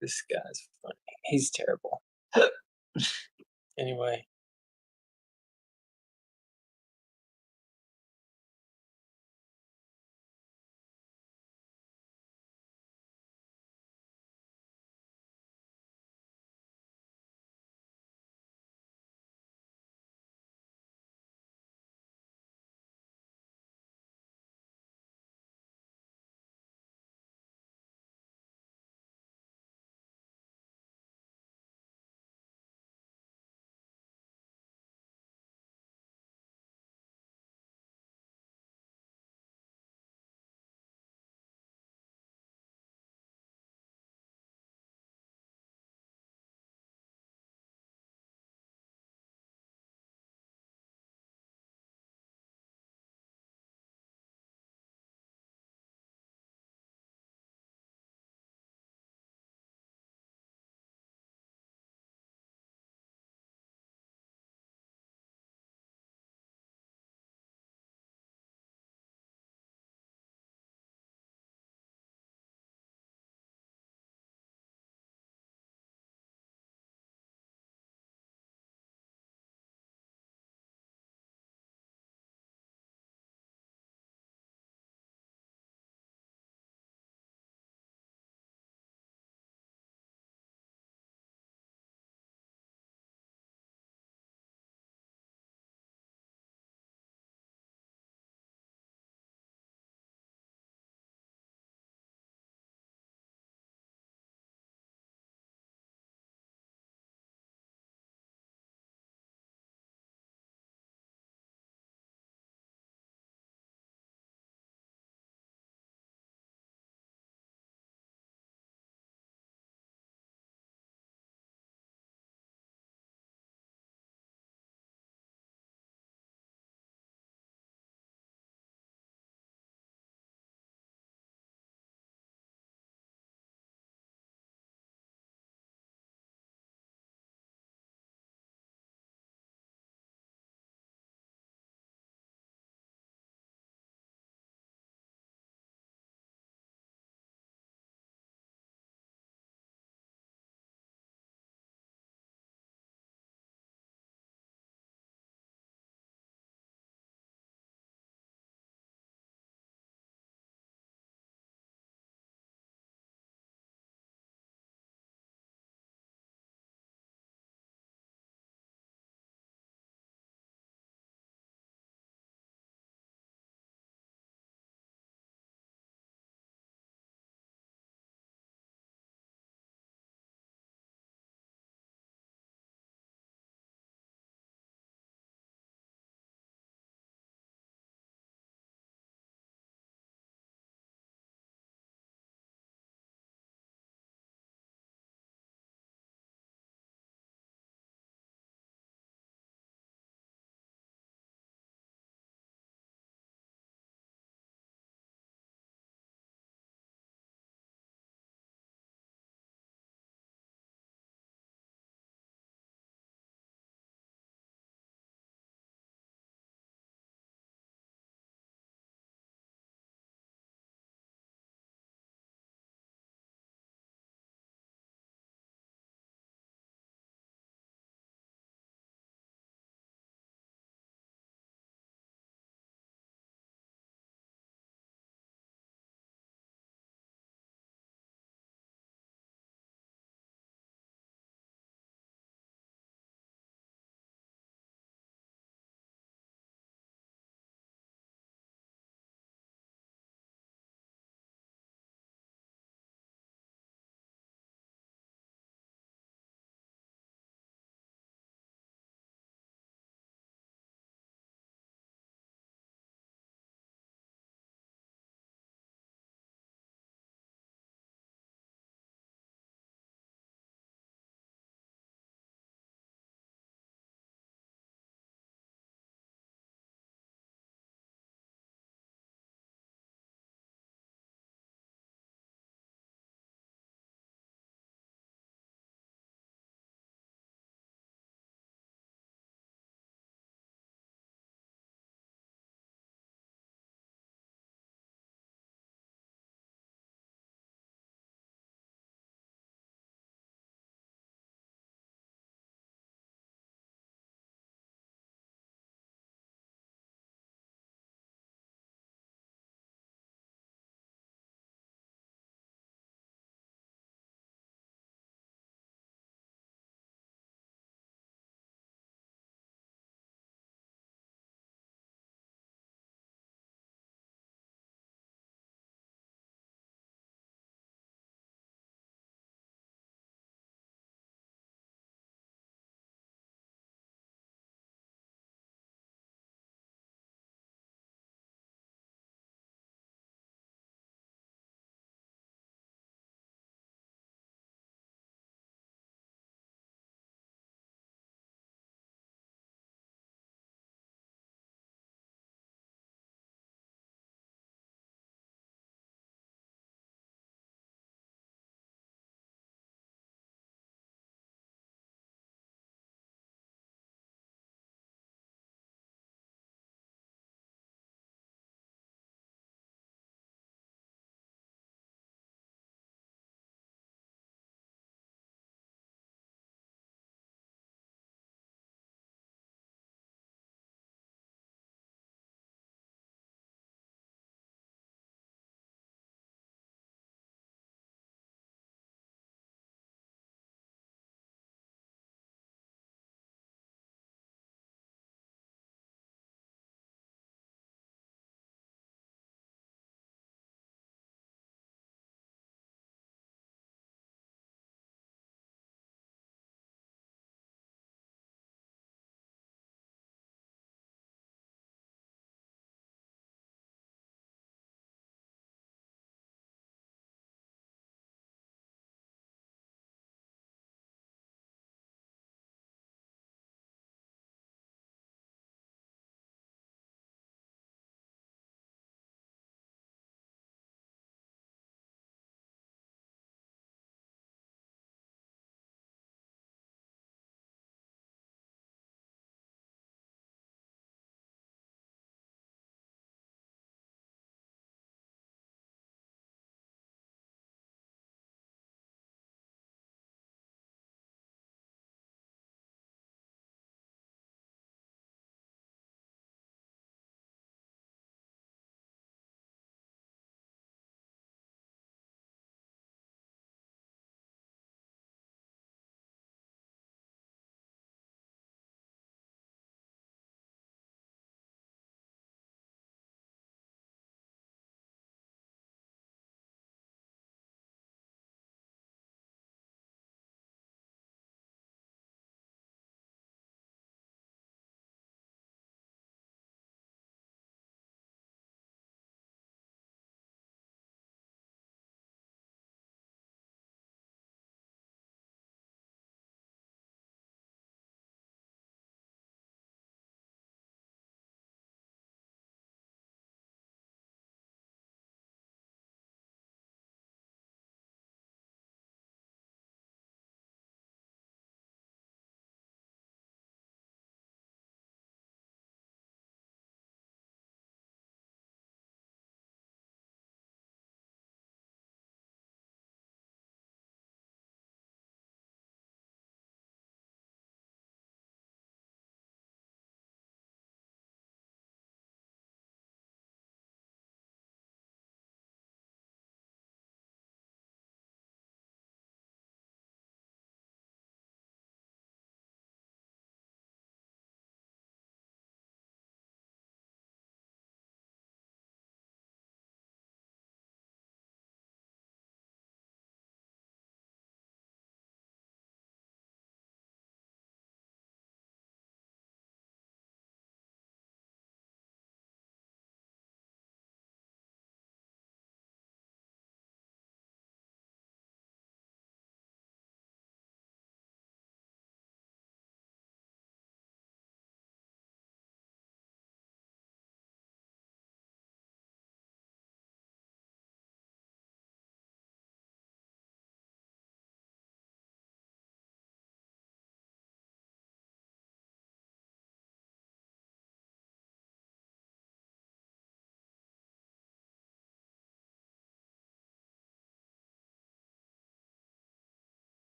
This guy's funny. He's terrible. Anyway.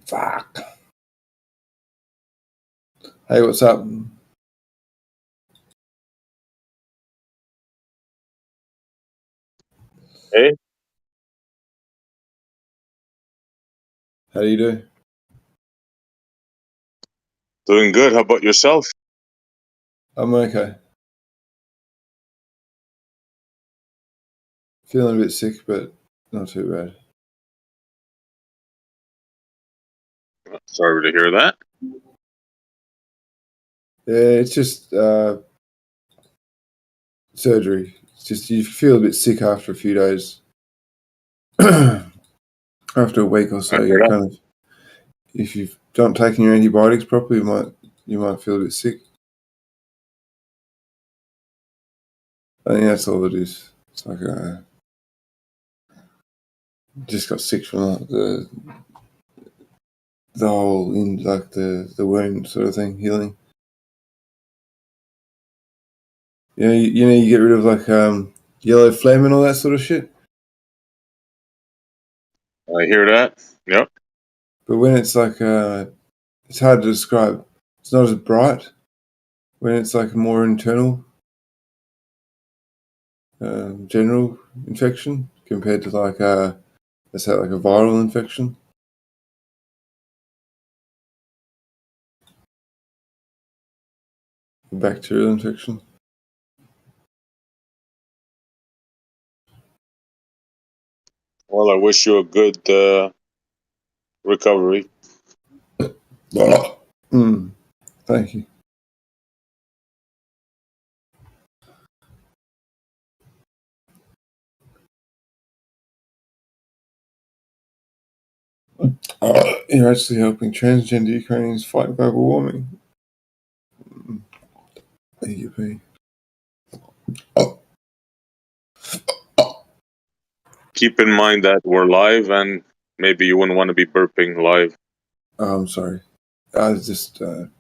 Fuck. Hey, what's up? Hey, How do you do? doing good. How about yourself? I'm okay. Feeling a bit sick, but not too bad. Sorry to hear that. Yeah, it's just surgery. It's just you feel a bit sick after a few days. After a week or so, you kind of, if you don't taking your antibiotics properly, you might feel a bit sick. I think that's all it is. It's like just got sick from the whole like the wound sort of thing healing. You know you get rid of like yellow phlegm and all that sort of shit. I hear that. Yep. But when it's like it's hard to describe. It's not as bright when it's like a more internal general infection compared to like let's say like a viral infection. A bacterial infection. Well, I wish you a good recovery. Thank you. You're actually helping transgender Ukrainians fight global warming. EUP. Keep in mind that we're live, and maybe you wouldn't want to be burping live. Oh, I'm sorry. I was just a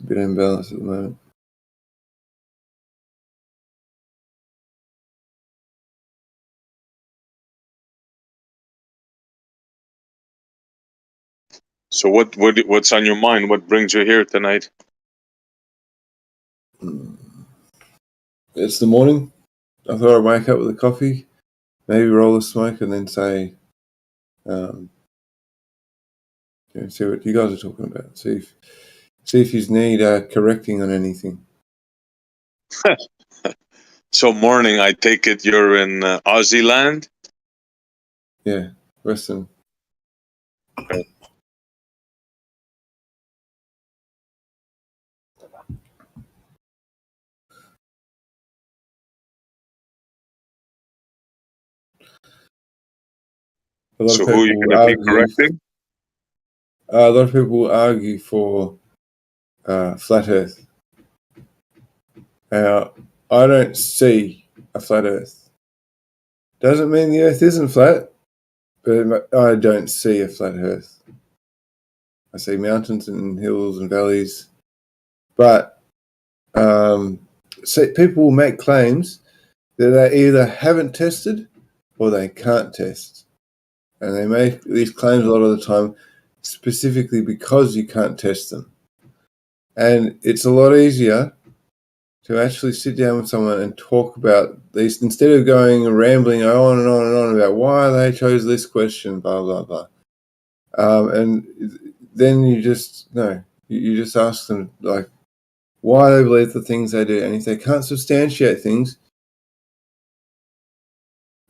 bit imbalanced at the moment. So what's on your mind? What brings you here tonight? It's the morning. I thought I'd wake up with a coffee, maybe roll a smoke, and then say, see what you guys are talking about. See if you need correcting on anything. So morning, I take it you're in Aussie land? Yeah, Western. Okay. So who are you going to be correcting? A lot of people argue for flat Earth. Now, I don't see a flat Earth. Doesn't mean the Earth isn't flat, but I don't see a flat Earth. I see mountains and hills and valleys, but so people will make claims that they either haven't tested or they can't test, and they make these claims a lot of the time specifically because you can't test them. And it's a lot easier to actually sit down with someone and talk about these instead of going and rambling on and on and on about why they chose this question, blah blah blah. And then you just ask them like why they believe the things they do, and if they can't substantiate things,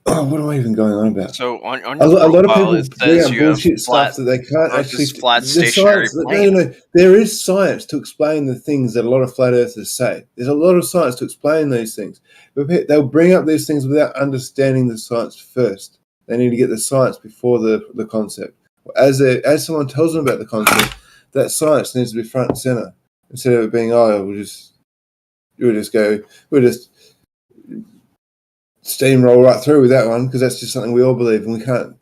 what am I even going on about? So on a your lot of profile, people it bring says out you have bullshit flat stuff that they can't Earth actually. is flat The stationary science, plane. no. There is science to explain the things that a lot of flat earthers say. There's a lot of science to explain these things, but they'll bring up these things without understanding the science first. They need to get the science before the concept. As someone tells them about the concept, that science needs to be front and center instead of it being we'll just steamroll right through with that one because that's just something we all believe and we can't.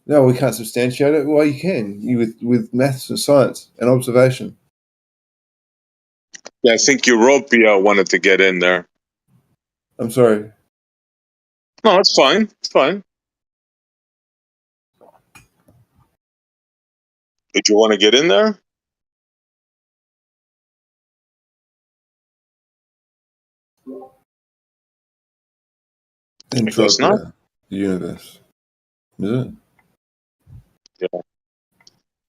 No, we can't substantiate it. Well, you can with maths and science and observation. Yeah, I think Europia wanted to get in there. I'm sorry. No, it's fine. It's fine. Did you want to get in there? Entropy, not. the universe. Is it? Yeah.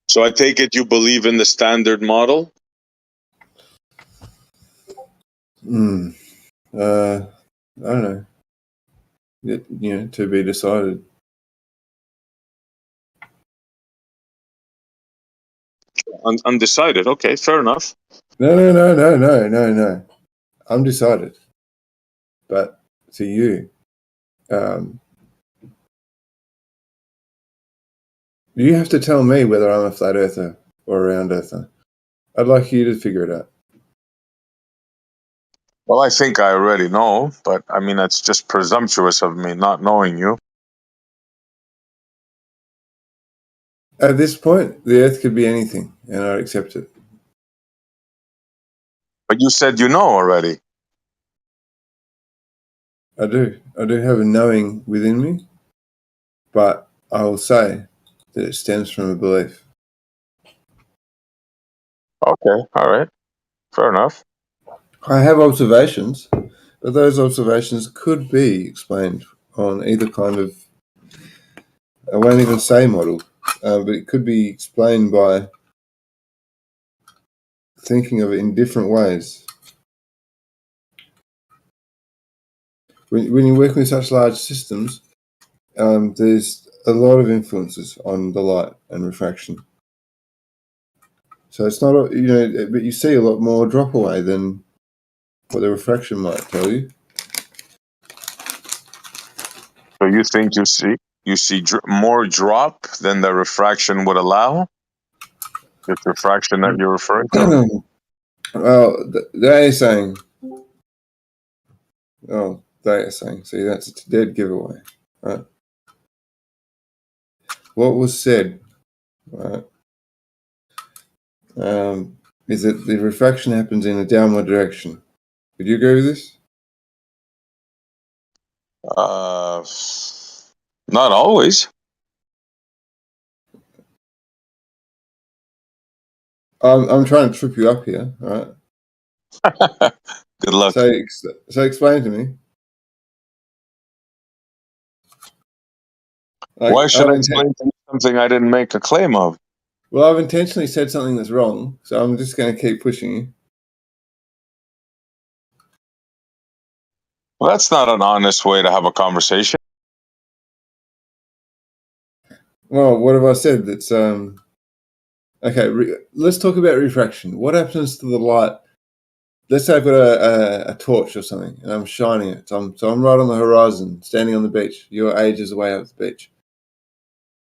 So I take it you believe in the standard model? I don't know. To be decided. Undecided. Okay, fair enough. No. I'm decided. But to you, you have to tell me whether I'm a flat earther or a round earther. I'd like you to figure it out. Well, I think I already know, but I mean, that's just presumptuous of me not knowing you. At this point, the earth could be anything, and I'd accept it. But you said you know already. I do. I do have a knowing within me, but I will say that it stems from a belief. Okay, all right. Fair enough. I have observations, but those observations could be explained on either kind of, I won't even say model, but it could be explained by thinking of it in different ways. When you're working with such large systems, there's a lot of influences on the light and refraction. So it's not, but you see a lot more drop away than what the refraction might tell you. So you think you see more drop than the refraction would allow? This refraction that you're referring to? Well, they are saying, see, that's a dead giveaway, right? What was said, right, is that the refraction happens in a downward direction. Would you agree with this? Not always. I'm trying to trip you up here, right? Good luck. So explain to me. Why should I explain to you something I didn't make a claim of? Well, I've intentionally said something that's wrong, so I'm just going to keep pushing you. Well, that's not an honest way to have a conversation. Well, what have I said that's okay, let's talk about refraction. What happens to the light? Let's say I've got a torch or something, and I'm shining it. So I'm right on the horizon, standing on the beach. You're ages away up the beach.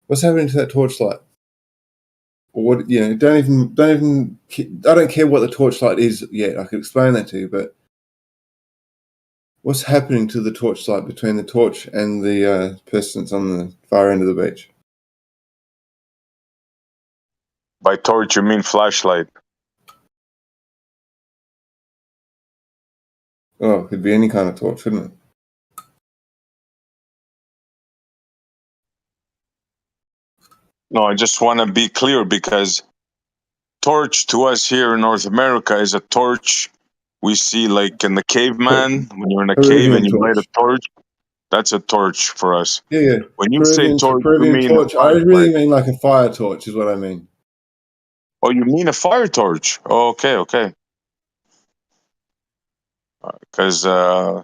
What's happening to that torchlight? Or what? Don't even. I don't care what the torchlight is yet. I could explain that to you, but what's happening to the torchlight between the torch and the person that's on the far end of the beach? By torch, you mean flashlight? Oh, it could be any kind of torch, couldn't it? No, I just want to be clear because torch to us here in North America is a torch we see like in the caveman. When you're in a cave and you light a torch, that's a torch for us. Yeah. When you say torch, you mean torch. I really mean like a fire torch is what I mean. Oh, you mean a fire torch? Oh, okay. Because I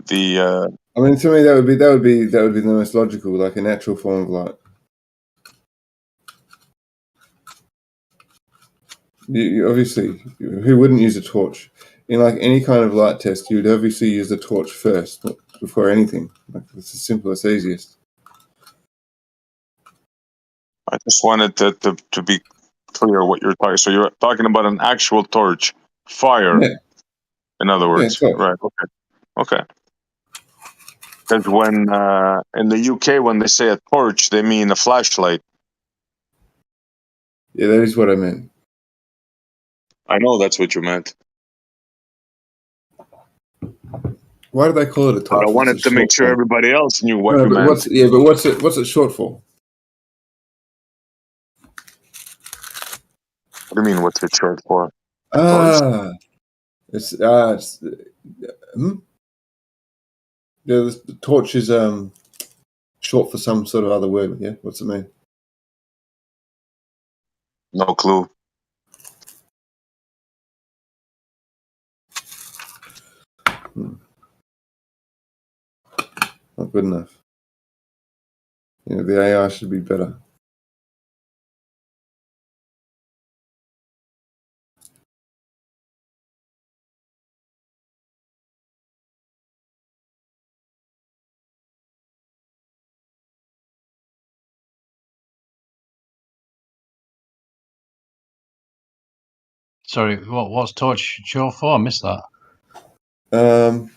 mean, to me, that would be the most logical, like a natural form of light. You obviously, who wouldn't use a torch in like any kind of light test? You would obviously use the torch first before anything. Like it's the simplest, easiest. I just wanted to be clear what you're talking. So you're talking about an actual torch, fire. Yeah. In other words, right? Okay. Because when in the UK, when they say a torch, they mean a flashlight. Yeah, that is what I meant. I know that's what you meant. Why do they call it a torch? But I wanted to make sure everybody else knew what you meant. What's it short for? What do you mean? What's it short for? It's hmm? Yeah, the torch is short for some sort of other word. Yeah, what's it mean? No clue. Not good enough. You know, the AI should be better. Sorry, what's torch short for? I missed that. I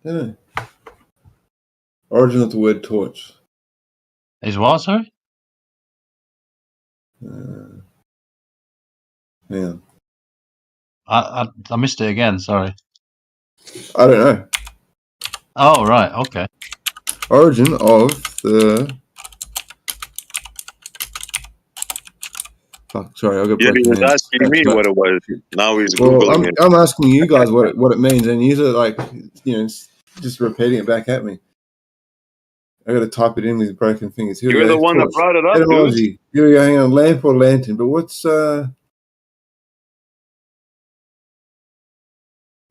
don't know. Origin of the word torch. Is what, sorry? Hang on. I missed it again, sorry. I don't know. Oh, right, okay. Origin of the... Fuck, sorry, I got Yeah, he broken was hands. asking me what it was. Now he's Well, Googling it. I'm asking you guys what it means, and you are like, just repeating it back at me. I got to type it in with broken fingers. Here we You're go. the one that Torch. brought it up, dude. Etymology. Here we go. Hang on. Lamp or lantern. But what's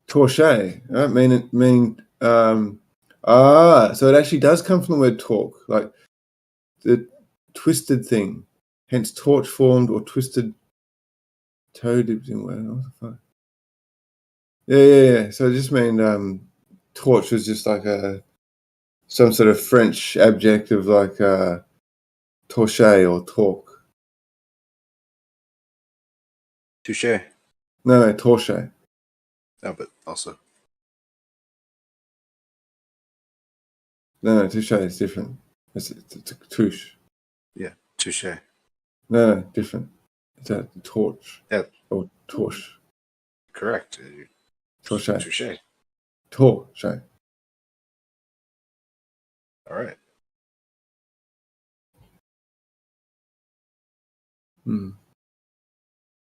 torche? I mean so it actually does come from the word torque, like the twisted thing. Hence torch formed or twisted toe dipped in. What the fuck? Yeah. So it just mean torch was just like some sort of French adjective like torche or torque. Touche. No, torche. No, but also. No, touche is different. It's a touche. Yeah, touche. No, different. It's a torch. Yeah. Or torch. Correct. Torche. Touche. Torche. All right.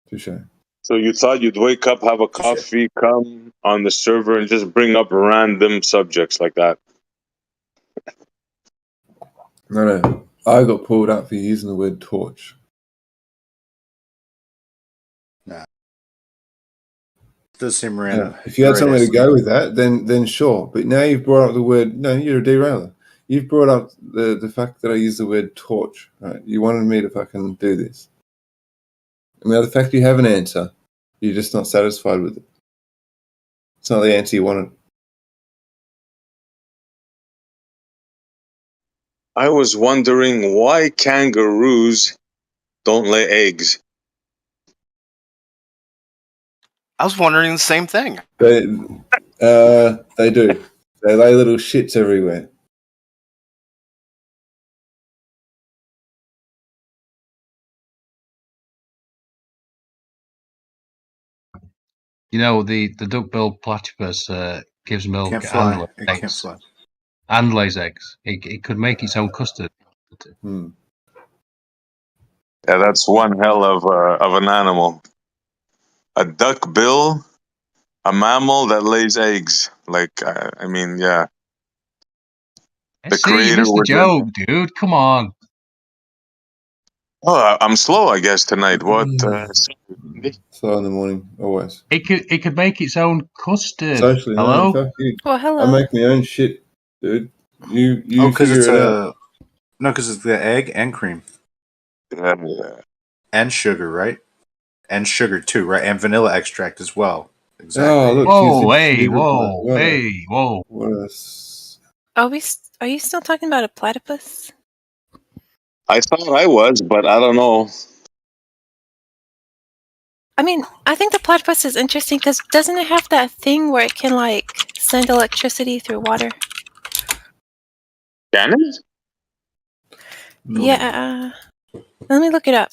Touche. So you thought you'd wake up, have a coffee, come on the server, and just bring up random subjects like that. No. I got pulled up for using the word torch. Nah. Does seem random. Yeah. If you had somewhere to go with that, then sure. But now you've brought up the word. No, you're a derailer. You've brought up the fact that I use the word torch. Right? You wanted me to fucking do this. I mean, the fact you have an answer, you're just not satisfied with it. It's not the answer you wanted. I was wondering why kangaroos don't lay eggs. I was wondering the same thing. They do. They lay little shits everywhere. You know, the duck-billed platypus gives milk Can't fly. and It can't eggs. fly. And lays eggs. It could make its own custard. Hmm. Yeah, that's one hell of an animal. A duck bill, a mammal that lays eggs. Like, I mean, yeah. The See, you creator missed the would. joke, dude. Come on. Oh, I'm slow, I guess, tonight. What? Slow in the morning, always. It could make its own custard. Socially, Hello? no, fuck you. Well, hello. I make my own shit, dude. You because figure it's it out. No, because it's the egg and cream Yeah. and sugar, right? And sugar too, right? And vanilla extract as well. Exactly. Oh, look. Whoa, here's hey, the whoa, what hey, whoa. What a... Are you still talking about a platypus? I thought I was, but I don't know. I mean, I think the platypus is interesting because doesn't it have that thing where it can like send electricity through water? Can it? Yeah. Let me look it up.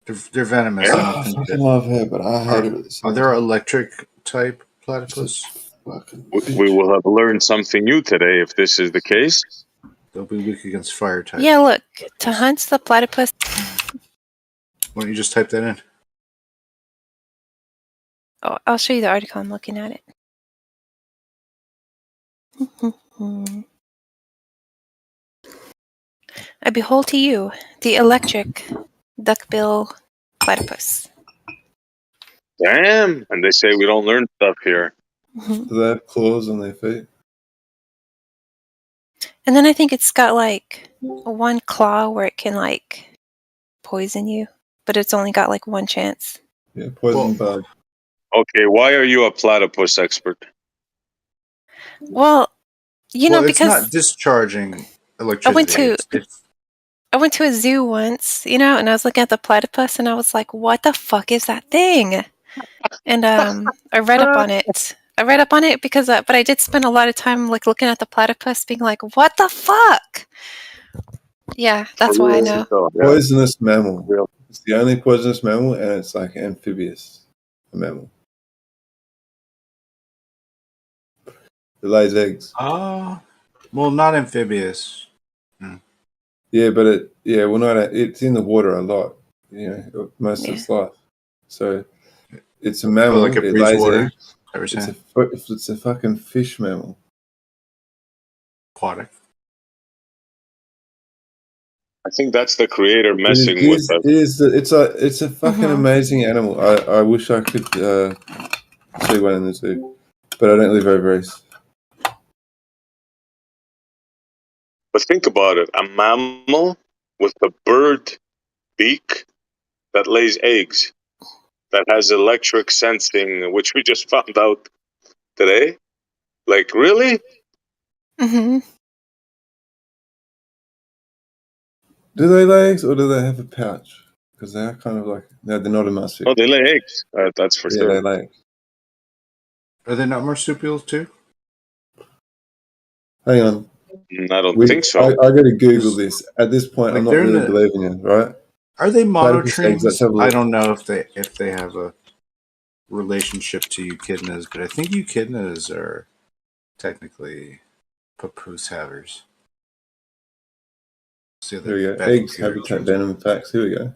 They're venomous. I don't I think fucking that. love her, but I hate her. Are there electric type platypus? We will have learned something new today if this is the case. They'll be weak against fire type. Yeah, look. To hunt the platypus, Why don't you just type that in? Oh, I'll show you the article. I'm looking at it. I behold to you the electric duckbill platypus. Damn. And they say we don't learn stuff here. Do they have claws on their feet? And then I think it's got like one claw where it can like poison you, but it's only got like one chance. Yeah, poison bug. Okay, why are you a platypus expert? Well, you know, it's because not discharging electricity. I went to a zoo once, you know, and I was looking at the platypus and I was like, what the fuck is that thing? And I read up on it. I read up on it because, but I did spend a lot of time like looking at the platypus, being like, "What the fuck?" Yeah, that's why I know. Poisonous mammal. It's the only poisonous mammal, and it's like amphibious mammal. It lays eggs. Well, not amphibious. Yeah, but it's in the water a lot. You know, most of its life. So it's a mammal. Like it lays water. eggs. It's a fucking fish mammal. Aquatic. I think that's the creator messing with us. It's a fucking amazing animal. I wish I could see one in the zoo, but I don't live over east. But think about it. A mammal with a bird beak that lays eggs, that has electric sensing, which we just found out today. Like, really? Mm-hmm. Do they lay eggs or do they have a pouch? Because they are kind of like they're not a marsupial. Oh, they lay eggs. That's for sure. Yeah, they lay eggs. Are they not marsupials too? Hang on. I don't think so. I got to Google this. At this point, Like I'm not really believing you, right? Are they monotremes? Let's have a look. I don't know if they have a relationship to echidnas, but I think echidnas are technically papoose havers. Here we go. Eggs, habitat, venom, facts. Here we go.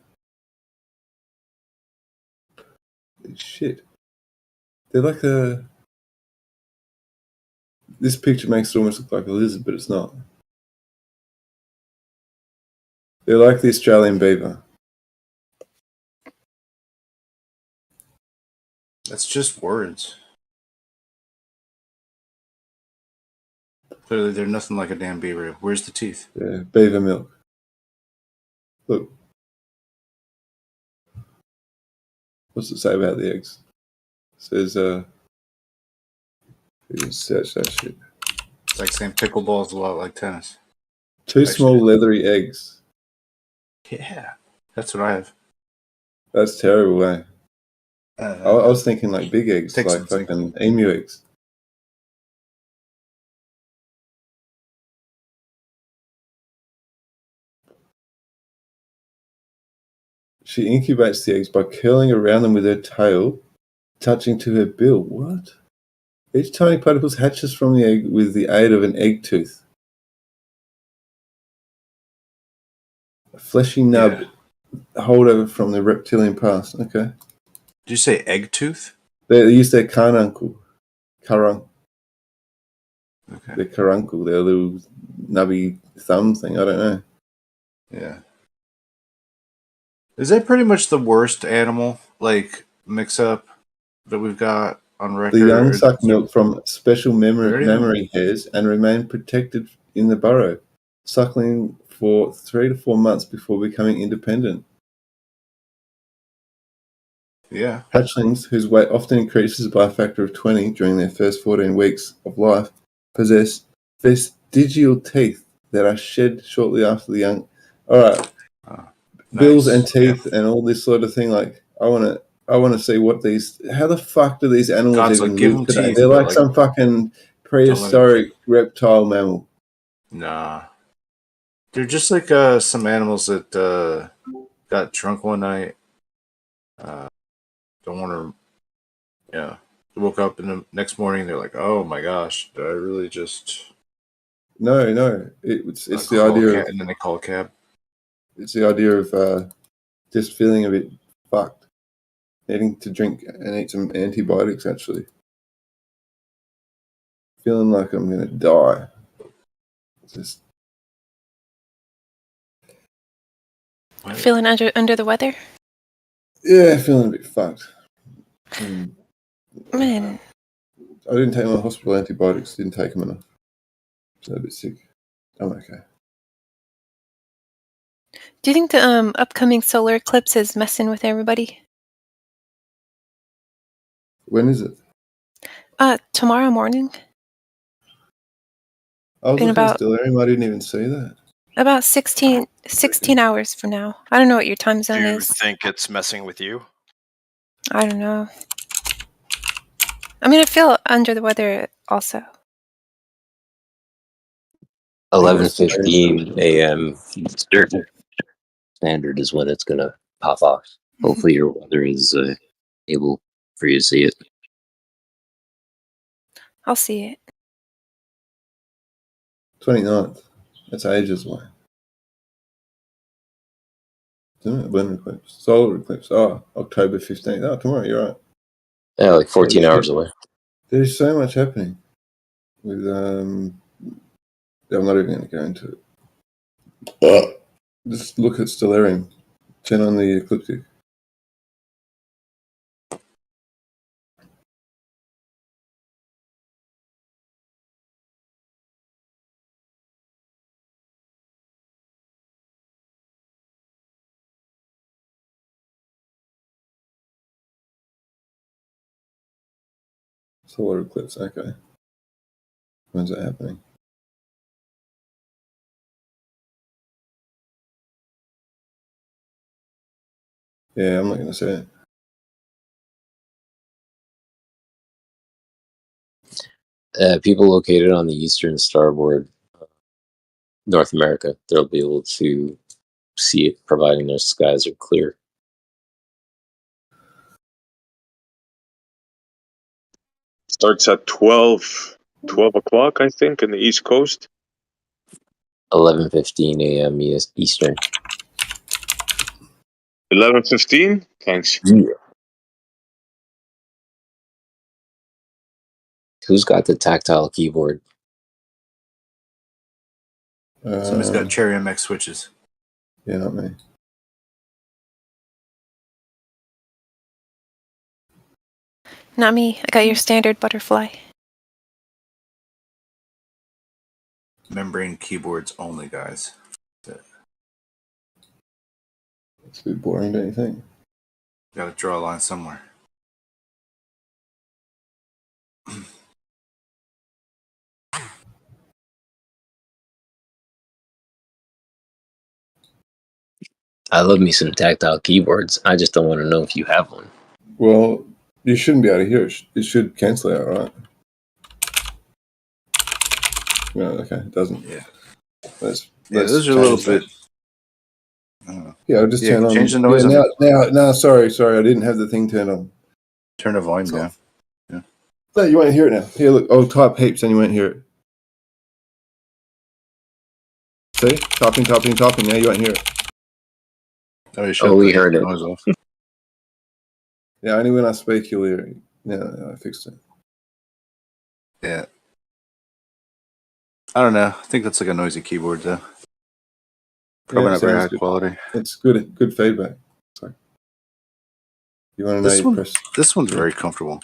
Shit. They're like a... This picture makes it almost look like a lizard, but it's not. They're like the Australian beaver. That's just words. Clearly, they're nothing like a damn beaver. Where's the teeth? Yeah, beaver milk. Look. What's it say about the eggs? It says, you can search that shit. It's like saying pickleball is a lot like tennis. Two small leathery eggs. Yeah, that's what I have. That's terrible, eh? I was thinking like big eggs, like fucking emu eggs. She incubates the eggs by curling around them with her tail, touching to her bill. What? Each tiny platypus hatches from the egg with the aid of an egg tooth. A fleshy nub holdover from the reptilian past. Okay. Did you say egg tooth? They use their caruncle. Okay. Their caruncle, their little nubby thumb thing. I don't know. Yeah. Is that pretty much the worst animal, like, mix-up that we've got on record? The young suck milk from special mammary hairs and remain protected in the burrow, suckling for 3 to 4 months before becoming independent. Yeah. Hatchlings, whose weight often increases by a factor of 20 during their first 14 weeks of life, possess vestigial teeth that are shed shortly after the young. All right. Bills and teeth and all this sort of thing. Like, I want to see what these. How the fuck do these animals even live today? Teeth, they're like some fucking prehistoric reptile mammal. Nah, they're just like some animals that got drunk one night. Don't want to. Yeah, they woke up in the next morning. They're like, "Oh my gosh, did I really just?" No, it's the idea of. And then they call a cab. It's the idea of just feeling a bit fucked. Needing to drink and eat some antibiotics, actually. Feeling like I'm going to die. Just Feeling under the weather? yeah, feeling a bit fucked. Man, I didn't take my hospital antibiotics. Didn't take them enough. So a bit sick. I'm okay. do you think the upcoming solar eclipse is messing with everybody? When is it? Tomorrow morning. I was In looking at about Stellarium. I didn't even see that. about 16 hours from now. I don't know what your time Do zone you is. think it's messing with you? I don't know. I mean, I feel under the weather also. 11:15 a.m. Eastern Standard is when it's gonna pop off. Hopefully, your weather is able for you to see it. I'll see it. 29th. That's ages away. Isn't it? Lunar eclipse. Solar eclipse. Oh, October 15th. Oh, tomorrow. You're right. Yeah, like 14 hours away. There's so much happening. With I'm not even going to go into it. Just look at Stellarium. Turn on the ecliptic. Solar eclipse. Okay. When's that happening? Yeah, I'm not going to say it. People located on the eastern starboard, North America, they'll be able to see it, providing their skies are clear. Starts at 12 o'clock, I think, in the East Coast. 11:15 a.m. Eastern. 11:15. Thanks. Yeah. Who's got the tactile keyboard? Somebody's got Cherry MX switches. Yeah, not me. Not me. I got your standard butterfly. Membrane keyboards only, guys. It's a bit boring, don't you think? Got to draw a line somewhere. I love me some tactile keyboards. I just don't want to know if you have one. Well, you shouldn't be able to hear it. It should cancel out, right? No, okay, it doesn't. Yeah. Let's Those are a little change bit. Yeah, I'll just turn on. Change the noise. Yeah, no, sorry, I didn't have the thing turned on. Turn the volume down. Yeah. No, you won't hear it now. Here, look, I'll type heaps and you won't hear it. See? Typing. Now you won't hear it. Oh, we heard it. Noise off. Yeah, only when I speak you'll hear it. No, I fixed it. Yeah. I don't know. I think that's like a noisy keyboard, though. Probably Yeah, not very high good. quality. It's good feedback. So, you want to know This you one, press. this one's very comfortable.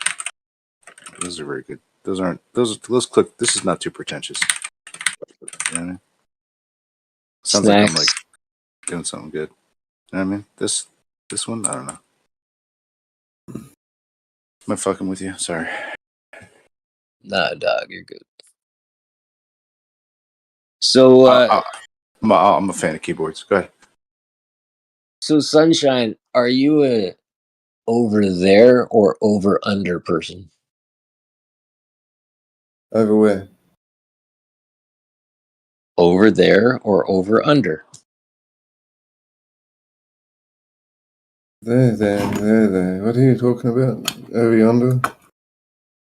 Those are very good. Those aren't those click. This is not too pretentious. You know what I mean? Sounds Snacks. like I'm like doing something good. You know what I mean? This one, I don't know. Am I fucking with you? Sorry. Nah, dog, you're good. So, I'm a fan of keyboards. Go ahead. So Sunshine, are you a over there or over under person? Over where? Over there or over under? There. What are you talking about? Over yonder?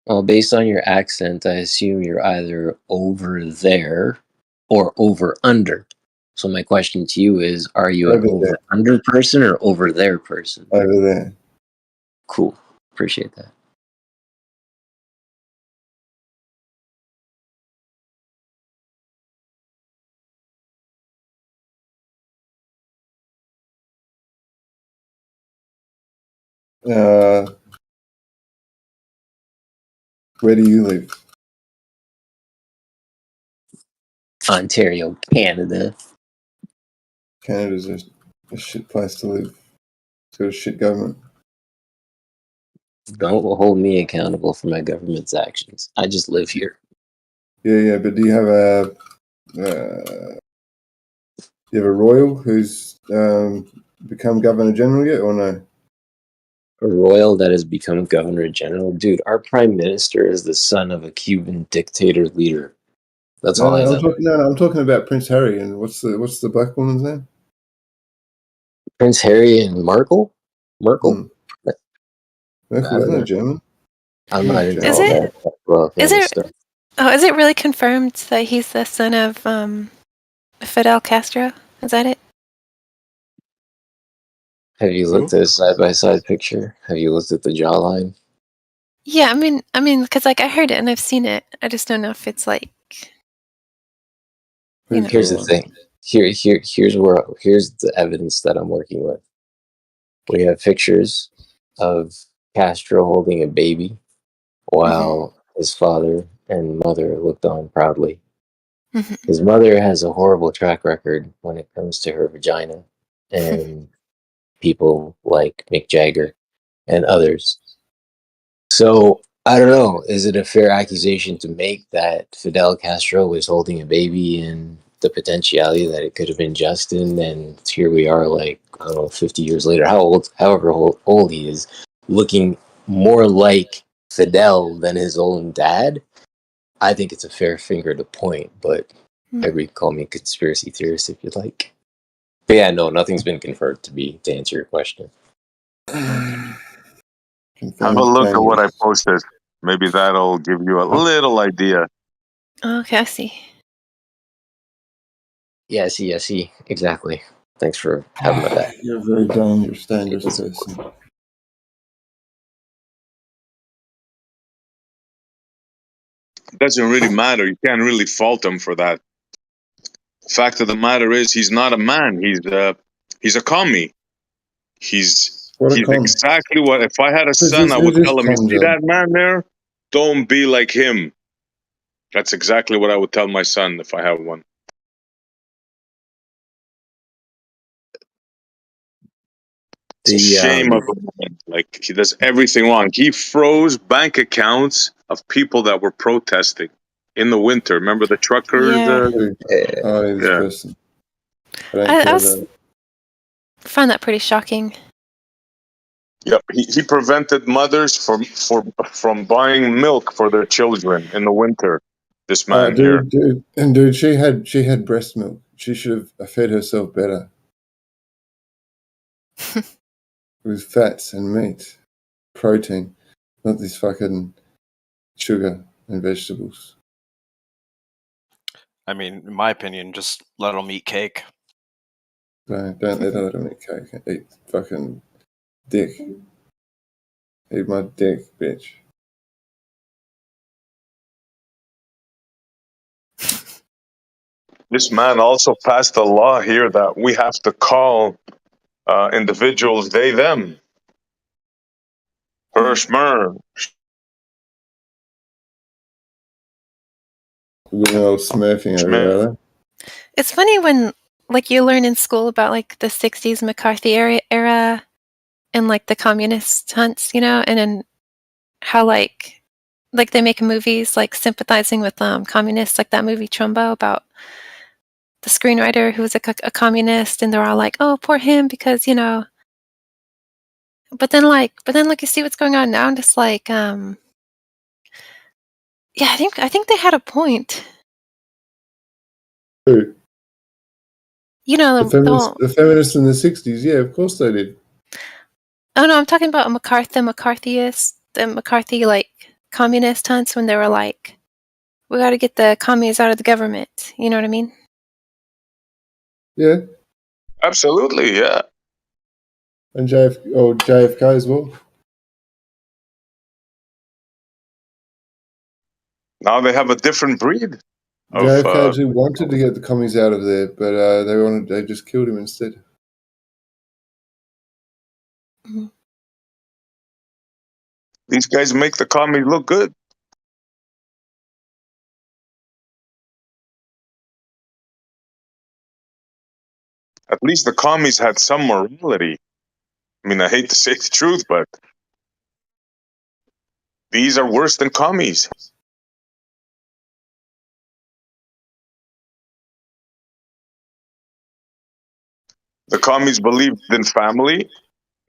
Well, based on your accent, I assume you're either over there or over under. So my question to you is, are you an Over there. over-under person or over there person? Over there. Cool. Appreciate that. Where do you live? Ontario, Canada. Canada's a shit place to live. It's got a shit government. Don't hold me accountable for my government's actions. I just live here. Yeah, but do you have a royal who's become governor general yet, or no? A royal that has become governor general? Dude, our prime minister is the son of a Cuban dictator leader. That's all I know. I'm talking about Prince Harry and what's the black woman's name? Prince Harry and Merkel? Merkel, I isn't don't know. it German? I'm not into Is all it? that royal Is family it? stuff. Oh, is it really confirmed that he's the son of Fidel Castro? Is that it? Have you looked at a side-by-side picture? Have you looked at the jawline? Yeah, I mean, because like I heard it and I've seen it. I just don't know if it's like. You know. Here's the thing. Here's the evidence that I'm working with. We have pictures of Castro holding a baby while his father and mother looked on proudly. His mother has a horrible track record when it comes to her vagina and people like Mick Jagger and others. So I don't know. Is it a fair accusation to make that Fidel Castro was holding a baby and the potentiality that it could have been Justin? And here we are, like, I don't know, 50 years later, however old he is, looking more like Fidel than his own dad. I think it's a fair finger to point, but everybody call me a conspiracy theorist if you like. But yeah, no, nothing's been confirmed to answer your question. Have a look at what I posted. Maybe that'll give you a little idea. Okay, I see. Yeah, I see. Exactly. Thanks for having my back. You're a very dangerous person. It doesn't really matter. You can't really fault him for that. Fact of the matter is, he's not a man. He's a commie. He's exactly what. If I had a son, I would tell him, "You see that man there? Don't be like him." That's exactly what I would tell my son if I have one. It's a shame of a man. Like, he does everything wrong. He froze bank accounts of people that were protesting in the winter. Remember the truckers? Person. I found that pretty shocking. Yep, he prevented mothers from buying milk for their children in the winter. This man here, dude, she had breast milk. She should have fed herself better with fats and meat, protein, not this fucking sugar and vegetables. I mean, in my opinion, just let them eat cake. No, don't let them eat cake. Eat fucking dick. Eat my dick, bitch. this man also passed a law here that we have to call individuals they them. Hirschmer. We're all smurfing over there. It's funny when, like, you learn in school about, like, the 60s McCarthy era and, like, the communist hunts, you know, and then how, like they make movies, like, sympathizing with communists, like that movie Trumbo about the screenwriter who was a communist, and they're all like, oh, poor him, because, you know. But then, you see what's going on now, and just like, yeah, I think they had a point. Who? You know, the feminists in the 60s, yeah, of course they did. Oh no, I'm talking about the McCarthy, like, communist hunts when they were like, we got to get the commies out of the government. You know what I mean? Yeah, Absolutely, yeah. and JFK as well. Now they have a different breed of. JFK actually wanted to get the commies out of there, but they just killed him instead. These guys make the commies look good. At least the commies had some morality. I mean, I hate to say the truth, but these are worse than commies. The commies believed in family,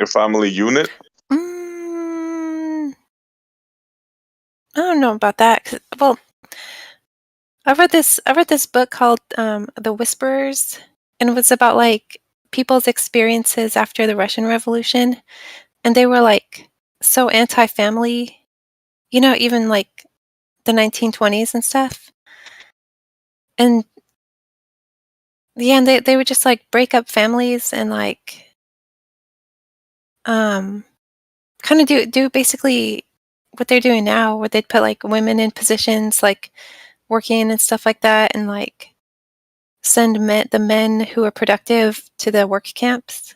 a family unit. I don't know about that. Well, I read this book called The Whisperers, and it was about like people's experiences after the Russian Revolution, and they were like so anti-family, even like the 1920s and stuff. And yeah, and they would just like break up families and like kind of do basically what they're doing now, where they'd put like women in positions like working and stuff like that, and like send the men who are productive to the work camps.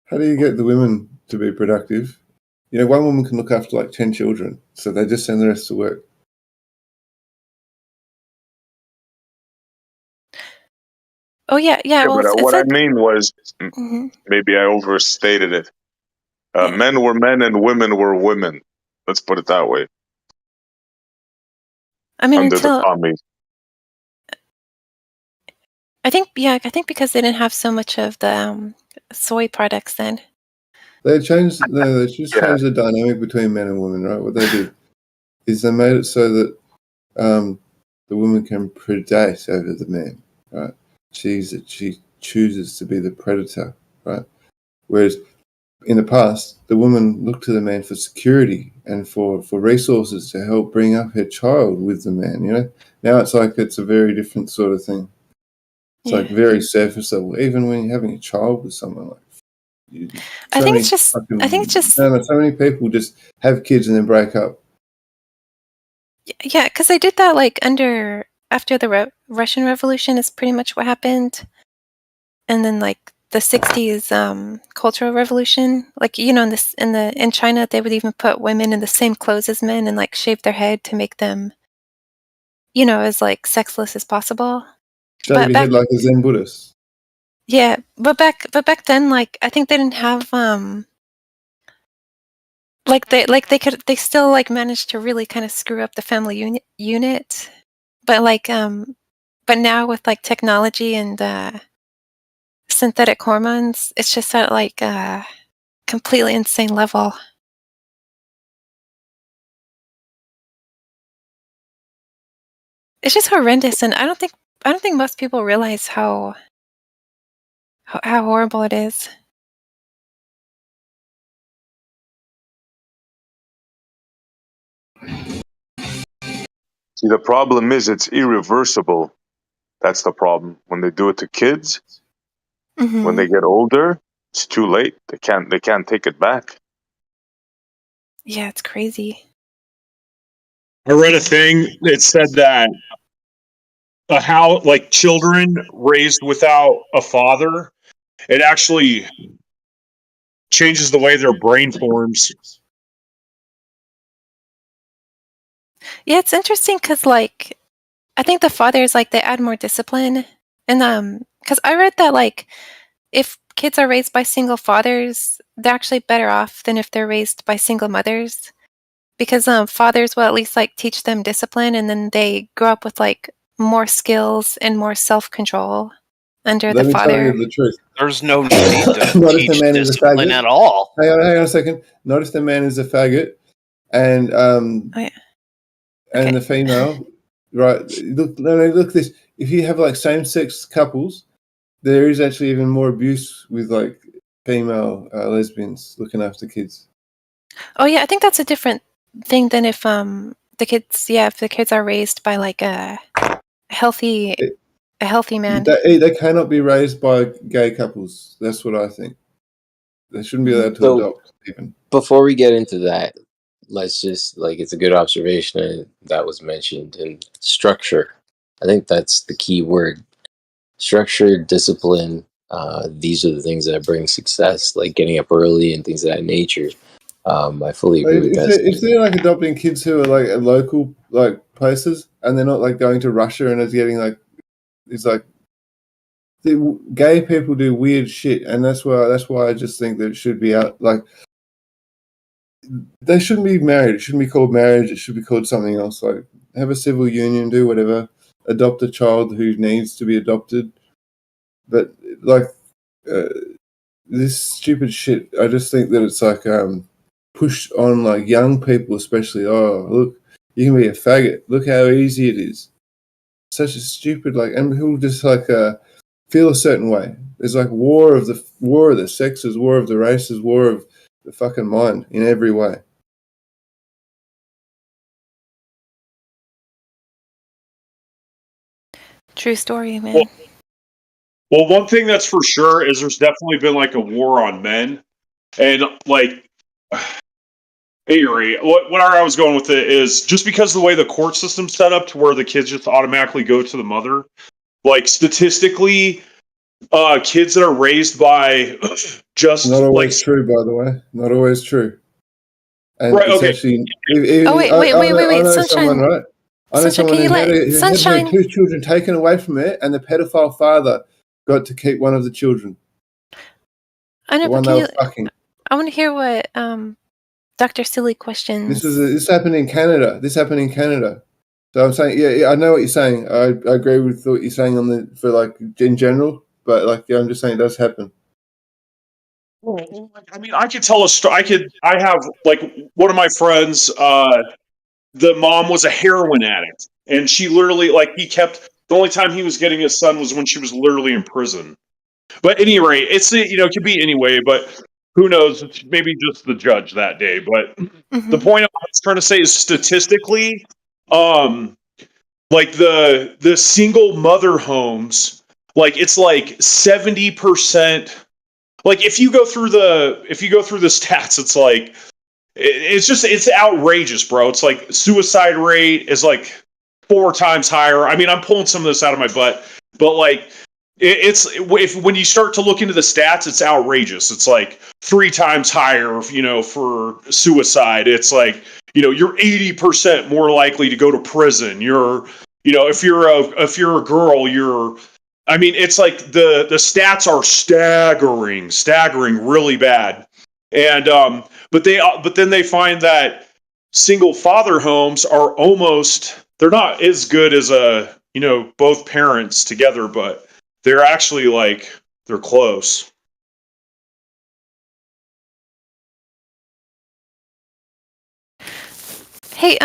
How do you get the women to be productive? One woman can look after like 10 children, so they just send the rest to work. Oh yeah. Well, But what I mean was, Mhm. maybe I overstated it. Men were men and women were women. Let's put it that way. I mean, Under the until commies. I think because they didn't have so much of the soy products then. They just changed the dynamic between men and women, right? What they did is they made it so that the woman can predate over the man, right? She chooses to be the predator, right? Whereas in the past, the woman looked to the man for security and for resources to help bring up her child with the man. Now it's like it's a very different sort of thing. It's like very surface level. Even when you're having a child with someone, like I think it's just so many people just have kids and then break up. Yeah, because they did that like after the Russian Revolution is pretty much what happened, and then like the 60s Cultural Revolution, like in China they would even put women in the same clothes as men and like shave their head to make them as like sexless as possible. Shave your head like a Zen Buddhist. Yeah, but back then, like I think they didn't have they still like managed to really kind of screw up the family unit, but like but now with like technology and synthetic hormones, it's just at like a completely insane level. It's just horrendous, and I don't think most people realize how horrible it is. See, the problem is it's irreversible. That's the problem. When they do it to kids, when they get older, it's too late. They can't take it back. Yeah, it's crazy. I read a thing that said that how like children raised without a father, it actually changes the way their brain forms. Yeah, it's interesting because like I think the fathers like they add more discipline, and because I read that like if kids are raised by single fathers, they're actually better off than if they're raised by single mothers, because fathers will at least like teach them discipline, and then they grow up with like more skills and more self-control under the father. Let me tell you the truth. There's no need to Not if teach the man is a discipline faggot. at all. Hang on a second. Not if the man is a faggot, and and the female, right? Look this. If you have like same-sex couples, there is actually even more abuse with like female lesbians looking after kids. Oh yeah, I think that's a different thing than if the kids are raised by like a healthy a healthy man. They cannot be raised by gay couples. That's what I think. They shouldn't be allowed to So- adopt even. Before we get into that, let's just it's a good observation that was mentioned, and structure. I think that's the key word. Structure, discipline. These are the things that bring success, like getting up early and things of that nature. I fully agree with that. If they're like adopting kids who are like at local like places, and they're not like going to Russia and it's getting like, it's like, the gay people do weird shit, and that's why I just think that it should be out. Like, they shouldn't be married. It shouldn't be called marriage. It should be called something else. Like, have a civil union, do whatever, adopt a child who needs to be adopted. But like this stupid shit, I just think that it's like pushed on like young people, especially. Oh, look, you can be a faggot. Look how easy it is. Such a stupid and people just feel a certain way. There's like war of the sexes, war of the races, war of the fucking mind in every way. True story, man. Well, one thing that's for sure is there's definitely been like a war on men, and like, anyway, what I was going with it is just because of the way the court system's set up to where the kids just automatically go to the mother. Like statistically, kids that are raised by just not always true, by the way. Not always true. And right, it's okay. actually. Wait, I know Sunshine. someone, right? I know Sunshine, someone can you let who Sunshine? had 2 children taken away from her, and the pedophile father got to keep one of the children. I know, The one but they were fucking. I want to hear what Dr. Silly Questions. This happened in Canada. So I'm saying, yeah, I know what you're saying. I agree with what you're saying in general, but I'm just saying it does happen. I mean, I could tell a story. I have one of my friends. The mom was a heroin addict, and she literally the only time he was getting his son was when she was literally in prison. But at any rate, it could be anyway. But who knows? It's maybe just the judge that day. But the point I was trying to say is statistically, the single mother homes, it's 70%. If you go through the stats, it's outrageous, bro. It's like suicide rate is 4 times higher. I mean, I'm pulling some of this out of my butt, but when you start to look into the stats, it's outrageous. It's 3 times higher, for suicide. It's you're 80% more likely to go to prison. If you're a girl, I mean, it's the stats are staggering really bad. And but then they find that single father homes are they're not as good as both parents together, but they're actually they're close. Hey,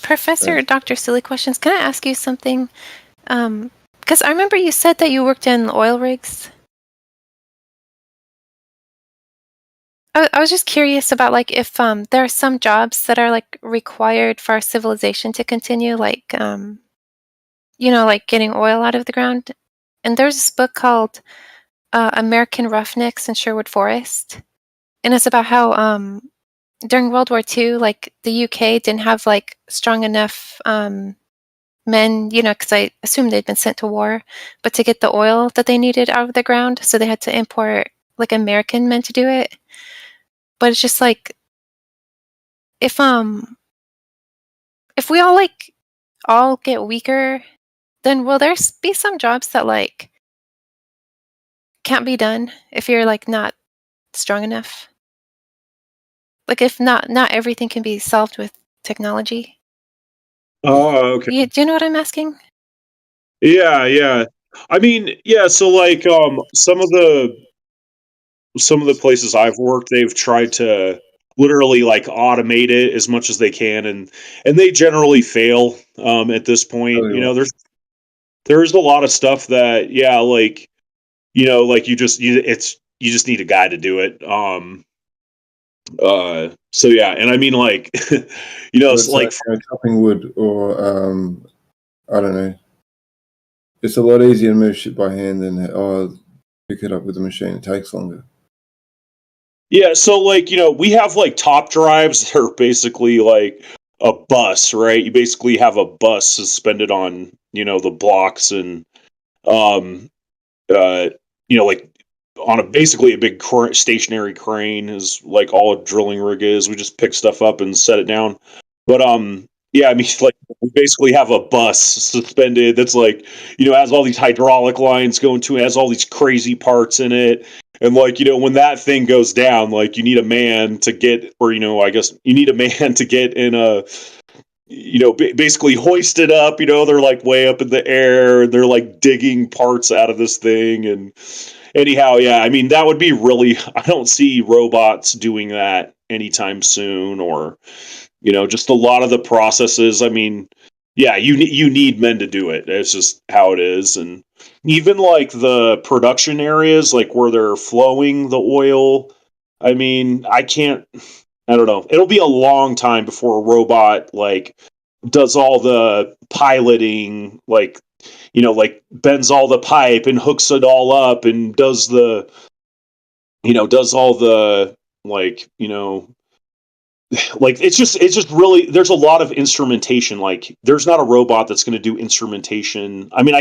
Professor Dr. Silly Questions, can I ask you something? Because I remember you said that you worked in oil rigs. I was just curious about if there are some jobs that are required for our civilization to continue, getting oil out of the ground. And there's this book called American Roughnecks in Sherwood Forest, and it's about how during World War II, the UK didn't have strong enough men, because I assumed they'd been sent to war, but to get the oil that they needed out of the ground, so they had to import American men to do it. But it's just if we all get weaker, then will there be some jobs that can't be done if you're not strong enough? If not everything can be solved with technology. Oh, okay. Do you know what I'm asking? Yeah. I mean, yeah. So some of the places I've worked, they've tried to literally automate it as much as they can, and they generally fail. At this point, there's a lot of stuff that you just need a guy to do it. So yeah, and I mean it's chopping wood or I don't know, it's a lot easier to move shit by hand than pick it up with a machine. It takes longer. Yeah, so like, we have like top drives that are basically like a bus, right? You basically have a bus suspended on, the blocks and like on basically a big stationary crane is like all a drilling rig is. We just pick stuff up and set it down. But yeah, I mean, like we basically have a bus suspended that's like, has all these hydraulic lines going to it, has all these crazy parts in it. And like, when that thing goes down, like you need a man to get, or, I guess you need a man to get in a, basically hoist it up, they're like way up in the air and they're like digging parts out of this thing. And anyhow, yeah, I mean, that would be really, I don't see robots doing that anytime soon, or, just a lot of the processes. I mean, yeah, you need men to do it. It's just how it is. And even like the production areas, like where they're flowing the oil, I mean, I don't know. It'll be a long time before a robot like does all the piloting, like, like bends all the pipe and hooks it all up and does the, does all the like, like it's just really, there's a lot of instrumentation. Like there's not a robot that's going to do instrumentation. I mean,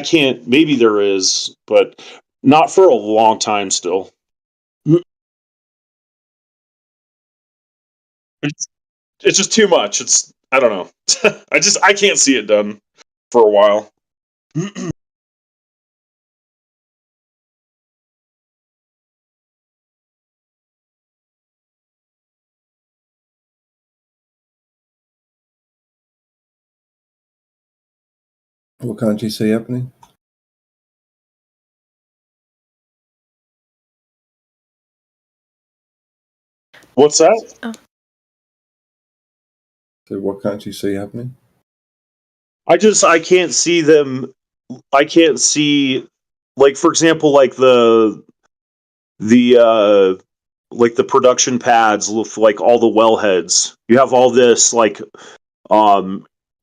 maybe there is, but not for a long time still. It's just too much. I don't know. I can't see it done for a while. What can't you see happening? What's that? Oh. So what can't you see happening? I can't see them. I can't see, like, for example, like the like the production pads with like all the wellheads. You have all this like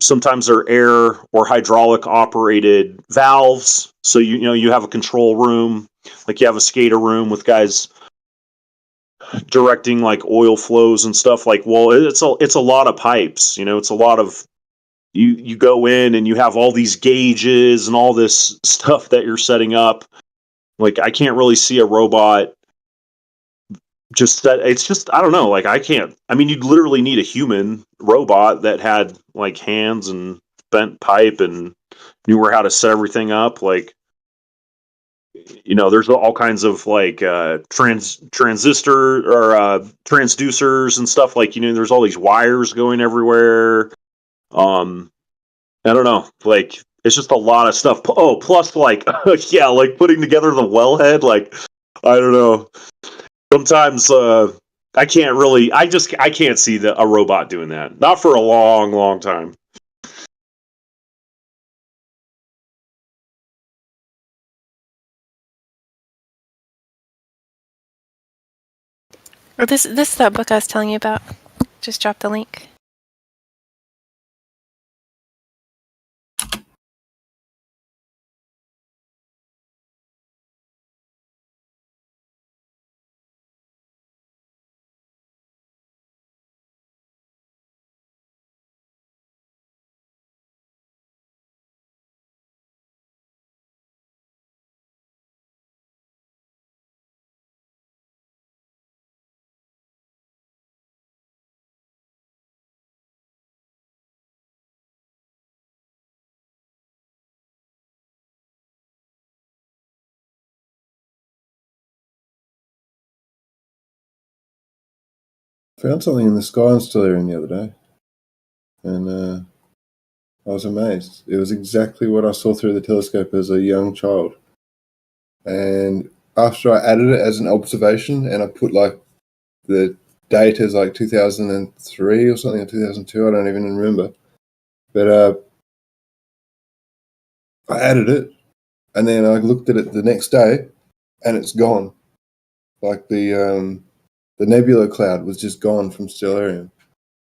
sometimes they're air or hydraulic operated valves. So you have a control room, like you have a skater room with guys directing like oil flows and stuff. Like, well, it's a lot of pipes. It's a lot of you go in and you have all these gauges and all this stuff that you're setting up. Like, I can't really see a robot just that. It's just, I don't know. Like, I mean, you'd literally need a human robot that had like hands and bent pipe and knew how to set everything up. Like, there's all kinds of like transistor or transducers and stuff. Like, there's all these wires going everywhere. I don't know. Like, it's just a lot of stuff. Oh, plus like, yeah, like putting together the wellhead. Like, I don't know. Sometimes I can't really. I can't see a robot doing that. Not for a long, long time. Or this is that book I was telling you about. Just drop the link. Found something in the sky in Stellarium the other day, and I was amazed. It was exactly what I saw through the telescope as a young child. And after I added it as an observation, and I put like the date as like 2003 or something, or 2002, I don't even remember. But I added it, and then I looked at it the next day, and it's gone. Like the nebula cloud was just gone from Stellarium.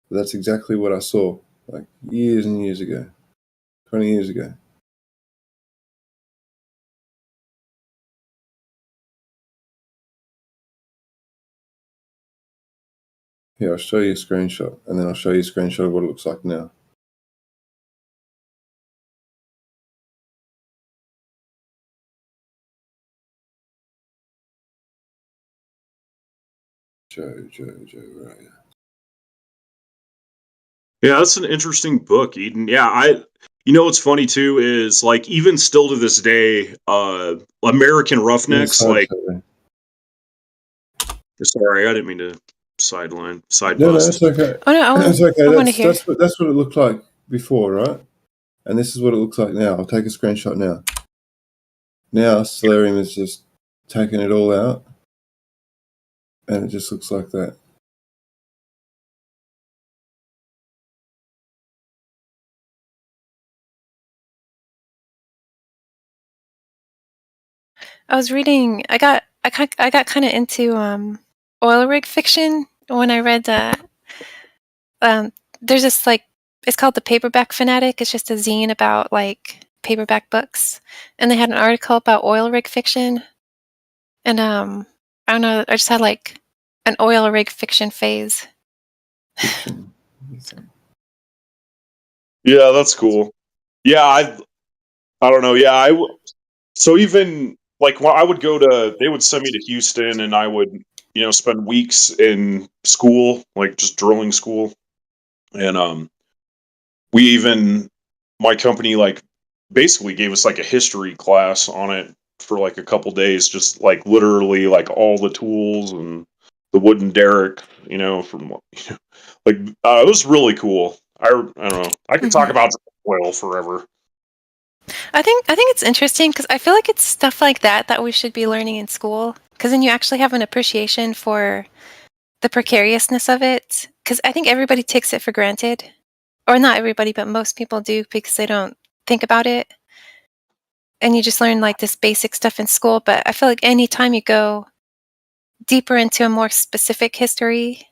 But that's exactly what I saw, like years and years ago, 20 years ago. Here, I'll show you a screenshot, and then I'll show you a screenshot of what it looks like now. Joe, right. Yeah, that's an interesting book, Eden. Yeah, what's funny too is like even still to this day, American Roughnecks, like. Sorry, I didn't mean to side bust. No, it's okay. Oh no, It's okay. I want to hear. That's what it looked like before, right? And this is what it looks like now. I'll take a screenshot now. Now Solarium is just taking it all out, and it just looks like that. I was reading. I got kind of into oil rig fiction when I read there's this like it's called The Paperback Fanatic. It's just a zine about like paperback books, and they had an article about oil rig fiction. And I don't know. I just had like an oil rig fiction phase. Yeah, that's cool. Yeah, I don't know. Yeah, so even like when I would they would send me to Houston, and I would spend weeks in school, like just drilling school, and my company like basically gave us like a history class on it for like a couple days, just like literally like all the tools and the wooden derrick, from like it was really cool. I don't know. I could talk about oil forever. I think it's interesting because I feel like it's stuff like that we should be learning in school, because then you actually have an appreciation for the precariousness of it. Because I think everybody takes it for granted, or not everybody, but most people do, because they don't think about it. And you just learn like this basic stuff in school. But I feel like anytime you go deeper into a more specific history,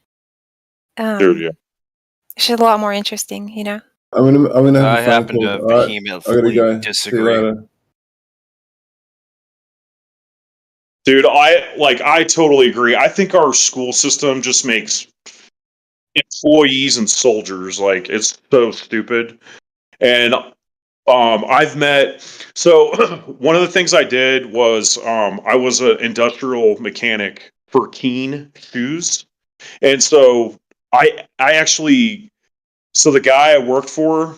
it's a lot more interesting, I'm gonna have I a phone happen call. to All right, I gotta vehemently go. disagree. See you later. Dude, I totally agree. I think our school system just makes employees and soldiers. Like, it's so stupid. And I've met. So one of the things I did was I was an industrial mechanic for Keen shoes, and so I actually. So the guy I worked for,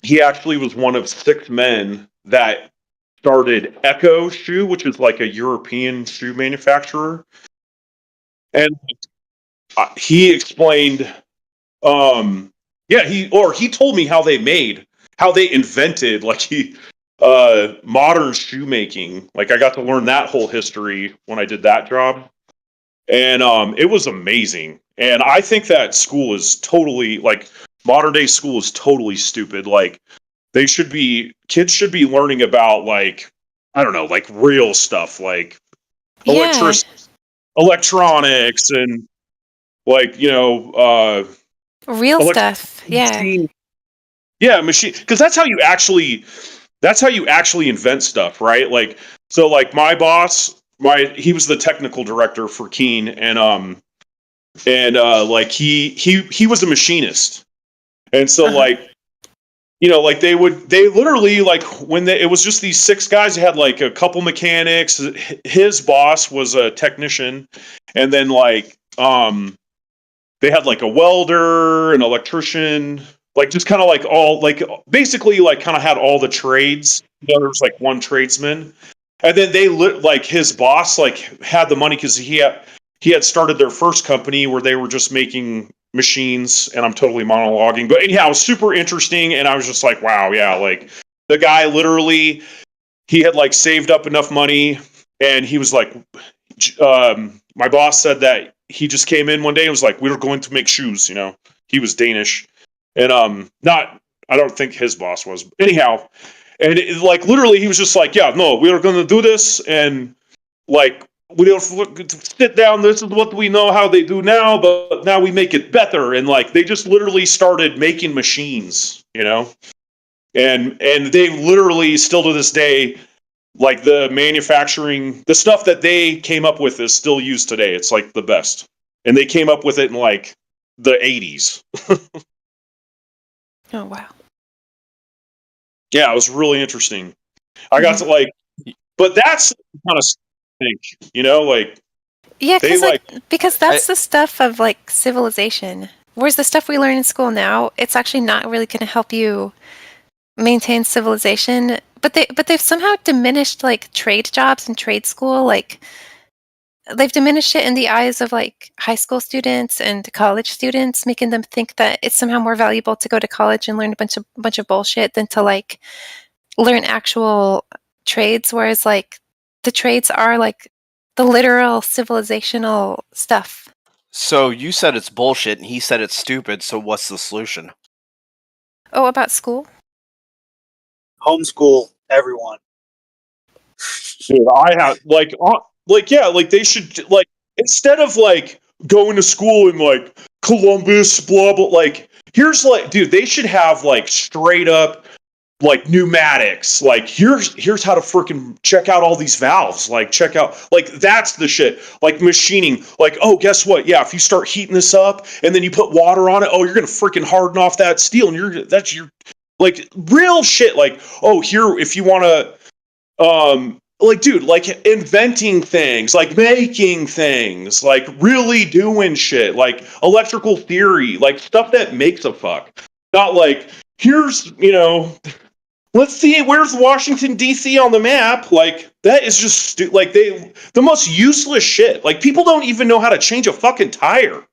he actually was one of 6 men that started Echo Shoe, which is like a European shoe manufacturer. And he explained, he told me how they invented like modern shoemaking. Like I got to learn that whole history when I did that job. And it was amazing. And I think that school is totally like modern day school is totally stupid. Like kids should be learning about like, I don't know, like real stuff, like electronics and like, real stuff. Yeah. Machine. Because that's how you actually invent stuff, right? Like, so like my boss, he was the technical director for Keen, and like he was a machinist. And so like, like they literally like when it was just these 6 guys, they had like a couple mechanics, his boss was a technician, and then like they had like a welder, an electrician, like just kind of like all like basically like kind of had all the trades. There was like one tradesman, and then they like his boss like had the money because he had started their first company where they were just making machines, and I'm totally monologuing, but anyhow, it was super interesting, and I was just like, wow, yeah, like the guy literally, he had like saved up enough money, and he was like, my boss said that he just came in one day and was like, we were going to make shoes, he was Danish, and I don't think his boss was, but anyhow, and like literally he was just like, yeah, no, we are going to do this, and like we don't sit down. This is what we know how they do now, but now we make it better. And like they just literally started making machines, and they literally still to this day, like the manufacturing, the stuff that they came up with is still used today. It's like the best, and they came up with it in like the 80s. Oh wow. Yeah, it was really interesting. I got to like, but that's kind of think, like Yeah, they because that's the stuff of like civilization. Whereas the stuff we learn in school now, it's actually not really going to help you maintain civilization. But they've somehow diminished like trade jobs in trade school. Like they've diminished it in the eyes of like high school students and college students, making them think that it's somehow more valuable to go to college and learn a bunch of bullshit than to like learn actual trades. Whereas like the trades are like the literal civilizational stuff. So you said it's bullshit, and he said it's stupid. So what's the solution? Oh, about school? Homeschool everyone. Dude, I have like they should like instead of like going to school in like Columbus, blah blah. Like here's like, dude, they should have like straight up like pneumatics. Like here's how to freaking check out all these valves. Like check out like that's the shit. Like machining. Like oh, guess what? Yeah, if you start heating this up and then you put water on it, oh, you're gonna freaking harden off that steel, and that's your like real shit. Like oh, here if you want to. Like dude, like inventing things, like making things, like really doing shit, like electrical theory, like stuff that makes a fuck. Not like here's let's see where's Washington D.C. on the map. Like that is just like the most useless shit. Like people don't even know how to change a fucking tire.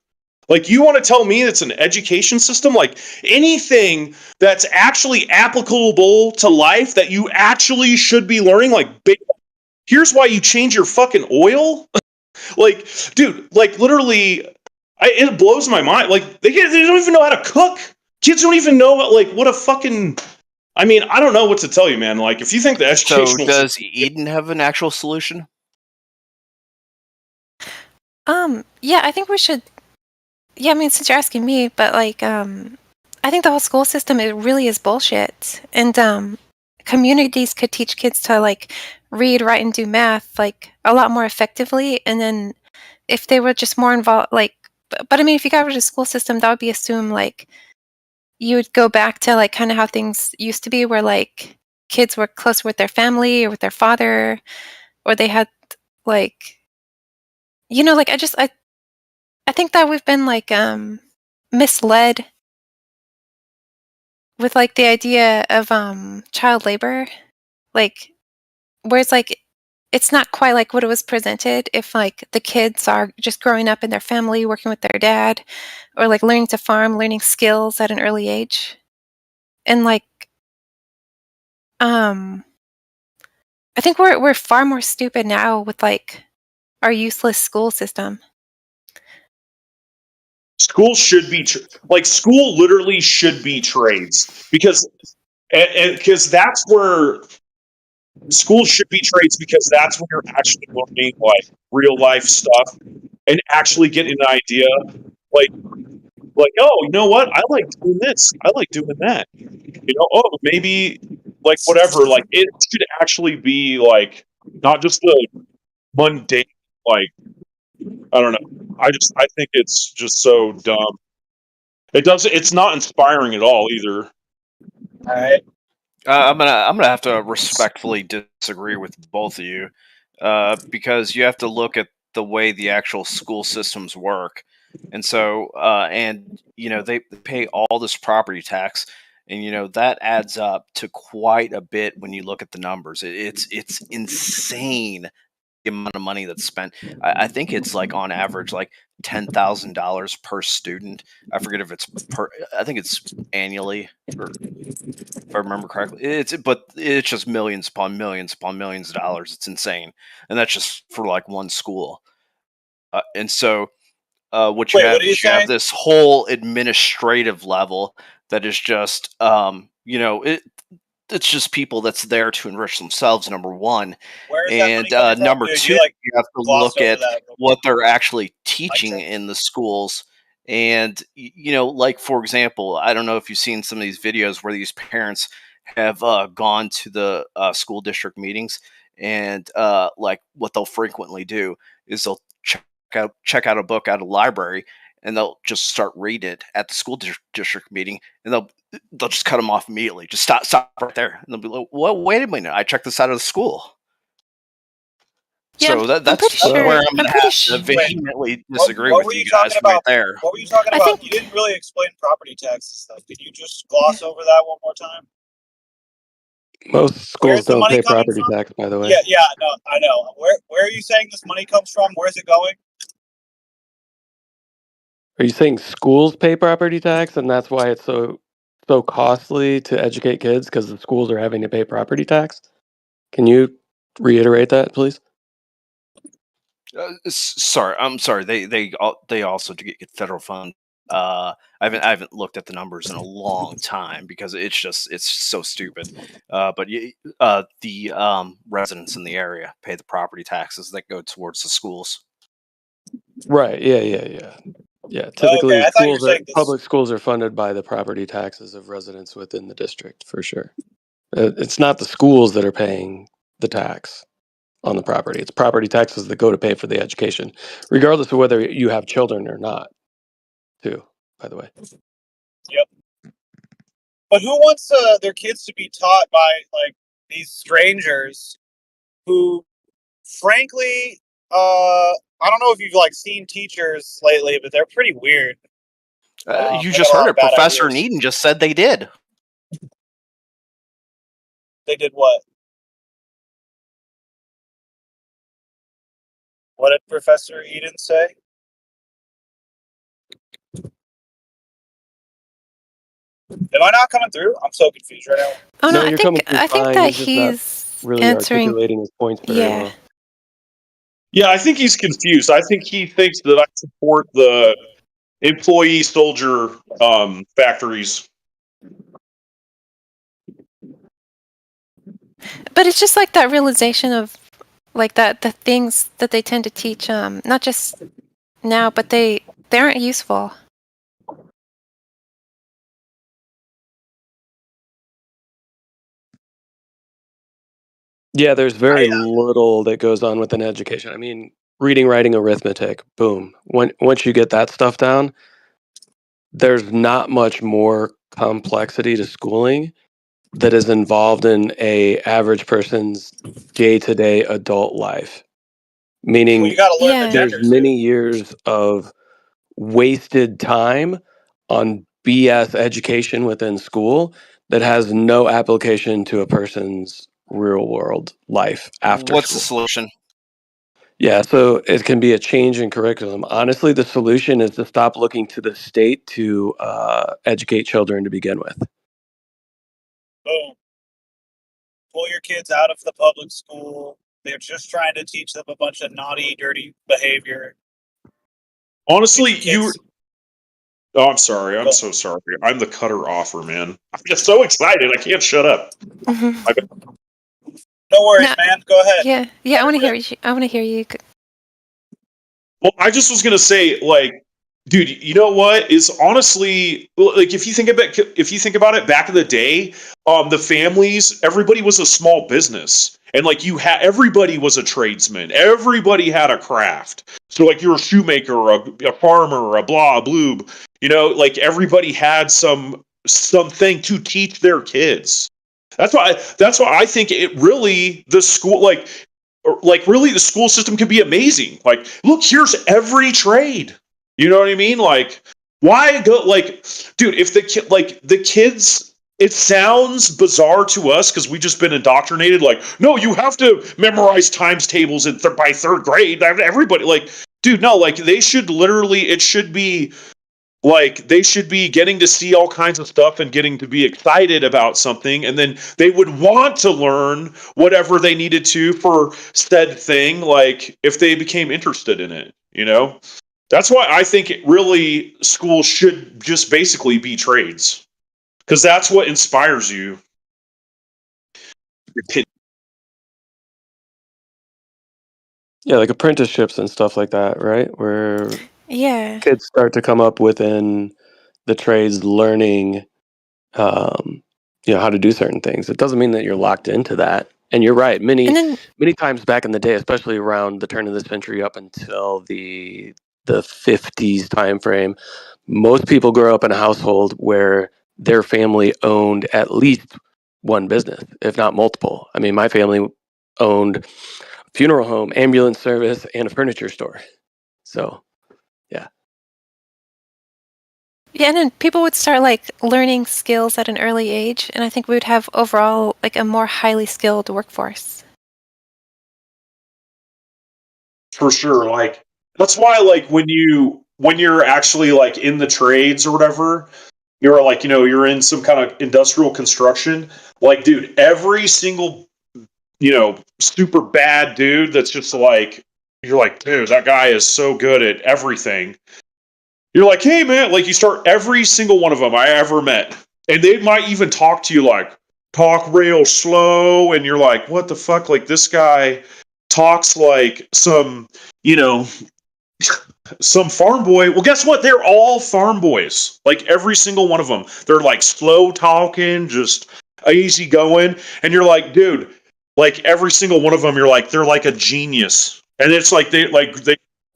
Like you want to tell me it's an education system? Like anything that's actually applicable to life that you actually should be learning, like here's why you change your fucking oil. Like, dude, like literally, it blows my mind. Like they don't even know how to cook. Kids don't even know what a fucking. I mean, I don't know what to tell you, man. Like, if you think the educational. So does Eden have an actual solution? Yeah, I think we should. Yeah, I mean, since you're asking me, but like, I think the whole school system it really is bullshit, and communities could teach kids to like read, write, and do math like a lot more effectively, and then if they were just more involved, like, but I mean, if you got rid of the school system, that would be assumed like you would go back to like kind of how things used to be, where like kids were close with their family or with their father, or they had like, like I think that we've been like misled with like the idea of child labor, like whereas like it's not quite like what it was presented if like the kids are just growing up in their family working with their dad or like learning to farm, learning skills at an early age. And like I think we're far more stupid now with like our useless school system. School should be school literally should be trades because that's where school should be trades because that's when you're actually learning like real life stuff and actually getting an idea like oh, you know what, I like doing this, I like doing that, oh maybe like whatever, like it should actually be like not just the mundane like I don't know. I think it's just so dumb. It's not inspiring at all either. All right. I'm gonna have to respectfully disagree with both of you, because you have to look at the way the actual school systems work, and so they pay all this property tax, and that adds up to quite a bit when you look at the numbers. It's insane the amount of money that's spent. I think it's like on average like $10,000 per student. I forget if it's I think it's annually, or if I remember correctly. But it's just millions upon millions upon millions of dollars. It's insane, and that's just for like one school. And so, what you Wait, have what are you is you have saying? this whole administrative level that is just, it's just people that's there to enrich themselves, number one. Where is that money And coming from? number Dude, two, you you have to glossed look over at that. what they're actually teaching in the schools. And, like, for example, I don't know if you've seen some of these videos where these parents have gone to the school district meetings, and like what they'll frequently do is they'll check out a book out of the library, and they'll just start reading it at the school district meeting, and they'll just cut them off immediately. Just stop right there, and they'll be like, "Well, wait a minute, I checked this out of the school." Yeah, So I'm that's pretty sure. where I'm I'm going to pretty have to sure. vehemently What, disagree what with were you you guys talking right about? there. What were you talking I about? think You didn't really explain property taxes stuff. Could you just gloss over that one more time? Most schools Where's the don't money pay coming property from? tax, by the way. Yeah, no, I know. Where are you saying this money comes from? Where's it going? Are you saying schools pay property tax, and that's why it's so costly to educate kids because the schools are having to pay property tax? Can you reiterate that, please? Sorry, I'm sorry. They also do get federal funds. I haven't looked at the numbers in a long time because it's so stupid. But the residents in the area pay the property taxes that go towards the schools. Right. Yeah. Okay, Typically, I thought you were saying this. public schools are funded by the property taxes of residents within the district, for sure. It's not the schools that are paying the tax on the property. It's property taxes that go to pay for the education, regardless of whether you have children or not, too, by the way. Yep. But who wants their kids to be taught by like these strangers who, frankly, I don't know if you've like seen teachers lately, but they're pretty weird. You They got just a lot heard of it. bad Professor ideas. Needham just said they did. They did what? What did Professor Eden say? Am I not coming through? I'm so confused right now. Oh no, No, you're coming through I think fine. that He's just not he's really answering. articulating his points very Yeah. well. Yeah, I think he's confused. I think he thinks that I support the employee soldier factories. But it's just like that realization of like that the things that they tend to teach not just now, but they aren't useful. Yeah, there's very little that goes on within education. I mean, reading, writing, arithmetic, boom. Once you get that stuff down, there's not much more complexity to schooling that is involved in a average person's day-to-day adult life. Well, Meaning you got to learn the Yeah. there's genders, many dude. years of wasted time on BS education within school that has no application to a person's real world life after What's the school. solution? Yeah, so it can be a change in curriculum. Honestly, the solution is to stop looking to the state to educate children to begin with. Boom. Pull your kids out of the public school. They're just trying to teach them a bunch of naughty, dirty behavior. Honestly, Get your kids- Oh, I'm sorry. I'm so sorry. I'm the cutter offer, man. I'm just so excited. I can't shut up. No worries, man. Go ahead. Yeah. I want to hear you. I want to hear you. Well, I just was gonna say, like, dude, you know what is honestly like if you think about it, back in the day, the families, everybody was a small business, and like everybody was a tradesman, everybody had a craft. So like you're a shoemaker, or a farmer, or a blah bloob, like everybody had something to teach their kids. That's why I think it really the school really the school system could be amazing. Like, look, here's every trade. You know what I mean? Like, why go dude, if the kids, it sounds bizarre to us because we've just been indoctrinated. Like, no, you have to memorize times tables by third grade. Everybody, dude, no, they should literally, it should be they should be getting to see all kinds of stuff and getting to be excited about something, and then they would want to learn whatever they needed to for said thing, if they became interested in it, That's why I think really school should just basically be trades, because that's what inspires you. Yeah, like apprenticeships and stuff like that, right? Where kids start to come up within the trades learning how to do certain things. It doesn't mean that you're locked into that. And you're right. Many times back in the day, especially around the turn of the century up until the the 50s time frame. Most people grow up in a household where their family owned at least one business, if not multiple. I mean, my family owned a funeral home, ambulance service, and a furniture store. So, yeah. Yeah, and then people would start like learning skills at an early age, and I think we would have overall like a more highly skilled workforce. For sure. Like that's why like when you're actually like in the trades or whatever, you're like, you're in some kind of industrial construction, like dude, every single super bad dude that's just like you're like, dude, that guy is so good at everything. You're like, hey man, like you start every single one of them I ever met, and they might even talk to you like talk real slow, and you're like, what the fuck? Like this guy talks like some, some farm boy. Well, guess what? They're all farm boys. Like every single one of them. They're like slow talking, just easy going, and you're like, dude, like every single one of them, you're like, they're like a genius. And it's like they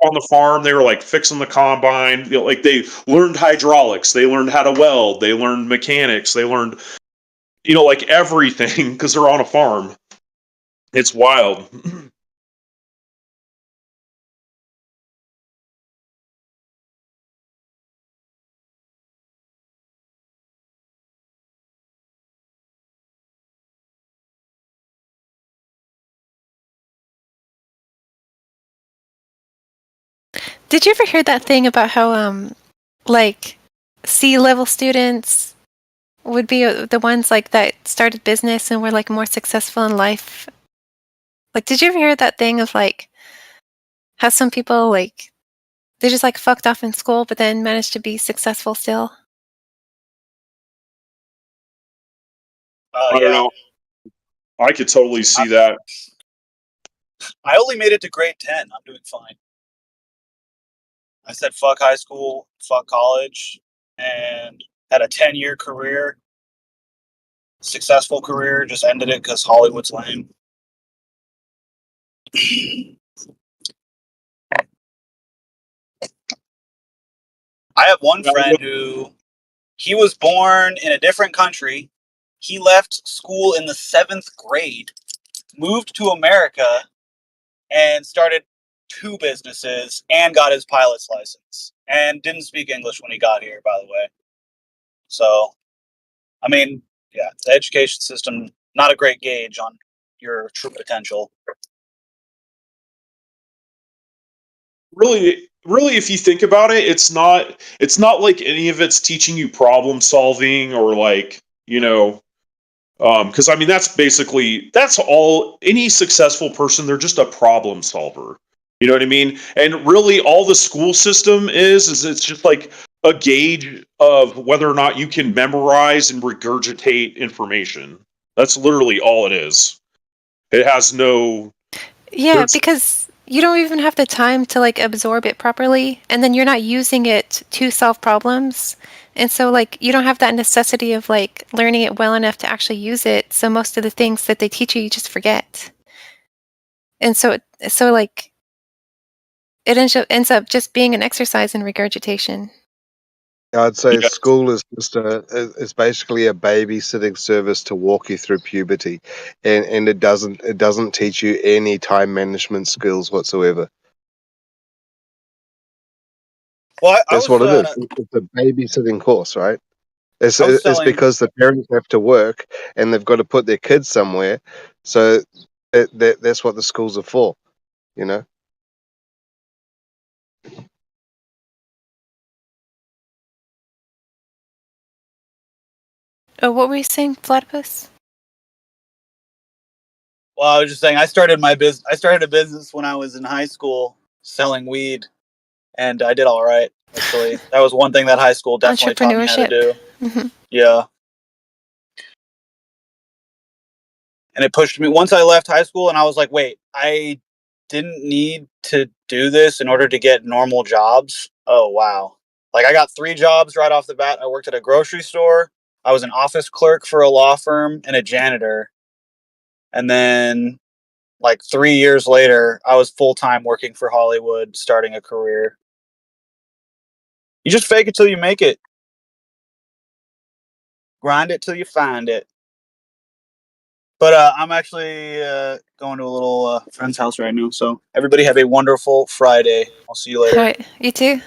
on the farm, they were like fixing the combine. Like they learned hydraulics, they learned how to weld, they learned mechanics, they learned, like everything because they're on a farm. It's wild. Did you ever hear that thing about how like C-level students would be the ones like that started business and were like more successful in life? Like, did you ever hear that thing of like how some people like they just like fucked off in school but then managed to be successful still? I don't know. I could totally see that. I only made it to grade 10. I'm doing fine. I said fuck high school, fuck college, and had a 10-year career, successful career, just ended it because Hollywood's lame. I have one friend who, he was born in a different country. He left school in the 7th grade, moved to America, and started 2 businesses and got his pilot's license. And didn't speak English when he got here, by the way. So, I mean, yeah, the education system, not a great gauge on your true potential. Really, if you think about it, it's not like any of it's teaching you problem solving or like, because I mean that's all any successful person, they're just a problem solver. You know what I mean? And really all the school system is it's just like a gauge of whether or not you can memorize and regurgitate information. That's literally all it is. It has no. Yeah, because you don't even have the time to like absorb it properly, and then you're not using it to solve problems. And so like you don't have that necessity of like learning it well enough to actually use it. So most of the things that they teach you, you just forget. And so like it ends up just being an exercise in regurgitation. I'd say school is just it's basically a babysitting service to walk you through puberty, and it doesn't teach you any time management skills whatsoever. Well, That's what it is. It's a babysitting course, right? It's because the parents have to work and they've got to put their kids somewhere, so that's what the schools are for, you know. Oh, what were you saying, Platypus? Well, I was just saying I started a business when I was in high school selling weed, and I did all right. Actually, that was one thing that high school definitely taught me how to do. Mm-hmm. Yeah. And it pushed me once I left high school, and I was like, wait, I didn't need to do this in order to get normal jobs. Oh, wow. Like I got 3 jobs right off the bat. I worked at a grocery store. I was an office clerk for a law firm and a janitor. And then like 3 years later, I was full-time working for Hollywood, starting a career. You just fake it till you make it. Grind it till you find it. But I'm actually going to a little friend's house right now. So everybody have a wonderful Friday. I'll see you later. All right, you too.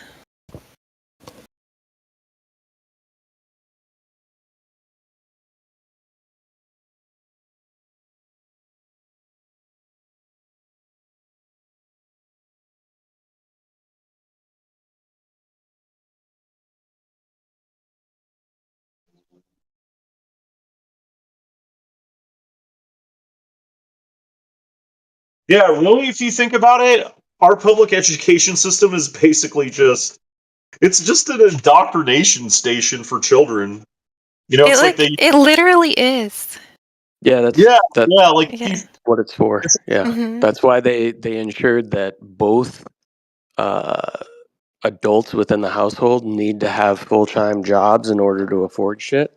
Yeah, really, if you think about it, our public education system is basically it's just an indoctrination station for children. You know, it's like they It literally is. Yeah, that's Yeah. what it's for. Yeah, Mhm. that's why they ensured that both adults within the household need to have full-time jobs in order to afford shit.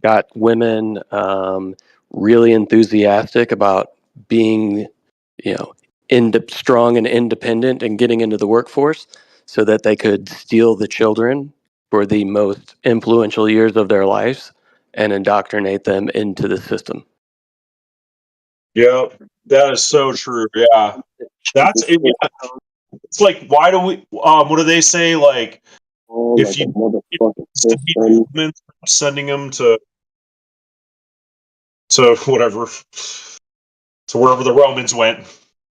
Got women really enthusiastic about being, strong and independent and getting into the workforce so that they could steal the children for the most influential years of their lives and indoctrinate them into the system. Yeah, that is so true. Yeah, that's it. Yeah. It's like, why do we? What do they say? Like, if you sending them to whatever, to wherever the Romans went,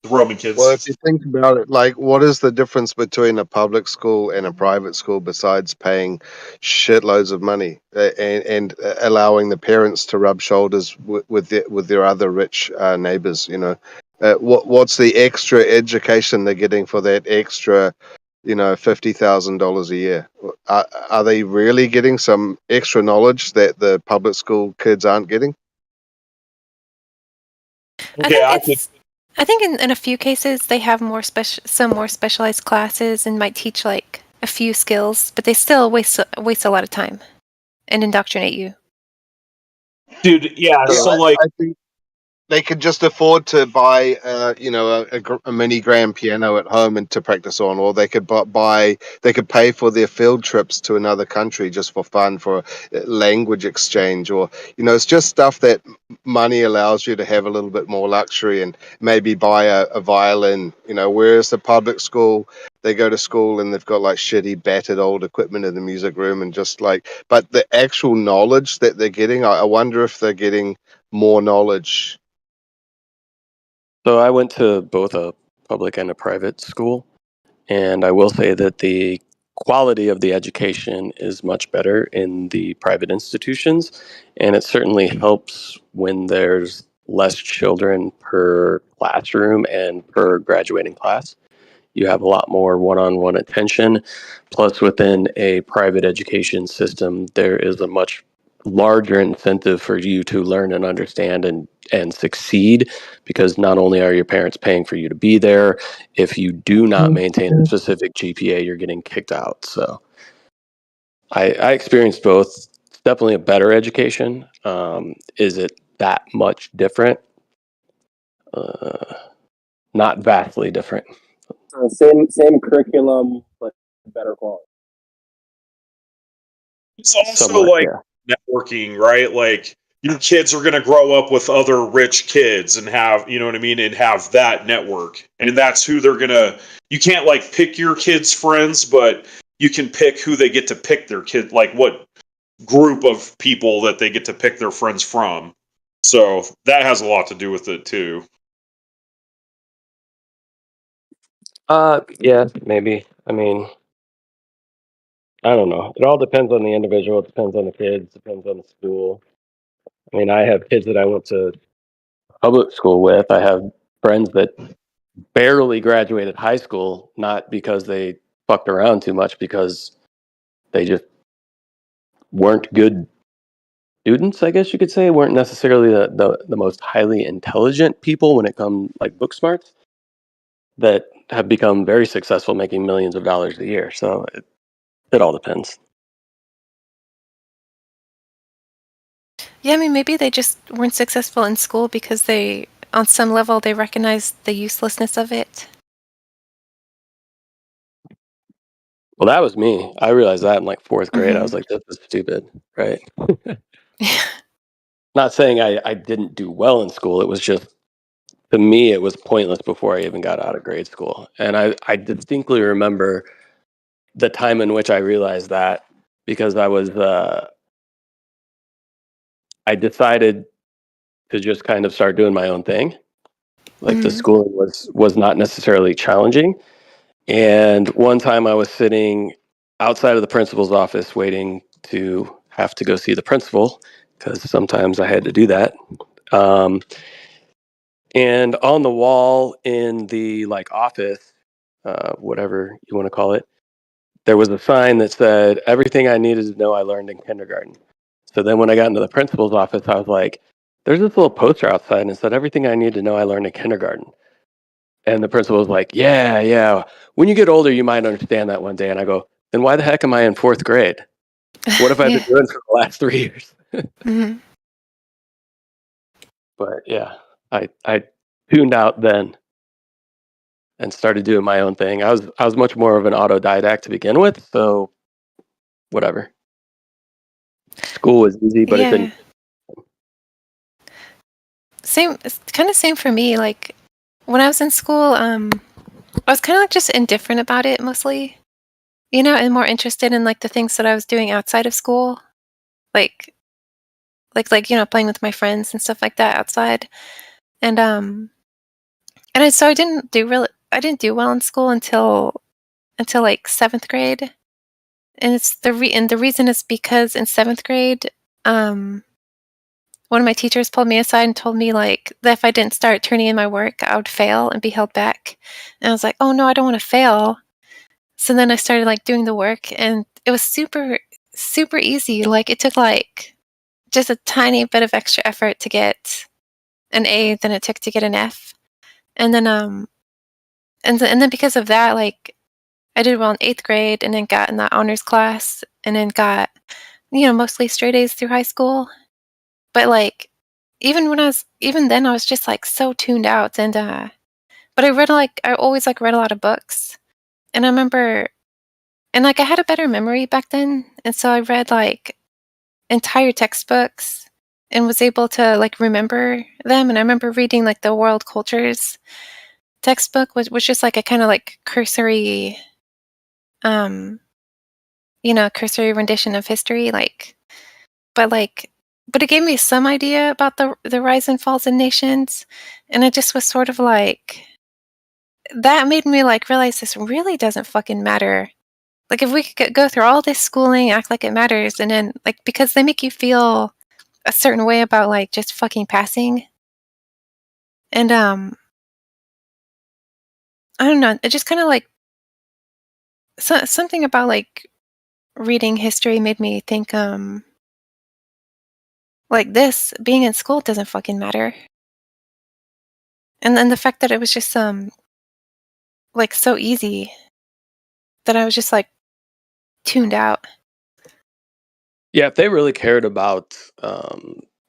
the Roman kids. Well, if you think about it, like, what is the difference between a public school and a private school besides paying shitloads of money and allowing the parents to rub shoulders with their other rich neighbors? What's the extra education they're getting for that extra, $50,000 a year? Are they really getting some extra knowledge that the public school kids aren't getting? I think in a few cases they have some more specialized classes and might teach like a few skills, but they still waste a lot of time and indoctrinate you. Dude, yeah. So like, I think they could just afford to buy, a mini grand piano at home and to practice on, or they could pay for their field trips to another country just for fun, for language exchange, or it's just stuff that money allows you to have a little bit more luxury and maybe buy a violin. Whereas the public school, they go to school and they've got like shitty, battered old equipment in the music room and but the actual knowledge that they're getting, I wonder if they're getting more knowledge. So I went to both a public and a private school, and I will say that the quality of the education is much better in the private institutions, and it certainly helps when there's less children per classroom and per graduating class. You have a lot more one-on-one attention. Plus, within a private education system, there is a much larger incentive for you to learn and understand and succeed, because not only are your parents paying for you to be there, if you do not maintain a specific GPA, you're getting kicked out. So I experienced both. It's definitely a better education. Is it that much different? Not vastly different. Same curriculum, but better quality. It's also like networking, right? Like, your kids are going to grow up with other rich kids and have, you know what I mean, and have that network. And that's who they're going to, you can't like pick your kids' friends, but you can pick who they get to pick their kid, like what group of people that they get to pick their friends from. So that has a lot to do with it too. Yeah, maybe. I mean, I don't know. It all depends on the individual. It depends on the kids. Depends on the school. I mean, I have kids that I went to public school with. I have friends that barely graduated high school, not because they fucked around too much, because they just weren't good students, I guess you could say. Weren't necessarily the most highly intelligent people when it comes like book smarts, that have become very successful making millions of dollars a year. So it all depends. Yeah, I mean, maybe they just weren't successful in school because on some level, they recognized the uselessness of it. Well, that was me. I realized that in like fourth grade. I was Mhm. like, this is stupid, right? Not saying I didn't do well in school. It was just, to me, it was pointless before I even got out of grade school. And I distinctly remember the time in which I realized that, because I decided to just kind of start doing my own thing. Like the Mhm. schooling was not necessarily challenging. And one time I was sitting outside of the principal's office waiting to have to go see the principal, because sometimes I had to do that. And on the wall in the like office, whatever you want to call it, there was a sign that said, "Everything I needed to know I learned in kindergarten." So then when I got into the principal's office, I was like, there's this little poster outside and it said, "Everything I need to know I learned in kindergarten." And the principal was like, yeah, yeah. When you get older, you might understand that one day. And I go, then why the heck am I in fourth grade? What have I been Yeah. doing for the last 3 years? Mhm. But yeah, I tuned out then and started doing my own thing. I was much more of an autodidact to begin with, so whatever. School was easy, but it Yeah. didn't. Same. It's kind of same for me. Like when I was in school, I was kind of like just indifferent about it mostly, and more interested in like the things that I was doing outside of school, like playing with my friends and stuff like that outside. And so I didn't do well in school until like 7th grade. And the reason is because in 7th grade, um one of my teachers pulled me aside and told me like that if I didn't start turning in my work, I would fail and be held back. And I was like, "Oh no, I don't want to fail." So then I started like doing the work, and it was super super easy. Like it took like just a tiny bit of extra effort to get an A than it took to get an F. And then and then because of that, like I did well in 8th grade and then got in that honors class and then got mostly straight A's through high school. But like even then I was just like so tuned out. And but I always like read a lot of books. And I remember and like I had a better memory back then, and so I read like entire textbooks and was able to like remember them. And I remember reading like the world cultures textbook, which was just like a kind of like cursory um cursory rendition of history, but it gave me some idea about the rise and falls of nations. And it just was sort of like that made me like realize this really doesn't fucking matter. Like if we could go through all this schooling, act like it matters, and then like because they make you feel a certain way about like just fucking passing. And I don't know, it just kind of like something about like reading history made me think like this being in school doesn't fucking matter. And then the fact that it was just like so easy that I was just like tuned out. Yeah, if they really cared about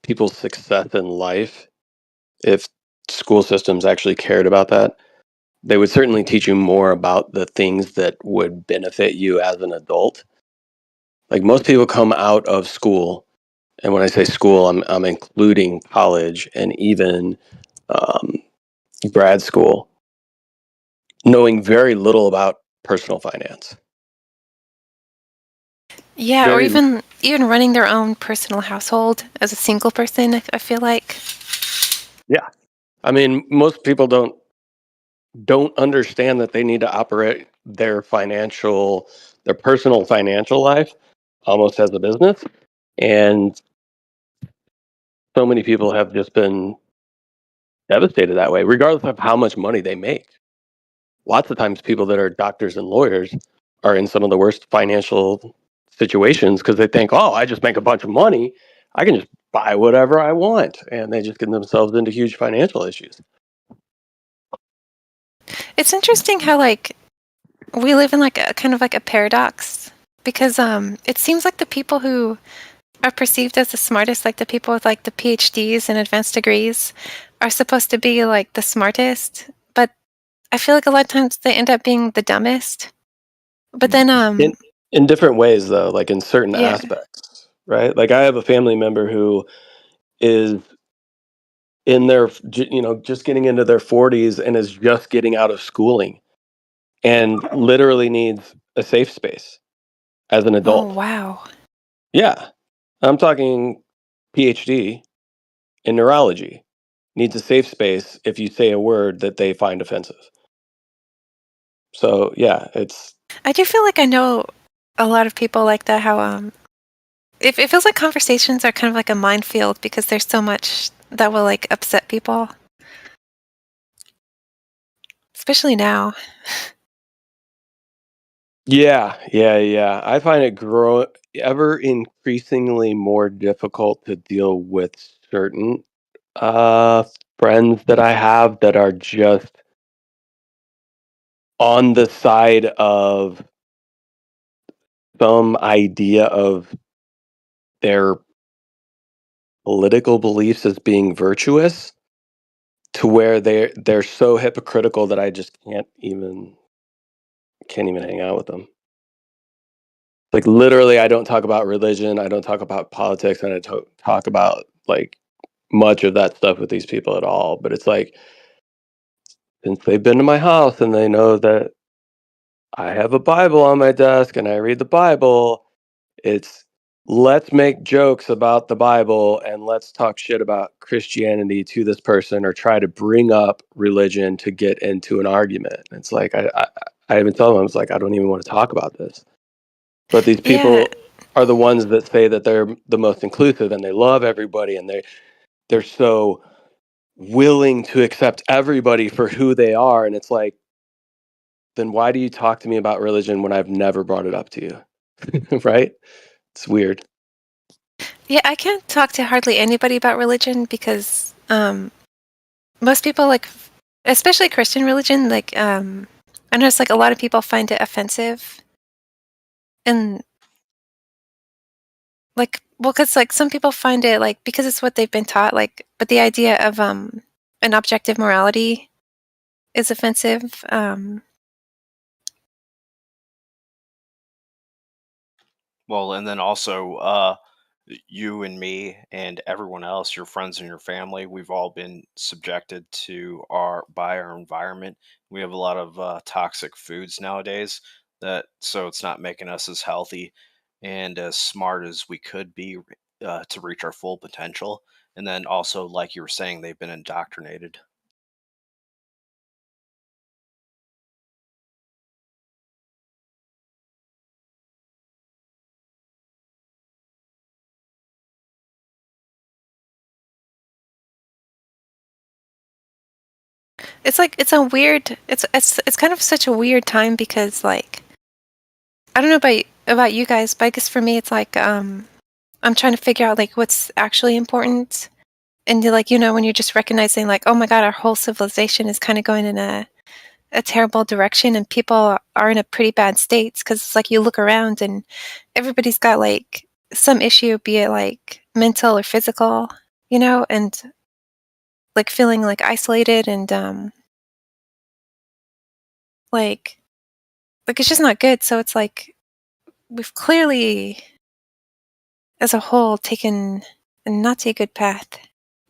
people's success in life, if school systems actually cared about that, they would certainly teach you more about the things that would benefit you as an adult. Like most people come out of school, and when I say school, I'm including college and even um, grad school, knowing very little about personal finance. Yeah, or Very, even running their own personal household as a single person, I feel like. yeah. I mean, most people don't understand that they need to operate their personal financial life almost as a business. And so many people have just been devastated that way, regardless of how much money they make. Lots of times people that are doctors and lawyers are in some of the worst financial situations because they think, oh, I just make a bunch of money. I can just buy whatever I want. And they just get themselves into huge financial issues. It's interesting how like we live in like a kind of like a paradox, because it seems like the people who are perceived as the smartest, like the people with like the PhDs and advanced degrees, are supposed to be like the smartest, but I feel like a lot of times they end up being the dumbest. But then in different ways though, like in certain yeah. aspects, right? Like I have a family member who is in their just getting into their 40s and is just getting out of schooling and literally needs a safe space as an Oh adult. wow. Yeah. I'm talking PhD in neurology. Needs a safe space if you say a word that they find offensive. So yeah, I do feel like I know a lot of people like that, how it feels like conversations are kind of like a minefield because there's so much that will like upset people. Especially now. yeah. I find it ever increasingly more difficult to deal with certain friends that I have that are just on the side of some idea of their political beliefs as being virtuous to where they're so hypocritical that I just can't even hang out with them. Like literally, I don't talk about religion, I don't talk about politics, and I don't talk about like much of that stuff with these people at all. But it's like since they've been to my house and they know that I have a Bible on my desk and I read the Bible, it's let's make jokes about the Bible and let's talk shit about Christianity to this person or try to bring up religion to get into an argument. It's like I even tell them, I was like, I don't even want to talk about this. But these people Yeah. are the ones that say that they're the most inclusive and they love everybody and they're so willing to accept everybody for who they are. And it's like, then why do you talk to me about religion when I've never brought it up to you? Right? It's weird. Yeah, I can't talk to hardly anybody about religion because most people like, especially Christian religion, like I notice like a lot of people find it offensive. And like, well, because like some people find it like because it's what they've been taught, like, but the idea of an objective morality is offensive. Well, and then also, you and me and everyone else, your friends and your family, we've all been subjected to by our environment. We have a lot of toxic foods nowadays so it's not making us as healthy and as smart as we could be to reach our full potential. And then also, like you were saying, they've been indoctrinated. It's like it's a weird. It's kind of such a weird time because like I don't know about you guys, but I guess for me it's like I'm trying to figure out like what's actually important, and like when you're just recognizing like, oh my god, our whole civilization is kind of going in a terrible direction and people are in a pretty bad states because it's like you look around and everybody's got like some issue, be it like mental or physical, and like feeling like isolated and like it's just not good. So it's like we've clearly as a whole taken a not a good path.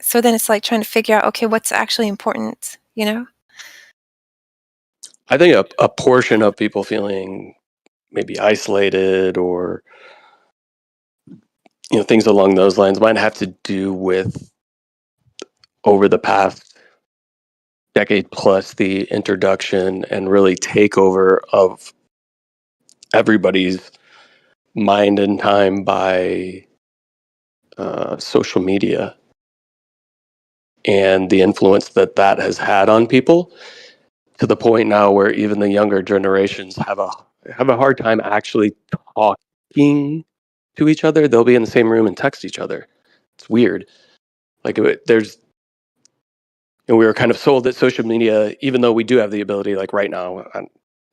So then it's like trying to figure out, okay, what's actually important, I think a portion of people feeling maybe isolated or things along those lines might have to do with over the past decade plus the introduction and really takeover of everybody's mind and time by social media and the influence that has had on people to the point now where even the younger generations have a hard time actually talking to each other. They'll be in the same room and text each other. It's weird. Like we were kind of sold that social media, even though we do have the ability, like right now,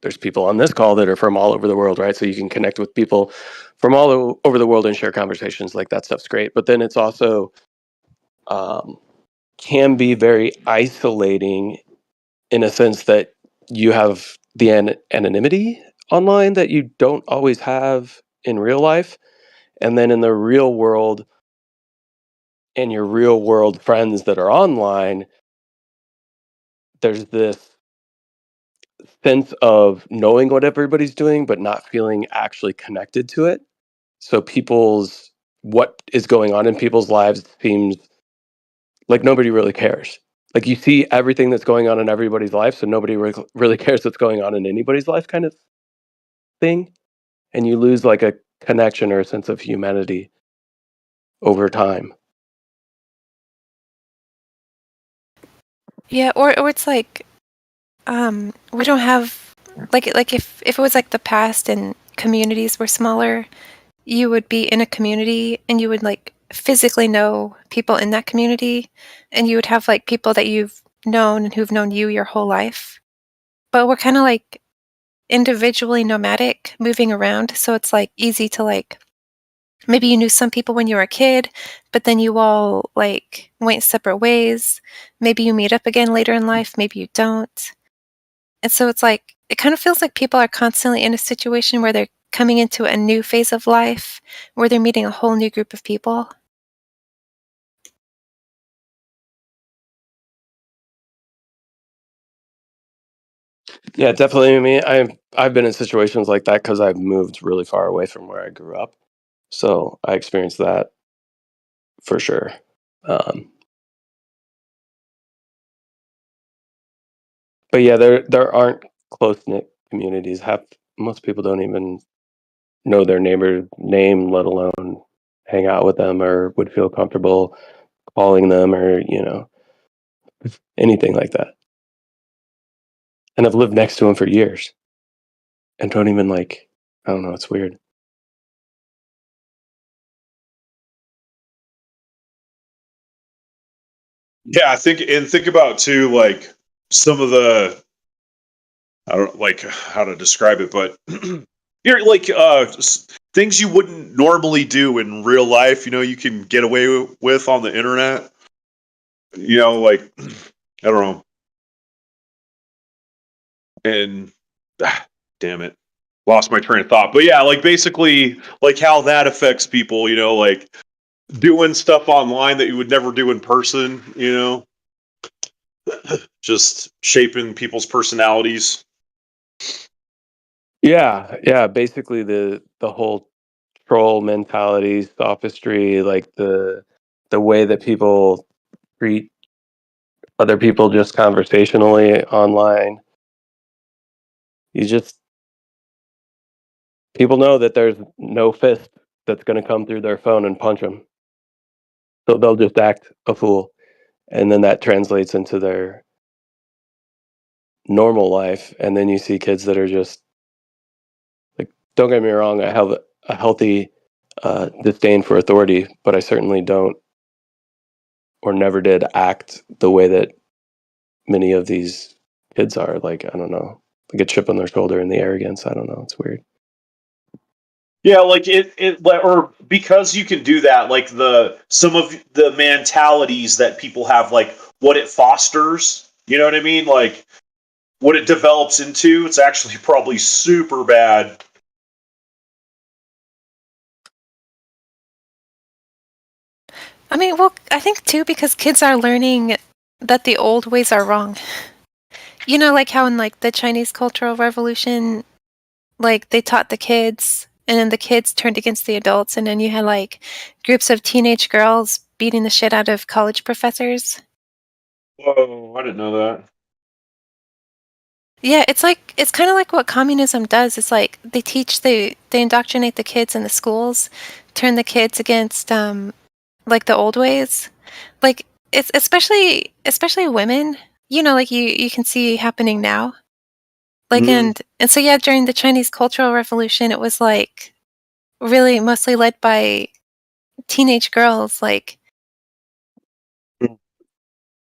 there's people on this call that are from all over the world, right? So you can connect with people from all over the world and share conversations. Like that stuff's great. But then it's also can be very isolating in a sense that you have the anonymity online that you don't always have in real life. And then in the real world, and your real world friends that are online, there's this sense of knowing what everybody's doing, but not feeling actually connected to it. So what is going on in people's lives seems like nobody really cares. Like you see everything that's going on in everybody's life, so nobody really cares what's going on in anybody's life kind of thing. And you lose like a connection or a sense of humanity over time. Yeah, or it's like we don't have like if it was like the past and communities were smaller, you would be in a community and you would like physically know people in that community, and you would have like people that you've known and who've known you your whole life. But we're kind of like individually nomadic, moving around, so it's like easy to like maybe you knew some people when you were a kid, but then you all like went separate ways. Maybe you meet up again later in life, maybe you don't. And so it's like it kind of feels like people are constantly in a situation where they're coming into a new phase of life, where they're meeting a whole new group of people. Yeah, definitely. I mean, I've been in situations like that because I've moved really far away from where I grew up, so I experienced that for sure. But yeah, there aren't close knit communities. Most people don't even know their neighbor's name, let alone hang out with them or would feel comfortable calling them or anything like that. And I've lived next to them for years, and don't even like. I don't know. It's weird. Yeah, think about too, like some of the, I don't like how to describe it, but you're like things you wouldn't normally do in real life. You can get away with on the internet. Like I don't know, and damn it, lost my train of thought. But yeah, like basically, like how that affects people. Like doing stuff online that you would never do in person. Just shaping people's personalities. Yeah. Basically, the whole troll mentality, sophistry, like the way that people treat other people just conversationally online. People know that there's no fist that's going to come through their phone and punch them, so they'll just act a fool, and then that translates into their normal life. And then you see kids that are just like, don't get me wrong, I have a healthy disdain for authority, but I certainly don't or never did act the way that many of these kids are. Like, I don't know, like a chip on their shoulder and the arrogance. I don't know. It's weird. Yeah, like or because you can do that, like some of the mentalities that people have, like what it fosters. You know what I mean? Like what it develops into. It's actually probably super bad. I mean, well, I think too because kids are learning that the old ways are wrong. Like how in like the Chinese Cultural Revolution, like they taught the kids and then the kids turned against the adults, and then you had like groups of teenage girls beating the shit out of college professors. Whoa, I didn't know that. Yeah, it's kind of like what communism does. It's like they indoctrinate the kids in the schools, turn the kids against like the old ways. Like it's especially women, like you can see happening now. Like and so yeah, during the Chinese Cultural Revolution, it was like really mostly led by teenage girls. Like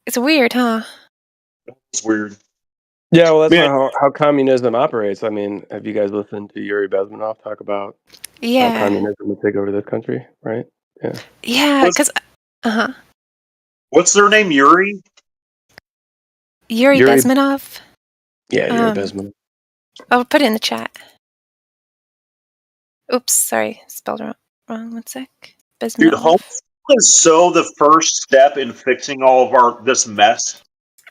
it's weird, huh? It's weird. Yeah, well, that's Man, not how communism operates. I mean, have you guys listened to Yuri Bezmenov talk about how Yeah. communism would take over this country, right? Yeah. Yeah, because what's their name? Yuri? Yuri Bezmenov. Yeah, Yuri Bezmenov. I'll put it in the chat. Oops, sorry, spelled wrong. 1 sec. Dude, Bismillah. homeschool is so the first step in fixing all of this mess.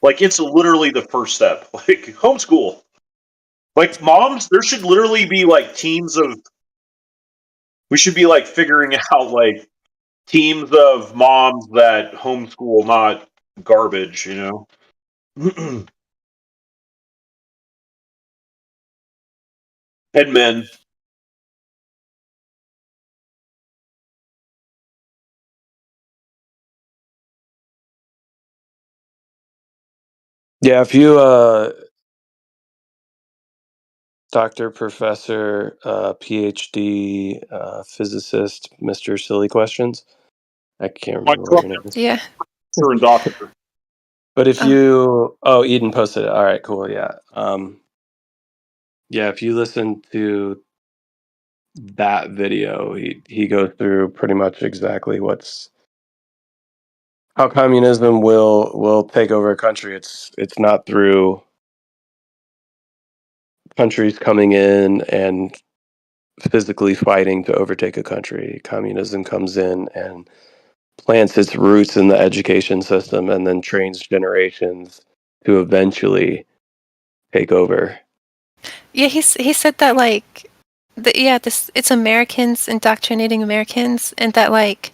Like, it's literally the first step. Like, homeschool. Like, moms, there should literally be, like, teams of... We should be, like, figuring out, like, teams of moms that homeschool, not garbage, you know? And men. Yeah, if you Doctor, Professor, PhD, physicist, Mr. Silly Questions. I can't My remember what your name is. Yeah. Professor and doctor. But if you... Oh, Eden posted it. All right, cool, yeah. Yeah, if you listen to that video, he goes through pretty much exactly how communism will take over a country. It's not through countries coming in and physically fighting to overtake a country. Communism comes in and plants its roots in the education system and then trains generations to eventually take over. Yeah, he said that like, it's Americans indoctrinating Americans, and that like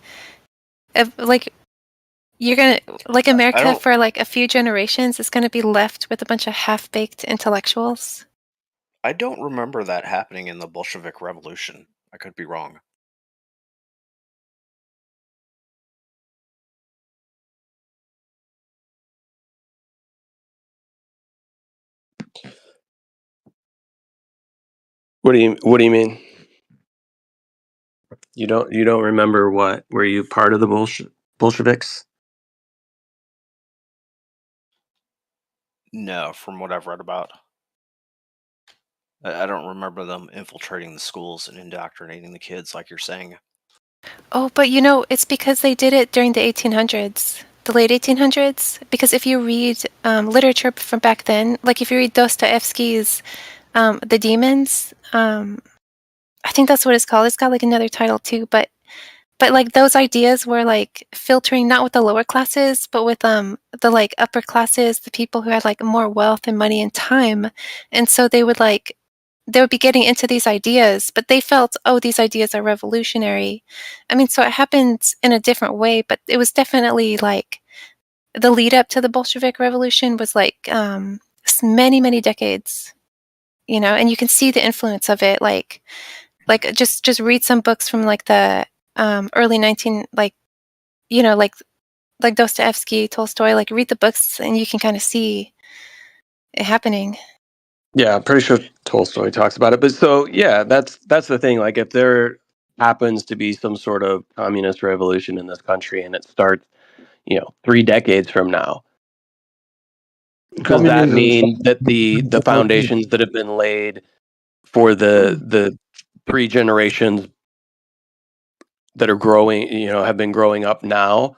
you're gonna like America for like a few generations is gonna be left with a bunch of half-baked intellectuals. I don't remember that happening in the Bolshevik Revolution. I could be wrong. What do you mean? You don't remember what? Were you part of the Bolsheviks? No, from what I've read about. I don't remember them infiltrating the schools and indoctrinating the kids like you're saying. Oh, but it's because they did it during the 1800s, the late 1800s. Because if you read literature from back then, like if you read Dostoevsky's The Demons, I think that's what it's called. It's got like another title too, but like those ideas were like filtering not with the lower classes, but with the like upper classes, the people who had like more wealth and money and time. And so they would be getting into these ideas, but they felt, oh, these ideas are revolutionary. I mean, so it happened in a different way, but it was definitely like the lead up to the Bolshevik Revolution was like many, many decades, and you can see the influence of it. Like just read some books from like the early 19, like, like Dostoevsky, Tolstoy, like read the books and you can kind of see it happening. Yeah, I'm pretty sure Tolstoy talks about it. But so, yeah, that's the thing. Like, if there happens to be some sort of communist revolution in this country and it starts, 3 decades from now, does that mean that the foundations that have been laid for the 3 generations that are growing, have been growing up now,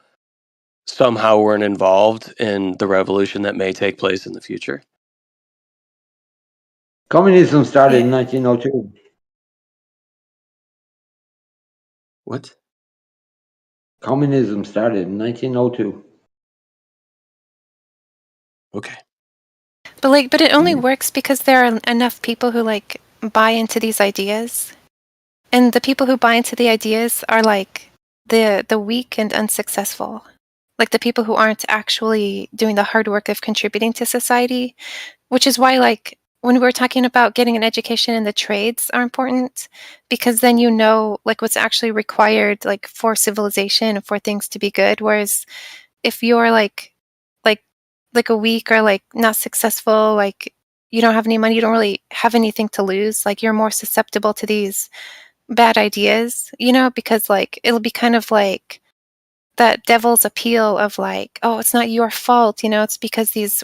somehow weren't involved in the revolution that may take place in the future? Communism started in 1902. What? Communism started in 1902. Okay. But it only works because there are enough people who like buy into these ideas. And the people who buy into the ideas are like the weak and unsuccessful. Like the people who aren't actually doing the hard work of contributing to society, which is why like when we're talking about getting an education in the trades are important, because then like what's actually required like for civilization and for things to be good. Whereas if you're like a weak or like not successful, like you don't have any money, you don't really have anything to lose, like you're more susceptible to these bad ideas, because like it'll be kind of like that devil's appeal of like, oh, it's not your fault, it's because these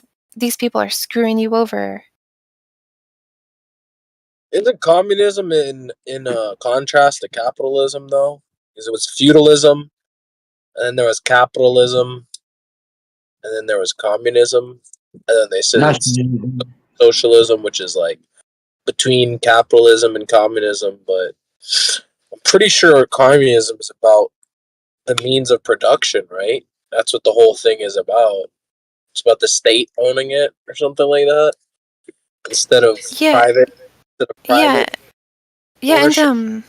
people are screwing you over. Isn't communism in contrast to capitalism though? Because it was feudalism, and then there was capitalism, and then there was communism, and then they said it's socialism, which is like between capitalism and communism, but I'm pretty sure communism is about the means of production, right? That's what the whole thing is about. It's about the state owning it or something like that, instead of Yeah, private. Instead of yeah, private yeah, and ownership.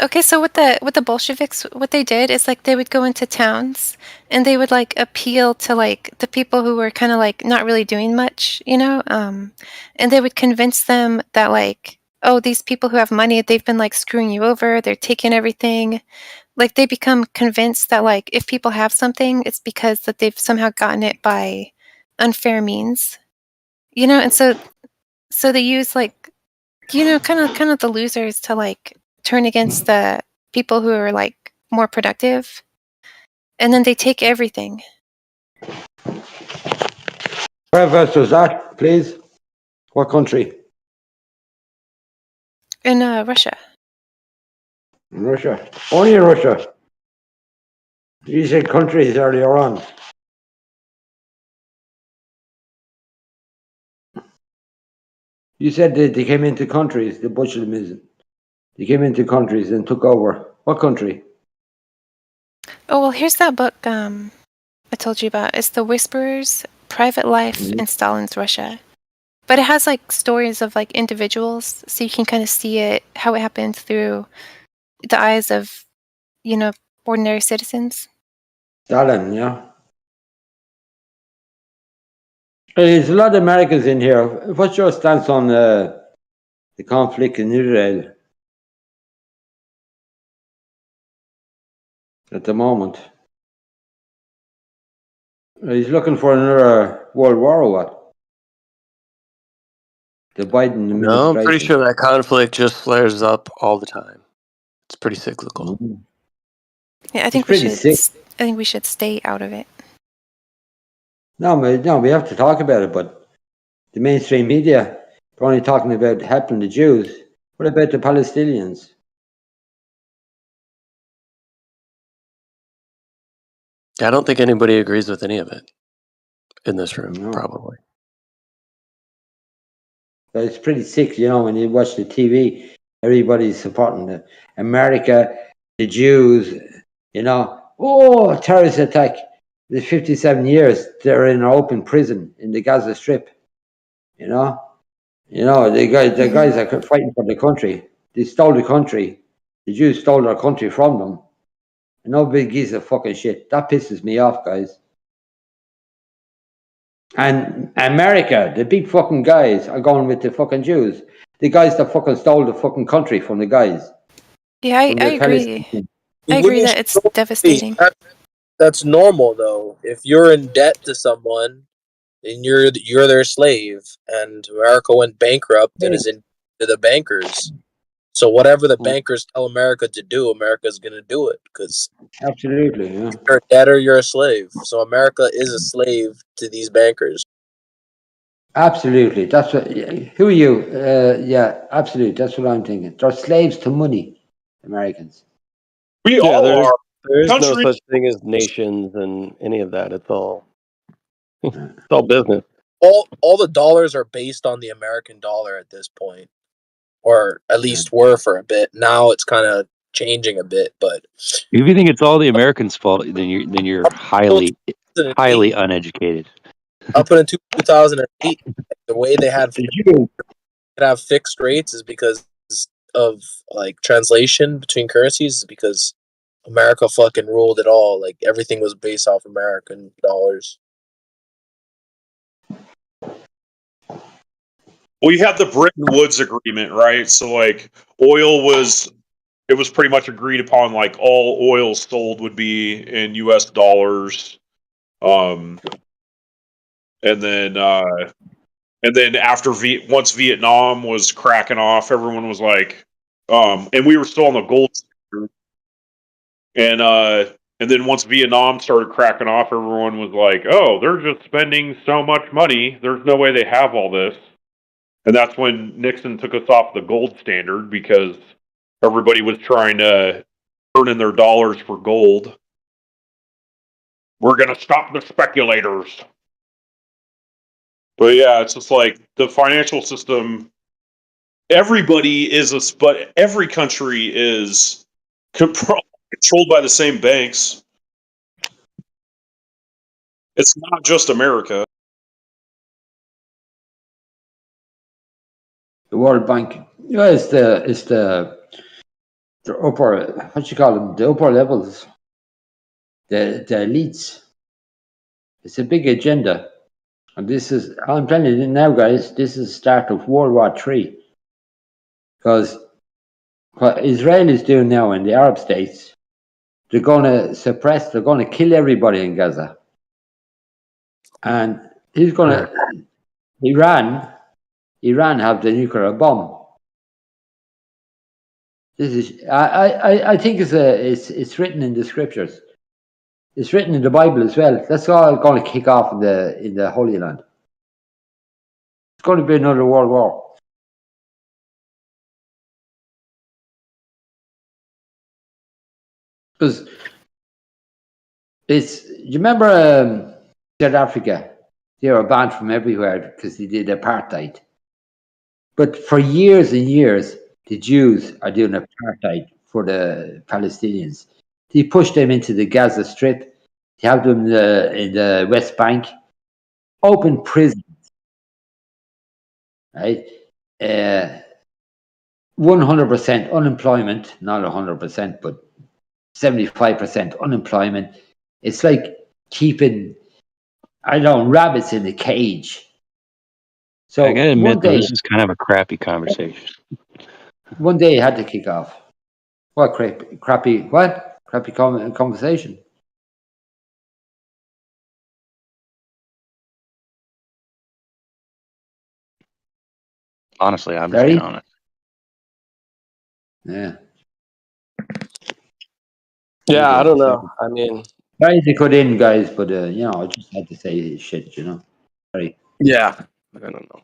okay, so with the Bolsheviks, what they did is like they would go into towns and they would like appeal to like the people who were kind of like not really doing much, and they would convince them that like, oh, these people who have money, they've been like screwing you over, they're taking everything. Like they become convinced that like if people have something, it's because that they've somehow gotten it by unfair means, and so they use like kind of the losers to like turn against the people who are like more productive, and then they take everything. Professor Zach, please. What country? In Russia. In Russia. Only in Russia. You said countries earlier on. You said that they came into countries, the Bolshevism. They came into countries and took over. What country? Oh well, here's that book I told you about. It's The Whisperers: Private Life in Stalin's Russia. But it has like stories of like individuals, so you can kind of see it how it happened through the eyes of ordinary citizens. Stalin, yeah. There's a lot of Americans in here. What's your stance on the conflict in Israel at the moment? He's looking for another world war or what? The Biden administration. No, I'm pretty sure that conflict just flares up all the time. It's pretty cyclical. Mm-hmm. Yeah, I think we should stay out of it. No, we have to talk about it, but the mainstream media are only talking about helping the Jews. What about the Palestinians? I don't think anybody agrees with any of it in this room, probably. But it's pretty sick, when you watch the TV, everybody's supporting America, the Jews, terrorist attack. The 57 years they're in an open prison in the Gaza Strip. The guys are fighting for the country. They stole the country. The Jews stole their country from them. And nobody gives a fucking shit. That pisses me off, guys. And America, the big fucking guys are going with the fucking Jews. The guys that fucking stole the fucking country from the guys. Yeah, I agree. I agree that it's devastating. That's normal, though. If you're in debt to someone, then you're their slave, and America went bankrupt and is in to the bankers. So whatever the bankers tell America to do, America's gonna do it because absolutely, yeah. If you're a debtor, you're a slave. So America is a slave to these bankers. Absolutely, that's what. Who are you? Yeah, absolutely. That's what I'm thinking. They're slaves to money, Americans. We all are. There's no such thing as nations and any of that. It's all business. All the dollars are based on the American dollar at this point, or at least were for a bit. Now it's kind of changing a bit, but if you think it's all the Americans' fault, then you're highly uneducated. Up in 2008, the way they had fixed rates is because of like translation between currencies. Is because America fucking ruled it all. Like everything was based off American dollars. Well, you had the Bretton Woods Agreement, right? So, like, oil was pretty much agreed upon. Like, all oil sold would be in U.S. dollars, and then after once Vietnam was cracking off, everyone was like, and we were still on the gold standard, and then once Vietnam started cracking off, everyone was like, oh, they're just spending so much money. There's no way they have all this. And that's when Nixon took us off the gold standard because everybody was trying to turn in their dollars for gold. We're going to stop the speculators. But yeah, it's just like the financial system everybody is but every country is controlled by the same banks. It's not just America. The World Bank, it's the upper, what you call them, the upper levels, the elites. It's a big agenda, and this is, I'm telling you now, guys, this is the start of World War III, because what Israel is doing now in the Arab states, they're going to suppress, they're going to kill everybody in Gaza, and he's going to, Iran have the nuclear bomb. This is, I think it's written in the scriptures. It's written in the Bible as well. That's all going to kick off in the Holy Land. It's going to be another world war. Because you remember South Africa? They were banned from everywhere because they did apartheid. But for years and years, the Jews are doing apartheid for the Palestinians. They push them into the Gaza Strip. They have them in the West Bank. Open prisons. Right? 100% unemployment. Not 100%, but 75% unemployment. It's like keeping, rabbits in a cage. So I gotta admit, one day, this is kind of a crappy conversation. One day it had to kick off. What crappy conversation? Honestly, I'm just being honest. Yeah. Yeah, I don't know. I mean, Trying to cut in, guys, but I just had to say shit. Sorry. yeah, I don't know.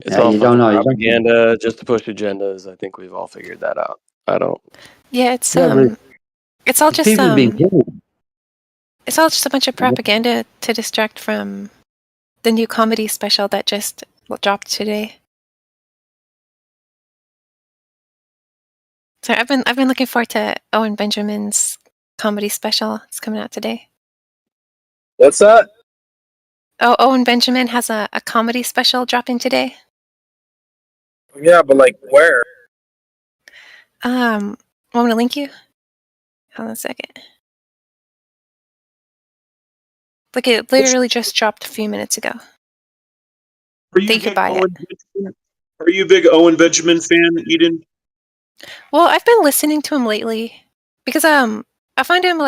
It's Yeah, all you don't fucking know. propaganda just to push agendas. I think we've all figured that out. I don't. Yeah, it's but it's all just people being killed. It's all just a bunch of propaganda to distract from the new comedy special that just dropped today. So I've been looking forward to Owen Benjamin's comedy special. It's coming out today. What's that? Oh, Owen Benjamin has a comedy special dropping today. Yeah, but like where? Want me to link you? Hold on a second. Like it literally just dropped a few minutes ago. Are you a big Owen Benjamin fan, Eden? Well, I've been listening to him lately because I find him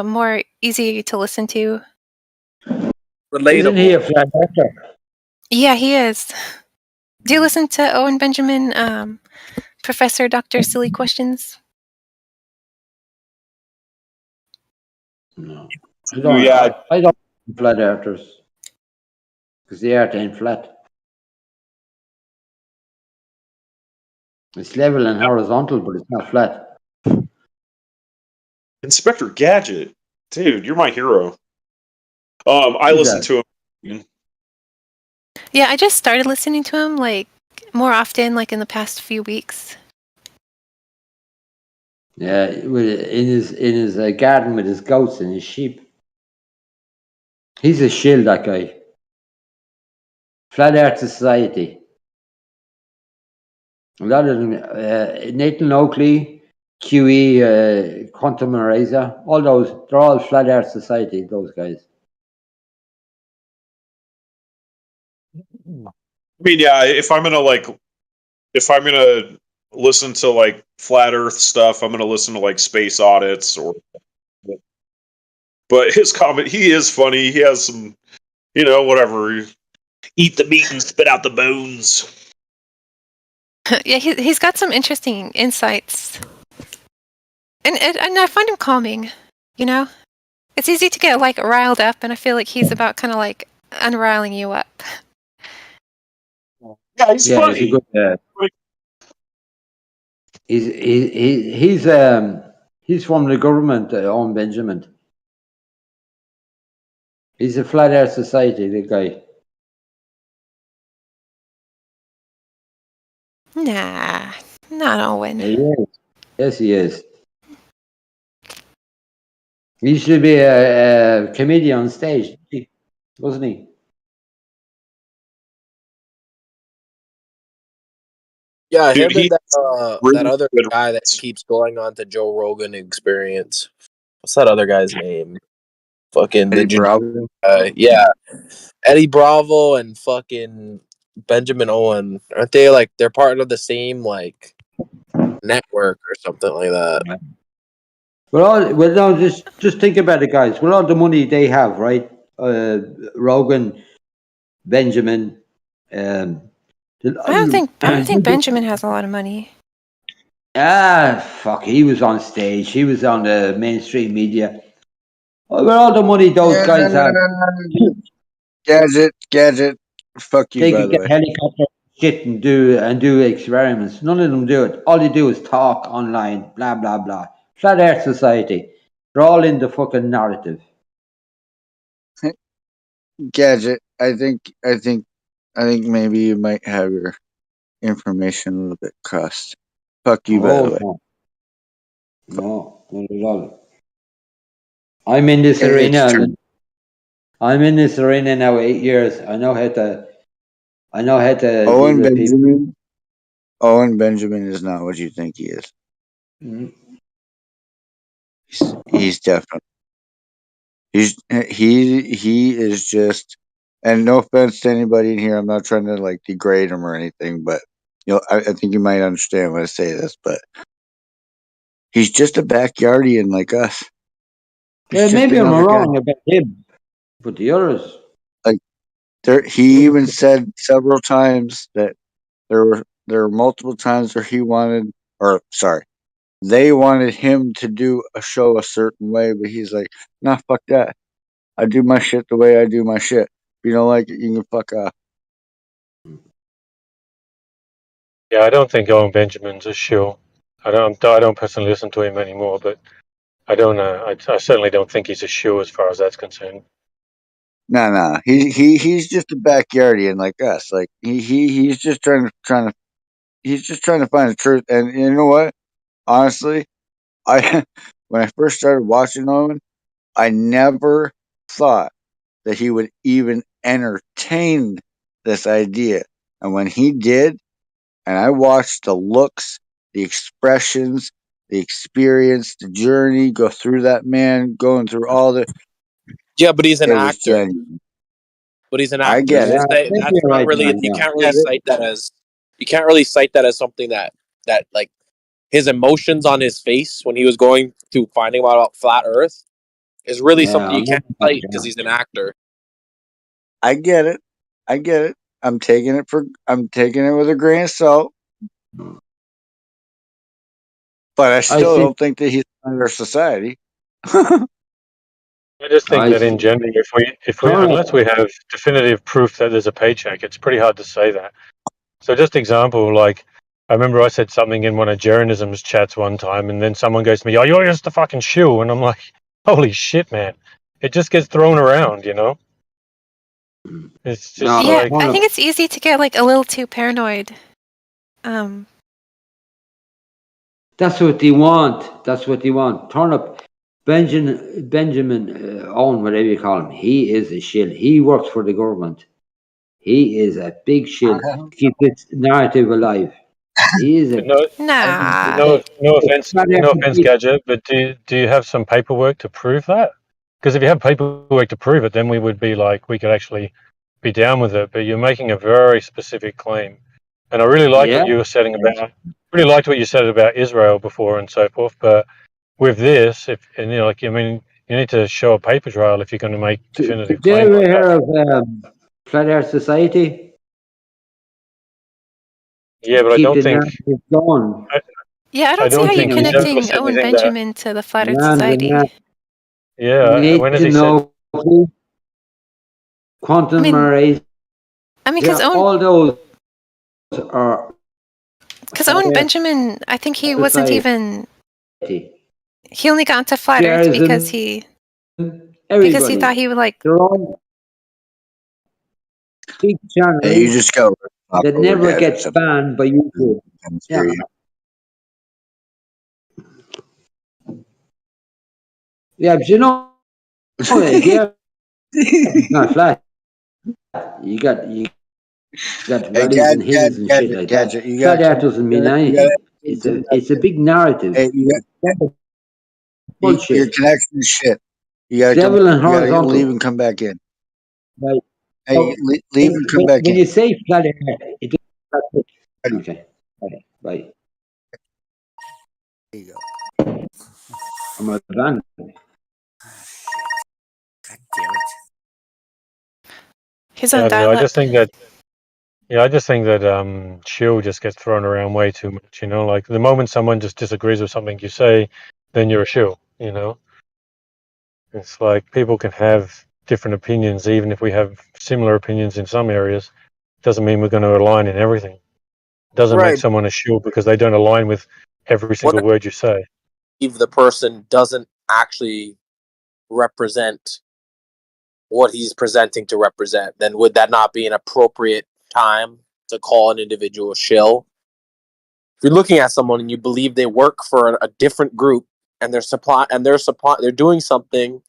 more easy to listen to. Relatable. Isn't he a flat earther? Yeah, he is. Do you listen to Owen Benjamin, Professor Dr. Silly Questions? No. I don't flat earthers. Because the earth ain't flat. It's level and horizontal, but it's not flat. Inspector Gadget, dude, you're my hero. I listen to him. Yeah, I just started listening to him more often, in the past few weeks. Yeah, in his garden with his goats and his sheep. He's a shill, that guy. Flat Earth Society. A lot of them, Nathan Oakley, QE, Quantum Eraser, all those, they're all Flat Earth Society, those guys. I mean, yeah, if I'm gonna listen to flat Earth stuff, I'm gonna listen to Space Audits But his comment, he is funny. He has some, whatever. Eat the meat and spit out the bones. Yeah, he's got some interesting insights, and I find him calming. It's easy to get riled up, and I feel like he's about kind of unriling you up. Yeah, he's funny. He's a good. He's from the government, Owen Benjamin. He's a Flat Earth Society, the guy. Nah, not Owen. He is. Yes, he is. He should be a comedian on stage, wasn't he? Yeah, Dude, him and he that really other good. guy that keeps going on to Joe Rogan Experience. What's that other guy's name? Fucking Eddie Bravo. yeah, Eddie Bravo and fucking Benjamin Owen. Aren't they like they're part of the same like network or something like that? Well, no, just think about it, guys. With all the money they have, right? Rogan, Benjamin. I don't think Benjamin has a lot of money. Fuck. He was on stage. He was on the mainstream media. With all the money those guys have, Gadget. Fuck you, they by could the get way. helicopter shit and do experiments. None of them do it. All they do is talk online. Blah blah blah. Flat Earth Society. They're all in the fucking narrative. Gadget. I think maybe you might have your information a little bit crossed. Fuck you, by the way. No, not at all. I'm in this It's arena. true. I'm in this arena now 8 years. I know how to deal Owen with people. Benjamin. Owen Benjamin is not what you think he is. He's definitely. He is just, and no offense to anybody in here, I'm not trying to like degrade him or anything, but I think you might understand when I say this, but he's just a backyardian like us. He's Yeah, just maybe I'm another guy. wrong about him, but the others. Like he even said several times that there were multiple times where they wanted him to do a show a certain way, but he's like, nah, fuck that. I do my shit the way I do my shit. If you don't like it, you can fuck off. Yeah, I don't think Owen Benjamin's a shill. I don't personally listen to him anymore, but I don't. I certainly don't think he's a shill as far as that's concerned. No. He's just a backyardian like us. Like he's just trying to find the truth. And you know what? Honestly, I when I first started watching Owen, I never thought that he would even entertain this idea. And when he did, and I watched the looks, the expressions, the experience, the journey go through that man, going through all the. Yeah, but he's an It was actor. genuine. But he's an I actor. get So it. that's not really. You can't really cite that as. You can't really cite that as something that like his emotions on his face when he was going through finding out about flat Earth is really something you can't cite because he's an actor. I get it. I'm taking it with a grain of salt. But I still don't think that he's under society. I just think that in general, if we unless we have definitive proof that there's a paycheck, it's pretty hard to say that. So just example, like I remember I said something in one of Jeranism's chats one time, and then someone goes to me, "Oh, you're just a fucking shill," and I'm like, "Holy shit, man!" It just gets thrown around, you know. It's just Yeah, like I think it's easy to get like a little too paranoid. That's what they want. Turn up Benjamin Owen, whatever you call him. He is a shill. He works for the government. He is a big shill to keep this narrative alive. He is a no offense, Gadget, but do you have some paperwork to prove that? Because if you have paperwork to prove it, then we would be like we could actually be down with it. But you're making a very specific claim, and I really liked what you were saying about. Really liked what you said about Israel before and so forth. But with this, you need to show a paper trail if you're going to make definitive Did you claim ever like hear that. of Flat Earth Society? Yeah, but I Keep don't the think. narrative going. Yeah, I don't see how you're think he's ever connecting said Owen anything that. Benjamin to the Flat Earth Society. Yeah, You when need has to he said? know quantum arrays. Because all those are. Because Owen Benjamin, I think he wasn't even. He only got into Flat Earth because he thought he would like. They're all big channels. Hey, you just go that never gets banned by YouTube. Yeah. Yeah, but you know, yeah, it's not flat. You got valleys and hills and shit like that. Flat Earth doesn't mean anything. It's a big narrative. Hey, Bullshit. your connection is shit. You gotta Devil and you gotta horizontal. leave and come back in. Right. Hey, So, leave and come back when in. you say flat Earth, it doesn't. Okay. Right. There you go. I'm a van. God damn it. He's Yeah, on I don't know. dial I up. just think that shield just gets thrown around way too much. You know, like the moment someone just disagrees with something you say, then you're a shield. You know, it's like people can have different opinions, even if we have similar opinions in some areas. Doesn't mean we're going to align in everything. Doesn't make Right. someone a shield because they don't align with every single What word you say. if the person doesn't actually represent what he's presenting to represent? Then would that not be an appropriate time to call an individual shill? If you're looking at someone and you believe they work for a different group and they're doing something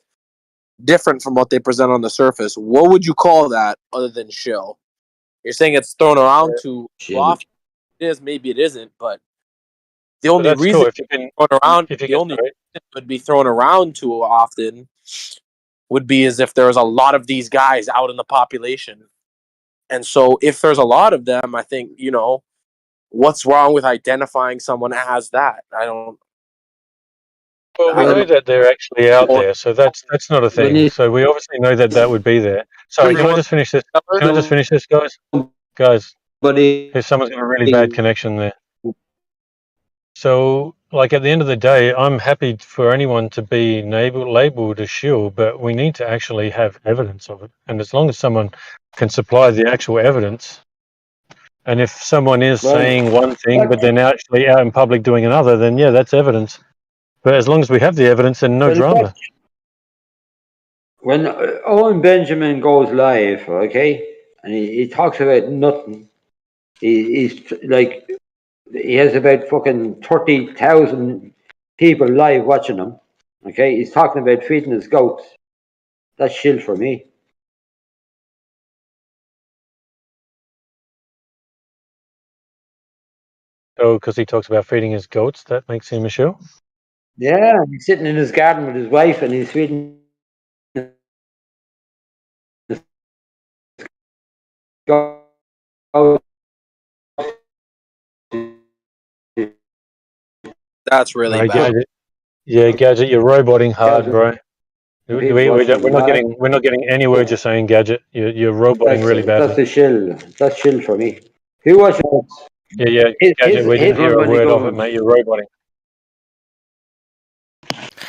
different from what they present on the surface, what would you call that other than shill? You're saying it's thrown around too often. It is, maybe it isn't, but the But only that's reason cool if you can. If you can, reason it would be thrown around too often would be as if there was a lot of these guys out in the population. And so if there's a lot of them, I think, what's wrong with identifying someone as that? Well, we know that they're actually out there, so that's not a thing. So we obviously know that would be there. Sorry, can I just finish this? Can I just finish this, guys? Guys, someone's got a really bad connection there. So, like at the end of the day, I'm happy for anyone to be labeled a shield, but we need to actually have evidence of it. And as long as someone can supply the actual evidence, and if someone is saying one thing but they're actually out in public doing another, then yeah, that's evidence. But as long as we have the evidence, then no drama. When Owen Benjamin goes live, okay, and he talks about nothing, he's like, he has about fucking 30,000 people live watching him, okay, he's talking about feeding his goats. That's shill for me. Oh, because he talks about feeding his goats, that makes him a shill? Yeah, he's sitting in his garden with his wife and he's feeding his goats. That's really bad. Gadget. Yeah, Gadget, you're roboting hard, bro. We're not getting any words you're saying, Gadget. You're roboting really badly. That's the shill. That's shill for me. Who watches? Yeah, Gadget, we didn't hear a word of it, mate. You're roboting.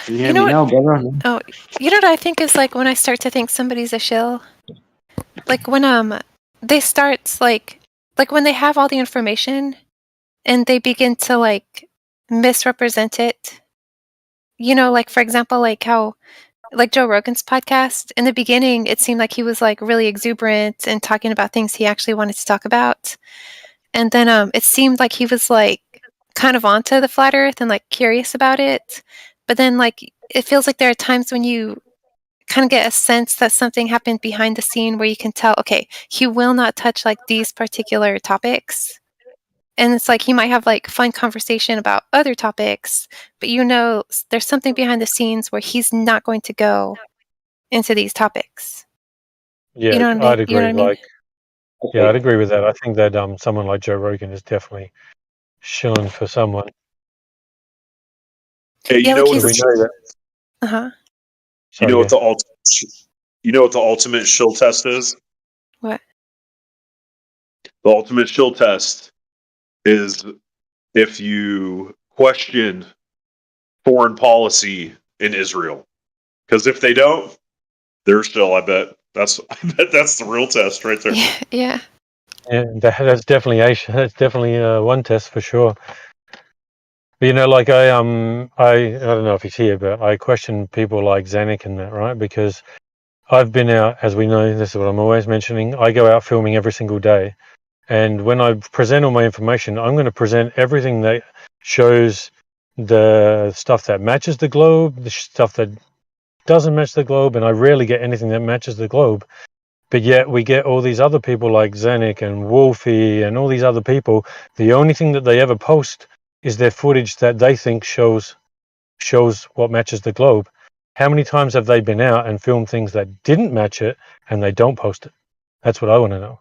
Can you hear me now, brother? Oh, you know what I think is like when I start to think somebody's a shill? Like when they start like when they have all the information and they begin to like misrepresent it. Like for example, like how like Joe Rogan's podcast, in the beginning it seemed like he was like really exuberant and talking about things he actually wanted to talk about. And then it seemed like he was like kind of onto the flat earth and like curious about it. But then like it feels like there are times when you kind of get a sense that something happened behind the scene where you can tell, okay, he will not touch like these particular topics. And it's like he might have like fun conversation about other topics, but there's something behind the scenes where he's not going to go into these topics. Yeah, you know what I mean? I'd agree. You know what I mean? Yeah, I'd agree with that. I think that someone like Joe Rogan is definitely shilling for someone. Hey, Yeah, you know like what? he's- We know that. Uh-huh. You know what the ultimate shill test is? What? The ultimate shill test is if you question foreign policy in Israel. Because if they don't, they're still. I bet that's the real test right there. Yeah. Yeah, that's definitely one test for sure. But like I don't know if he's here, but I question people like Zanuck and that, right? Because I've been out, as we know, this is what I'm always mentioning. I go out filming every single day, And when I present all my information, I'm going to present everything that shows the stuff that matches the globe, the stuff that doesn't match the globe, and I rarely get anything that matches the globe. But yet we get all these other people like Zenik and Wolfie and all these other people. The only thing that they ever post is their footage that they think shows what matches the globe. How many times have they been out and filmed things that didn't match it and they don't post it? That's what I want to know.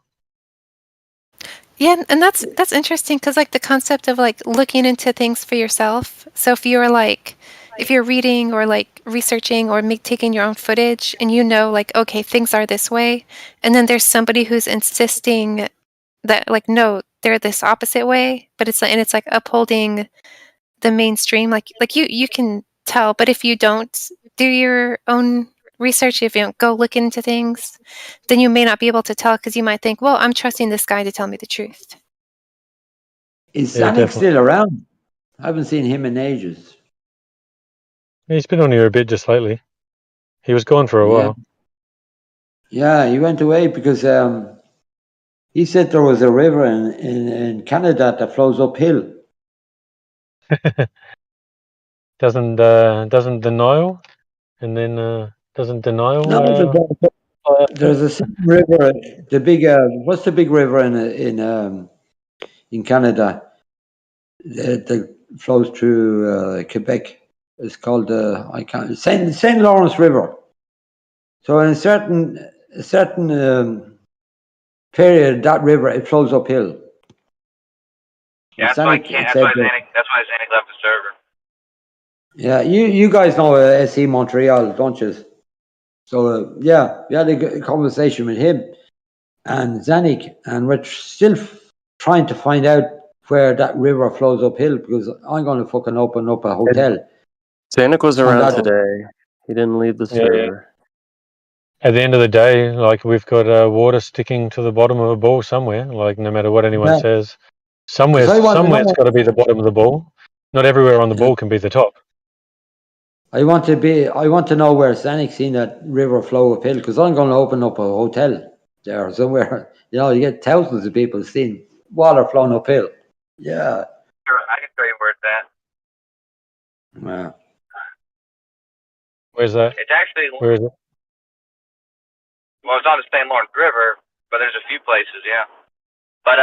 Yeah, and that's interesting because like the concept of like looking into things for yourself. So if you're reading or like researching or taking your own footage and you know like okay things are this way, and then there's somebody who's insisting that like no they're this opposite way, but it's like upholding the mainstream. Like you can tell, but if you don't do your own research, if you don't go look into things, then you may not be able to tell because you might think, well, I'm trusting this guy to tell me the truth. Is Yeah, Zanuck definitely. still around? I haven't seen him in ages. He's been on here a bit just lately. He was gone for a while. Yeah, he went away because he said there was a river in Canada that flows uphill. Doesn't denial, and then doesn't denial. No, there's a certain river. The big what's the big river in Canada that flows through Quebec? It's called Saint Lawrence River. So in a certain period, that river it flows uphill. Yeah, that's why Zanuck left the server. Yeah, you guys know SE Montreal, don't you? So yeah, we had a good conversation with him and Zanuck, and we're still trying to find out where that river flows uphill because I'm going to fucking open up a hotel. Zanuck was On around that- today. He didn't leave the server. At the end of the day, like we've got water sticking to the bottom of a ball somewhere. Like no matter what anyone Yeah. says, somewhere 'Cause I want to it's know- got to be the bottom of the ball. Not everywhere on the ball can be the top. I want to know where Zanuck's seen that river flow uphill because I'm going to open up a hotel there somewhere. You know, you get thousands of people seeing water flowing uphill. Yeah. Sure, I can show you where it's at. Yeah. Where's that? It's actually Where is it? well, it's on the St. Lawrence River, but there's a few places, yeah. But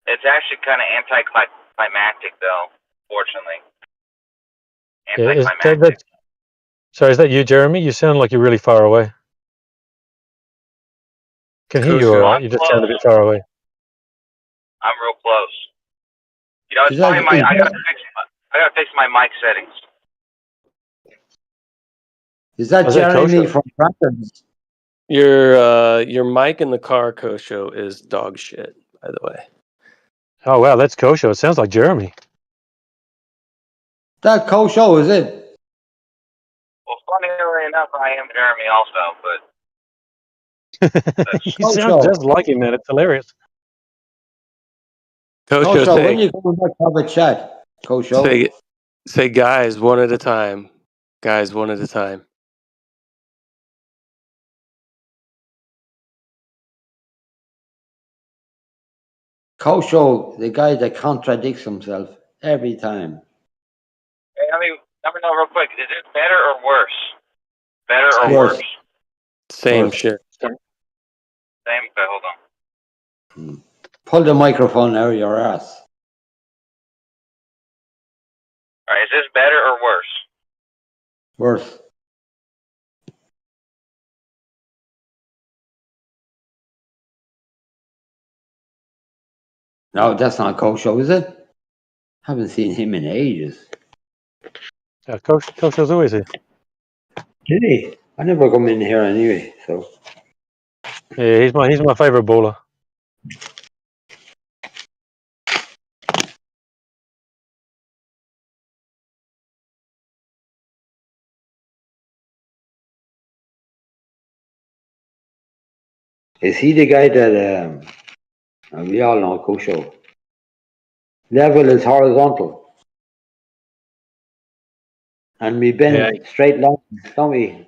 it's actually kind of anticlimactic, though. Fortunately, anticlimactic. So is that you, Jeremy? You sound like you're really far away. Can hear you all right. You just sound a bit far away. I'm real close. You know, it's Is that- probably is I gotta that- fix my mic settings. Is that Was that Jeremy kosher? from Crackers? Your mic in the car, Kosho, is dog shit. By the way. Oh wow, that's kosher. It sounds like Jeremy. That Kosho, is it? Well, funnily enough, I am Jeremy also, but You sound just like him, man. It's hilarious. Kosho, Kosho, when you coming back to have a chat? Kosho. say guys one at a time. Guys one at a time. Kosho, the guy that contradicts himself every time. hey, let me know real quick. Is it better or worse? Better or Worse. worse? Same Worse. shit. Same. Okay, hold on. Pull the microphone out of your ass. All right, is this better or worse? Worse. No, that's not Kosho, is it? Haven't seen him in ages. Yeah, Kosher's always here. Did he? I never come in here anyway, so. Yeah, he's my favorite baller. Is he the guy that, we all know Kosho. Level is horizontal. And we bend Yeah. straight lines, don't we?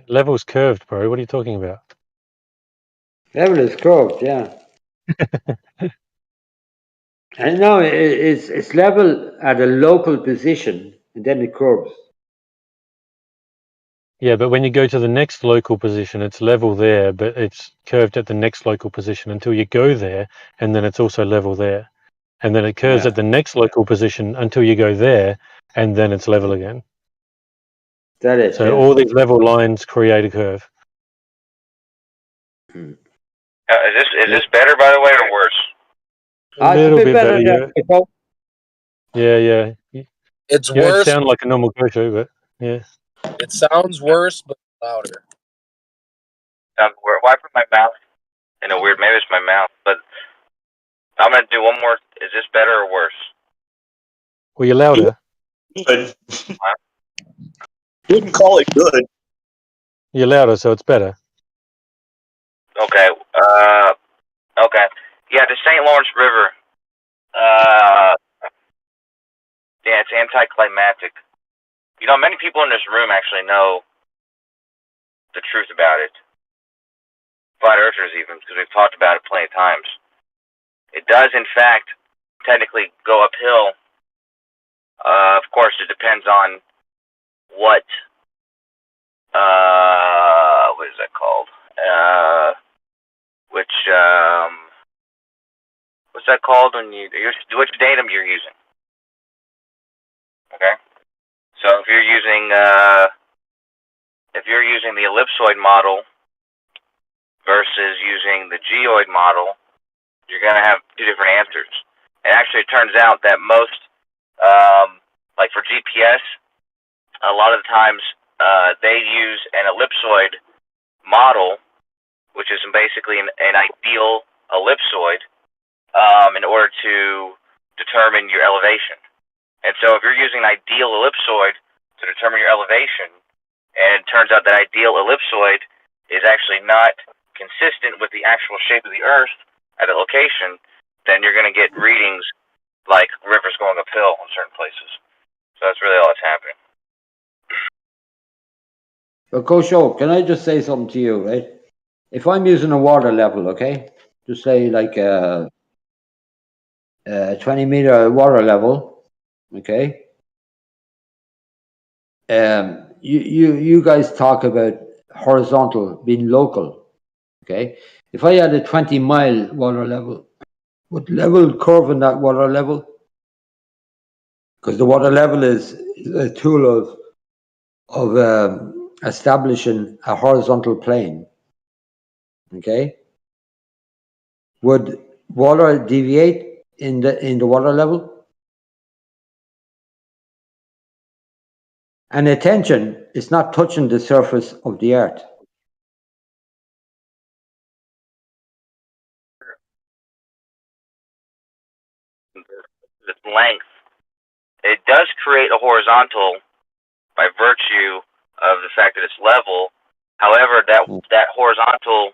Level's curved, bro. What are you talking about? Level is curved, yeah. And no, it's level at a local position, and then it curves. Yeah, but when you go to the next local position, it's level there, but it's curved at the next local position until you go there, and then it's also level there. And then it curves Yeah. at the next local position until you go there, and then it's level again. That is, So yeah. all these level lines create a curve. Is this better, by the way, or worse? A It's a little bit bit better better, than yeah. before. Yeah. It's You don't worse. sound like a normal Gosho, but yeah. It sounds worse, but louder. Why put my mouth in a weird? Maybe it's my mouth, but I'm gonna do one more. Is this better or worse? Well, you're louder. Good. Wouldn't call it good. You're louder, so it's better. Okay. Okay. Yeah, the St. Lawrence River. Yeah, it's anticlimactic. You know, many people in this room actually know the truth about it. Flat earthers even, because we've talked about it plenty of times. It does, in fact, technically go uphill. Of course, it depends on what is that called? What's that called when which datum you're using? Okay. So if you're using the ellipsoid model versus using the geoid model, you're going to have two different answers. And actually, it turns out that most, like for GPS, a lot of the times they use an ellipsoid model, which is basically an ideal ellipsoid, in order to determine your elevation. And so if you're using an ideal ellipsoid to determine your elevation, and it turns out that ideal ellipsoid is actually not consistent with the actual shape of the Earth at a location, then you're going to get readings like rivers going uphill in certain places. So that's really all that's happening. But Kosho, can I just say something to you, right? If I'm using a water level, okay, just say like a 20-meter water level, okay. You guys talk about horizontal being local, okay. If I had a 20-mile water level, would level curve in that water level? Because the water level is a tool of establishing a horizontal plane. Okay, would water deviate in the water level? And attention, it's not touching the surface of the earth. Its length. It does create a horizontal by virtue of the fact that it's level. However, that horizontal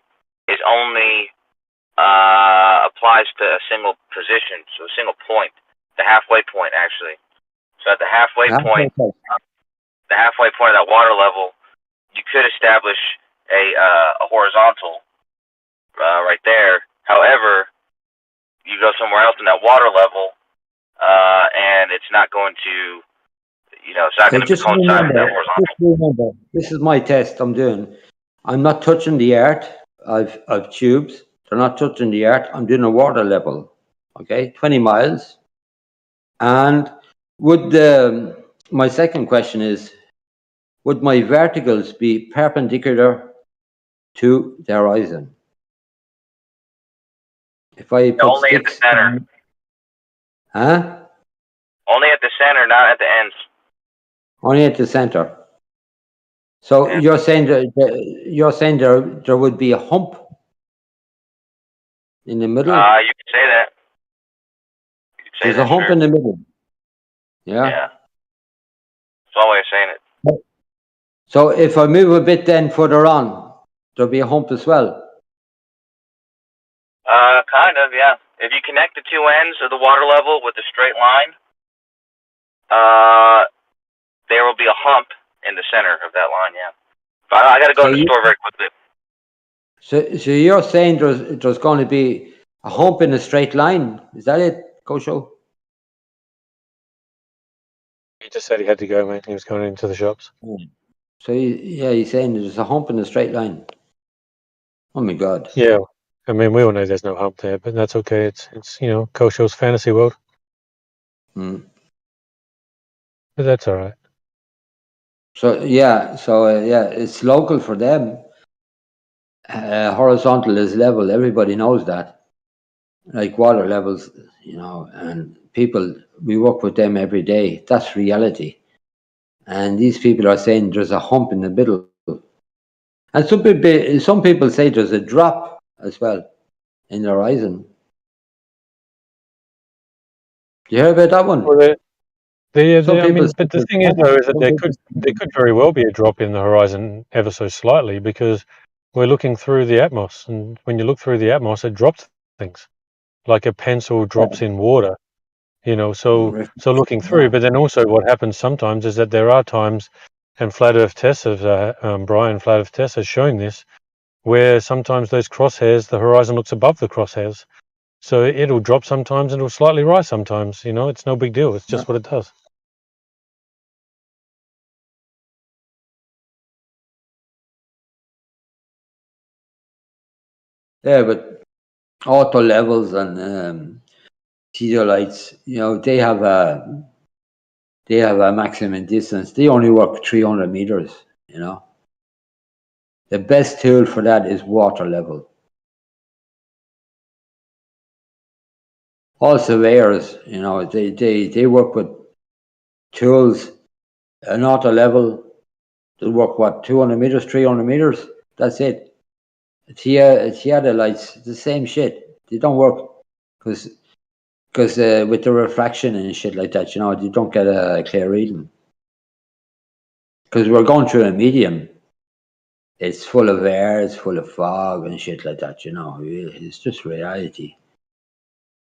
is only applies to a single position, so a single point, the halfway point actually. So at the halfway point of that water level, you could establish a horizontal right there. However, you go somewhere else in that water level, and it's not going to, it's not going to coincide with that horizontal. Just remember, this is my test I'm doing. I'm not touching the earth. I've tubes. They're not touching the earth. I'm doing a water level. Okay, 20 miles. And would my second question is, would my verticals be perpendicular to the horizon? If I put Only at the center. Huh? Only at the center, not at the ends. Only at the center. So Yeah. you're saying there would be a hump in the middle? You could say that. There's a hump in the middle. Yeah. Yeah. That's one way of saying it. So if I move a bit then further on, there'll be a hump as well. Kind of, yeah. If you connect the two ends of the water level with a straight line, there will be a hump in the center of that line, yeah. But I got to go to the store very quickly. So you're saying there's going to be a hump in a straight line? Is that it, Kosho? He just said he had to go, man. He was going into the shops. So he's saying there's a hump in a straight line. Oh my God. Yeah, I mean, we all know there's no hump there, but that's okay. It's Kosho's fantasy world, Hmm. but that's all right. So it's local for them. Horizontal is level. Everybody knows that. Like water levels, and people, we work with them every day. That's reality. And these people are saying there's a hump in the middle. And some people say there's a drop as well in the horizon. You hear about that one? Well, Some I mean, people. but the thing is, though, is that there could very well be a drop in the horizon ever so slightly because we're looking through the atmos, and when you look through the atmos, it drops things like a pencil drops in water. So looking through. But then also, what happens sometimes is that there are times, and Flat Earth tests Brian Flat Earth tests is showing this, where sometimes those crosshairs, the horizon looks above the crosshairs. So it'll drop sometimes and it'll slightly rise sometimes. It's no big deal. It's just what it does. Yeah, but auto levels and theodolites, they have a maximum distance. They only work 300 meters. The best tool for that is water level. All surveyors, they work with tools, an auto level. They work 200 meters, 300 meters. That's it. Theodolites, the same shit. They don't work because with the refraction and shit like that, you don't get a clear reading. Because we're going through a medium. It's full of air, it's full of fog and shit like that, It's just reality.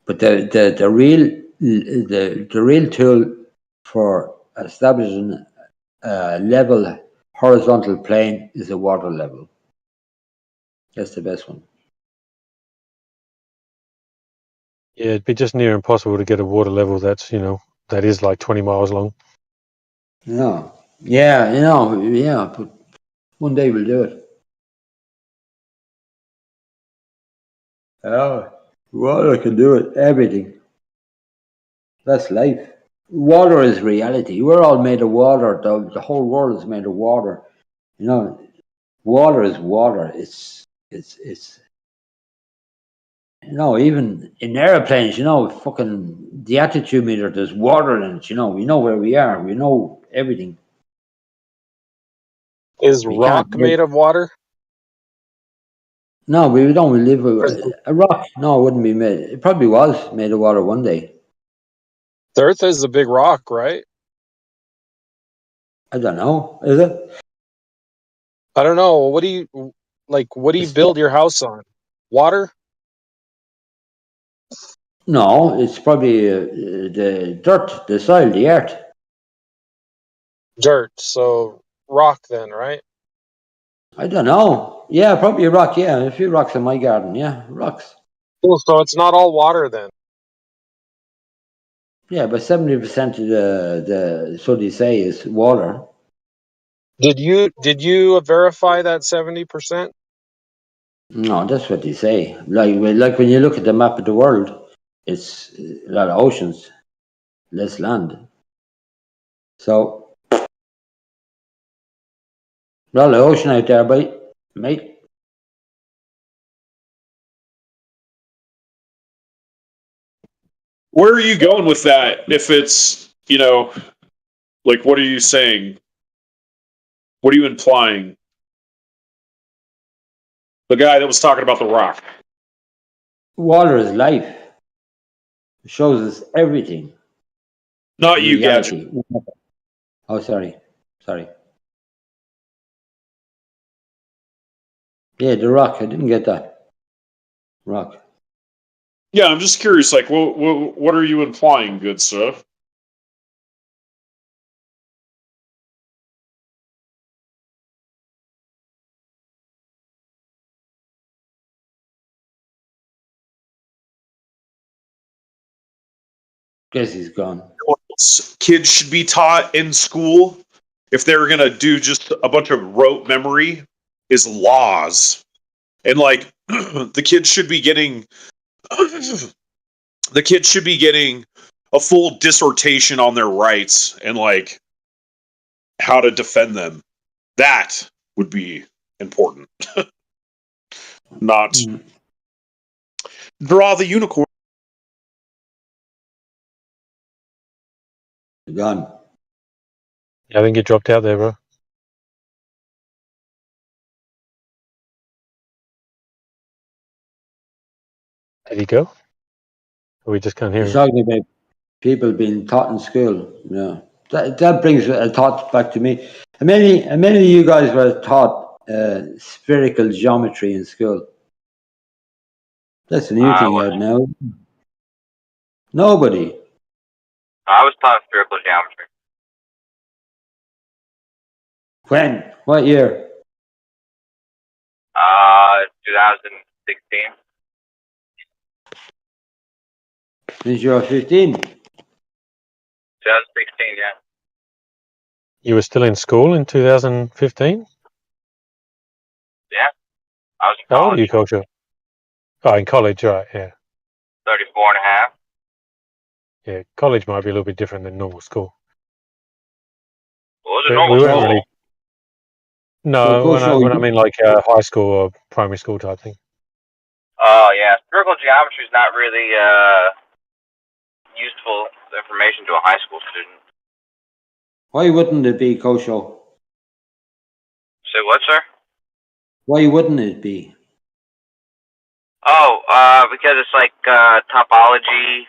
But the real tool for establishing a level horizontal plane is a water level. That's the best one. Yeah, it'd be just near impossible to get a water level that is like 20 miles long. Yeah, but one day we'll do it. Oh, water can do it. Everything. That's life. Water is reality. We're all made of water. The whole world is made of water. Water is water. It's even in airplanes, fucking the attitude meter, there's water in it, we know where we are. We know everything. Is We can't rock live. made of water? No, we don't live with a rock. No, it wouldn't be made. It probably was made of water one day. The Earth is a big rock, right? I don't know. Is it? I don't know. What do you build your house on? Water? No, it's probably the dirt, the soil, the earth. Dirt. So rock then, right? I don't know. Yeah, probably a rock. Yeah, a few rocks in my garden. Yeah, rocks. Cool. So it's not all water then. Yeah, but 70% of the so they say is water. Did you verify that 70%? No, that's what they say. Like when you look at the map of the world, it's a lot of oceans, less land. So a lot of ocean out there, mate. Where are you going with that? If it's, like, what are you saying? What are you implying? The guy that was talking about the rock. Water is life. It shows us everything. Not In you, reality. Gadget. Oh, sorry. Yeah, the rock. I didn't get that. Rock. Yeah, I'm just curious, like, what are you implying, good sir? Guess he's gone. What else kids should be taught in school if they're gonna do just a bunch of rote memory is laws. And like the kids should be getting a full dissertation on their rights and like how to defend them. That would be important. Not draw the unicorn. Gone. I think you dropped out there, bro. Did he go? Or we just can't hear He's him? talking about people being taught in school. Yeah, that brings a thought back to me. And many of you guys were taught spherical geometry in school. That's a new thing out now. Nobody. I was taught spherical geometry. When? What year? 2016. Since you were 15. 2016, yeah. You were still in school in 2015? Yeah. I was in How old are college. you, Culture? Oh, in college, right, yeah. 34 and a half. Yeah, college might be a little bit different than normal school. What was it We normal weren't school? really... No, when I mean like high school or primary school type thing. Oh, yeah. Spherical geometry is not really useful information to a high school student. Why wouldn't it be, Kosho? Say what, sir? Why wouldn't it be? Oh, because it's like topology.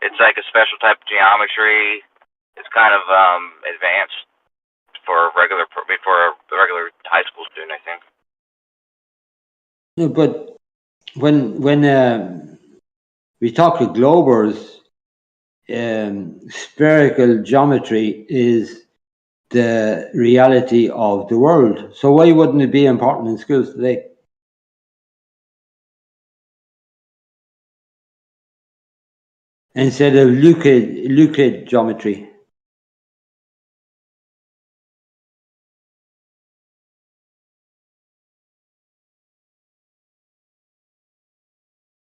It's like a special type of geometry. It's kind of advanced for a regular high school student, I think. No, but when we talk to Globers, spherical geometry is the reality of the world. So why wouldn't it be important in schools today? Instead of Euclid geometry.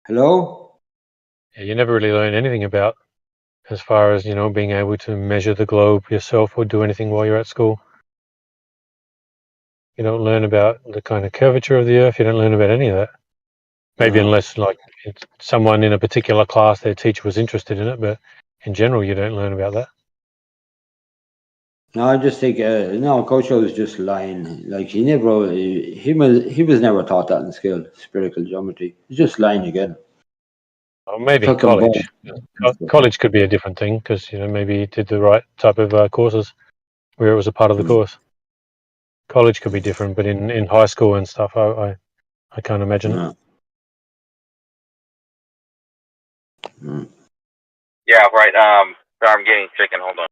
Hello? Yeah, you never really learn anything about as far as, being able to measure the globe yourself or do anything while you're at school. You don't learn about the kind of curvature of the Earth. You don't learn about any of that. Maybe unless, like, it's someone in a particular class, their teacher was interested in it, but in general, you don't learn about that. No, I just think Coach O was just lying. Like he was never taught that in school, spherical geometry. He's just lying again. Or maybe Took him college. College could be a different thing because, maybe he did the right type of courses where it was a part of the course. College could be different, but in high school and stuff, I can't imagine it. Yeah, right. Sorry, I'm getting chicken. Hold on.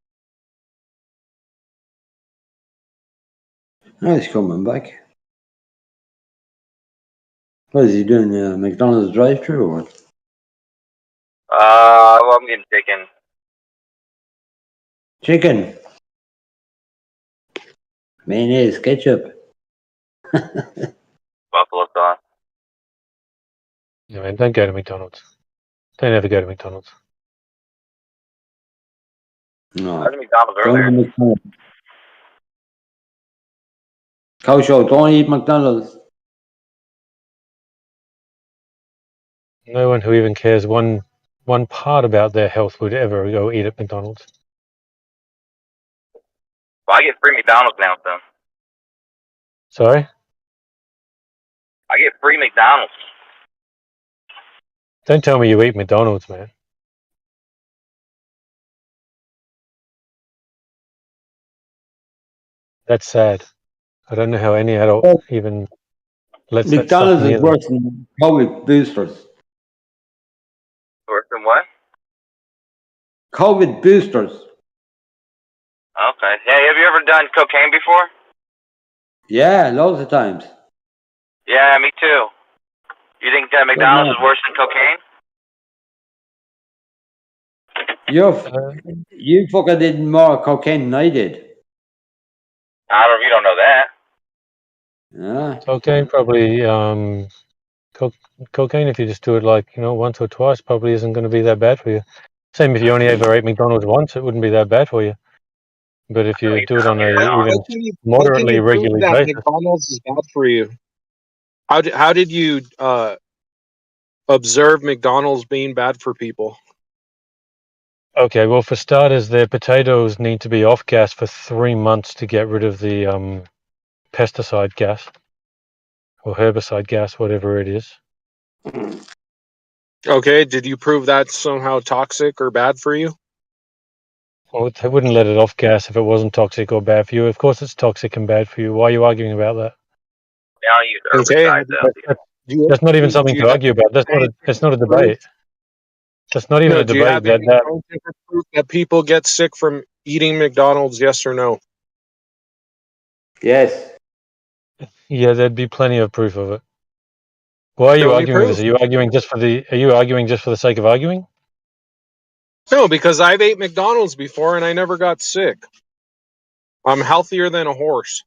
Oh, he's coming back. What is he doing? McDonald's drive-through or what? Well, I'm getting chicken. Chicken. Mayonnaise, ketchup. Buffalo sauce. Yeah, man, don't go to McDonald's. Don't ever go to McDonald's. No. I was at McDonald's earlier. Coach, don't eat McDonald's. No one who even cares one part about their health would ever go eat at McDonald's. Well, I get free McDonald's now, so. Sorry? I get free McDonald's. Don't tell me you eat McDonald's, man. That's sad. I don't know how any adult even lets McDonald's that stuff is worse than COVID boosters. Worse than what? COVID boosters. Okay. Hey, have you ever done cocaine before? Yeah, loads of times. Yeah, me too. You think that McDonald's is worse than cocaine? You fucking did more cocaine than I did. I don't. You don't know that. Yeah. Cocaine probably. Cocaine, if you just do it like once or twice, probably isn't going to be that bad for you. Same if you only ever ate McDonald's once, it wouldn't be that bad for you. But if you do it on a even moderately regular that basis, McDonald's is bad for you? How did you observe McDonald's being bad for people? okay. Well, for starters, their potatoes need to be off gas for 3 months to get rid of the pesticide gas or herbicide gas, whatever it is. Okay, did you prove that's somehow toxic or bad for you? Well, they wouldn't let it off gas if it wasn't toxic or bad for you. Of course, it's toxic and bad for you. Why are you arguing about that? Now you herbicide though. That's not even something to argue about. That's not a debate. That's not even a Do you have debate. any scientific proof that people get sick from eating McDonald's? Yes or no? Yes. Yeah, there'd be plenty of proof of it. Why are you Show me arguing with proof. this? Are you arguing just for the sake of arguing? No, because I've ate McDonald's before and I never got sick. I'm healthier than a horse.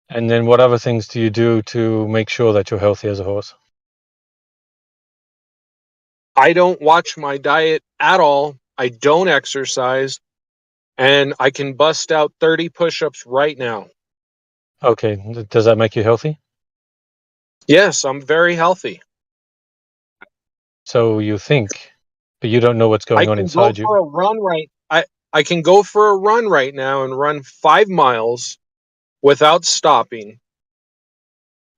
And then what other things do you do to make sure that you're healthy as a horse? I don't watch my diet at all. I don't exercise. And I can bust out 30 push-ups right now. Okay, does that make you healthy? Yes, I'm very healthy. So you think, but you don't know what's going on inside you. I can go for a run right now and run 5 miles without stopping.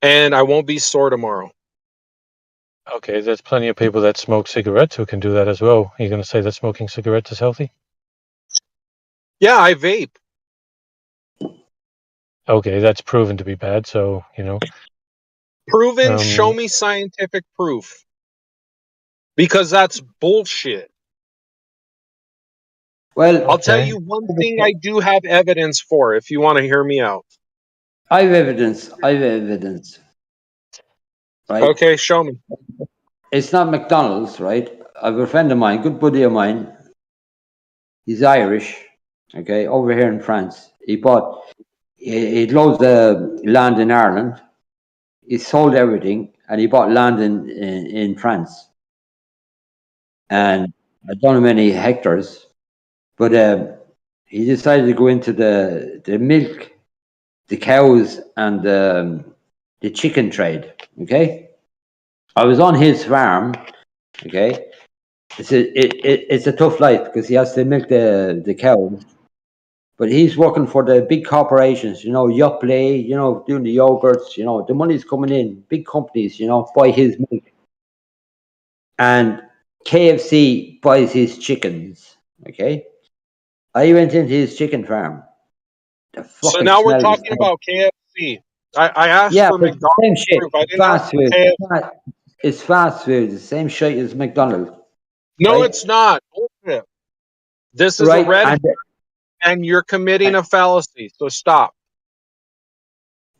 And I won't be sore tomorrow. Okay, there's plenty of people that smoke cigarettes who can do that as well. You're going to say that smoking cigarettes is healthy? Yeah, I vape. Okay, that's proven to be bad, so, Proven, show me scientific proof. Because that's bullshit. Well, I'll tell you one thing I do have evidence for if you want to hear me out. I have evidence. Right? Okay, show me. It's not McDonald's, right? I have a friend of mine, good buddy of mine. He's Irish, okay, over here in France. He had loads of land in Ireland. He sold everything and he bought land in France. And I don't know many hectares, but he decided to go into the milk, the cows, and the chicken trade. Okay, I was on his farm. Okay, it's a tough life because he has to milk the cows, but he's working for the big corporations. Yoplait, doing the yogurts. The money's coming in. Big companies, buy his milk, and KFC buys his chickens. Okay, I went into his chicken farm. So now we're talking about KFC. I asked for McDonald's same shit. proof. I didn't Fast ask food. for KFC. It's fast food. The same shit as McDonald's. No, right? it's not. Bullshit. This is Right, a red and you're committing a fallacy. So stop.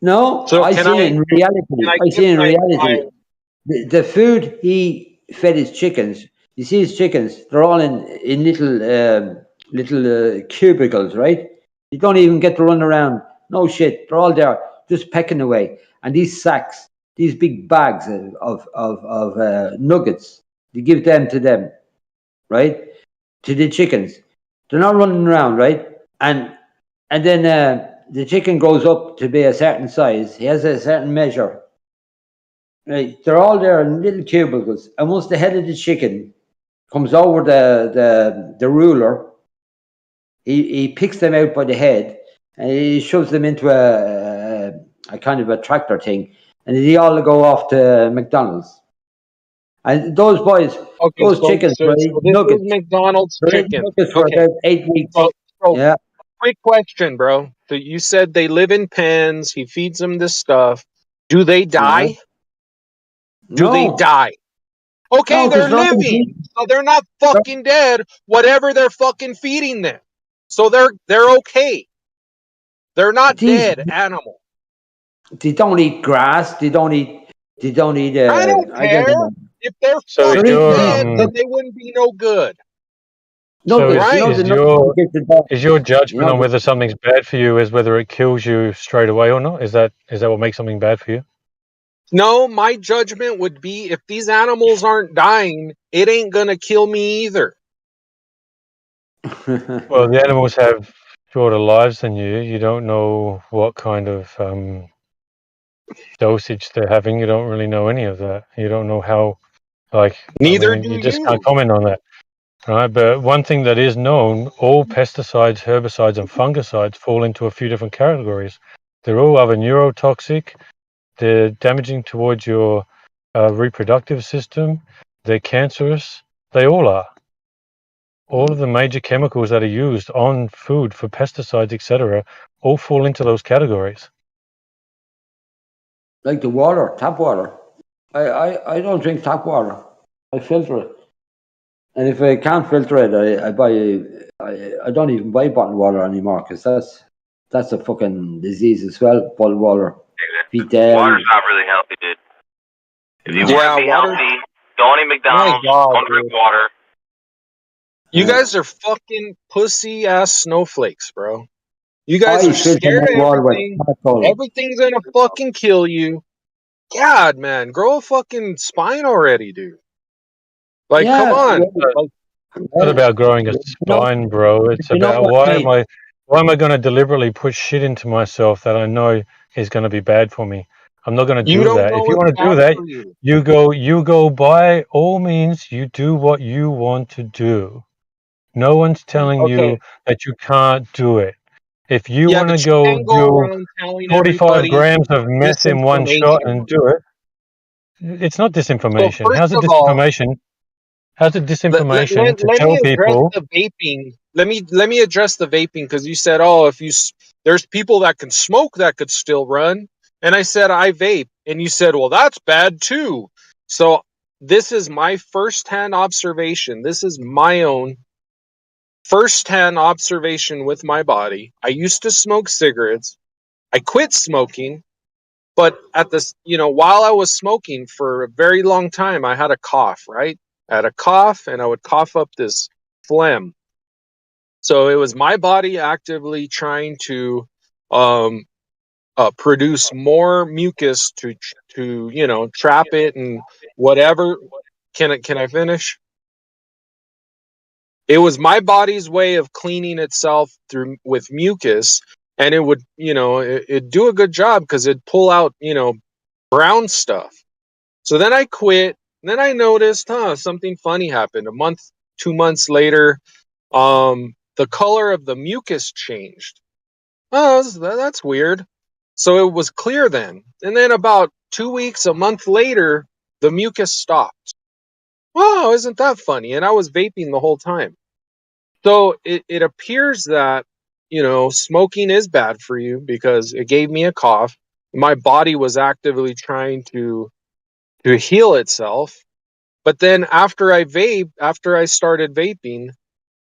No, So I seen it in reality. The food he fed his chickens. You see his chickens? They're all in little cubicles, right? You don't even get to run around. No shit. They're all there, just pecking away. And these sacks, these big bags of nuggets, you give them to them, right? To the chickens. They're not running around, right? And then the chicken grows up to be a certain size. He has a certain measure. Right? They're all there in little cubicles. And once the head of the chicken comes over the ruler, he picks them out by the head and he shoves them into a kind of a tractor thing. And they all go off to McDonald's. And those boys, those chickens, so this nuggets. is McDonald's chicken. Nuggets for about 8 weeks. Yeah. Quick question, bro. So you said they live in pens. He feeds them this stuff. Do they die? Do they die? Okay, No, they're living. So they're not fucking dead. Whatever they're fucking feeding them. So they're okay. They're not dead animals. They don't eat grass. They don't eat. I don't care. If they're So fucking you're, dead, then they wouldn't be no good. So Right. is your judgment on whether something's bad for you is whether it kills you straight away or not? Is that what makes something bad for you? No, my judgment would be if these animals aren't dying, it ain't gonna kill me either. Well, the animals have shorter lives than you. You don't know what kind of dosage they're having. You don't really know any of that. You don't know how, Neither you do just you. can't comment on that. Right, but one thing that is known, all pesticides, herbicides, and fungicides fall into a few different categories. They're all either neurotoxic, they're damaging towards your reproductive system, they're cancerous, they all are. All of the major chemicals that are used on food for pesticides, etc., all fall into those categories. Like the water, tap water. I don't drink tap water. I filter it. And if I can't filter it, I don't even buy bottled water anymore because that's a fucking disease as well. Bottled water. Water's not really healthy, dude. If you want to be water. healthy, don't eat McDonald's. Don't drink water. You guys are fucking pussy ass snowflakes, bro. You guys are scared of everything. Everything's gonna fucking kill you. God, man, grow a fucking spine already, dude. Like, come on. It's not about growing a spine, bro. It's about why am I going to deliberately put shit into myself that I know is going to be bad for me? I'm not going to do that. If you want to do that, you go by all means. You do what you want to do. No one's telling you that you can't do it. If you want to go do 45 grams of meth in one shot and do it, it's not disinformation. How's it disinformation? How's it disinformation to tell people? The vaping. Let me address the vaping because you said, "Oh, if you there's people that can smoke that could still run," and I said, "I vape," and you said, "Well, that's bad too." So this is my firsthand observation. This is my own firsthand observation with my body. I used to smoke cigarettes. I quit smoking, but at this, while I was smoking for a very long time, I had a cough. Right. I had a cough and I would cough up this phlegm. So it was my body actively trying to produce more mucus to trap it and whatever. Can I finish? It was my body's way of cleaning itself with mucus, and it would it'd do a good job because it'd pull out brown stuff. So then I quit. Then I noticed, something funny happened. 2 months later, the color of the mucus changed. Oh, that's weird. So it was clear then. And then about 2 weeks, a month later, the mucus stopped. Oh, isn't that funny? And I was vaping the whole time. So it appears that, smoking is bad for you because it gave me a cough. My body was actively trying to heal itself. But then after I started vaping,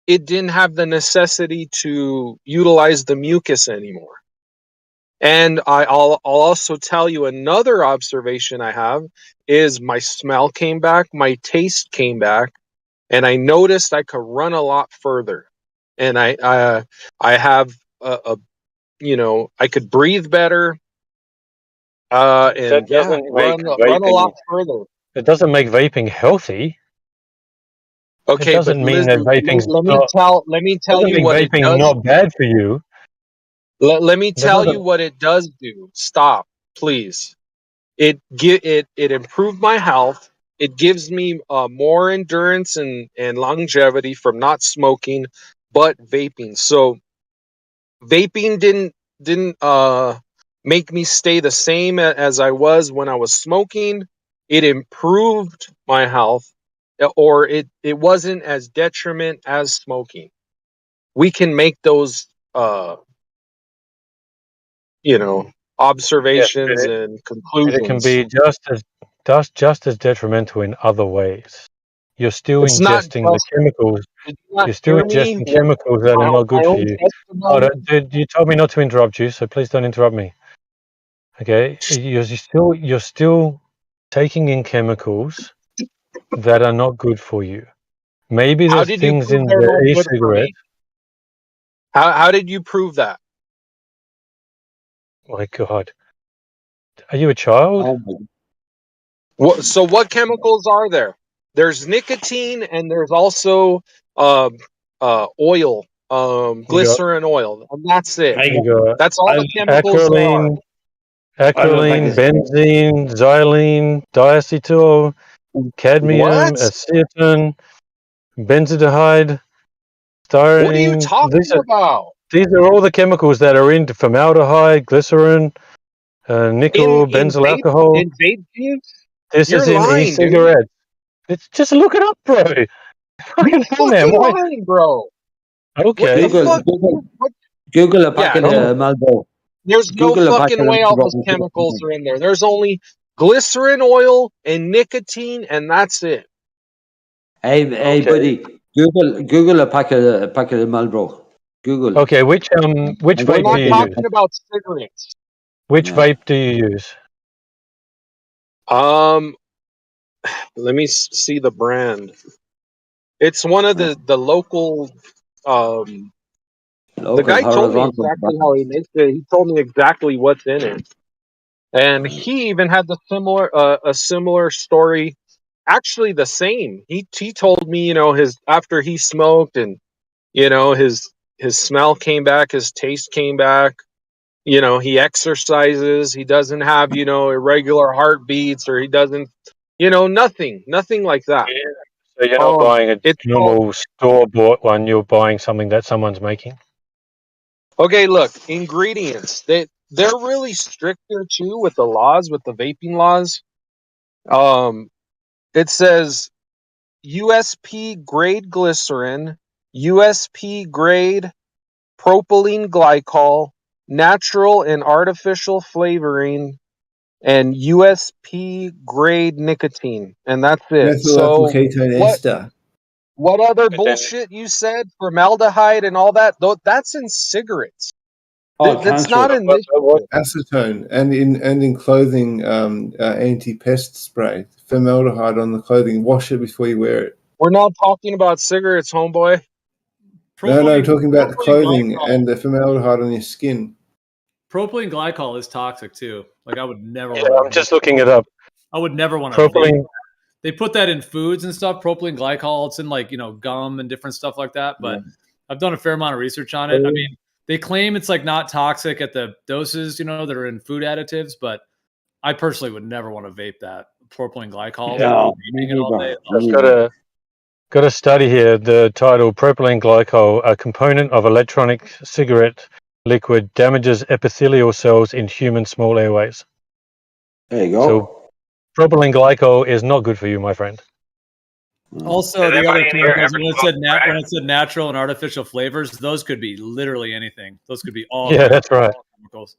it didn't have the necessity to utilize the mucus anymore. And I'll also tell you another observation I have is my smell came back, my taste came back, and I noticed I could run a lot further. And I have I could breathe better. And run a lot further. It doesn't make vaping healthy. Okay, it doesn't mean that vaping's let me tell you what it does. Not bad for you. Let me tell you what it does do. Stop, please. It improved my health. It gives me more endurance and longevity from not smoking, but vaping. So vaping didn't make me stay the same as I was when I was smoking. It improved my health, or it wasn't as detriment as smoking. We can make those observations and conclusions. It can be just as detrimental in other ways. You're still ingesting the chemicals. You're still ingesting chemicals that are not good for you. Dude, you told me not to interrupt you, so please don't interrupt me. Okay, you're still taking in chemicals that are not good for you. Maybe How there's did you things prove in they're no the good for e-cigarette. me? How did you prove that? My God, are you a child? So what chemicals are there? There's nicotine and there's also oil, glycerin oil, and that's it. You got That's all the chemicals there are. acrolein, benzene, xylene, diacetyl, cadmium, What? acetone, benzaldehyde, What are you styrene. talking about? These are all the chemicals that are in formaldehyde, glycerin, nickel, In benzyl alcohol. vape juice? This You're is in lying, dude. e-cigarettes. It's just look it up, bro. You're Fucking hell, man. fucking Why? lying, bro. Okay. What the fuck? What? Google a Yeah, packet of Marlboro. there's no Google a packet fucking of way all those Marlboro. chemicals are in there. There's only glycerin oil and nicotine, and that's it. Hey, buddy. Google a packet of Marlboro. Google. Okay, which And We're vape do not you use? talking about cigarettes. Which vape do you use? Let me see the brand. It's one of the local. The Local guy told me horizontal exactly tobacco. how he makes it. He told me exactly what's in it, and he even had a similar story. Actually, the same. He told me, his after he smoked and his smell came back, his taste came back. He exercises. He doesn't have irregular heartbeats, or he doesn't, nothing like that. So you're not buying a It's called. normal store-bought one. You're buying something that someone's making. Okay, look, ingredients. They're really stricter too with the laws, with the vaping laws. It says USP grade glycerin, USP grade propylene glycol, natural and artificial flavoring, and USP grade nicotine, and that's it. Methyl So ketone ester. what other bullshit you said? Formaldehyde and all that? Though that's in cigarettes. That's not in this. Acetone and in clothing, anti-pest spray. Formaldehyde on the clothing. Wash it before you wear it. We're not talking about cigarettes, homeboy. No, I'm talking about propylene clothing glycol. and the formaldehyde on your skin. Propylene glycol is toxic too. Like I would never. Yeah, I'm just looking it up. I would never want to. Propylene. They put that in foods and stuff. Propylene glycol. It's in like gum and different stuff like that. But I've done a fair amount of research on it. I mean, they claim it's like not toxic at the doses that are in food additives, but I personally would never want to vape that propylene glycol. Yeah, Vaping it all day. I've got a study here. The title: Propylene glycol, a component of electronic cigarette liquid, damages epithelial cells in human small airways. There you go. So, propylene glycol is not good for you, my friend. Also, the other chemicals, when it said natural and artificial flavors, those could be literally anything. Those could be all that's right. chemicals.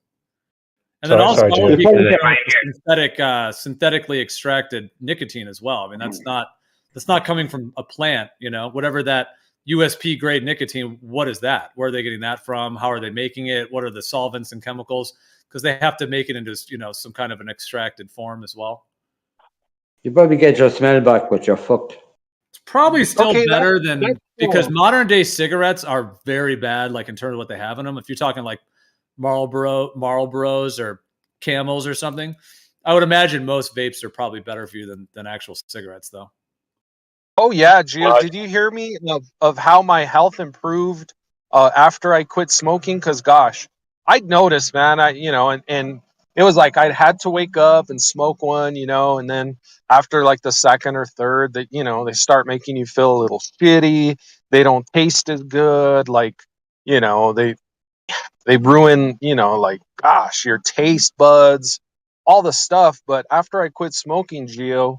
And then Sorry, also, I would be Jim. concerned with synthetically extracted nicotine as well. I mean, that's not coming from a plant. Whatever that USP grade nicotine, what is that? Where are they getting that from? How are they making it? What are the solvents and chemicals? Because they have to make it into some kind of an extracted form as well. You probably get your smell back, but you're fucked. It's probably still Okay, better than that's because cool. modern day cigarettes are very bad, like in terms of what they have in them. If you're talking like Marlboros or Camels or something, I would imagine most vapes are probably better for you than actual cigarettes, though. Oh yeah, Gio, did you hear me of how my health improved after I quit smoking? Because gosh, I'd noticed, man, and it was like I had to wake up and smoke one, and then after like the second or third, that they start making you feel a little shitty. They don't taste as good, like they ruin, like gosh, your taste buds, all the stuff. But after I quit smoking, Gio,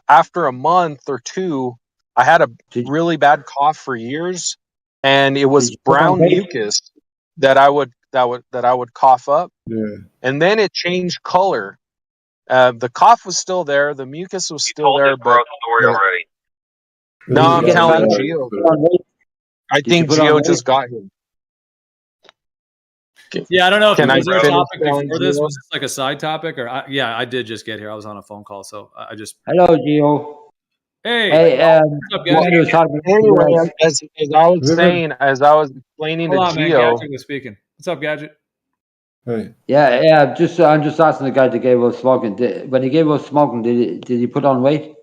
after a month or two, I had a really bad cough for years, and it was brown mucus that I would cough up, and then it changed color. The cough was still there, the mucus was still there, but already. no, I'm telling Gio. I think Gio just got here. Yeah, I don't know. Can I Was there a finish topic before telling this? Gio? Was this like a side topic, or yeah, I did just get here. I was on a phone call, so I just. Hello, Gio. Hey, What's up, Gadget was talking about anyway, cigarettes. as I was saying, as I was explaining Hold to on, man. Geo, Gadget was speaking. What's up, Gadget? Hey. Yeah. I'm just asking the guy that gave up smoking. When he gave up smoking, did he put on weight?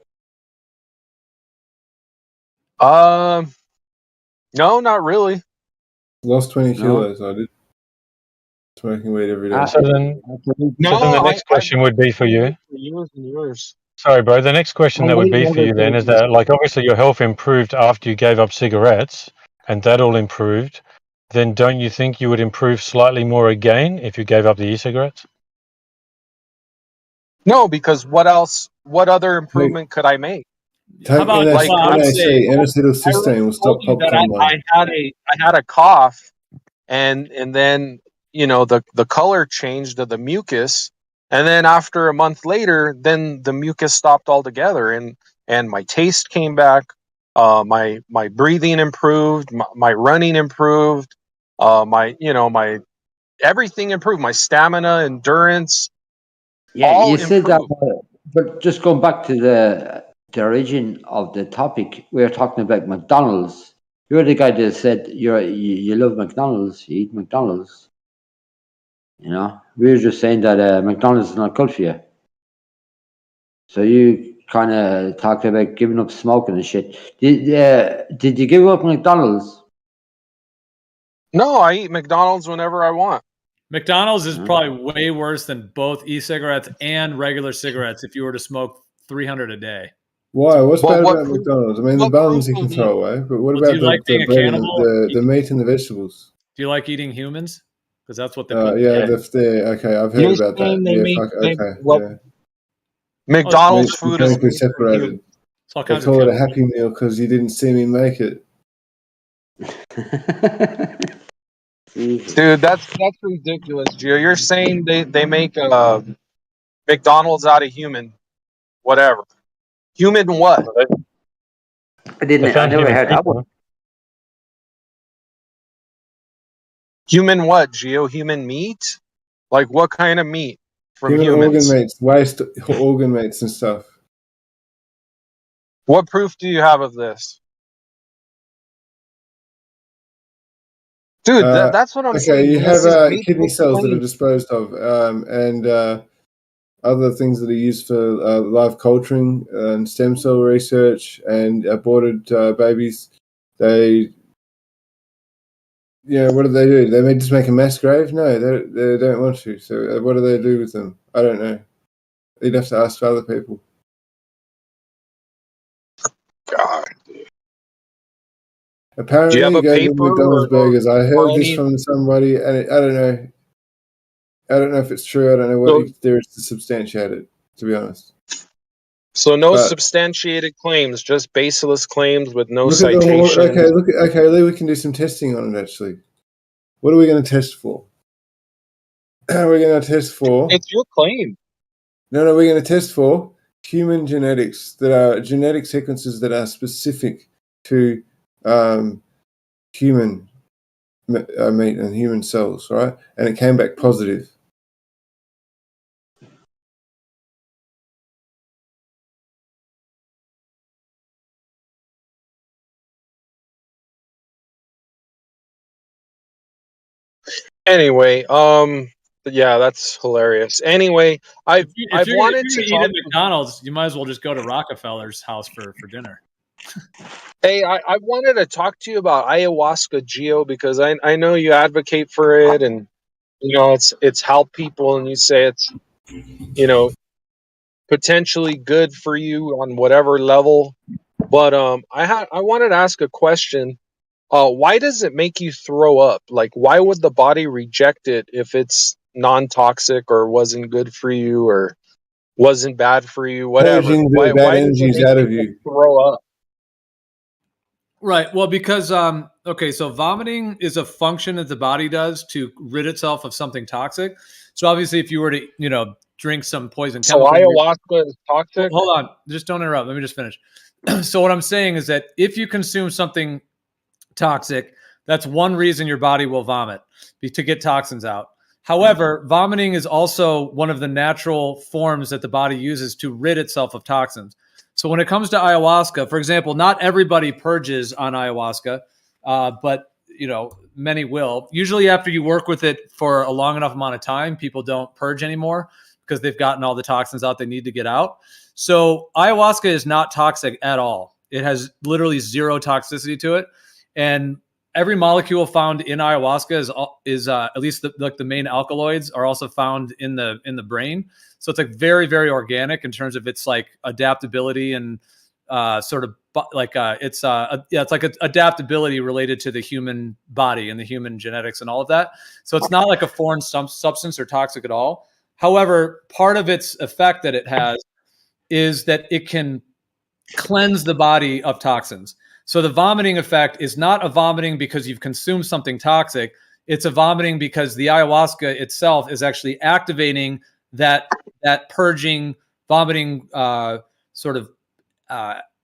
no, not really. Lost 20 No. kilos, I did. Smoking weed every day. So then, No, so then the next question would be for you. for years and years. Sorry, bro. The next question that would be for you then is that, like, obviously your health improved after you gave up cigarettes, and that all improved. Then don't you think you would improve slightly more again if you gave up the e-cigarettes? No, because what else? What other improvement could I make? Take about like, let's say, N-acetylcysteine will stop told you that popcorn lung. I had a cough, and then the color changed of the mucus, and then after a month later, then the mucus stopped altogether, and my taste came back, my breathing improved, my running improved, my everything improved, my stamina, endurance, Yeah, all you said that, improved. but just going back to the origin of the topic, we were talking about McDonald's. You're the guy that said you love McDonald's, you eat McDonald's. You know, we were just saying that McDonald's is not good for you. So you kind of talked about giving up smoking and shit. Did you give up McDonald's? No, I eat McDonald's whenever I want. McDonald's is probably way worse than both e-cigarettes and regular cigarettes if you were to smoke 300 a day. Why? What's bad about McDonald's? I mean, the buns you can throw away, but what Do about you like being the a bread and cannibal? the meat and the vegetables? Do you like eating humans? Because that's what they put. Yeah, okay, I've heard about that. Yeah, yeah. McDonald's Meat's food is mechanically separated. They call it a Happy Meal because you didn't see me make it. Dude, that's ridiculous, Gio. You're saying they make McDonald's out of human, whatever. Human what? I never heard that one. Human what, Gio? Human meat? Like what kind of meat from Human humans? organ meats, waste organ meats and stuff. What proof do you have of this? Dude, that's what I'm saying. Okay, you This have is basic kidney cells that are claims. disposed of, and other things that are used for live culturing and stem cell research and aborted babies. They, what do they do? They may just make a mass grave? No, they don't want to. So what do they do with them? I don't know. You'd have to ask other people. God. Apparently, Do you have a go to paper McDonald's burgers. I heard this any? from somebody, and I don't know. I don't know if it's true. I don't know what there is to substantiate it, to be honest. So no substantiated claims, just baseless claims with no Look at citation. okay, Lee, we can do some testing on it, actually. What are we going to test for? We're going to test for... It's your claim. No, we're going to test for human genetics, that are genetic sequences that are specific to human meat and human cells, right? And it came back positive. Anyway, yeah, that's hilarious. Anyway, I've wanted to eat talk at McDonald's, you might as well just go to Rockefeller's house for dinner. Hey, I wanted to talk to you about ayahuasca, Gio, because I know you advocate for it, and it's helped people, and you say it's potentially good for you on whatever level. But I wanted to ask a question. Why does it make you throw up? Like, why would the body reject it if it's non-toxic or wasn't good for you or wasn't bad for you, whatever? Purging the bad Why does it energies make out of you you. throw up? Right. Well, because so vomiting is a function that the body does to rid itself of something toxic. So obviously, if you were to drink some poison So chemical, ayahuasca is toxic? Hold on, just don't interrupt. Let me just finish. So what I'm saying is that if you consume something toxic, that's one reason your body will vomit, to get toxins out. However, vomiting is also one of the natural forms that the body uses to rid itself of toxins. So when it comes to ayahuasca, for example, not everybody purges on ayahuasca, but many will. Usually after you work with it for a long enough amount of time, people don't purge anymore because they've gotten all the toxins out they need to get out. So ayahuasca is not toxic at all. It has literally zero toxicity to it. And every molecule found in ayahuasca is at least the main alkaloids are also found in the brain. So it's like very, very organic in terms of its like adaptability and it's like adaptability related to the human body and the human genetics and all of that. So it's not like a foreign substance or toxic at all. However, part of its effect that it has is that it can cleanse the body of toxins. So the vomiting effect is not a vomiting because you've consumed something toxic. It's a vomiting because the ayahuasca itself is actually activating that purging, vomiting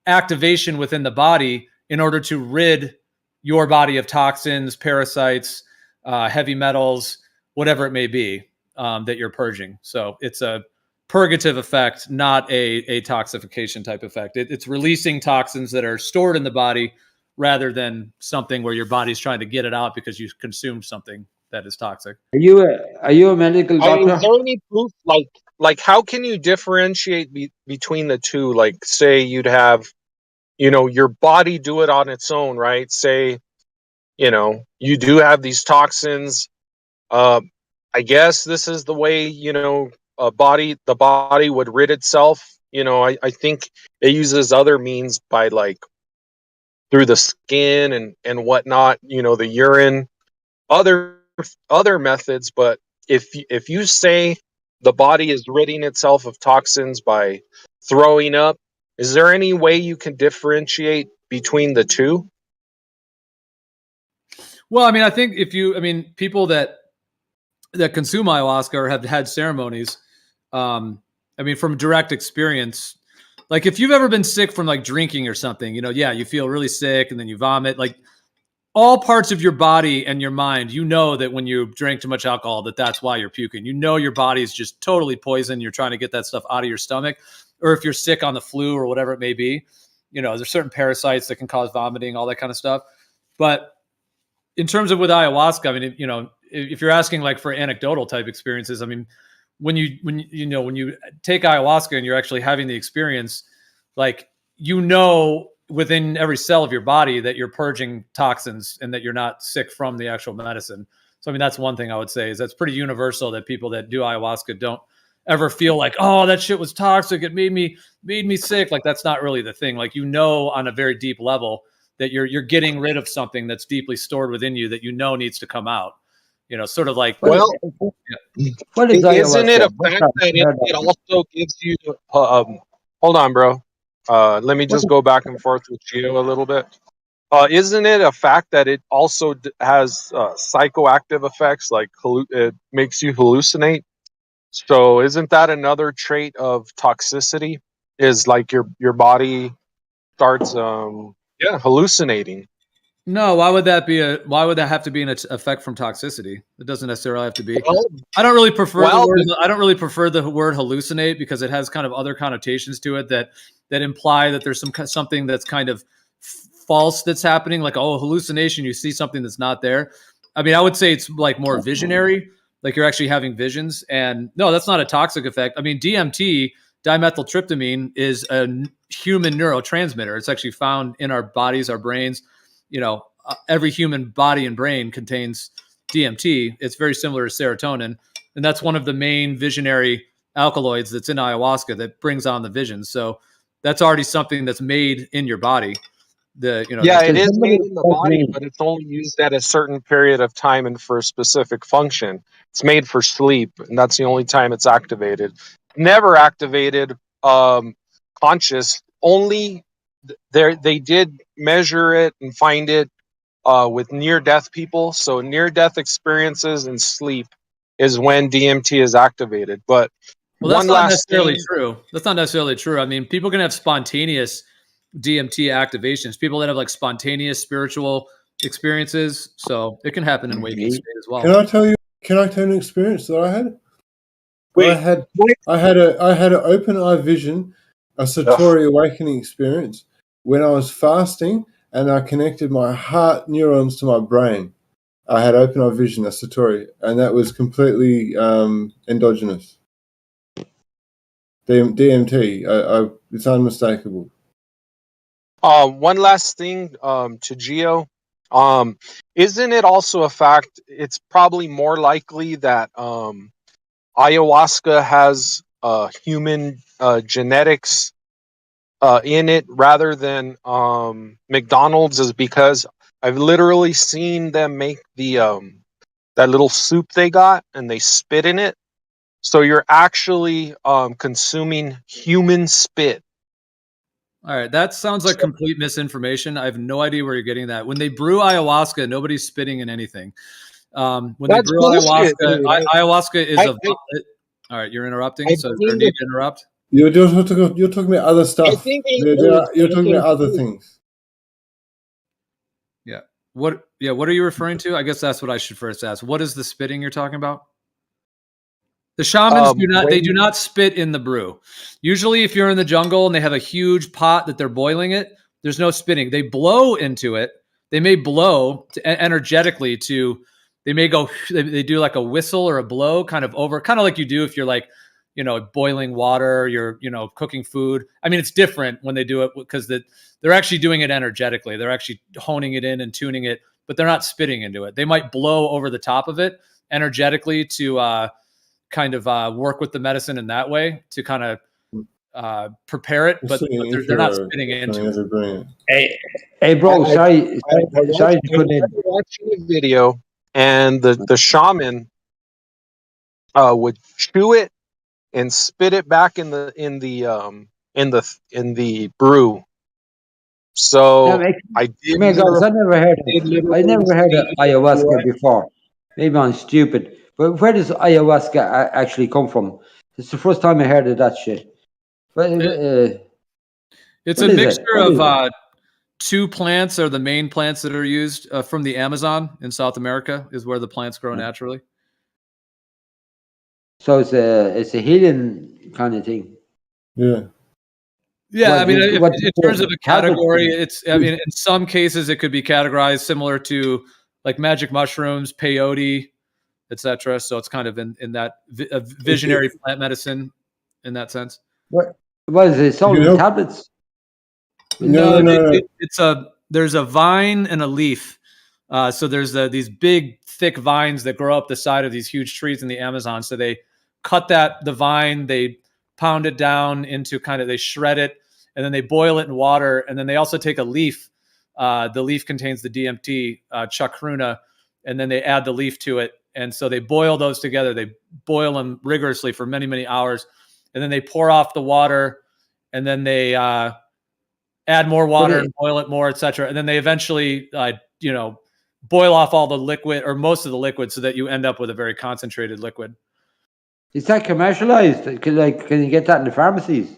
activation within the body in order to rid your body of toxins, parasites, heavy metals, whatever it may be that you're purging. So it's a purgative effect, not a toxification type effect. It's releasing toxins that are stored in the body rather than something where your body's trying to get it out because you consumed something that is toxic. Are you a medical I mean, doctor? is there any proof, like how can you differentiate between the two? Like, say you'd have, your body do it on its own, right? Say, you do have these toxins. I guess this is the way, the body would rid itself. I think it uses other means by like through the skin and whatnot, the urine, other methods. But if you say the body is ridding itself of toxins by throwing up, is there any way you can differentiate between the two? Well, I mean, I think people that consume ayahuasca or have had ceremonies, from direct experience, like if you've ever been sick from like drinking or something, you feel really sick and then you vomit, like all parts of your body and your mind, that when you drink too much alcohol, that's why you're puking. Your body is just totally poisoned. You're trying to get that stuff out of your stomach. Or if you're sick on the flu or whatever it may be, there's certain parasites that can cause vomiting, all that kind of stuff. But in terms of with ayahuasca, if you're asking like for anecdotal type experiences, when you take ayahuasca and you're actually having the experience, like, within every cell of your body that you're purging toxins and that you're not sick from the actual medicine. So, that's one thing I would say is that's pretty universal, that people that do ayahuasca don't ever feel like, oh, that shit was toxic, it made me sick. Like, that's not really the thing. Like, on a very deep level that you're getting rid of something that's deeply stored within you that needs to come out. Sort of like, well, isn't it a fact that it also gives you hold on, bro, let me just go back and forth with Gio a little bit. Isn't it a fact that it also has psychoactive effects, like it makes you hallucinate? So isn't that another trait of toxicity, is like your body starts hallucinating? No, why would that have to be an effect from toxicity? It doesn't necessarily have to be. Well, I don't really prefer the word hallucinate because it has kind of other connotations to it that imply that there's something that's kind of false that's happening, like, oh, hallucination, you see something that's not there. I would say it's like more visionary, like you're actually having visions. And no, that's not a toxic effect. DMT, dimethyltryptamine, is a human neurotransmitter. It's actually found in our bodies, our brains. Every human body and brain contains DMT. It's very similar to serotonin. And that's one of the main visionary alkaloids that's in ayahuasca that brings on the visions. So that's already something that's made in your body. It is made in the body, but it's only used at a certain period of time and for a specific function. It's made for sleep, and that's the only time it's activated. Never activated conscious. Only they did measure it and find it with near-death people. So near-death experiences and sleep is when DMT is activated. But that's not necessarily true. That's not necessarily true. People can have spontaneous DMT activations. People that have like spontaneous spiritual experiences. So it can happen in waking state as well. Can I tell you an experience that I had? I had an open eye vision a Satori awakening experience when I was fasting and I connected my heart neurons to my brain. I had open eye vision, a Satori, and that was completely endogenous. DMT, it's unmistakable. One last thing to Geo. Isn't it also a fact? It's probably more likely that ayahuasca has human genetics in it rather than McDonald's, is because I've literally seen them make the that little soup they got and they spit in it. So you're actually consuming human spit. All right, that sounds like complete misinformation. I have no idea where you're getting that. When they brew ayahuasca, nobody's spitting in anything. When they That's brew bullshit, ayahuasca, dude. ayahuasca is I- all right, you're interrupting. I've So is there a seen need the to interrupt? You're talking about other stuff. think You're talking about other things. Yeah. What are you referring to? I guess that's what I should first ask. What is the spitting you're talking about? The shamans they do not spit in the brew. Usually if you're in the jungle and they have a huge pot that they're boiling it, there's no spitting. They blow into it. They may blow energetically they may go, they do like a whistle or a blow kind of like you do if you're like, boiling water, you're, cooking food. I mean, it's different when they do it because they're actually doing it energetically. They're actually honing it in and tuning it, but they're not spitting into it. They might blow over the top of it energetically to kind of work with the medicine in that way to kind of prepare it, but they're not spitting into it. Hey, bro, sorry to cut in. Watching a video, and the shaman would chew it and spit it back in the brew. So Yeah, I did. I never heard of ayahuasca before. Maybe I'm stupid, but where does ayahuasca actually come from? It's the first time I heard of that shit. But, It's what a is it? mixture What is of two plants are the main plants that are used from the Amazon in South America is where the plants grow naturally. So it's a healing kind of thing. Yeah. Yeah, I mean, in terms of a tablets? category, in some cases it could be categorized similar to like magic mushrooms, peyote, etc. So it's kind of in that visionary plant medicine in that sense. What is it? Sold in tablets? No. There's a vine and a leaf. So there's these big, thick vines that grow up the side of these huge trees in the Amazon. So they cut the vine, they pound it down into they shred it, and then they boil it in water. And then they also take a leaf. The leaf contains the DMT, chacruna, and then they add the leaf to it. And so they boil those together. They boil them rigorously for many, many hours. And then they pour off the water, and then they add more water and boil it more, etc. And then they eventually, boil off all the liquid or most of the liquid so that you end up with a very concentrated liquid. Is that commercialized? Can you get that in the pharmacies?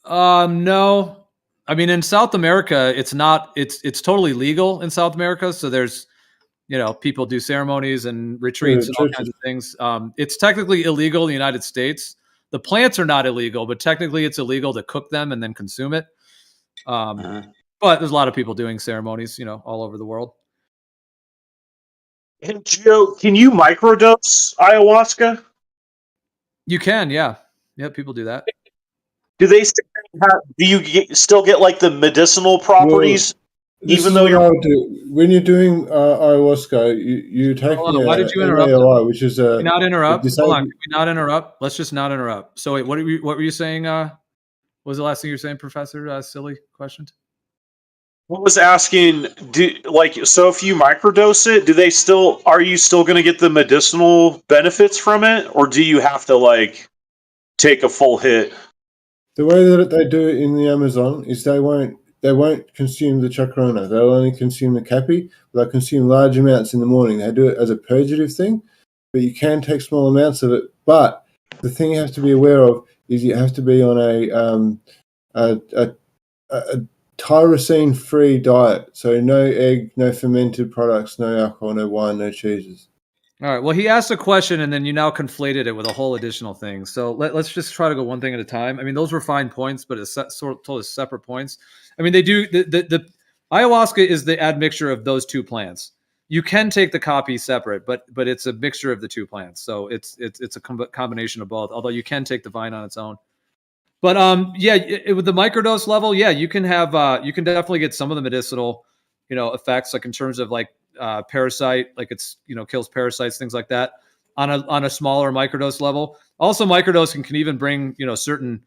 No. I mean, in South America, it's not. It's totally legal in South America. So there's, people do ceremonies and retreats and all kinds of things. It's technically illegal in the United States. The plants are not illegal, but technically it's illegal to cook them and then consume it. But there's a lot of people doing ceremonies, all over the world. And Joe, can you microdose ayahuasca? You can, yeah. Yeah, people do that. Do they? Do you still get like the medicinal properties, even though you're? When you're doing ayahuasca, you take why did you interrupt? MAOI, which is Can we not interrupt? Hold on, can we not interrupt? Let's just not interrupt. So wait, what were you saying? What was the last thing you were saying, Professor? Silly question. I was asking, so if you microdose it, are you still going to get the medicinal benefits from it, or do you have to take a full hit? The way that they do it in the Amazon is they won't consume the chacrona. They'll only consume the capi. They'll consume large amounts in the morning. They do it as a purgative thing, but you can take small amounts of it. But the thing you have to be aware of is you have to be on a tyrosine-free diet. So no egg, no fermented products, no alcohol, no wine, no cheeses. All right. Well, he asked a question, and then you now conflated it with a whole additional thing. So let's just try to go one thing at a time. I mean, those were fine points, but it's sort of told as separate points. I mean, they do the ayahuasca is the admixture of those two plants. You can take the copy separate, but it's a mixture of the two plants. So it's a combination of both. Although you can take the vine on its own. But with the microdose level, you can have you can definitely get some of the medicinal, effects, like in terms of like parasite, like it's kills parasites, things like that, on a smaller microdose level. Also, microdosing can even bring certain,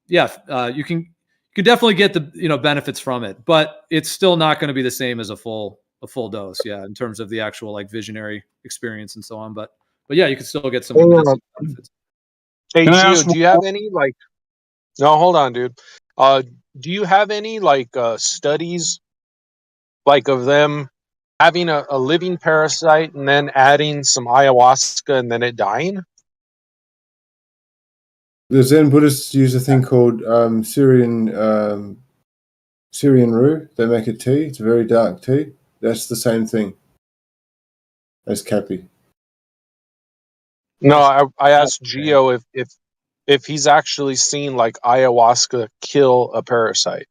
you can definitely get the benefits from it, but it's still not going to be the same as a full dose, in terms of the actual like visionary experience and so on. But yeah, you can still get some medicinal benefits. Hey, Can I Gio, ask do you have any like? No, hold on, dude. Do you have any like studies, like of them having a living parasite and then adding some ayahuasca and then it dying? The Zen Buddhists use a thing called Syrian rue. They make a tea. It's a very dark tea. That's the same thing as Cappy. No, I asked Gio if he's actually seen like ayahuasca kill a parasite.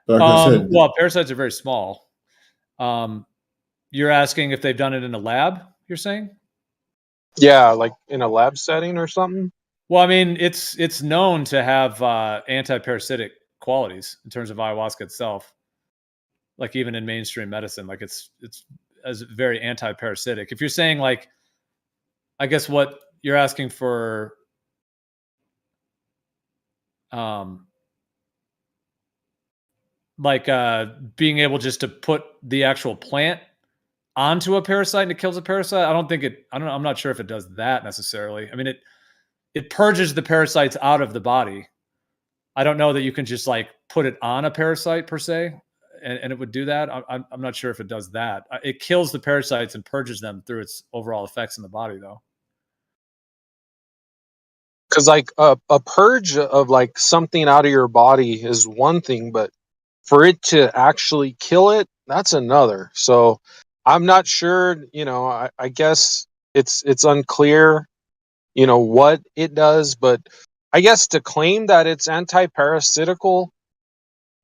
Like I said, Well, parasites are very small. You're asking if they've done it in a lab, you're saying? Yeah, like in a lab setting or something. Well, I mean, it's known to have anti-parasitic qualities in terms of ayahuasca itself. Like even in mainstream medicine, like it's as very anti-parasitic. If you're saying like, I guess what you're asking for, like being able just to put the actual plant onto a parasite and it kills a parasite. I'm not sure if it does that necessarily. I mean, it purges the parasites out of the body. I don't know that you can just like put it on a parasite per se, and it would do that. I'm not sure if it does that. It kills the parasites and purges them through its overall effects in the body, though. Because like a purge of like something out of your body is one thing, but for it to actually kill it, that's another. So I'm not sure. I guess it's unclear. What it does, but I guess to claim that it's anti-parasitical,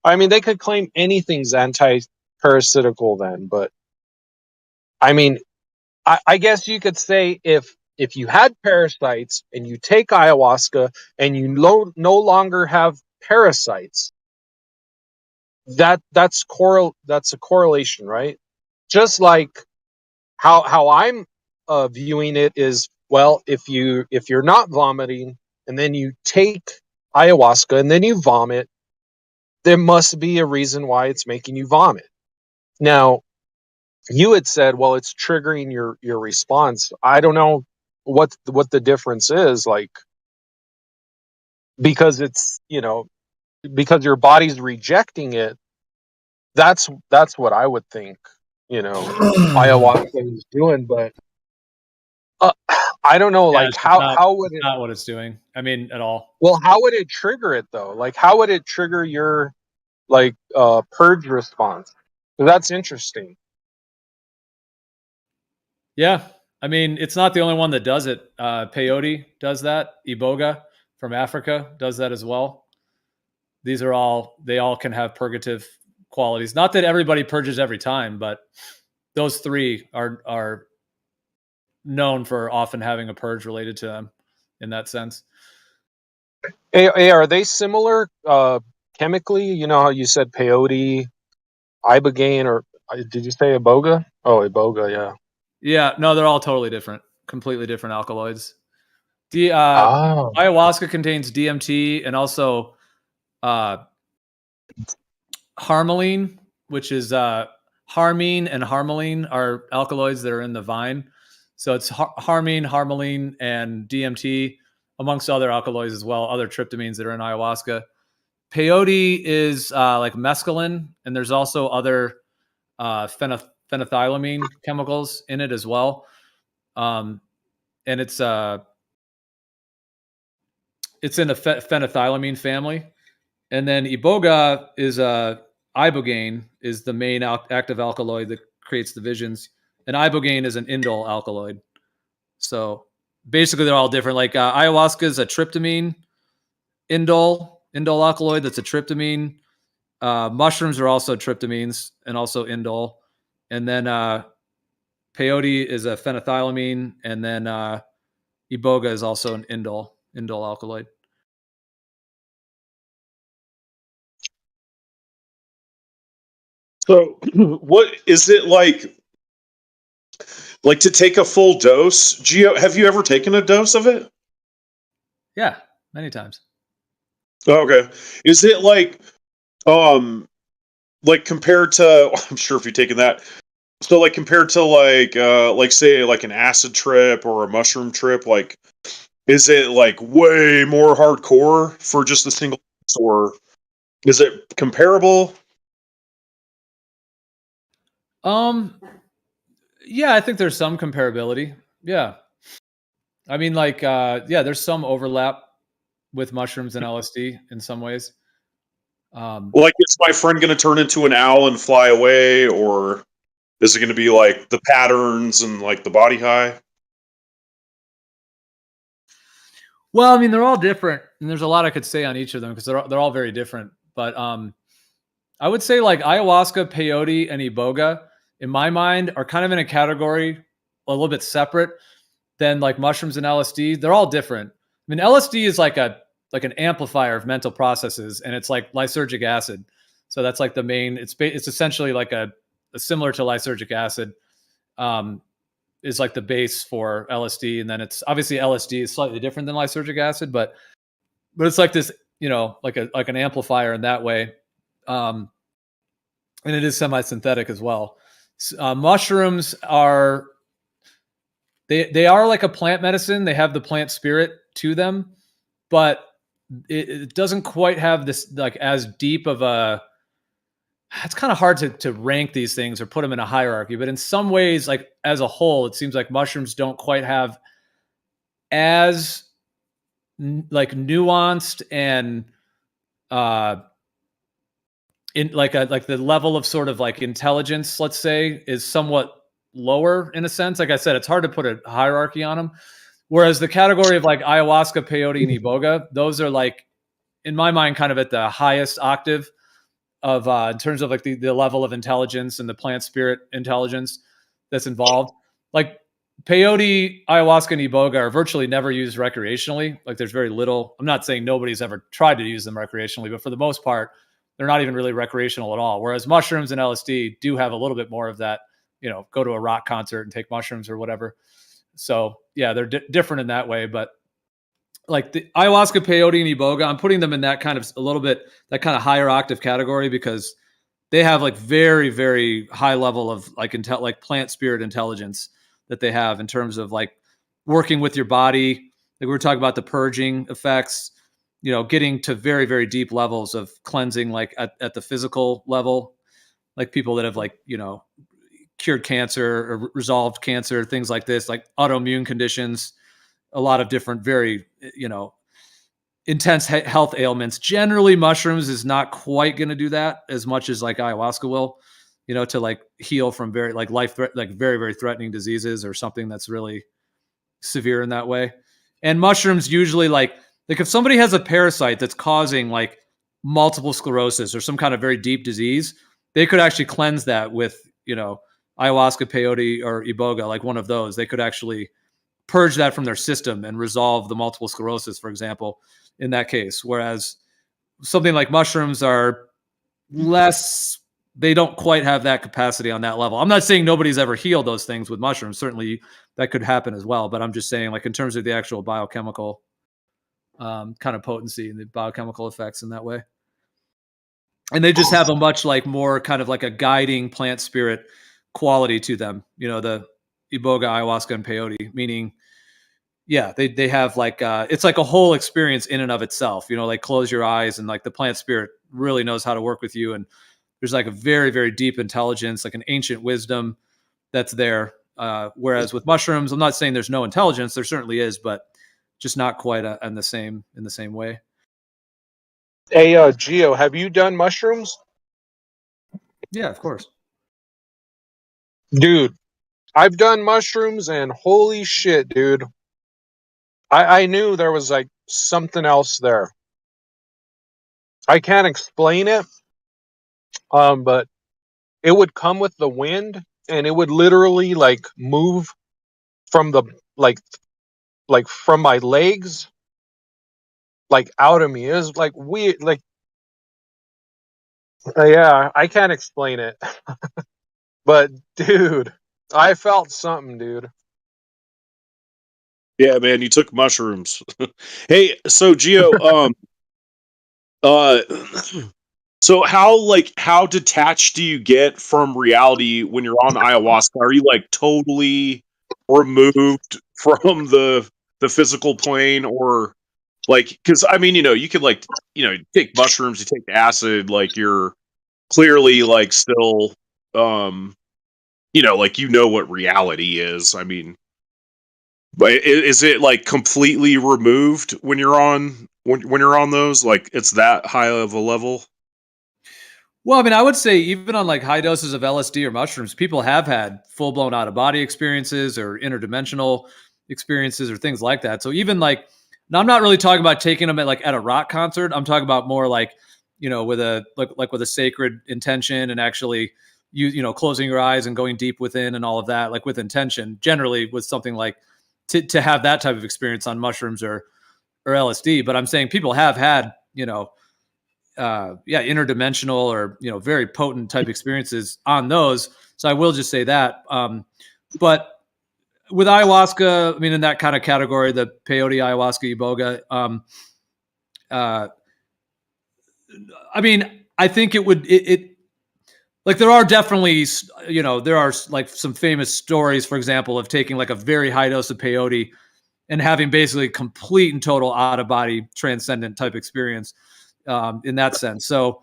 I mean, they could claim anything's anti-parasitical then, but I mean, I guess you could say if you had parasites and you take ayahuasca and you no longer have parasites, that's a correlation, right? Just like how I'm viewing it is, well, if you're not vomiting and then you take ayahuasca and then you vomit, there must be a reason why it's making you vomit. Now, you had said, well, it's triggering your response. I don't know what the difference is, like, because it's because your body's rejecting it. That's what I would think ayahuasca is doing, but I don't know, Yeah, like how would it not what it's doing? I mean, at all. well, how would it trigger it though? Like how would it trigger your like purge response? So that's interesting. Yeah, I mean, it's not the only one that does it. Peyote does that. Iboga from Africa does that as well. They all can have purgative qualities. Not that everybody purges every time, but those three are known for often having a purge related to them in that sense. Hey, are they similar chemically? You know how you said peyote, ibogaine, or did you say iboga? Oh, iboga, yeah. Yeah, no, they're all totally different, completely different alkaloids. Ayahuasca contains DMT and also harmaline, which is harmine and harmaline are alkaloids that are in the vine. So it's harmine, harmaline, and DMT, amongst other alkaloids as well, other tryptamines that are in ayahuasca. Peyote is like mescaline, and there's also other phenethylamine chemicals in it as well. And it's in the phenethylamine family. And then iboga is ibogaine is the main active alkaloid that creates the visions. And ibogaine is an indole alkaloid. So basically, they're all different. Like ayahuasca is a tryptamine indole alkaloid. That's a tryptamine. Mushrooms are also tryptamines and also indole. And then peyote is a phenethylamine, and then iboga is also an indole alkaloid. So, what is it like? Like to take a full dose? Gio, have you ever taken a dose of it? Yeah, many times. Oh, okay. Is it like compared to? I'm sure if you've taken that. So like compared to like say like an acid trip or a mushroom trip, like is it like way more hardcore for just a single dose, or is it comparable? Yeah, I think there's some comparability. Yeah. I mean, like, yeah, there's some overlap with mushrooms and LSD in some ways. Like, is my friend going to turn into an owl and fly away, or is it going to be like the patterns and like the body high? Well, I mean, they're all different, and there's a lot I could say on each of them because they're all very different. But I would say like ayahuasca, peyote, and iboga, in my mind, are kind of in a category a little bit separate than like mushrooms and LSD. They're all different. I mean, LSD is like an amplifier of mental processes, and it's like lysergic acid. So that's like the main. It's essentially like a similar to lysergic acid. Is like the base for LSD, and then it's obviously LSD is slightly different than lysergic acid, but it's like this, like an amplifier in that way, and it is semi-synthetic as well. Mushrooms are they are like a plant medicine. They have the plant spirit to them, but it doesn't quite have this like as deep of a. It's kind of hard to rank these things or put them in a hierarchy, but in some ways, like as a whole, it seems like mushrooms don't quite have as like nuanced and in like the level of sort of like intelligence, let's say, is somewhat lower in a sense. Like I said, it's hard to put a hierarchy on them. Whereas the category of like ayahuasca, peyote, and iboga, those are like, in my mind, kind of at the highest octave of in terms of like the level of intelligence and the plant spirit intelligence that's involved. Like peyote, ayahuasca, and iboga are virtually never used recreationally. Like there's very little. I'm not saying nobody's ever tried to use them recreationally, but for the most part, they're not even really recreational at all. Whereas mushrooms and LSD do have a little bit more of that, go to a rock concert and take mushrooms or whatever. So yeah, they're different in that way. But like the ayahuasca, peyote, and iboga, I'm putting them in that kind of a little bit, that kind of higher octave category because they have like very, very high level of like like plant spirit intelligence that they have in terms of like working with your body. Like we were talking about the purging effects, getting to very, very deep levels of cleansing, like at the physical level, like people that have like, cured cancer or resolved cancer, things like this, like autoimmune conditions, a lot of different, very, intense health ailments. Generally, mushrooms is not quite going to do that as much as like ayahuasca will, to like heal from very like like very, very threatening diseases or something that's really severe in that way. And mushrooms usually like if somebody has a parasite that's causing like multiple sclerosis or some kind of very deep disease, they could actually cleanse that with, ayahuasca, peyote, or iboga, like one of those. They could actually purge that from their system and resolve the multiple sclerosis, for example, in that case. Whereas something like mushrooms are less, they don't quite have that capacity on that level. I'm not saying nobody's ever healed those things with mushrooms. Certainly that could happen as well. But I'm just saying, like, in terms of the actual biochemical kind of potency and the biochemical effects in that way. And they just have a much like more kind of like a guiding plant spirit quality to them, the iboga, ayahuasca, and peyote, meaning, yeah, they have like, it's like a whole experience in and of itself, like close your eyes and like the plant spirit really knows how to work with you. And there's like a very, very deep intelligence, like an ancient wisdom that's there. Whereas with mushrooms, I'm not saying there's no intelligence, there certainly is, but just not quite in the same way. Hey, Gio, have you done mushrooms? Yeah, of course. Dude, I've done mushrooms and holy shit, dude. I knew there was like something else there. I can't explain it, but it would come with the wind and it would literally like move from the like from my legs like out of me. It was like weird, like yeah, I can't explain it. But dude, I felt something, dude. Yeah, man, you took mushrooms. Hey, so Gio, so how detached do you get from reality when you're on ayahuasca? Are you like totally removed from the physical plane, or like, because I mean, you could like, take mushrooms, you take acid, like you're clearly like still, like what reality is. I mean, but is it like completely removed when you're on when you're on those? Like it's that high of a level? Well, I mean, I would say even on like high doses of LSD or mushrooms, people have had full blown out of body experiences or interdimensional experiences or things like that. So even like, now I'm not really talking about taking them at a rock concert. I'm talking about more like, with a like with a sacred intention and actually closing your eyes and going deep within and all of that, like with intention, generally with something like to have that type of experience on mushrooms or LSD. But I'm saying people have had, interdimensional or very potent type experiences on those. So I will just say that. But with ayahuasca, I mean, in that kind of category, the peyote, ayahuasca, iboga, I mean, I think it would like there are definitely there are like some famous stories, for example, of taking like a very high dose of peyote and having basically complete and total out of body transcendent type experience in that sense. So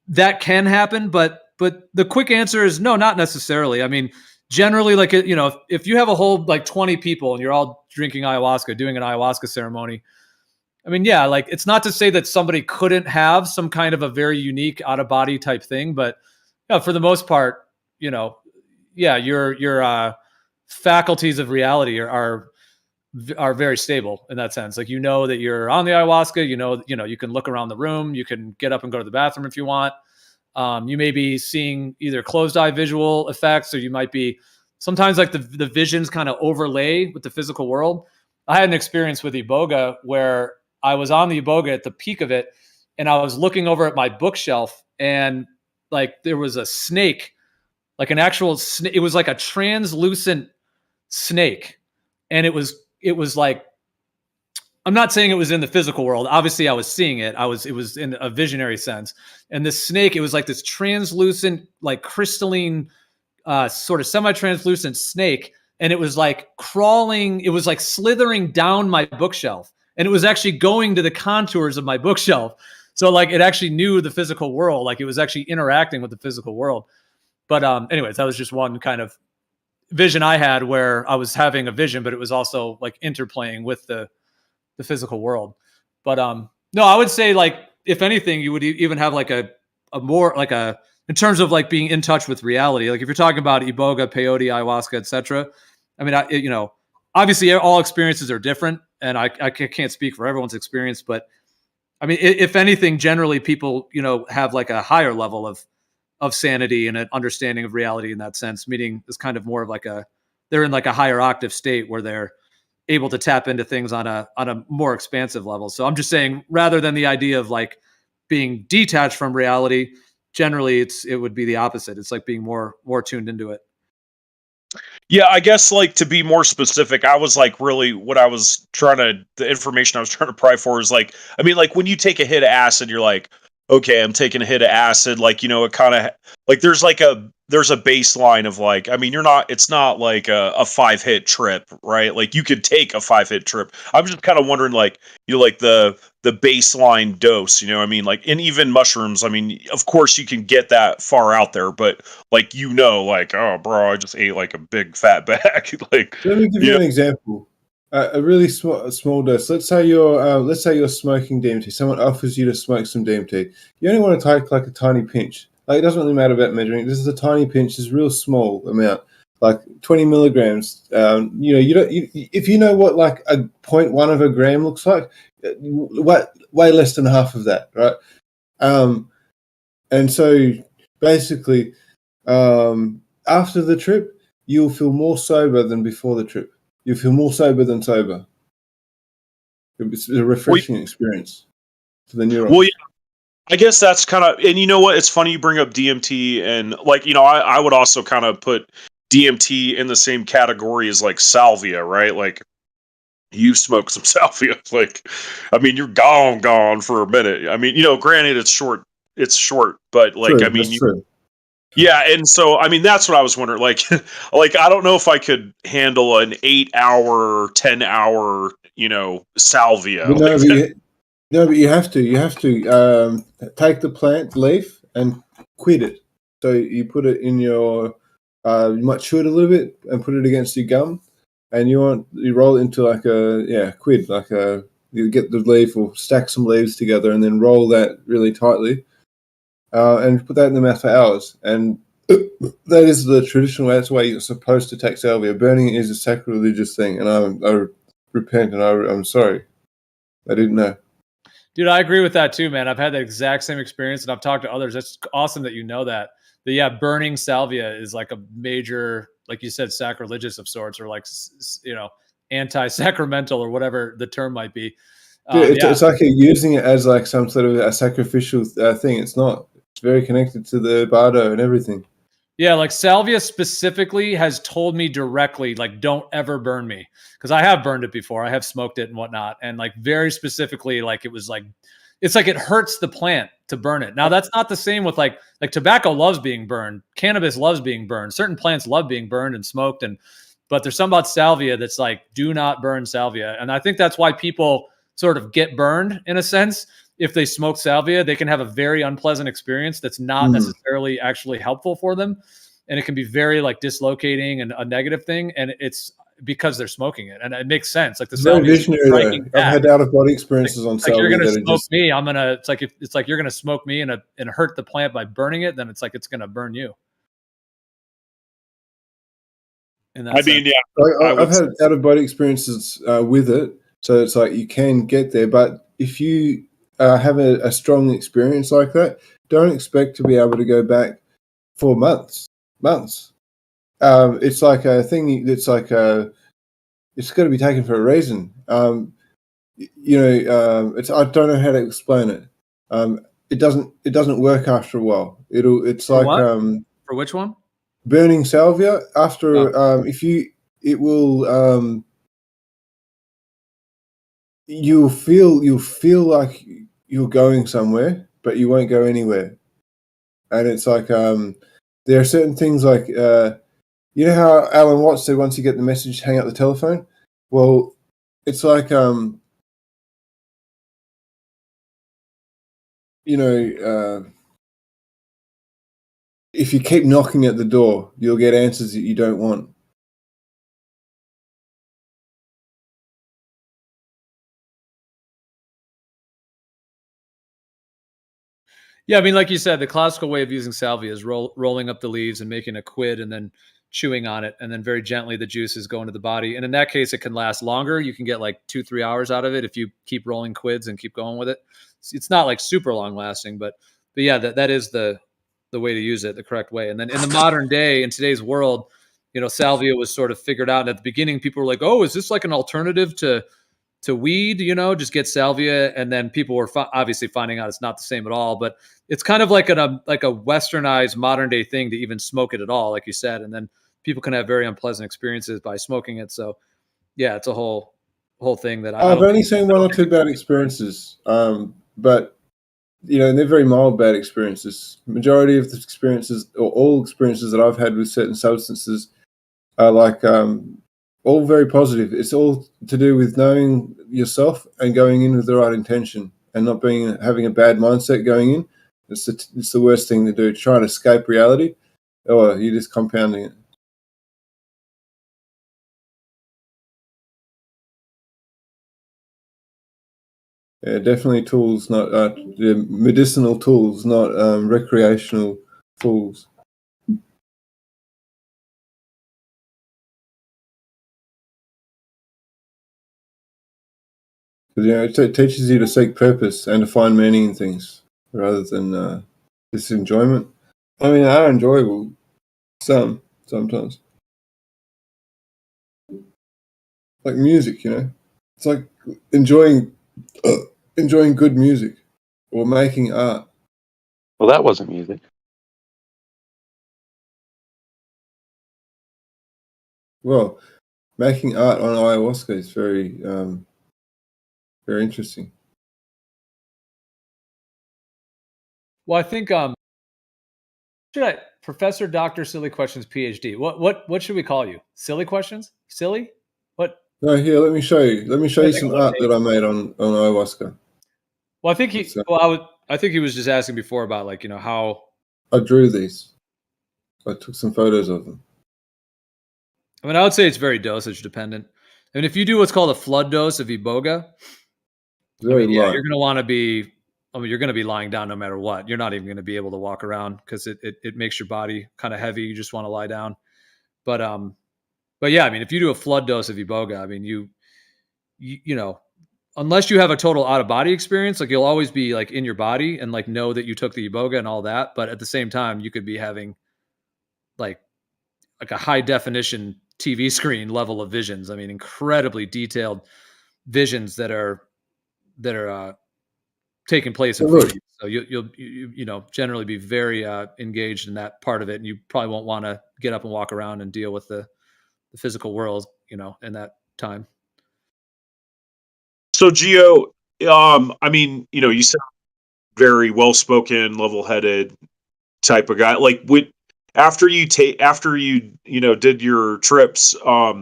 that can happen, but the quick answer is no, not necessarily. I mean, generally, like if you have a whole like 20 people and you're all drinking ayahuasca, doing an ayahuasca ceremony, I mean, yeah, like it's not to say that somebody couldn't have some kind of a very unique out of body type thing, but for the most part, yeah, your faculties of reality are very stable in that sense. Like, that you're on the ayahuasca, you can look around the room, you can get up and go to the bathroom if you want. You may be seeing either closed eye visual effects, or you might be sometimes like the visions kind of overlay with the physical world. I had an experience with iboga where I was on the iboga at the peak of it, and I was looking over at my bookshelf, and like there was a snake, like an actual snake. It was like a translucent snake, and it was like, I'm not saying it was in the physical world. Obviously, I was seeing it. It was in a visionary sense. And this snake, it was like this translucent, like crystalline, sort of semi-translucent snake. And it was like crawling, it was like slithering down my bookshelf. And it was actually going to the contours of my bookshelf. So like it actually knew the physical world. Like it was actually interacting with the physical world. But anyways, that was just one kind of vision I had where I was having a vision, but it was also like interplaying with the physical world. But no, I would say like if anything, you would even have like a more like a in terms of like being in touch with reality. Like if you're talking about iboga, peyote, ayahuasca, etc. I mean, obviously all experiences are different, and I can't speak for everyone's experience, but I mean, if anything, generally people have like a higher level of sanity and an understanding of reality in that sense. Meaning it's kind of more of like they're in like a higher octave state where they're able to tap into things on a more expansive level. So I'm just saying, rather than the idea of like being detached from reality, generally it would be the opposite. It's like being more tuned into it. Yeah, I guess like to be more specific, I was like really what I was the information I was trying to pry for is like, I mean, like when you take a hit of acid, you're like, okay, I'm taking a hit of acid. Like, it kind of like there's a baseline of like, I mean, it's not like a 5-hit trip, right? Like you could take a 5-hit trip. I'm just kind of wondering like, like the baseline dose, I mean, like, and even mushrooms, I mean, of course you can get that far out there, but like, like, oh bro, I just ate like a big fat bag. Like, let me give you an example. A really small dose. Let's say you're smoking DMT. Someone offers you to smoke some DMT. You only want to take like a tiny pinch. Like it doesn't really matter about measuring. This is a tiny pinch. This real small amount. like 20 milligrams. You don't. If you know what like a 0.1 of a gram looks like, way less than half of that, right? And so basically, after the trip, you'll feel more sober than before the trip. You feel more sober than sober. It's a refreshing experience for the neurons. Well, yeah, I guess that's kind of, and you know what? It's funny you bring up DMT, and like, I would also kind of put DMT in the same category as like salvia, right? Like, you smoke some salvia, like, I mean, you're gone for a minute. I mean, granted, it's short, but like, True, I mean, that's true. yeah, and so I mean, that's what I was wondering. Like, like I don't know if I could handle an 8-hour, 10-hour, salvia. But but you have to. You have to take the plant leaf and quid it. So you put it in your. You might chew it a little bit and put it against your gum, and you roll it into like a quid, like you get the leaf or stack some leaves together and then roll that really tightly, and put that in the mouth for hours. And that is the traditional way. That's the way you're supposed to take salvia. Burning it is a sacrilegious thing, and I repent and I'm sorry. I didn't know. Dude, I agree with that too, man. I've had the exact same experience, and I've talked to others. It's awesome that you know that. But yeah, burning salvia is like a major, like you said, sacrilegious of sorts, or like anti-sacramental, or whatever the term might be. It's like you're using it as like some sort of a sacrificial thing. It's not. It's very connected to the bardo and everything. Yeah, like salvia specifically has told me directly, like, don't ever burn me, because I have burned it before. I have smoked it and whatnot, and like very specifically, like it was like, it's like it hurts the plant to burn it. Now that's not the same with like tobacco loves being burned, cannabis loves being burned, certain plants love being burned and smoked, but there's something about salvia that's like, do not burn salvia, and I think that's why people sort of get burned in a sense. If they smoke salvia, they can have a very unpleasant experience that's not necessarily actually helpful for them. And it can be very like dislocating and a negative thing. And it's because they're smoking it. And it makes sense. Like the salvia is striking back. I've had out of body experiences on salvia. Like you're going to smoke me. It's like you're going to smoke me and hurt the plant by burning it. Then it's like, it's going to burn you. I mean, yeah. I've had out of body experiences with it. So it's like you can get there. But if you have a strong experience like that, don't expect to be able to go back for months. It's like a thing that's like it's got to be taken for a reason. It's I don't know how to explain it. It doesn't work after a while. It's For like what? For which one? Burning salvia. After you'll feel like you're going somewhere, but you won't go anywhere. And it's like there are certain things like you know how Alan Watts said once you get the message, hang up the telephone. Well, it's like if you keep knocking at the door, you'll get answers that you don't want. Yeah, I mean, like you said, the classical way of using salvia is rolling up the leaves and making a quid and then chewing on it. And then very gently the juices go into the body. And in that case, it can last longer. You can get like 2-3 hours out of it if you keep rolling quids and keep going with it. It's not like super long lasting, but yeah, that is the way to use it, the correct way. And then in the modern day, in today's world, salvia was sort of figured out. And at the beginning, people were like, oh, is this like an alternative to weed, just get salvia. And then people were obviously finding out it's not the same at all, but it's kind of like a westernized modern day thing to even smoke it at all, like you said. And then people can have very unpleasant experiences by smoking it. So yeah, it's a whole thing that I've only seen 1 or 2 bad experiences. But they're very mild bad experiences. Majority of the experiences, or all experiences that I've had with certain substances are like all very positive. It's all to do with knowing yourself and going in with the right intention and not having a bad mindset going in. It's the worst thing to do. Try and escape reality, or you're just compounding it. Yeah, definitely tools, not medicinal tools, not recreational fools. Because it teaches you to seek purpose and to find meaning in things rather than just enjoyment. I mean, they are enjoyable sometimes. Like music, it's like enjoying good music or making art. Well, that wasn't music. Well, making art on ayahuasca is very, very interesting. Well, I think Professor Dr. Silly Questions PhD. What should we call you? Silly Questions? Silly? What? No, here, let me show you. Let me show you some art that I made on ayahuasca. Well, I think I think he was just asking before about how I drew these. I took some photos of them. I mean, I would say it's very dosage dependent. I mean, if you do what's called a flood dose of Iboga, very light. you're going to want to be. I mean, you're going to be lying down no matter what. You're not even going to be able to walk around because it makes your body kind of heavy. You just want to lie down. But yeah, I mean, if you do a flood dose of Iboga, I mean, you unless you have a total out of body experience, like you'll always be like in your body and like know that you took the Iboga and all that. But at the same time, you could be having like a high definition TV screen level of visions. I mean, incredibly detailed visions that are taking place in front of you. So you'll generally be very engaged in that part of it, and you probably won't want to get up and walk around and deal with the physical world, in that time. So Gio, I mean, you sound very well spoken, level headed type of guy. Like after you did your trips, I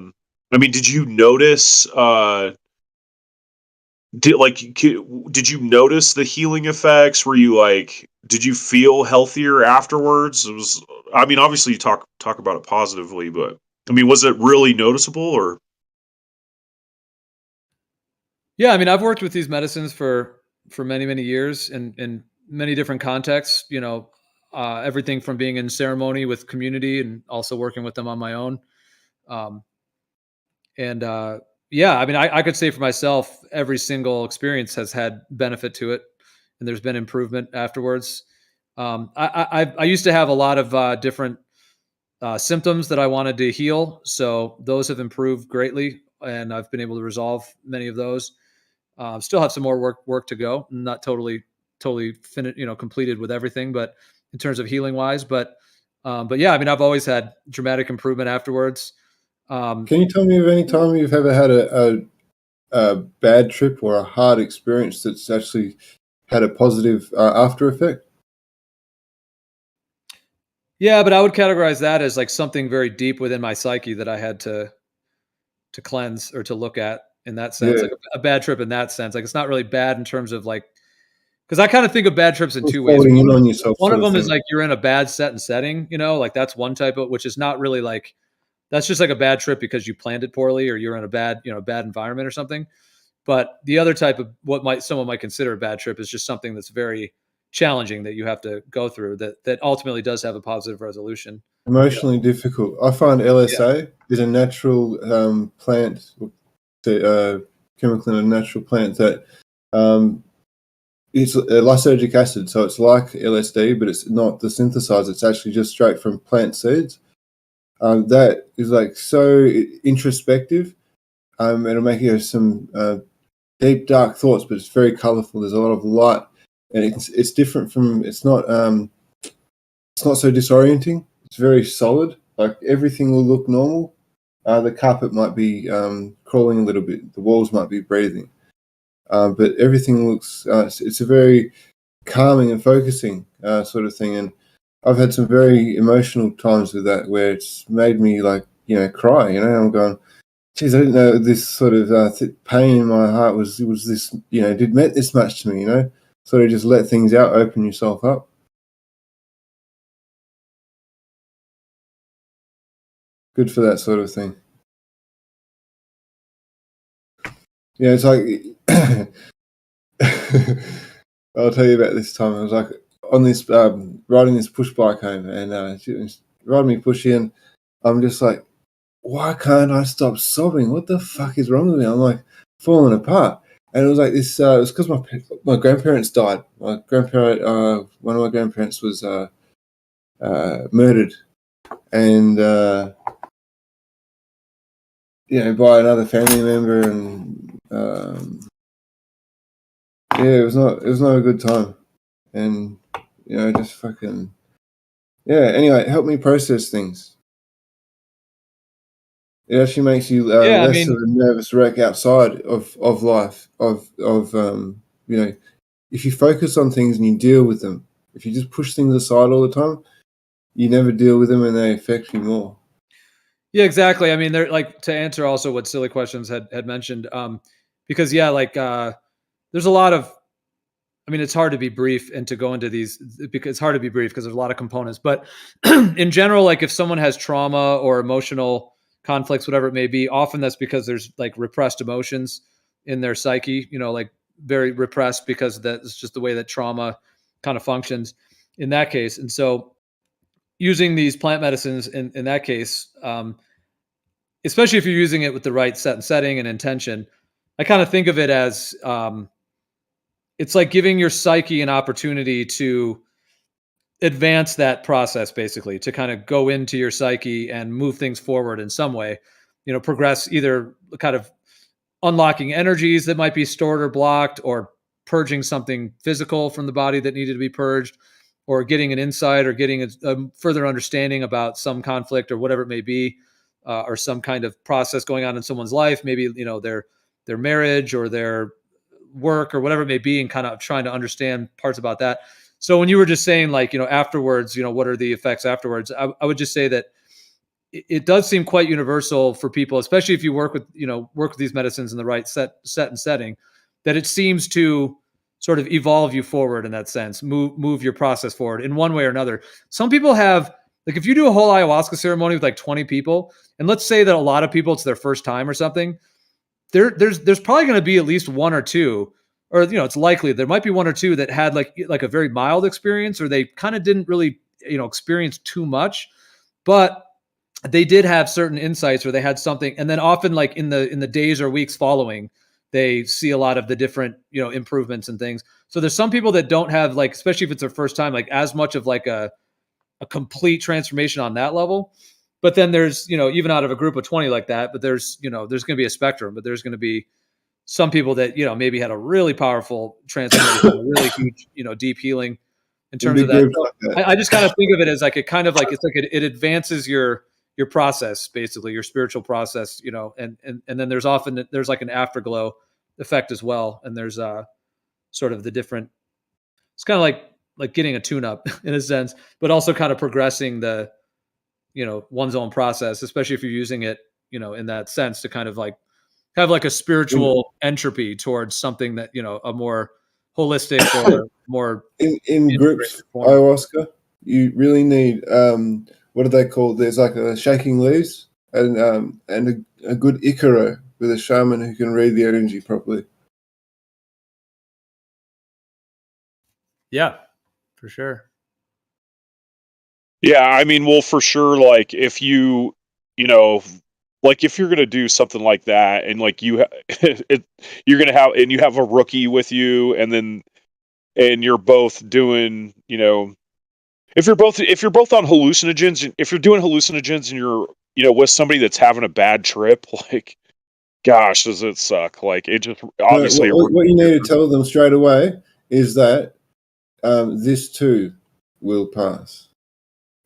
mean, did you notice did you notice the healing effects? Were you did you feel healthier afterwards? I mean, obviously you talk about it positively, but I mean, was it really noticeable or? Yeah, I mean, I've worked with these medicines for many, many years in many different contexts, everything from being in ceremony with community and also working with them on my own. Yeah, I mean, I could say for myself, every single experience has had benefit to it, and there's been improvement afterwards. I used to have a lot of different symptoms that I wanted to heal, so those have improved greatly, and I've been able to resolve many of those. Still have some more work to go. Not totally completed with everything, but in terms of healing wise, but yeah, I mean, I've always had dramatic improvement afterwards. Can you tell me of any time you've ever had a bad trip or a hard experience that's actually had a positive after effect? Yeah, but I would categorize that as like something very deep within my psyche that I had to cleanse or to look at in that sense. Yeah. Like a bad trip in that sense. Like it's not really bad in terms of like, because I kind of think of bad trips in two ways. Falling in on yourself. One of them is like you're in a bad set and setting, like that's one type of, which is not really like, that's just like a bad trip because you planned it poorly or you're in a bad environment or something. But the other type of what someone might consider a bad trip is just something that's very challenging that you have to go through that ultimately does have a positive resolution. Emotionally difficult. I find LSA is a natural plant, chemical in a natural plant that it's lysergic acid. So it's like LSD, but it's not the synthesizer. It's actually just straight from plant seeds. That is like so introspective. It'll make you have some deep, dark thoughts, but it's very colorful. There's a lot of light, and it's different from. It's not so disorienting. It's very solid. Like everything will look normal. The carpet might be crawling a little bit. The walls might be breathing, but everything looks. It's a very calming and focusing sort of thing. And I've had some very emotional times with that, where it's made me cry. I'm going, geez, I didn't know this sort of pain in my heart was this. Did meant this much to me. Sort of just let things out, open yourself up. Good for that sort of thing. Yeah, it's like I'll tell you about this time. I was like on this riding this push bike home, and she was riding me push in. I'm just like, why can't I stop sobbing? What the fuck is wrong with me? I'm like falling apart. And it was like this. It was because my grandparents died. My grandparent, one of my grandparents was murdered, and by another family member, and it was not a good time, and just fucking Anyway, help me process things. It actually makes you less of a nervous wreck outside of life. If you focus on things and you deal with them, if you just push things aside all the time, you never deal with them and they affect you more. Yeah, exactly. I mean, they're like, to answer also what Silly Questions had mentioned, because there's a lot of, I mean, it's hard to be brief and to go into these because it's hard to be brief because there's a lot of components. But in general, like if someone has trauma or emotional conflicts, whatever it may be, often that's because there's like repressed emotions in their psyche, like very repressed because that's just the way that trauma kind of functions in that case. And so using these plant medicines in that case, especially if you're using it with the right setting and intention, I kind of think of it as it's like giving your psyche an opportunity to advance that process, basically, to kind of go into your psyche and move things forward in some way, progress, either kind of unlocking energies that might be stored or blocked, or purging something physical from the body that needed to be purged, or getting an insight or getting a further understanding about some conflict or whatever it may be, or some kind of process going on in someone's life, maybe, their marriage or their work or whatever it may be, and kind of trying to understand parts about that. So when you were just saying like, afterwards, what are the effects afterwards? I would just say that it does seem quite universal for people, especially if you work with these medicines in the right set and setting, that it seems to sort of evolve you forward in that sense, move your process forward in one way or another. Some people have, like, if you do a whole ayahuasca ceremony with like 20 people, and let's say that a lot of people, it's their first time or something, there's probably going to be at least one or two, or it's likely there might be one or two that had like a very mild experience, or they kind of didn't really experience too much, but they did have certain insights, or they had something. And then often, like in the days or weeks following, they see a lot of the different improvements and things. So there's some people that don't have, like, especially if it's their first time, like as much of like a complete transformation on that level. But then there's, even out of a group of 20 like that, but there's going to be a spectrum, but there's going to be some people that, maybe had a really powerful transformation, a really huge, deep healing in terms of that. So I just kind of think of it as like, it advances your process, basically your spiritual process, and then there's like an afterglow effect as well. And there's sort of the different, it's kind of like getting a tune up in a sense, but also kind of progressing the, one's own process, especially if you're using it, in that sense, to kind of like have like a spiritual entropy towards something that, a more holistic or more in groups ayahuasca, you really need what do they call? There's like a shaking leaves and a good Icaro with a shaman who can read the energy properly. Yeah, for sure. Yeah, I mean, well, for sure, like if you like if you're gonna do something like that, and like you're gonna have, and you have a rookie with you, and you're both doing, if you're both on hallucinogens, if you're doing hallucinogens and you're with somebody that's having a bad trip, like, gosh, does it suck? Like, it just obviously. What you need to tell them straight away is that this too will pass,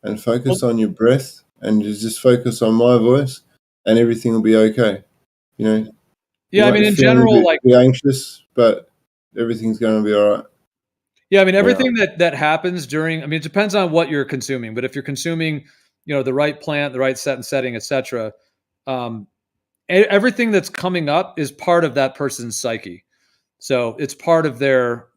and focus on your breath, and just focus on my voice, and everything will be okay. Yeah, I mean, in general, like, be anxious, but everything's going to be all right. Yeah, I mean, everything that happens during, I mean, it depends on what you're consuming, but if you're consuming, the right plant, the right set and setting, etc., everything that's coming up is part of that person's psyche. So it's part of their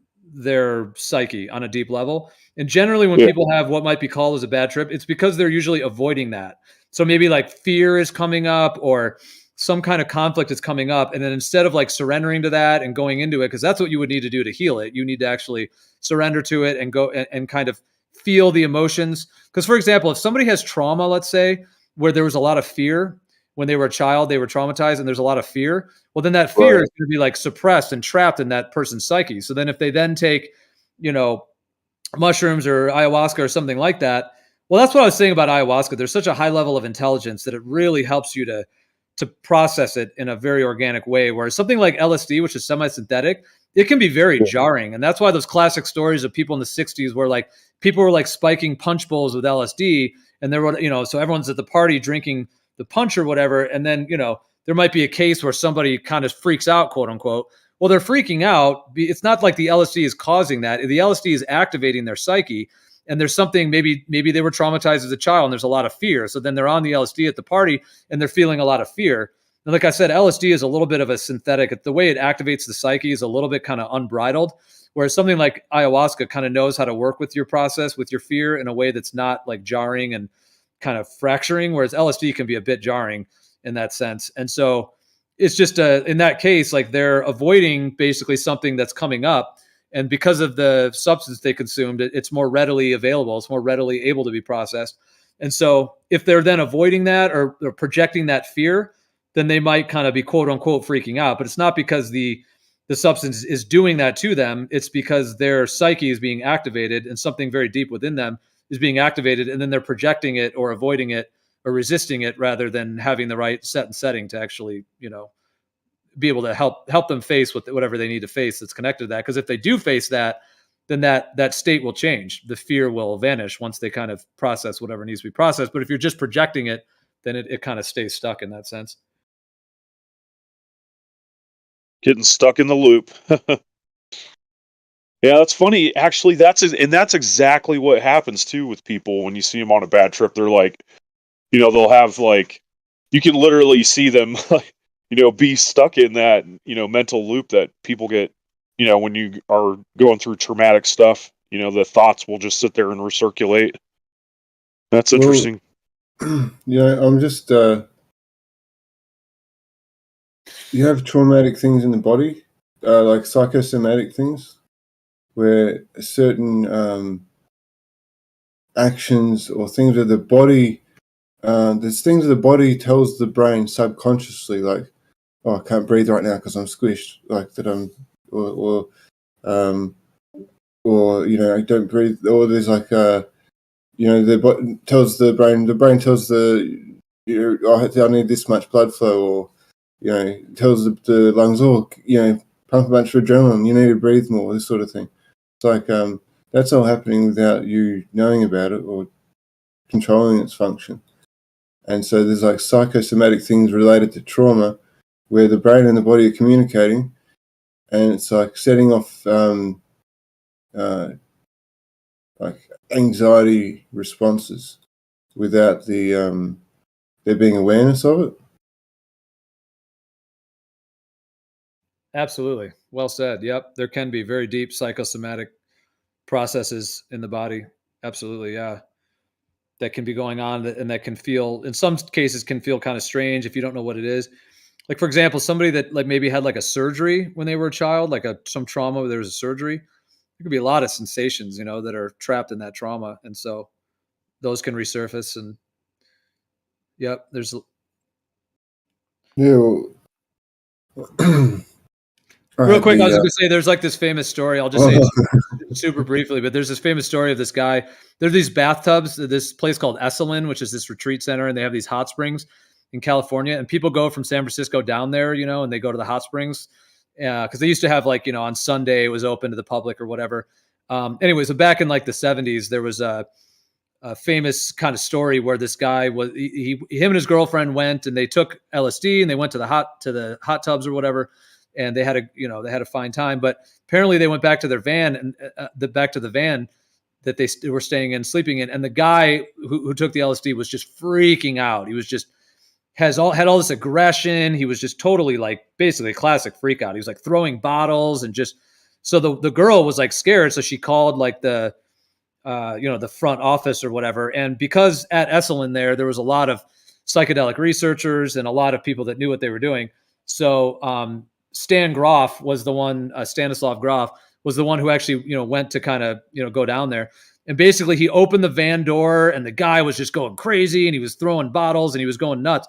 psyche on a deep level. And generally when people have what might be called as a bad trip, it's because they're usually avoiding that. So maybe like fear is coming up, or some kind of conflict is coming up. And then instead of like surrendering to that and going into it, because that's what you would need to do to heal it, you need to actually surrender to it and go and kind of feel the emotions. Because, for example, if somebody has trauma, let's say, where there was a lot of fear, when they were a child, they were traumatized, and there's a lot of fear. Well, then that fear is going to be like suppressed and trapped in that person's psyche. So then if they then take, mushrooms or ayahuasca or something like that, well, that's what I was saying about ayahuasca. There's such a high level of intelligence that it really helps you to process it in a very organic way. Whereas something like LSD, which is semi-synthetic, it can be very jarring. And that's why those classic stories of people in the 60s where like people were like spiking punch bowls with LSD, and there were, so everyone's at the party drinking the punch or whatever. And then, there might be a case where somebody kind of freaks out, quote unquote. Well, they're freaking out. It's not like the LSD is causing that. The LSD is activating their psyche. And there's something, maybe they were traumatized as a child and there's a lot of fear. So then they're on the LSD at the party and they're feeling a lot of fear. And like I said, LSD is a little bit of a synthetic. The way it activates the psyche is a little bit kind of unbridled, whereas something like ayahuasca kind of knows how to work with your process, with your fear in a way that's not like jarring and kind of fracturing, whereas LSD can be a bit jarring in that sense. And so it's just in that case, like they're avoiding basically something that's coming up. And because of the substance they consumed, it's more readily available. It's more readily able to be processed. And so if they're then avoiding that or projecting that fear, then they might kind of be quote unquote freaking out. But it's not because the substance is doing that to them. It's because their psyche is being activated and something very deep within them is being activated. And then they're projecting it or avoiding it or resisting it rather than having the right setting to actually, be able to help them face whatever they need to face that's connected to that. Because if they do face that, then that state will change. The fear will vanish once they kind of process whatever needs to be processed. But if you're just projecting it, then it kind of stays stuck in that sense. Getting stuck in the loop. Yeah, that's funny. Actually, that's exactly what happens too with people when you see them on a bad trip. They're like, they'll have like, you can literally see them like, be stuck in that, mental loop that people get, when you are going through traumatic stuff, the thoughts will just sit there and recirculate. That's interesting. I'm just, you have traumatic things in the body, like psychosomatic things, where certain actions or things of the body, there's things of the body tells the brain subconsciously, like, oh, I can't breathe right now because I'm squished, like that I'm, or I don't breathe, or there's like, tells the brain tells I need this much blood flow, or, tells the lungs, pump a bunch of adrenaline, you need to breathe more, this sort of thing. It's like, that's all happening without you knowing about it or controlling its function. And so there's like psychosomatic things related to trauma where the brain and the body are communicating, and it's like setting off like anxiety responses without there being awareness of it. Absolutely. Well said. Yep. There can be very deep psychosomatic processes in the body. Absolutely. Yeah. That can be going on and that can feel, in some cases, can feel kind of strange if you don't know what it is. Like, for example, somebody that like maybe had like a surgery when they were a child, like some trauma where there was a surgery, there could be a lot of sensations, that are trapped in that trauma. And so those can resurface and there's. Yeah. Real quick, I was going to say there's like this famous story. I'll just say it super briefly, but there's this famous story of this guy. There are these bathtubs, this place called Esalen, which is this retreat center, and they have these hot springs in California, and people go from San Francisco down there, and they go to the hot springs because they used to have like, on Sunday it was open to the public or whatever. Anyways, so back in like the 70s, there was a famous kind of story where this guy was, him and his girlfriend went and they took LSD and they went to the hot tubs or whatever. And they had a fine time, but apparently they went back to their van and back to the van that they were staying in, sleeping in. And the guy who took the LSD was just freaking out. He was just had all this aggression. He was just totally like basically a classic freak out. He was like throwing bottles and just, so the girl was like scared. So she called like the front office or whatever. And because at Esalen there was a lot of psychedelic researchers and a lot of people that knew what they were doing. So, Stan Groff was the one, Stanislav Groff was the one who actually, went to kind of, go down there. And basically he opened the van door and the guy was just going crazy and he was throwing bottles and he was going nuts.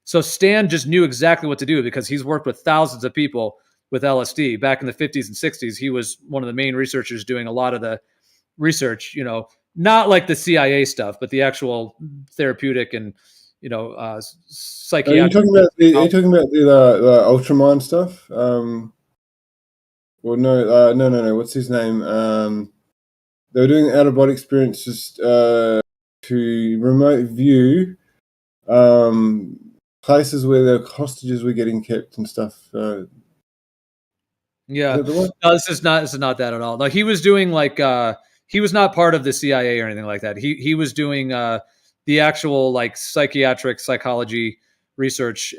So Stan just knew exactly what to do because he's worked with thousands of people with LSD. Back in the 50s and 60s, he was one of the main researchers doing a lot of the research, not like the CIA stuff, but the actual therapeutic and, Are you psychiatric. talking about the Ultramind stuff? Well, no. What's his name? They were doing out of body experiences to remote view places where the hostages were getting kept and stuff. Yeah, Is that the one? no, this is not that at all. No, he was doing like he was not part of the CIA or anything like that. He was doing the actual like psychiatric psychology research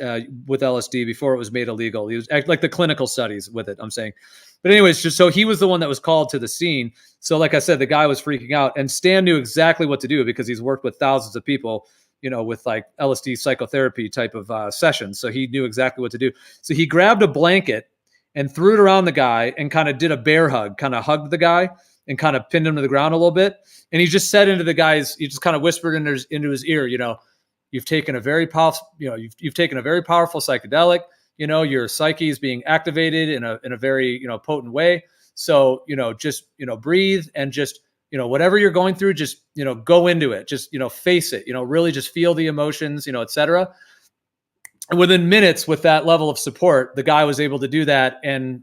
with LSD before it was made illegal. He was like the clinical studies with it. I'm saying, but anyways, just so he was the one that was called to the scene. So like I said, the guy was freaking out, and Stan knew exactly what to do because he's worked with thousands of people, with like LSD psychotherapy type of sessions. So he knew exactly what to do. So he grabbed a blanket and threw it around the guy and kind of did a bear hug, kind of hugged the guy and kind of pinned him to the ground a little bit. And he just said he just kind of whispered into his ear, you've taken a very powerful, you've taken a very powerful psychedelic, your psyche is being activated in a very, potent way. So, just, breathe and just, whatever you're going through, just, go into it, just, face it, really just feel the emotions, et cetera. And within minutes, with that level of support, the guy was able to do that. And,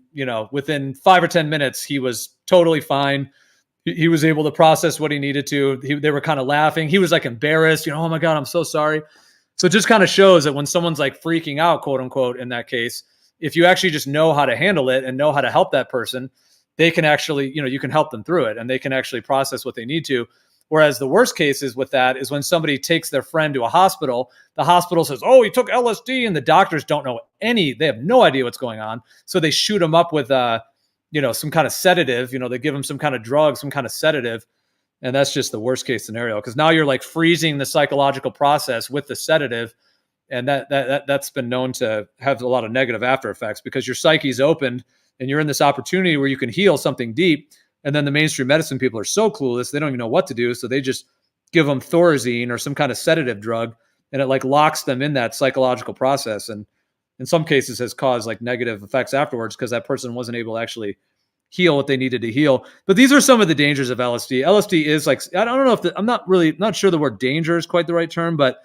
within 5 or 10 minutes, he was totally fine. He was able to process what he needed to. They were kind of laughing. He was like embarrassed, oh my God, I'm so sorry. So it just kind of shows that when someone's like freaking out, quote unquote, in that case, if you actually just know how to handle it and know how to help that person, they can actually, you can help them through it and they can actually process what they need to. Whereas the worst cases with that is when somebody takes their friend to a hospital, the hospital says, oh, he took LSD, and the doctors don't know they have no idea what's going on. So they shoot him up with, some kind of sedative, they give him some kind of drug, some kind of sedative. And that's just the worst case scenario because now you're like freezing the psychological process with the sedative. And that's been known to have a lot of negative after effects because your psyche's opened and you're in this opportunity where you can heal something deep. And then the mainstream medicine people are so clueless, they don't even know what to do. So they just give them Thorazine or some kind of sedative drug, and it like locks them in that psychological process. And in some cases has caused like negative effects afterwards because that person wasn't able to actually heal what they needed to heal. But these are some of the dangers of LSD. LSD is like, I don't know if I'm not sure the word danger is quite the right term, but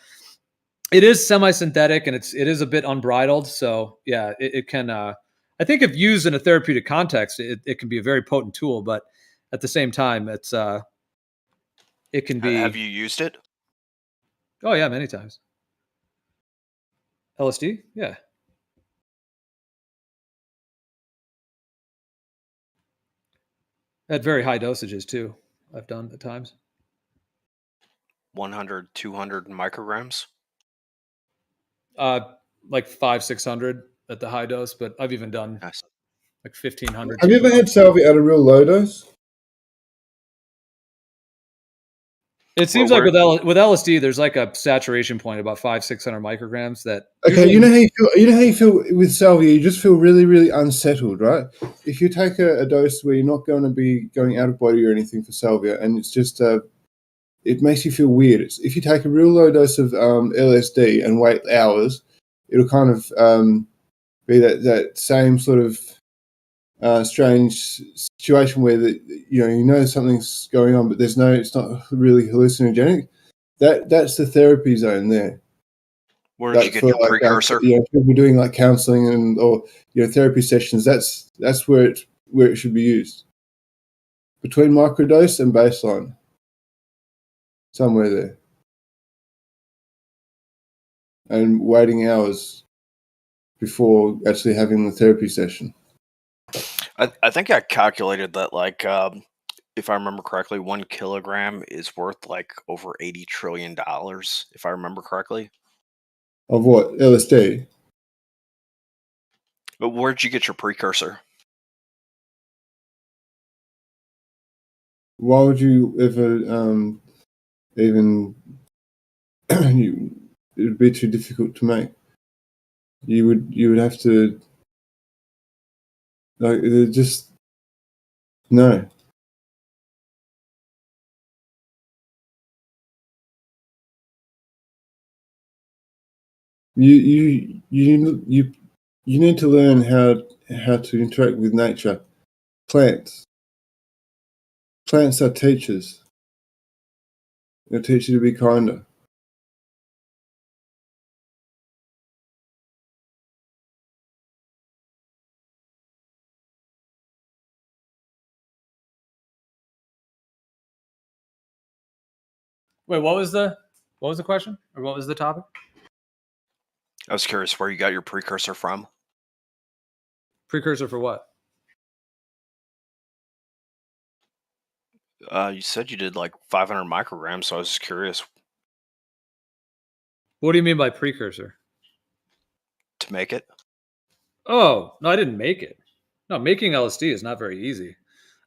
it is semi-synthetic and it is a bit unbridled. So yeah, it can, I think if used in a therapeutic context, it can be a very potent tool, but at the same time, it can be. Have you used it? Oh yeah, many times. LSD, yeah. At very high dosages too. I've done at times. 100, 200 micrograms. Like 500-600 at the high dose, but I've even done like 1,500. Have you ever had salvia at a real low dose? It seems like with LSD, there's like a saturation point about 500-600 micrograms. That okay, you know how you feel. You know how you feel with salvia. You just feel really, really unsettled, right? If you take a dose where you're not going to be going out of body or anything for salvia, and it's just it makes you feel weird. If you take a real low dose of LSD and wait hours, it'll kind of be that same sort of strange situation where you know something's going on, but it's not really hallucinogenic. That's the therapy zone there. Where did you get your precursor? People doing like counseling or therapy sessions. That's where it should be used. Between microdose and baseline, somewhere there, and waiting hours before actually having the therapy session. I think I calculated that like if I remember correctly, 1 kilogram is worth like over $80 trillion, if I remember correctly. Of what? LSD? But where'd you get your precursor? Why would you ever even it would be too difficult to make. You would have to just no. You need to learn how to interact with nature. Plants are teachers. They'll teach you to be kinder. Wait, what was the question, or what was the topic? I was curious where you got your precursor from. Precursor for what? You said you did like 500 micrograms, so I was just curious. What do you mean by precursor? To make it? Oh, no, I didn't make it. No, making LSD is not very easy. I mean,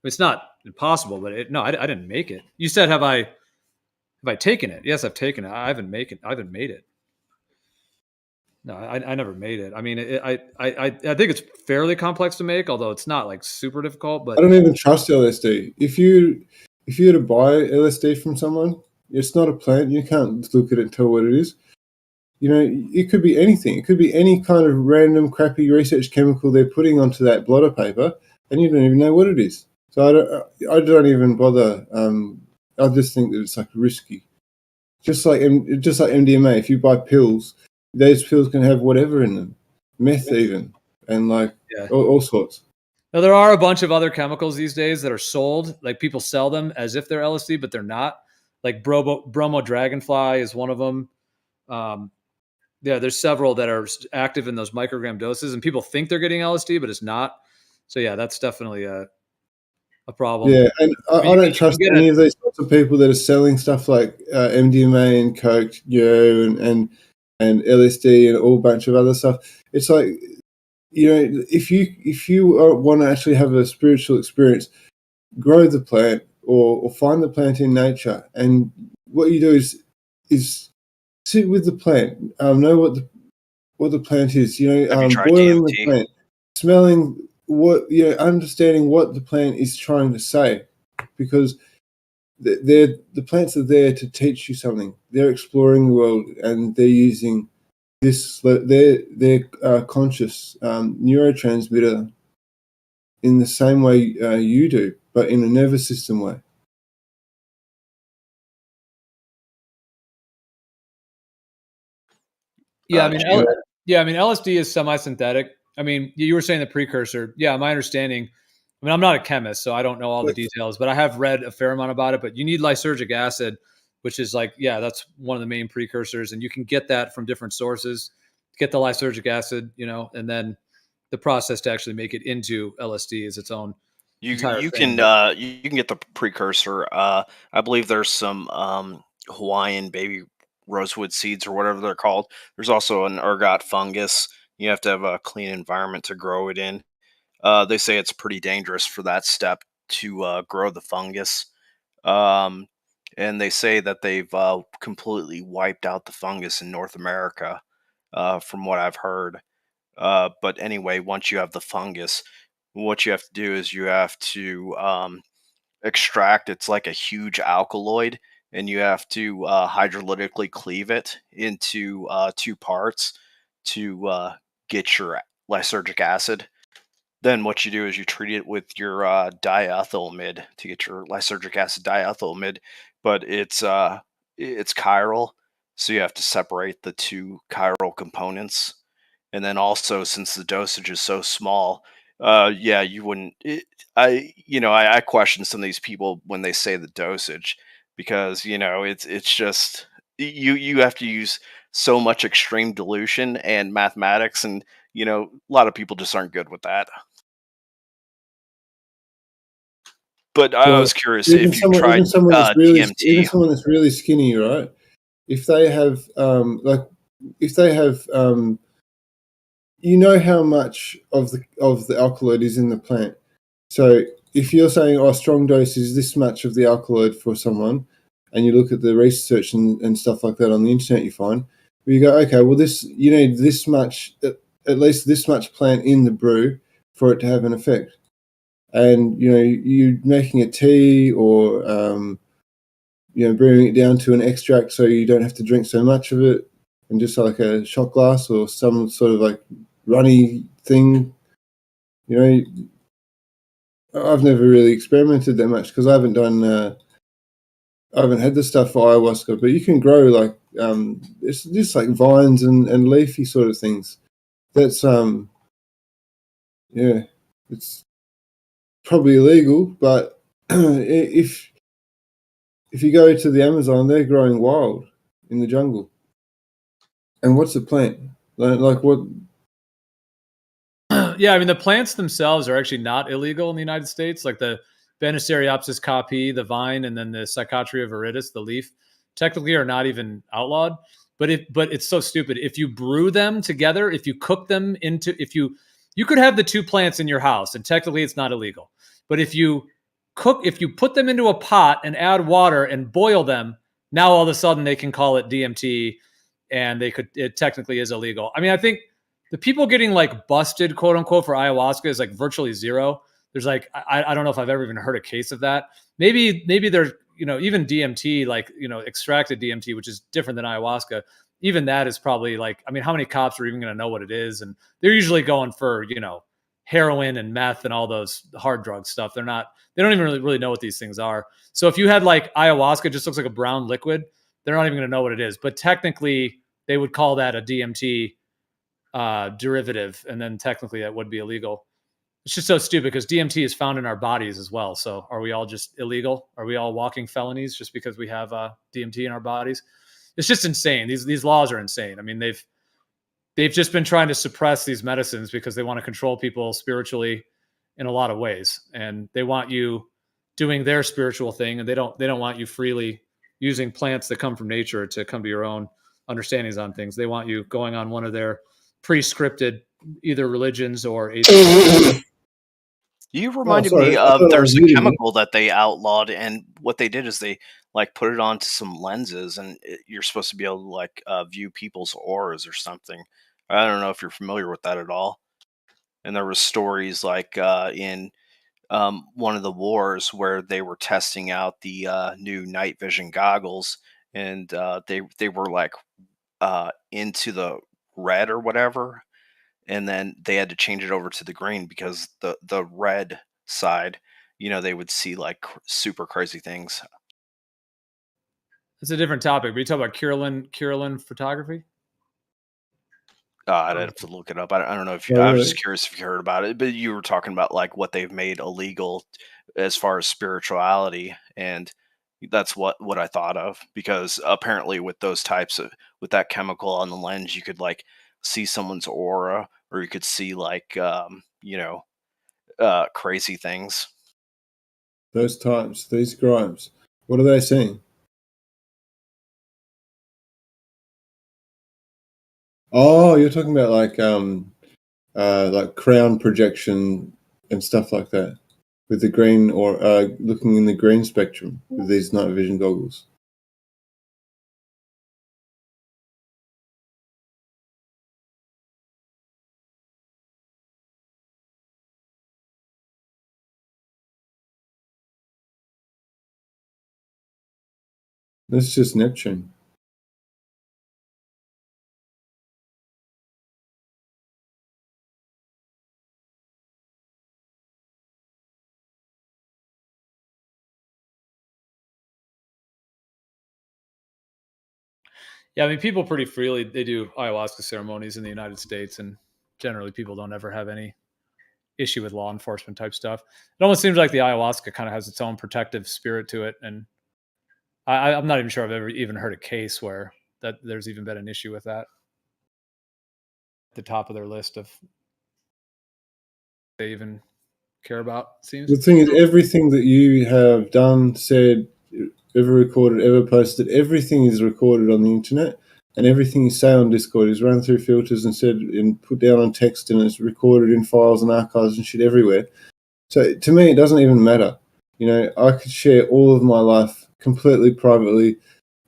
it's not impossible, but I didn't make it. You said, have I taken it? Yes, I've taken it. I haven't made it. No, I never made it. I mean, I think it's fairly complex to make, although it's not like super difficult. But I don't even trust LSD. If you were to buy LSD from someone, it's not a plant. You can't look at it and tell what it is. It could be anything. It could be any kind of random crappy research chemical they're putting onto that blotter paper, and you don't even know what it is. So I don't even bother. I just think that it's like risky. Just like MDMA. If you buy pills, those pills can have whatever in them, meth even, and like all sorts. Now, there are a bunch of other chemicals these days that are sold. Like people sell them as if they're LSD, but they're not. Like bromo dragonfly is one of them. There's several that are active in those microgram doses, and people think they're getting LSD, but it's not. So yeah, that's definitely a problem. Yeah, and I don't trust any of these sorts of people that are selling stuff like MDMA and coke, and LSD and a whole bunch of other stuff. It's like, if you want to actually have a spiritual experience, grow the plant or find the plant in nature, and what you do is sit with the plant, know what the plant is, boiling the plant, smelling understanding what the plant is trying to say, because the plants are there to teach you something. They're exploring the world, and they're using their conscious neurotransmitter in the same way you do, but in a nervous system way. Yeah, I mean, LSD is semi-synthetic. I mean, you were saying the precursor. Yeah, my understanding. I mean, I'm not a chemist, so I don't know all the details, but I have read a fair amount about it. But you need lysergic acid, which is like, that's one of the main precursors, and you can get that from different sources. Get the lysergic acid, and then the process to actually make it into LSD is its own. You can get the precursor. I believe there's some Hawaiian baby rosewood seeds or whatever they're called. There's also an ergot fungus. You have to have a clean environment to grow it in. They say it's pretty dangerous for that step to grow the fungus. And they say that they've completely wiped out the fungus in North America, from what I've heard. But anyway, once you have the fungus, what you have to do is you have to extract. It's like a huge alkaloid, and you have to hydrolytically cleave it into two parts to get your lysergic acid. Then what you do is you treat it with your diethylamide to get your lysergic acid diethylamide, but it's chiral, so you have to separate the two chiral components. And then also, since the dosage is so small, you wouldn't. I question some of these people when they say the dosage, because it's just you have to use so much extreme dilution and mathematics, and a lot of people just aren't good with that. But I was curious if you tried DMT. Even someone that's really skinny, right? If they have how much of the alkaloid is in the plant. So if you're saying, strong dose is this much of the alkaloid for someone, and you look at the research and stuff like that on the internet, you find, where you go, okay, well, you need this much, at least this much plant in the brew for it to have an effect. And, you're making a tea or, brewing it down to an extract so you don't have to drink so much of it. and just like a shot glass or some sort of like runny thing. You know, I've never really experimented that much because I haven't done. I haven't had the stuff for ayahuasca, but you can grow like it's just like vines and leafy sort of things. That's yeah, it's probably illegal, but if you go to the Amazon, they're growing wild in the jungle. And what's a plant? Like what? Yeah, I mean the plants themselves are actually not illegal in the United States. Like the Banisteriopsis caapi, the vine, and then the Psychotria viridis, the leaf, technically are not even outlawed. But it's so stupid. If you brew them together, if you cook them into, you could have the two plants in your house, and technically it's not illegal. But if you put them into a pot and add water and boil them, now all of a sudden they can call it DMT, and it technically is illegal. I mean, I think the people getting like busted, quote unquote, for ayahuasca is like virtually zero. There's like, I don't know if I've ever even heard a case of that. Maybe there's, even DMT, like, extracted DMT, which is different than ayahuasca. Even that is probably like, I mean, how many cops are even going to know what it is? And they're usually going for, heroin and meth and all those hard drug stuff. They don't even really know what these things are. So if you had like ayahuasca, it just looks like a brown liquid, they're not even going to know what it is. But technically they would call that a DMT derivative, and then technically that would be illegal. It's just so stupid because DMT is found in our bodies as well. So are we all just illegal? Are we all walking felonies just because we have DMT in our bodies? It's just insane. These laws are insane. I mean, they've just been trying to suppress these medicines because they want to control people spiritually in a lot of ways, and they want you doing their spiritual thing, and they don't want you freely using plants that come from nature to come to your own understandings on things. They want you going on one of their pre-scripted either religions or atheists. You reminded me of there's a chemical that they outlawed, and what they did is they like put it onto some lenses, and you're supposed to be able to like view people's auras or something. I don't know if you're familiar with that at all. And there were stories like in one of the wars where they were testing out the new night vision goggles, and they were like into the red or whatever, and then they had to change it over to the green because the red side, they would see like super crazy things. It's a different topic, but you talk about Kirlian photography. I'd have to look it up. I don't know if I was just curious if you heard about it, but you were talking about like what they've made illegal as far as spirituality, and that's what I thought of, because apparently with those types of, with that chemical on the lens, you could like see someone's aura, or you could see like crazy things. Those types, these scribes, what are they seeing? Oh, you're talking about like crown projection and stuff like that with the green, or looking in the green spectrum with these night vision goggles. That's just Neptune. Yeah, I mean, people pretty freely, they do ayahuasca ceremonies in the United States, and generally people don't ever have any issue with law enforcement type stuff. It almost seems like the ayahuasca kind of has its own protective spirit to it, and I'm not even sure I've ever even heard a case where that there's even been an issue with that. At the top of their list of they even care about, it seems. The thing is, everything that you have done, said, ever recorded, ever posted, everything is recorded on the internet, and everything you say on Discord is run through filters and said and put down on text, and it's recorded in files and archives and shit everywhere. So to me, it doesn't even matter. I could share all of my life completely privately,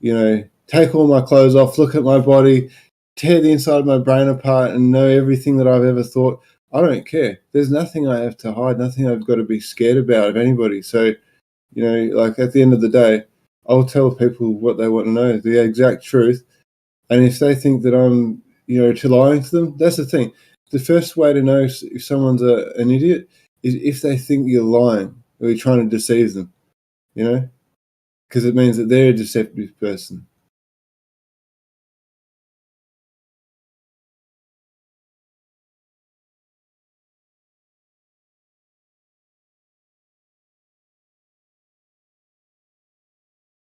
take all my clothes off, look at my body, tear the inside of my brain apart, and know everything that I've ever thought. I don't care. There's nothing I have to hide, nothing I've got to be scared about of anybody. So, like at the end of the day, I'll tell people what they want to know, the exact truth, And if they think that I'm, to lying to them, that's the thing. The first way to know if someone's an idiot is if they think you're lying or you're trying to deceive them, because it means that they're a deceptive person.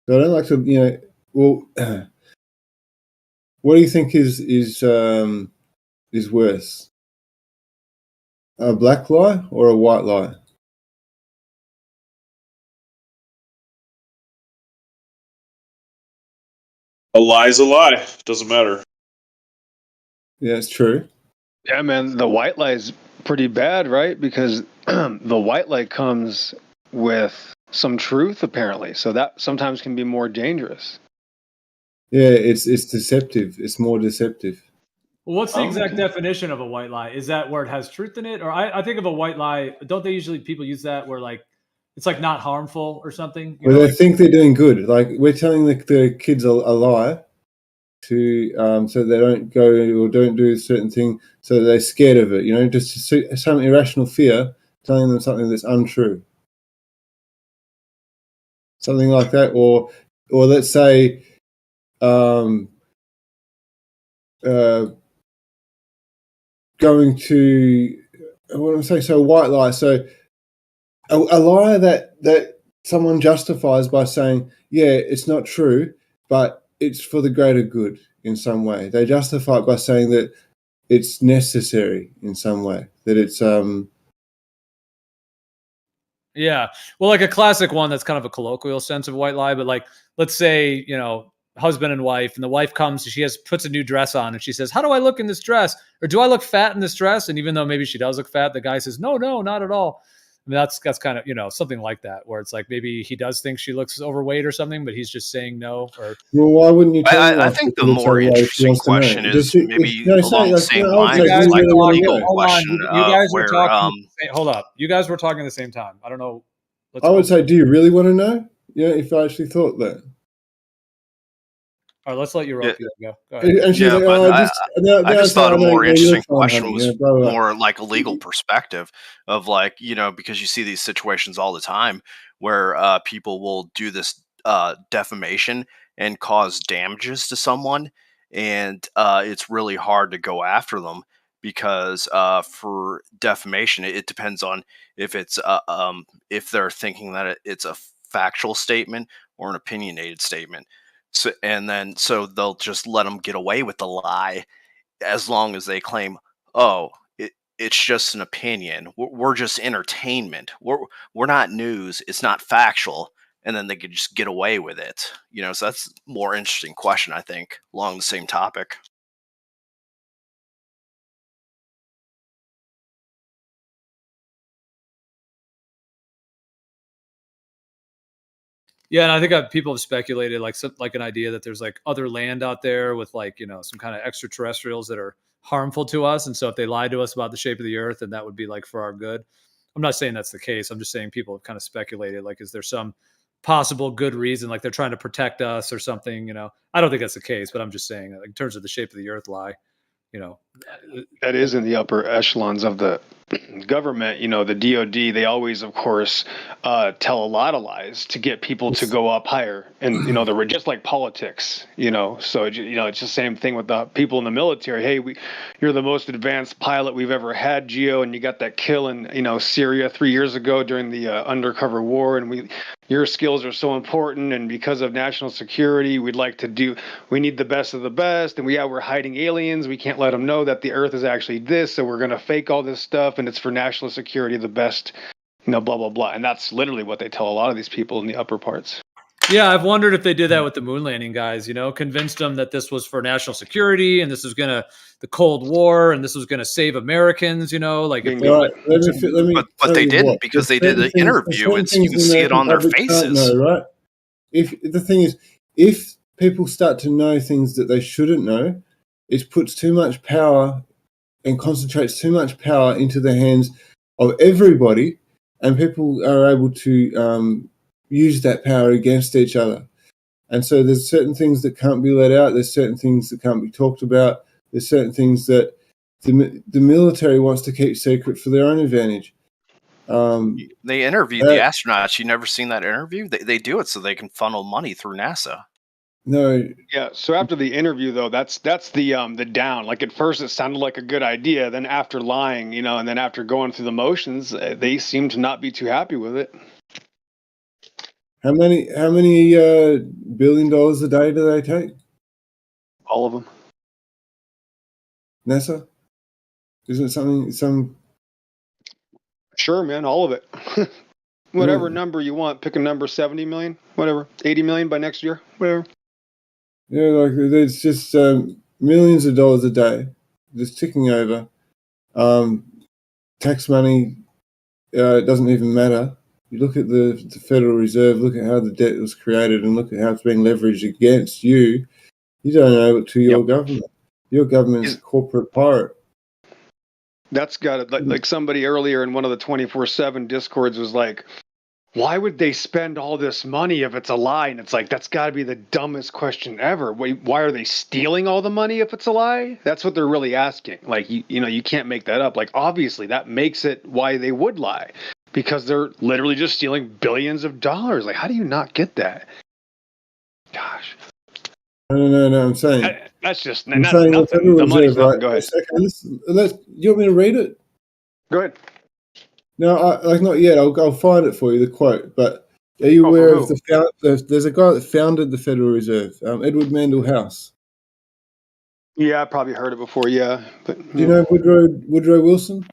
So I don't like to, well, what do you think is worse? A black lie or a white lie? A lie's a lie. Doesn't matter. Yeah, it's true. Yeah, man, the white lie is pretty bad, right? Because the white lie comes with some truth, apparently. So that sometimes can be more dangerous. Yeah, it's deceptive. It's more deceptive. Well, what's the exact definition of a white lie? Is that where it has truth in it? Or I think of a white lie, don't they usually people use that where like it's like not harmful or something? Well, they think they're doing good. Like we're telling the kids a lie to so they don't go or don't do a certain thing, so they're scared of it. Just some irrational fear, telling them something that's untrue. Something like that, or let's say, going to what am I saying? So a white lie. So a lie that someone justifies by saying, yeah, it's not true, but it's for the greater good in some way. They justify it by saying that it's necessary in some way, that it's Yeah. Well, like a classic one that's kind of a colloquial sense of white lie, but like let's say, husband and wife, and the wife comes, puts a new dress on and she says, how do I look in this dress? Or do I look fat in this dress? And even though maybe she does look fat, the guy says, no, not at all. I mean, that's kind of, something like that, where it's like maybe he does think she looks overweight or something, but he's just saying no. Or well, why wouldn't you tell I think the more interesting question is maybe along the same lines, like a legal question where hold up. You guys were talking at the same time. I don't know. I would say, do you really want to know? Yeah, if I actually thought that. All right, let's let you go. Go ahead. And she's like, I just thought a more interesting question was more like a legal perspective of like, because you see these situations all the time where people will do this defamation and cause damages to someone. And it's really hard to go after them because for defamation, it depends on if it's if they're thinking that it's a factual statement or an opinionated statement. So they'll just let them get away with the lie as long as they claim, oh, it's just an opinion. We're just entertainment. We're not news. It's not factual. And then they could just get away with it. So that's a more interesting question, I think, along the same topic. Yeah, and I think people have speculated like an idea that there's like other land out there with like some kind of extraterrestrials that are harmful to us, and so if they lie to us about the shape of the Earth, then that would be like for our good. I'm not saying that's the case. I'm just saying people have kind of speculated like, is there some possible good reason, like they're trying to protect us or something? I don't think that's the case, but I'm just saying like, in terms of the shape of the Earth lie, that is in the upper echelons of the government. The DOD, they always, of course, tell a lot of lies to get people to go up higher. And, they're just like politics, so, it's the same thing with the people in the military. Hey, you're the most advanced pilot we've ever had, Geo, and you got that kill in, Syria 3 years ago during the undercover war. And your skills are so important. And because of national security, we need the best of the best. And we're hiding aliens. We can't let them know that the Earth is actually this. So we're going to fake all this stuff. And it's for national security, the best, blah, blah, blah. And that's literally what they tell a lot of these people in the upper parts. Yeah, I've wondered if they did that with the moon landing guys, convinced them that this was for national security and this was the Cold War and this was going to save Americans, like. But they didn't, because they did the interview and you can see it on their faces. Know, right? The thing is, if people start to know things that they shouldn't know, it puts too much power and concentrates too much power into the hands of everybody, and people are able to use that power against each other. And so there's certain things that can't be let out. There's certain things that can't be talked about. There's certain things that the military wants to keep secret for their own advantage. They interviewed the astronauts. You never seen that interview? They do it so they can funnel money through NASA. No. Yeah. So after the interview, though, that's the down. Like at first, it sounded like a good idea. Then after lying, and then after going through the motions, they seem to not be too happy with it. How many $1 billion a day do they take? All of them. NASA? Isn't it some? Sure, man, all of it. Whatever number you want, pick a number, 70 million, whatever, 80 million by next year, whatever. Yeah, like it's just millions of dollars a day, just ticking over. Tax money, it doesn't even matter. You look at the Federal Reserve, look at how the debt was created, and look at how it's being leveraged against you. You don't owe it to your government. Your government is a corporate pirate. That's got it. Like somebody earlier in one of the 24/7 discords was like, why would they spend all this money if it's a lie? And it's like, that's got to be the dumbest question ever. Why are they stealing all the money if it's a lie? That's what they're really asking. Like, you can't make that up. Like, obviously, that makes it why they would lie, because they're literally just stealing billions of dollars. Like, how do you not get that? Gosh. No. I'm saying that's just I'm that's saying nothing. The money's nothing. Go ahead. You want me to read it? Go ahead. No, not yet. I'll find it for you, the quote. But are you aware of there's a guy that founded the Federal Reserve, Edward Mandell House. Yeah, I probably heard it before. Yeah, but do you know Woodrow Wilson?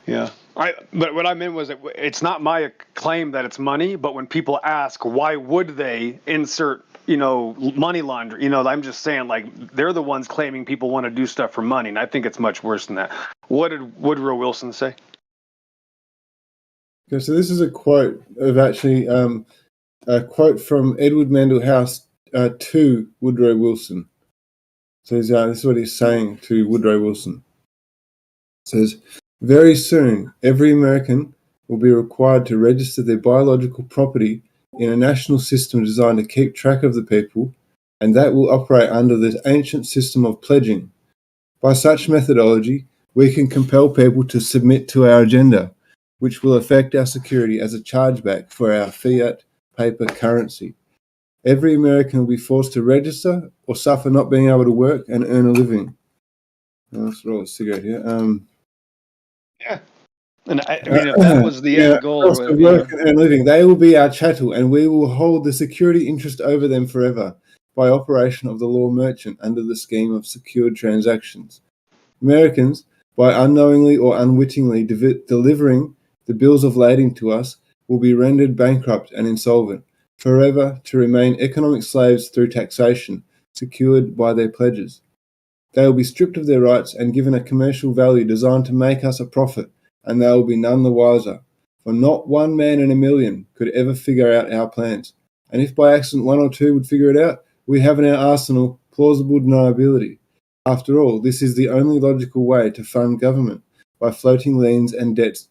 Yeah, but what I meant was it's not my claim that it's money, but when people ask why would they insert, money laundering, I'm just saying, like, they're the ones claiming people want to do stuff for money, and I think it's much worse than that. What did Woodrow Wilson say? Okay, so this is a quote of actually a quote from Edward Mandell House to Woodrow Wilson. So this is what he's saying to Woodrow Wilson. It says, very soon, every American will be required to register their biological property in a national system designed to keep track of the people, and that will operate under the ancient system of pledging. By such methodology, we can compel people to submit to our agenda, which will affect our security as a chargeback for our fiat paper currency. Every American will be forced to register or suffer not being able to work and earn a living. Let's roll a cigarette here. Yeah. And I mean, if that was the end goal, or work and earn a living, they will be our chattel, and we will hold the security interest over them forever by operation of the law merchant under the scheme of secured transactions. Americans, by unknowingly or unwittingly delivering the bills of lading to us, will be rendered bankrupt and insolvent, forever to remain economic slaves through taxation, secured by their pledges. They will be stripped of their rights and given a commercial value designed to make us a profit, and they will be none the wiser, for not one man in a million could ever figure out our plans. And if by accident one or two would figure it out, we have in our arsenal plausible deniability. After all, this is the only logical way to fund government, by floating liens and debts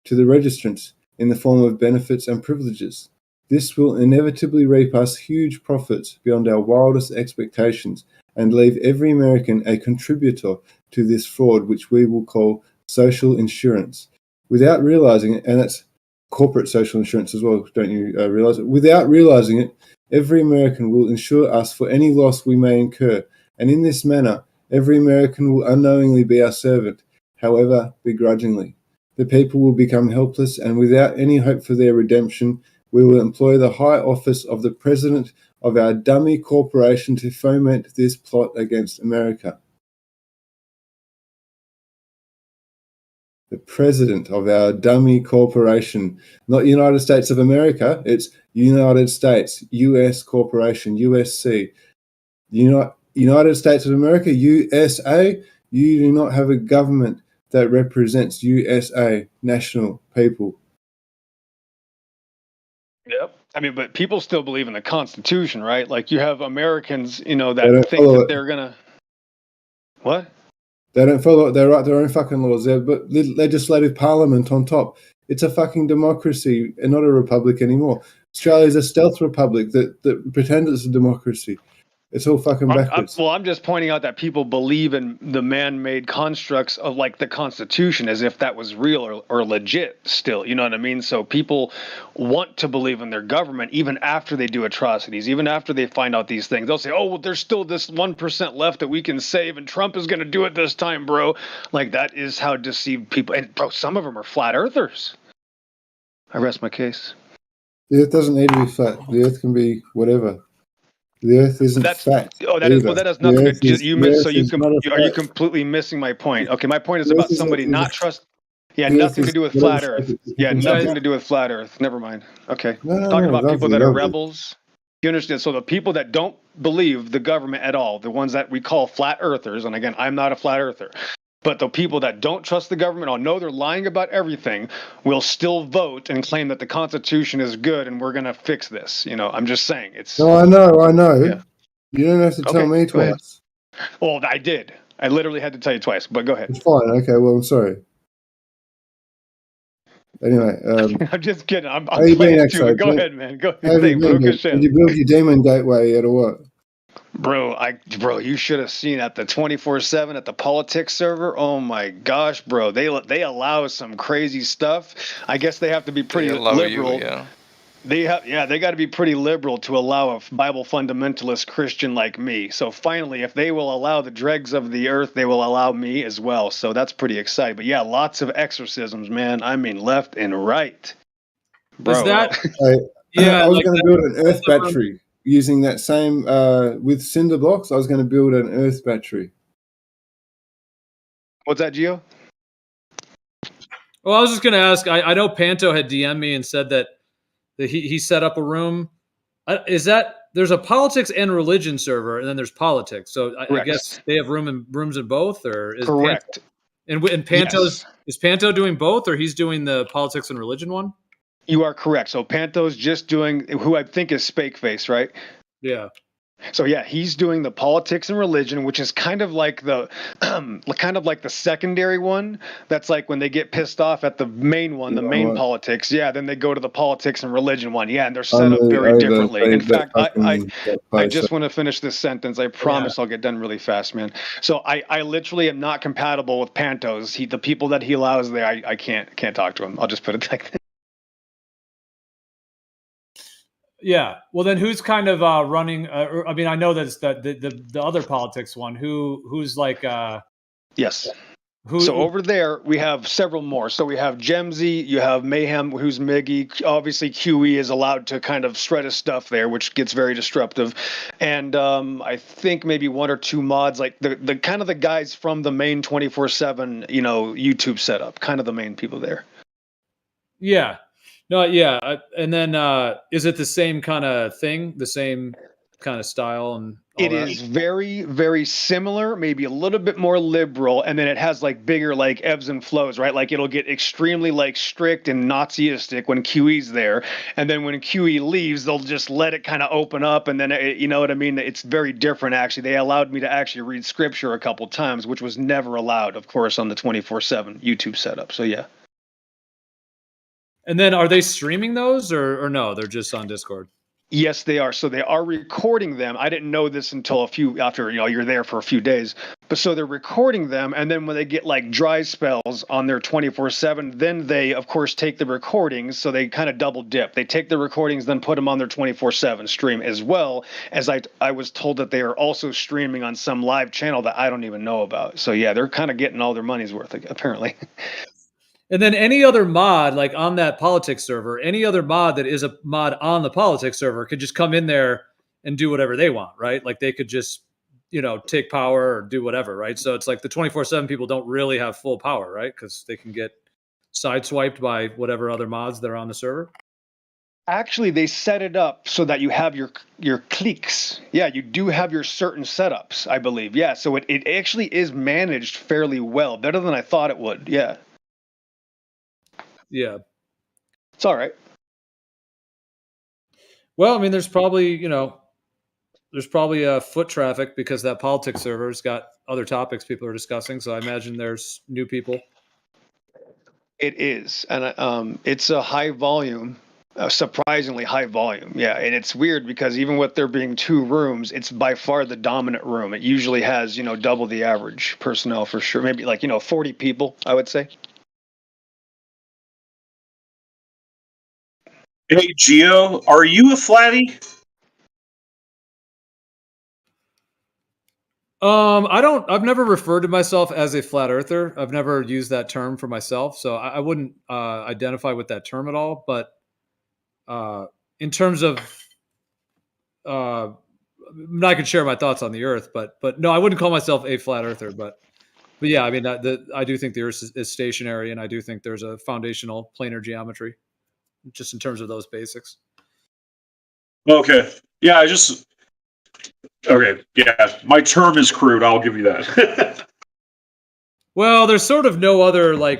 to the registrants in the form of benefits and privileges. This will inevitably reap us huge profits beyond our wildest expectations and leave every American a contributor to this fraud, which we will call social insurance. Without realizing it, and that's corporate social insurance as well, don't you realize it? Without realizing it, every American will insure us for any loss we may incur, and in this manner, every American will unknowingly be our servant, however begrudgingly. The people will become helpless, and without any hope for their redemption, we will employ the high office of the president of our dummy corporation to foment this plot against America. The president of our dummy corporation, not United States of America, it's United States, US Corporation, USC. United States of America, USA, you do not have a government that represents USA, national people. Yep. I mean, but people still believe in the Constitution, right? Like, you have Americans, that think that they're gonna. What? They don't follow it. They write their own fucking laws. They're but legislative parliament on top. It's a fucking democracy and not a republic anymore. Australia's a stealth republic that pretends it's a democracy. It's all fucking backwards. I'm just pointing out that people believe in the man-made constructs of like the Constitution as if that was real or legit still. You know what I mean? So people want to believe in their government even after they do atrocities, even after they find out these things. They'll say, oh, well, there's still this 1% left that we can save and Trump is going to do it this time, bro. Like that is how deceived people. And bro, some of them are flat earthers. I rest my case. The Earth doesn't need to be flat. The Earth can be whatever. The Earth isn't fat. Oh, that is. Well, that has nothing to do. You miss. So are you completely missing my point? Okay, my point is about somebody not trust. Yeah, nothing to do with flat Earth. Yeah, nothing to do with flat Earth. Never mind. Okay, talking about people that are rebels. You understand? So the people that don't believe the government at all, the ones that we call flat earthers, and again, I'm not a flat earther, but the people that don't trust the government or know they're lying about everything will still vote and claim that the Constitution is good and we're going to fix this. You know, I'm just saying it's. No, I know. Yeah. You don't have to tell me twice. Well, I did. I literally had to tell you twice, but go ahead. It's fine. Okay, well, I'm sorry. Anyway. I'm just kidding. I'm playing too, but go ahead, man. Go ahead. Did you build your demon gateway yet or what? Bro, you should have seen at the 24/7 at the politics server. Oh my gosh, bro, they allow some crazy stuff. I guess they have to be pretty liberal. They got to be pretty liberal to allow a Bible fundamentalist Christian like me. So finally, if they will allow the dregs of the earth, they will allow me as well. So that's pretty exciting. But yeah, lots of exorcisms, man. I mean, left and right. Bro, I was going to build an earth battery. Using that same, with cinder blocks, I was going to build an earth battery. What's that, Gio? Well, I was just going to ask, I know Panto had DM'd me and said that he set up a room. Is that, there's a politics and religion server, and then there's politics. So I guess they have rooms in both, or is correct. And Panto's, is Panto doing both, or he's doing the politics and religion one? You are correct. So Panto's just doing who I think is Spakeface, right? Yeah. So yeah, he's doing the politics and religion, which is kind of like the secondary one. That's like when they get pissed off at the main one, the main politics. Yeah, then they go to the politics and religion one. Yeah, and they're set up very differently. In fact, I just want to finish this sentence. I promise I'll get done really fast, man. So I literally am not compatible with Panto's. The people that he allows there, I can't talk to him. I'll just put it like that. Yeah. Well, then who's kind of running? I mean, I know that it's the other politics one. Who's like? Yes. So over there we have several more. So we have Gemsy, you have Mayhem, who's Miggy. Obviously, QE is allowed to kind of shred his stuff there, which gets very disruptive. And I think maybe one or two mods, like the kind of the guys from the main 24/7, YouTube setup, kind of the main people there. Yeah. No, yeah, and then is it the same kind of thing, the same kind of style, and all it that? is very, very similar, maybe a little bit more liberal, and then it has like bigger like ebbs and flows, right? Like it'll get extremely like strict and Nazistic when QE's there, and then when QE leaves, they'll just let it kind of open up, and then you know what I mean? It's very different actually. They allowed me to actually read scripture a couple times, which was never allowed, of course, on the 24/7 YouTube setup. So yeah. And then are they streaming those or no? They're just on Discord. Yes, they are. So they are recording them. I didn't know this until after you're there for a few days. But so they're recording them, and then when they get like dry spells on their 24/7, then they of course take the recordings. So they kind of double dip. They take the recordings, then put them on their 24/7 stream, as well as I was told that they are also streaming on some live channel that I don't even know about. So yeah, they're kind of getting all their money's worth apparently. And then any other mod, like on that politics server, any other mod that is a mod on the politics server could just come in there and do whatever they want, right? Like they could just, take power or do whatever, right? So it's like the 24/7 people don't really have full power, right? Because they can get sideswiped by whatever other mods that are on the server. Actually, they set it up so that you have your cliques. Yeah, you do have your certain setups, I believe. Yeah, so it actually is managed fairly well, better than I thought it would. Yeah. Yeah. It's all right. Well, I mean, there's probably foot traffic because that politics server's got other topics people are discussing. So I imagine there's new people. It is. And it's a high volume. surprisingly high volume. Yeah, and it's weird because even with there being 2 rooms, it's by far the dominant room. It usually has, double the average personnel for sure. Maybe 40 people, I would say. Hey, Geo, are you a flatty? I've never referred to myself as a flat earther. I've never used that term for myself, so I wouldn't identify with that term at all. But in terms of, I'm not going to share my thoughts on the Earth, but no, I wouldn't call myself a flat earther. But yeah, I mean, I do think the Earth is stationary, and I do think there's a foundational planar geometry, just in terms of those basics. Okay. Yeah, okay. Yeah, my term is crude. I'll give you that. Well, there's sort of no other well,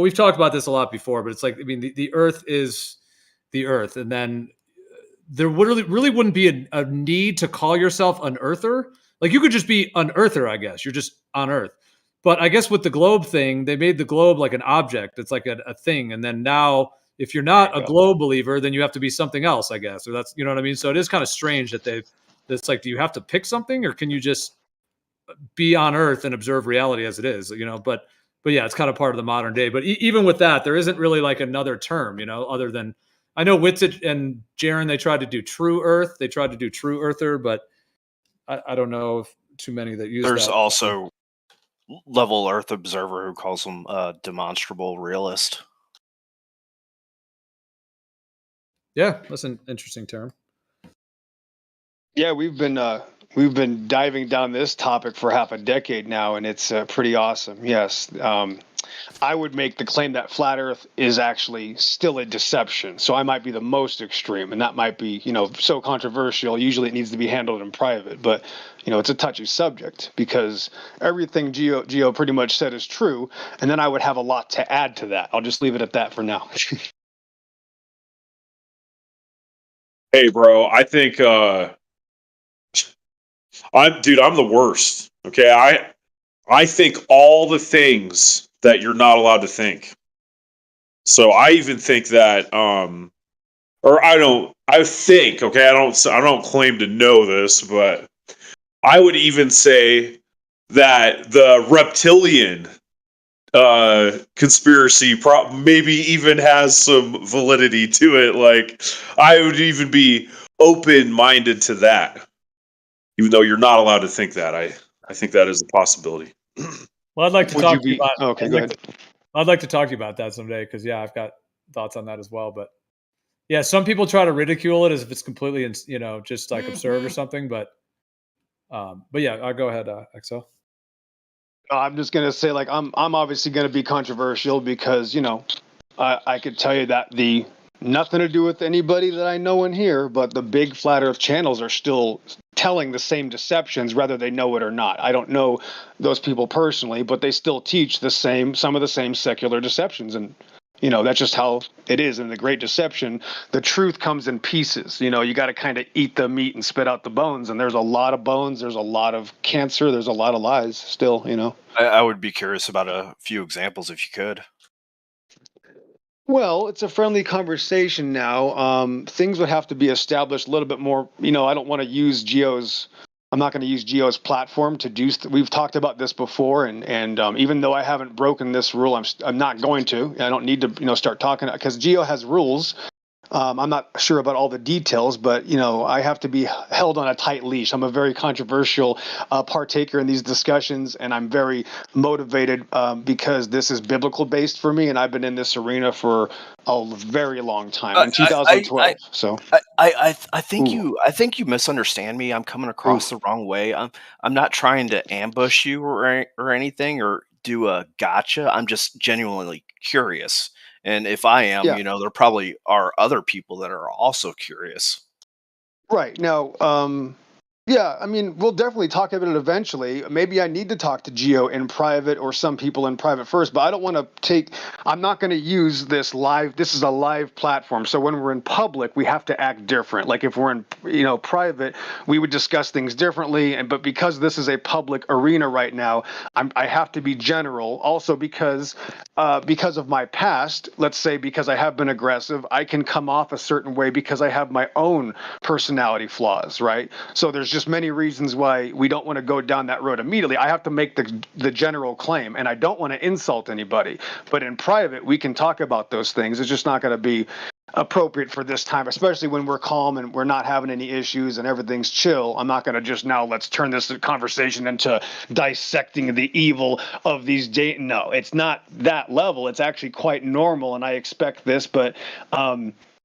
we've talked about this a lot before, but it's I mean, the Earth is the Earth, and then there really wouldn't be a need to call yourself an Earther. Like, you could just be an Earther, I guess. You're just on Earth. But I guess with the globe thing, they made the globe like an object. It's like a thing. And then now, if you're not a globe believer, then you have to be something else, I guess. Or that's, you know what I mean? So it is kind of strange that it's like, do you have to pick something, or can you just be on Earth and observe reality as it is? But yeah, it's kind of part of the modern day. But even with that, there isn't really like another term, other than, I know Witzit and Jaren, they tried to do True Earth. They tried to do True Earther, but I don't know if too many that use There's that. also Level Earth Observer who calls them demonstrable realist. Yeah, that's an interesting term. Yeah, we've been diving down this topic for half a decade now, and it's pretty awesome. Yes, I would make the claim that flat Earth is actually still a deception. So I might be the most extreme, and that might be, so controversial. Usually, it needs to be handled in private, but it's a touchy subject because everything Geo pretty much said is true, and then I would have a lot to add to that. I'll just leave it at that for now. Hey, bro, I think I'm the worst. Okay, I think all the things that you're not allowed to think. So I even think that or I think, okay, I don't claim to know this, but I would even say that the reptilian conspiracy maybe even has some validity to it. Like, I would even be open-minded to that, even though you're not allowed to think that. I think that is a possibility. Well, I'd like to talk to you about. Okay, go ahead. I'd like to talk to you about that someday, because yeah, I've got thoughts on that as well. But yeah, some people try to ridicule it as if it's completely, just like absurd or something. But yeah, I'll go ahead, XO. I'm just gonna say, I'm obviously gonna be controversial because I could tell you that nothing to do with anybody that I know in here, but the big flat Earth channels are still telling the same deceptions, whether they know it or not. I don't know those people personally, but they still teach some of the same secular deceptions, and that's just how it is. In the Great Deception, the truth comes in pieces. You got to kind of eat the meat and spit out the bones. And there's a lot of bones. There's a lot of cancer. There's a lot of lies still, I would be curious about a few examples if you could. Well, it's a friendly conversation now. Things would have to be established a little bit more. I don't want to use I'm not going to use Geo's platform to do. We've talked about this before, and even though I haven't broken this rule, I'm not going to. I don't need to start talking, because Geo has rules. I'm not sure about all the details, but I have to be held on a tight leash. I'm a very controversial partaker in these discussions, and I'm very motivated because this is biblical based for me, and I've been in this arena for a very long time. In 2012, I think you misunderstand me. I'm coming across the wrong way. I'm not trying to ambush you or anything or do a gotcha. I'm just genuinely curious. And if I am, there probably are other people that are also curious. Right. Now, Yeah, I mean, we'll definitely talk about it eventually. Maybe I need to talk to Geo in private or some people in private first, but I don't want to I'm not going to use this live. This is a live platform. So when we're in public, we have to act different. Like if we're in, private, we would discuss things differently. But because this is a public arena right now, I have to be general. Also because of my past, let's say because I have been aggressive, I can come off a certain way because I have my own personality flaws, right? So there's just many reasons why we don't want to go down that road immediately. I have to make the general claim, and I don't want to insult anybody. But in private, we can talk about those things. It's just not going to be appropriate for this time, especially when we're calm and we're not having any issues and everything's chill. I'm not going to just now let's turn this conversation into dissecting the evil of these No, it's not that level. It's actually quite normal, and I expect this. But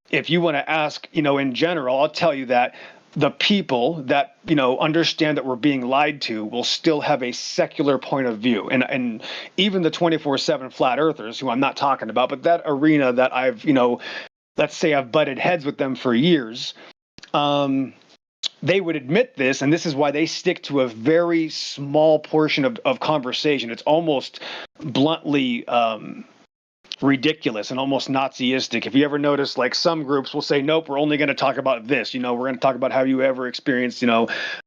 if you want to ask, in general, I'll tell you that the people that understand that we're being lied to will still have a secular point of view, and even the 24/7 flat earthers, who I'm not talking about, but that arena that I've let's say I've butted heads with them for years, they would admit this, and this is why they stick to a very small portion of conversation. It's almost bluntly ridiculous and almost Naziistic. If you ever notice, like some groups will say, nope, we're only going to talk about this. We're going to talk about have you ever experienced,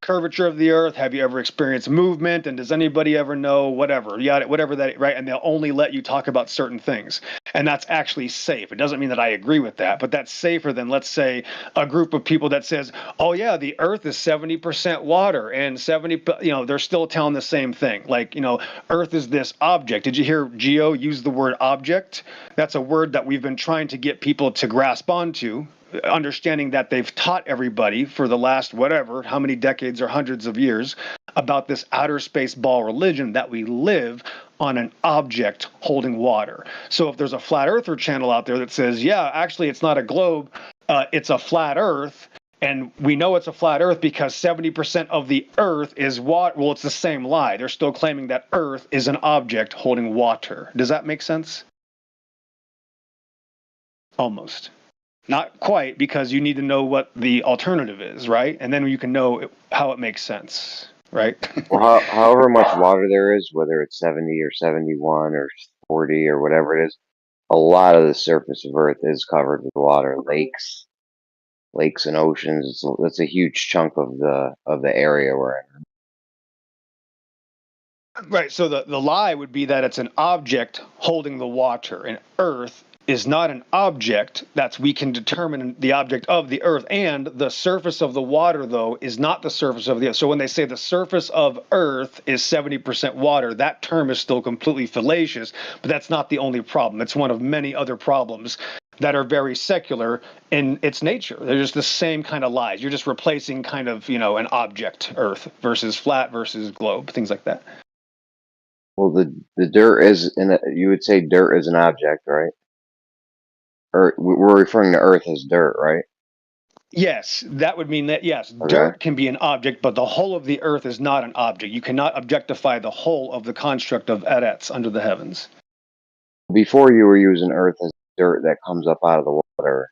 curvature of the earth? Have you ever experienced movement? And does anybody ever know whatever, whatever that, right? And they'll only let you talk about certain things. And that's actually safe. It doesn't mean that I agree with that, but that's safer than, let's say, a group of people that says, oh yeah, the earth is 70% water and 70, they're still telling the same thing. Like, earth is this object. Did you hear Geo use the word object? That's a word that we've been trying to get people to grasp onto, understanding that they've taught everybody for the last how many decades or hundreds of years about this outer space ball religion that we live on an object holding water. So if there's a flat earther channel out there that says, yeah, actually it's not a globe, it's a flat earth, and we know it's a flat earth because 70% of the earth is water. Well, it's the same lie. They're still claiming that earth is an object holding water. Does that make sense? Almost. Not quite, because you need to know what the alternative is, right? And then you can know how it makes sense, right? Well, however much water there is, whether it's 70 or 71 or 40 or whatever it is, a lot of the surface of Earth is covered with water. Lakes and oceans. It's a huge chunk of the area we're in. Right. So the lie would be that it's an object holding the water, and Earth is not an object. We can determine the object of the earth, and the surface of the water, though, is not the surface of the earth. So when they say the surface of earth is 70% water, that term is still completely fallacious, but that's not the only problem. It's one of many other problems that are very secular in its nature. They're just the same kind of lies. You're just replacing kind of, an object, earth, versus flat versus globe, things like that. Well, the dirt you would say dirt is an object, right? Or we're referring to Earth as dirt, right? Yes, that would mean that, yes, Okay. dirt can be an object, but the whole of the earth is not an object. You cannot objectify the whole of the construct of Eretz under the heavens. Before you were using Earth as dirt that comes up out of the water,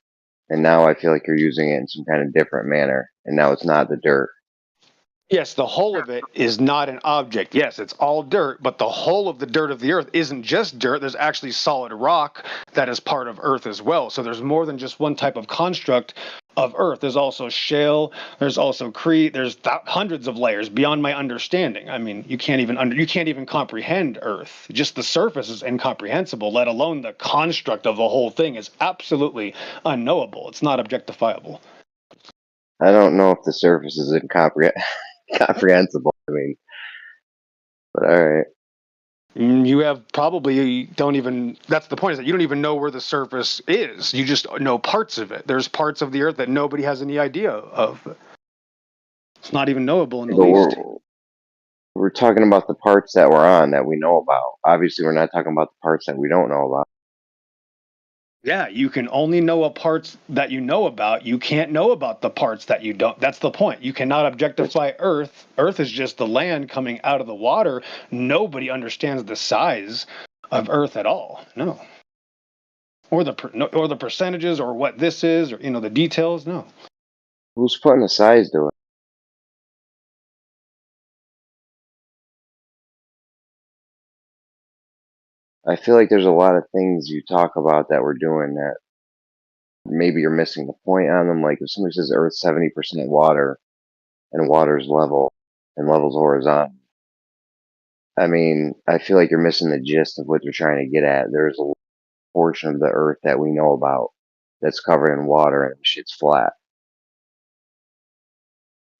and now I feel like you're using it in some kind of different manner, and now it's not the dirt. Yes, the whole of it is not an object. Yes, it's all dirt, but the whole of the dirt of the earth isn't just dirt. There's actually solid rock that is part of earth as well. So there's more than just one type of construct of earth. There's also shale, there's also there's hundreds of layers beyond my understanding. I mean, you can't even comprehend earth. Just the surface is incomprehensible, let alone the construct of the whole thing is absolutely unknowable. It's not objectifiable. I don't know if the surface is comprehensible. I mean, but all right. You that's the point, is that you don't even know where the surface is. You just know parts of it. There's parts of the earth that nobody has any idea of. It's not even knowable in the least. We're talking about the parts that we're on that we know about. Obviously, we're not talking about the parts that we don't know about. Yeah, you can only know parts that you know about. You can't know about the parts that you don't. That's the point. You cannot objectify Earth. Earth is just the land coming out of the water. Nobody understands the size of Earth at all. No. Or the percentages, or what this is, or the details. No. Who's putting a size to it? I feel like there's a lot of things you talk about that we're doing that maybe you're missing the point on them. Like if somebody says Earth's 70% water and water's level and level's horizontal, I mean, I feel like you're missing the gist of what they're trying to get at. There's a portion of the Earth that we know about that's covered in water and shit's flat.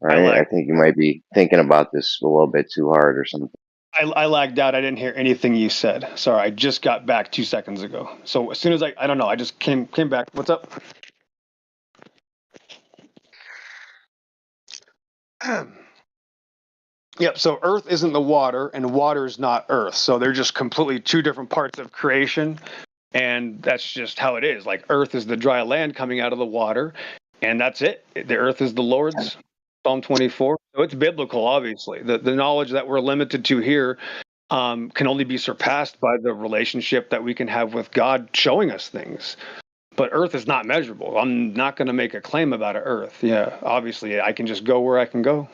Right? I think you might be thinking about this a little bit too hard or something. I lagged out. I didn't hear anything you said. Sorry, I just got back 2 seconds ago. So as soon as I don't know, I just came back. What's up? Yep. So Earth isn't the water, and water is not Earth. So they're just completely two different parts of creation, and that's just how it is. Like Earth is the dry land coming out of the water, and that's it. The Earth is the Lord's. Psalm 24. So it's biblical, obviously. The knowledge that we're limited to here can only be surpassed by the relationship that we can have with God showing us things. But Earth is not measurable. I'm not going to make a claim about Earth. Yeah, obviously, I can just go where I can go.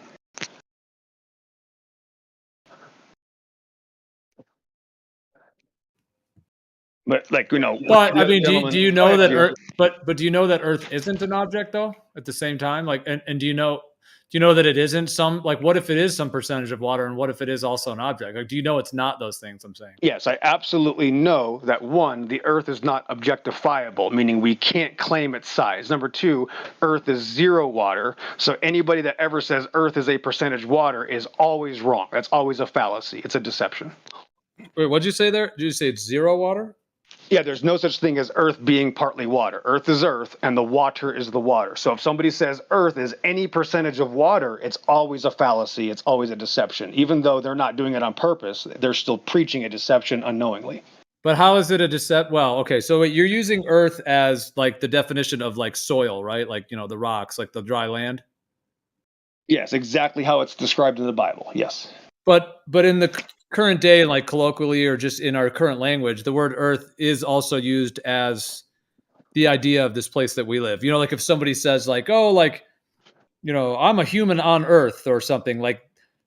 But like, But I mean, do you know that Earth? But do you know that Earth isn't an object though? At the same time, like, and do you know that it isn't some, like, what if it is some percentage of water, and what if it is also an object? Like, do you know it's not those things? I'm saying. Yes, I absolutely know that one, the Earth is not objectifiable, meaning we can't claim its size. Number two, Earth is zero water. So anybody that ever says Earth is a percentage water is always wrong. That's always a fallacy. It's a deception. Wait, what'd you say there? Did you say it's zero water? Yeah, there's no such thing as Earth being partly water. Earth is Earth, and the water is the water. So if somebody says Earth is any percentage of water, it's always a fallacy. It's always a deception. Even though they're not doing it on purpose, they're still preaching a deception unknowingly. But how is it a deception? Well, okay, so you're using Earth as like the definition of like soil, right? Like, the rocks, like the dry land. Yes, exactly how it's described in the Bible. Yes. But in the current day, like colloquially or just in our current language, the word Earth is also used as the idea of this place that we live. Like if somebody says like, oh, like, I'm a human on Earth or something, like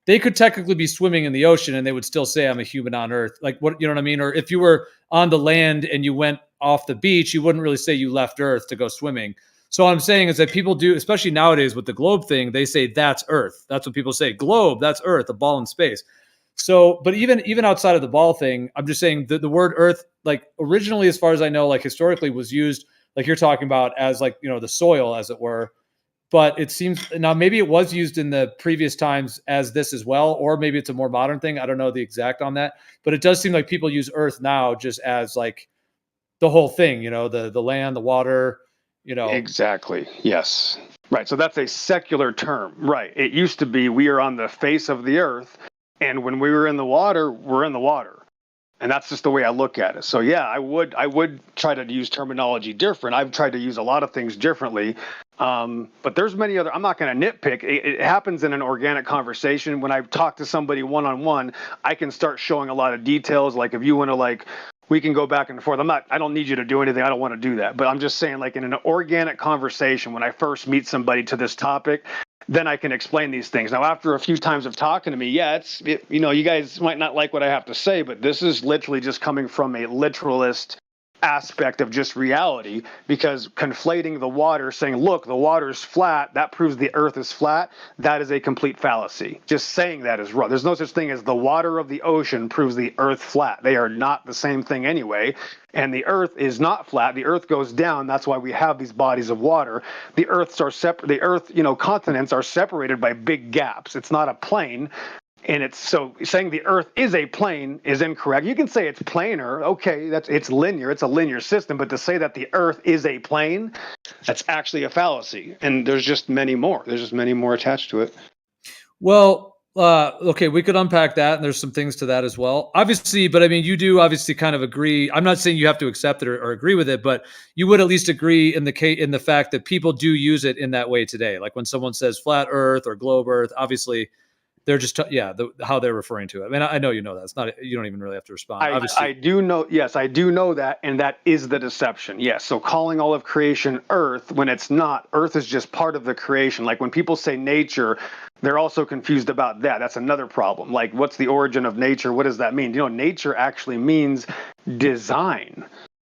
they could technically be swimming in the ocean and they would still say I'm a human on Earth. Like what, you know what I mean? Or if you were on the land and you went off the beach, you wouldn't really say you left Earth to go swimming. So what I'm saying is that people do, especially nowadays with the globe thing, they say that's Earth. That's what people say. Globe, that's Earth, a ball in space. So, but even outside of the ball thing, I'm just saying the word Earth, like originally, as far as I know, like historically was used, like you're talking about, as like, the soil, as it were. But it seems now maybe it was used in the previous times as this as well, or maybe it's a more modern thing. I don't know the exact on that, but it does seem like people use Earth now just as like the whole thing, the land, the water, Exactly. Yes. Right. So that's a secular term. Right. It used to be we are on the face of the earth. And when we were in the water, we're in the water. And that's just the way I look at it. So yeah, I would try to use terminology different. I've tried to use a lot of things differently. But there's many other, I'm not going to nitpick. It happens in an organic conversation. When I talk to somebody one-on-one, I can start showing a lot of details. Like if you want to we can go back and forth. I don't need you to do anything. I don't want to do that. But I'm just saying, like in an organic conversation, when I first meet somebody to this topic, then I can explain these things. Now, after a few times of talking to me, you guys might not like what I have to say, but this is literally just coming from a literalist aspect of just reality, because conflating the water, saying, look, the water's flat, that proves the earth is flat, that is a complete fallacy. Just saying that is wrong. There's no such thing as the water of the ocean proves the earth flat. They are not the same thing anyway. And the earth is not flat. The earth goes down. That's why we have these bodies of water. The earths are separate. The earth, continents are separated by big gaps. It's not a plane. And it's so saying the Earth is a plane is incorrect. You can say it's planar. Okay, it's linear. It's a linear system. But to say that the Earth is a plane, that's actually a fallacy. And there's just many more. There's just many more attached to it. Well, okay, we could unpack that, and there's some things to that as well. Obviously, but I mean, you do obviously kind of agree. I'm not saying you have to accept it or agree with it, but you would at least agree in the fact that people do use it in that way today. Like when someone says flat Earth or globe Earth, obviously. They're just how they're referring to it. I mean, I know you know that. It's not, you don't even really have to respond. Obviously, I do know. Yes, I do know that, and that is the deception. Yes. So calling all of creation Earth when it's not. Earth is just part of the creation. Like when people say nature, they're also confused about that. That's another problem. Like, what's the origin of nature? What does that mean? You know, nature actually means design.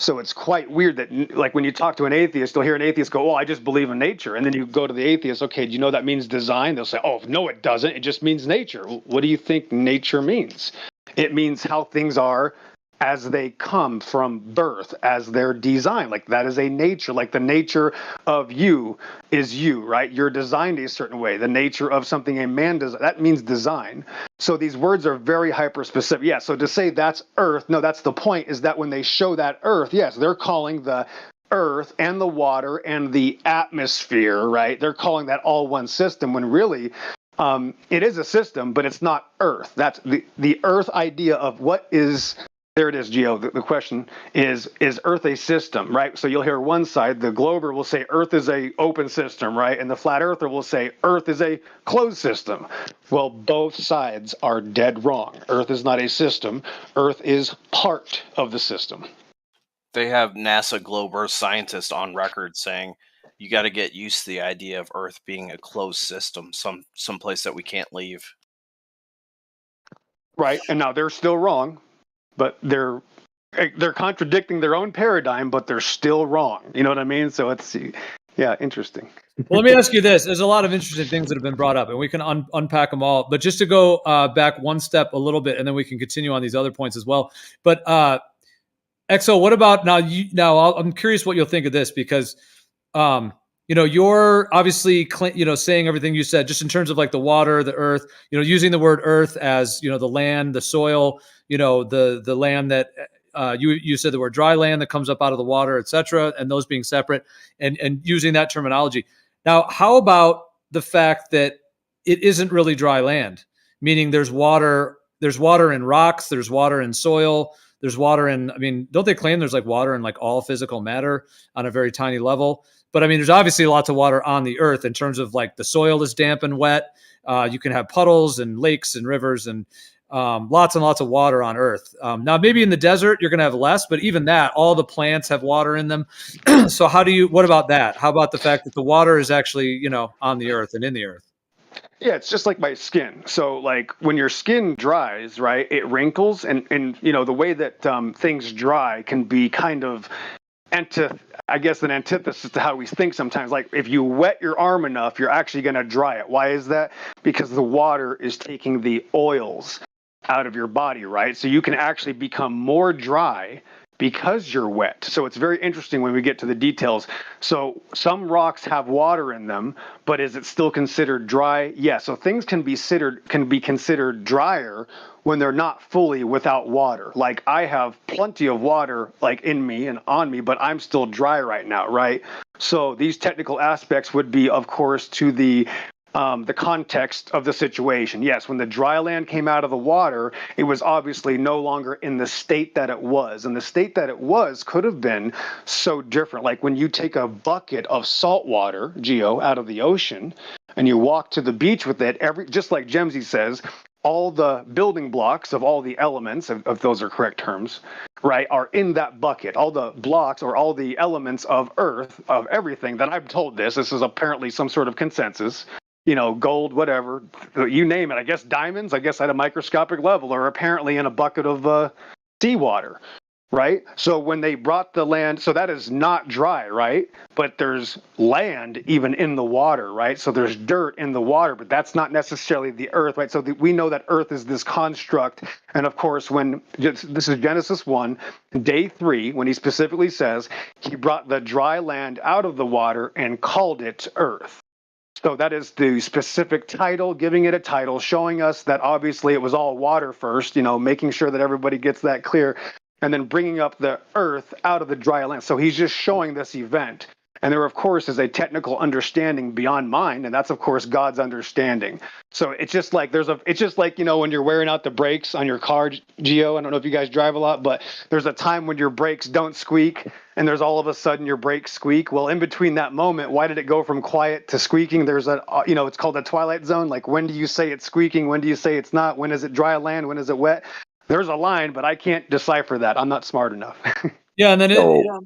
So it's quite weird that, like, when you talk to an atheist, you'll hear an atheist go, "Oh, I just believe in nature," and then you go to the atheist, "Okay, do you know that means design?" They'll say, "Oh, no, it doesn't. It just means nature." What do you think nature means? It means how things are as they come from birth, as they're designed. Like that is a nature. Like the nature of you is you, right? You're designed a certain way. The nature of something a man does, that means design. So these words are very hyper specific. Yeah, so to say that's earth, no, that's the point, is that when they show that earth, yes, they're calling the earth and the water and the atmosphere, right? They're calling that all one system when really it is a system, but it's not earth. That's the earth idea of what is. There it is, Gio. The question is Earth a system, right? So you'll hear one side, the glober will say Earth is a open system, right? And the flat earther will say Earth is a closed system. Well, both sides are dead wrong. Earth is not a system. Earth is part of the system. They have NASA Globe Earth scientists on record saying you got to get used to the idea of Earth being a closed system, some place that we can't leave. Right, and now they're still wrong. But they're contradicting their own paradigm, but they're still wrong. You know what I mean? So it's, yeah, interesting. Well, let me ask you this. There's a lot of interesting things that have been brought up, and we can unpack them all. But just to go back one step a little bit, and then we can continue on these other points as well. But Exo, what about now? I'm curious what you'll think of this because, you're obviously, saying everything you said, just in terms of like the water, the earth, using the word earth as, the land, the soil, the land that you said the word dry land that comes up out of the water, et cetera, and those being separate and using that terminology. Now, how about the fact that it isn't really dry land, meaning there's water in rocks, there's water in soil, there's water in, don't they claim there's like water in like all physical matter on a very tiny level? But there's obviously lots of water on the earth in terms of like the soil is damp and wet. You can have puddles and lakes and rivers and lots and lots of water on earth. Now, maybe in the desert, you're going to have less, but even that, all the plants have water in them. So what about that? How about the fact that the water is actually, on the earth and in the earth? Yeah, it's just like my skin. So like when your skin dries, right, it wrinkles and the way that things dry can be kind of an antithesis to how we think sometimes. Like if you wet your arm enough, you're actually going to dry it. Why is that? Because the water is taking the oils out of your body, right? So you can actually become more dry because you're wet. So it's very interesting when we get to the details. So some rocks have water in them, but is it still considered dry? Yeah. So things can be considered drier when they're not fully without water. Like I have plenty of water like in me and on me, but I'm still dry right now, right? So these technical aspects would be, of course, to the context of the situation. Yes, when the dry land came out of the water, it was obviously no longer in the state that it was. And the state that it was could have been so different. Like when you take a bucket of salt water, Geo, out of the ocean, and you walk to the beach with it, just like Gemsy says, all the building blocks of all the elements, if those are correct terms, right, are in that bucket. All the blocks or all the elements of Earth, of everything that I've told this is apparently some sort of consensus. Gold, whatever, you name it. I guess diamonds, at a microscopic level, are apparently in a bucket of seawater, right? So when they brought the land, so that is not dry, right? But there's land even in the water, right? So there's dirt in the water, but that's not necessarily the earth, right? So we know that earth is this construct. And of course, this is Genesis 1, day 3, when he specifically says he brought the dry land out of the water and called it earth. So that is the specific title, giving it a title, showing us that obviously it was all water first, making sure that everybody gets that clear, and then bringing up the earth out of the dry land. So he's just showing this event. And there, of course, is a technical understanding beyond mine, and that's, of course, God's understanding. So it's just like it's just like, you know, when you're wearing out the brakes on your car, Geo. I don't know if you guys drive a lot, but there's a time when your brakes don't squeak, and there's all of a sudden your brakes squeak. Well, in between that moment, why did it go from quiet to squeaking? There's a, you know, it's called the twilight zone. Like, when do you say it's squeaking? When do you say it's not? When is it dry land? When is it wet? There's a line, but I can't decipher that. I'm not smart enough. Yeah, and then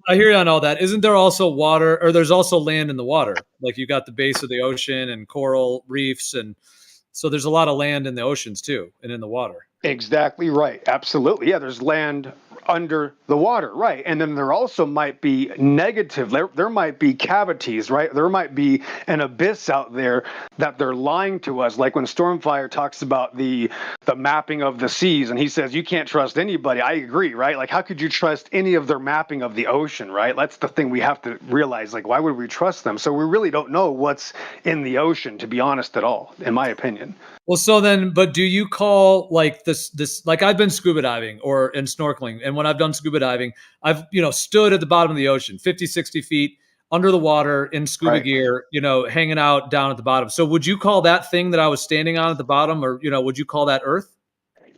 I hear you on all that. Isn't there also water, or there's also land in the water? Like, you got the base of the ocean and coral reefs, and so there's a lot of land in the oceans too, and in the water. Exactly right. Absolutely. Yeah, there's land under the water, right? And then there also might be negative. There might be cavities, right? There might be an abyss out there that they're lying to us. Like when Stormfire talks about the mapping of the seas, and he says you can't trust anybody. I agree, right? Like, how could you trust any of their mapping of the ocean, right? That's the thing we have to realize. Like, why would we trust them? So we really don't know what's in the ocean, to be honest, at all, in my opinion. Well, so then, but do you call like this, like, I've been scuba diving and snorkeling. And when I've done scuba diving, I've, you know, stood at the bottom of the ocean, 50, 60 feet under the water in scuba gear, you know, hanging out down at the bottom. So would you call that thing that I was standing on at the bottom, or, you know, would you call that Earth?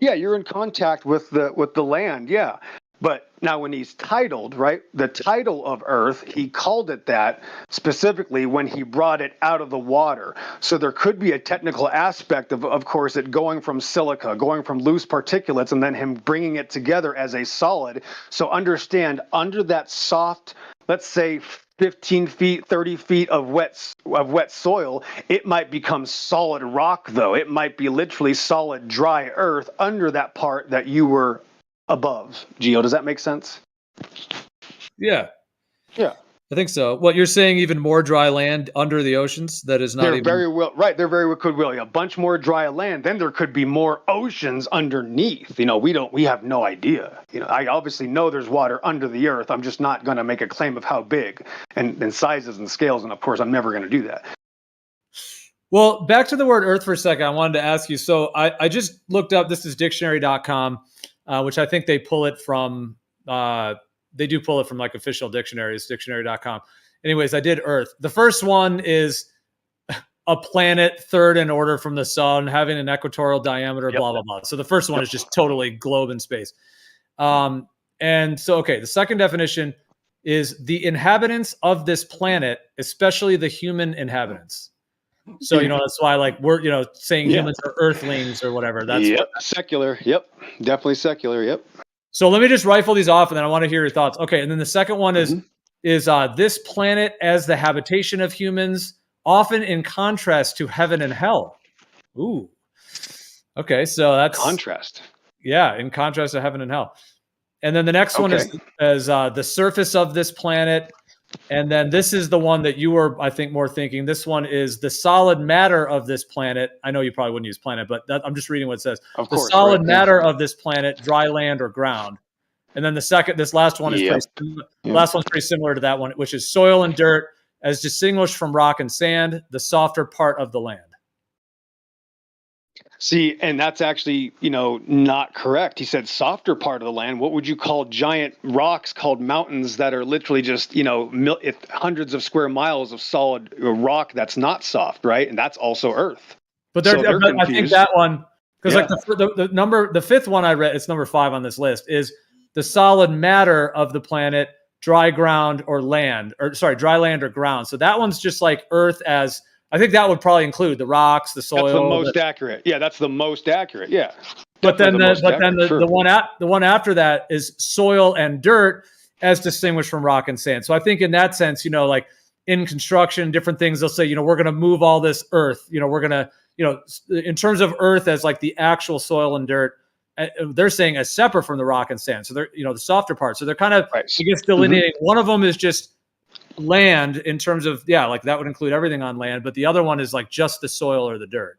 Yeah, you're in contact with the land. Yeah. But now when he's titled, right, the title of Earth, he called it that specifically when he brought it out of the water. So there could be a technical aspect of course, it going from silica, going from loose particulates, and then him bringing it together as a solid. So understand, under that soft, let's say 15 feet, 30 feet of wet soil, it might become solid rock, though. It might be literally solid, dry earth under that part that you were above. Geo, does that make sense? Yeah. Yeah. I think so. What you're saying, even more dry land under the oceans that is not even... very well, right. There very well could be a bunch more dry land. Then there could be more oceans underneath. You know, we have no idea. You know, I obviously know there's water under the earth. I'm just not going to make a claim of how big and sizes and scales. And of course, I'm never going to do that. Well, back to the word Earth for a second. I wanted to ask you. So I just looked up, this is dictionary.com, which I think they pull it from, they do pull it from like official dictionaries, dictionary.com. Anyways, I did Earth. The first one is a planet third in order from the sun, having an equatorial diameter, blah, blah, blah. So the first one is just totally globe in space. And so, okay, the second definition is the inhabitants of this planet, especially the human inhabitants. So, you know, that's why, like, we're, you know, saying humans are earthlings or whatever. That's secular. Yep. Definitely secular. Yep. So let me just rifle these off, and then I want to hear your thoughts. Okay. And then the second one is this planet as the habitation of humans, often in contrast to heaven and hell. Ooh. Okay. So that's contrast. Yeah. In contrast to heaven and hell. And then the next one is the surface of this planet. And then this is the one that you were, I think, more thinking. This one is the solid matter of this planet. I know you probably wouldn't use planet, but I'm just reading what it says. Of course, the solid matter of this planet, dry land or ground. And then this last one is last one's pretty similar to that one, which is soil and dirt as distinguished from rock and sand, the softer part of the land. See, and that's actually, you know, not correct. He said softer part of the land. What would you call giant rocks called mountains that are literally just, you know, hundreds of square miles of solid rock that's not soft, right? And that's also Earth. But they're I think that one, because like the fifth one I read, it's number 5 on this list, is the solid matter of the planet, dry ground or land, or sorry, dry land or ground. So that one's just like Earth as... I think that would probably include the rocks, the soil. That's the most accurate. Yeah, that's the most accurate. Yeah. But then the one after that is soil and dirt as distinguished from rock and sand. So I think in that sense, you know, like in construction, different things, they'll say, you know, we're going to move all this earth. You know, we're going to, you know, in terms of earth as like the actual soil and dirt, they're saying as separate from the rock and sand. So they're, you know, the softer part. So they're kind of, I guess, delineating. One of them is just land in terms of, like that would include everything on land, but the other one is like just the soil or the dirt.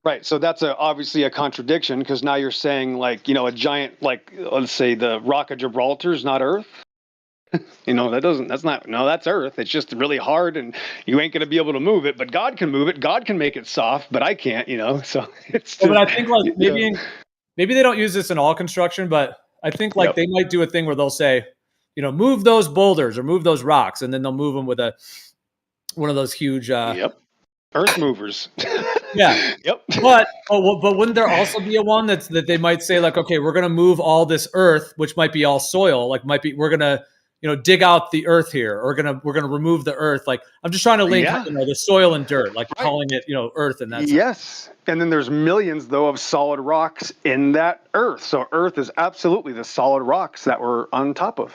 Right. So that's obviously a contradiction, because now you're saying, like, you know, a giant, like, let's say the Rock of Gibraltar is not Earth. You know, that's Earth. It's just really hard and you ain't going to be able to move it, but God can move it. God can make it soft, but I can't, you know, so it's just, but I think like maybe they don't use this in all construction, but I think like they might do a thing where they'll say, move those boulders or move those rocks, and then they'll move them with one of those huge. Yep. Earth movers. Yeah. Yep. But wouldn't there also be a one that they might say like, okay, we're gonna move all this earth, which might be all soil, like we're gonna dig out the earth here, or we're gonna remove the earth. Like I'm just trying to link the soil and dirt, like calling it earth and that. Yes, and then there's millions though of solid rocks in that earth. So earth is absolutely the solid rocks that we're on top of.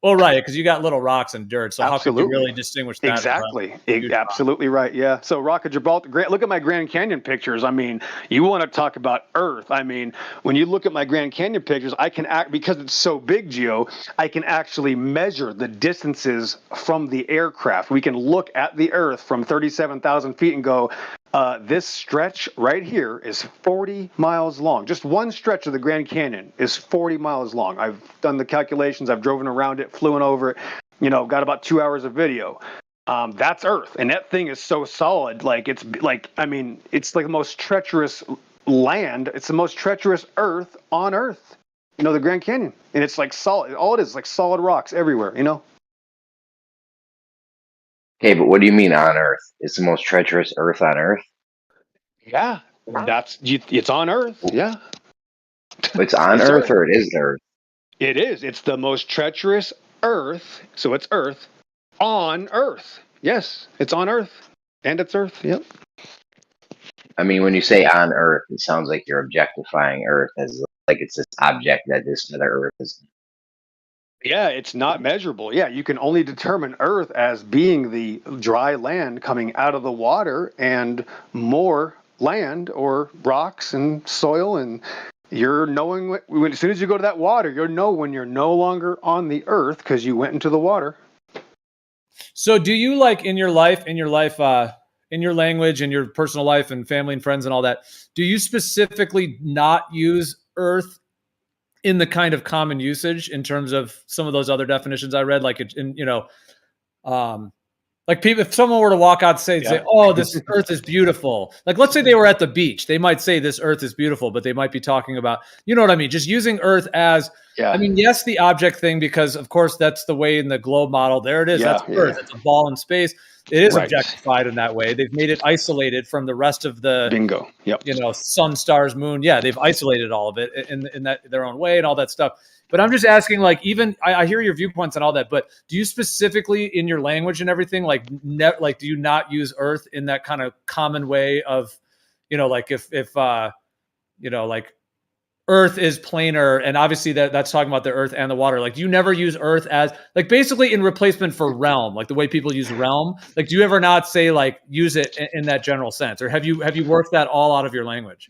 Well, right, because you got little rocks and dirt. So how could you really distinguish that? Exactly. Absolutely right. Yeah. So Rock of Gibraltar, look at my Grand Canyon pictures. I mean, you want to talk about Earth. I mean, when you look at my Grand Canyon pictures, I can because it's so big, Geo, I can actually measure the distances from the aircraft. We can look at the Earth from 37,000 feet and go, this stretch right here is 40 miles long. Just one stretch of the Grand Canyon is 40 miles long. I've done the calculations. I've driven around it, flew over it, got about 2 hours of video. That's Earth. And that thing is so solid. It's like the most treacherous land. It's the most treacherous Earth on Earth, the Grand Canyon. And it's like solid. All it is like solid rocks everywhere, Okay, but what do you mean on Earth? It's the most treacherous Earth on Earth? Yeah, it's on Earth. Yeah. It's on Earth or it is Earth? It is. It's the most treacherous Earth. So it's Earth on Earth. Yes, it's on Earth. And it's Earth. Yep. I mean, when you say on Earth, it sounds like you're objectifying Earth as like it's this object that this other Earth is. Yeah, it's not measurable. Yeah, you can only determine Earth as being the dry land coming out of the water and more land or rocks and soil. And you're knowing as soon as you go to that water, you'll know when you're no longer on the Earth because you went into the water. So do you in your life, in your language, in your personal life and family and friends and all that, do you specifically not use Earth in the kind of common usage in terms of some of those other definitions I read, like people, if someone were to walk out and say, oh, this Earth is beautiful. Like, let's say they were at the beach. They might say this Earth is beautiful, but they might be talking about, you know what I mean? Just using Earth as, yes, the object thing, because of course that's the way in the globe model. There it is. That's Earth. It's a ball in space. It is objectified in that way. They've made it isolated from the rest of the bingo. Yep. Sun, stars, moon. Yeah, they've isolated all of it in that their own way and all that stuff. But I'm just asking, even I hear your viewpoints and all that, but do you specifically in your language and everything, do you not use Earth in that kind of common way of, if Earth is planar, and obviously that's talking about the Earth and the water. Do you never use Earth as basically in replacement for realm, like the way people use realm? Do you ever not say use it in that general sense, or have you worked that all out of your language?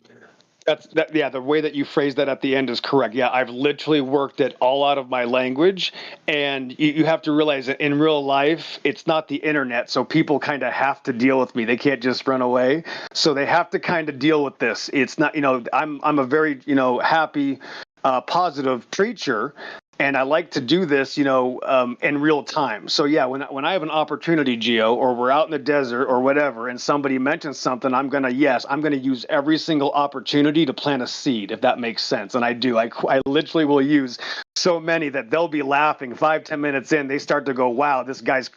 The way that you phrased that at the end is correct. Yeah, I've literally worked it all out of my language, and you have to realize that in real life, it's not the internet, so people kind of have to deal with me. They can't just run away, so they have to kind of deal with this. It's not, I'm a very, happy, positive preacher. And I like to do this, in real time. So yeah, when I have an opportunity, Geo, or we're out in the desert or whatever, and somebody mentions something, I'm gonna use every single opportunity to plant a seed, if that makes sense. And I do. I literally will use so many that they'll be laughing 5-10 minutes in. They start to go, wow, this guy's,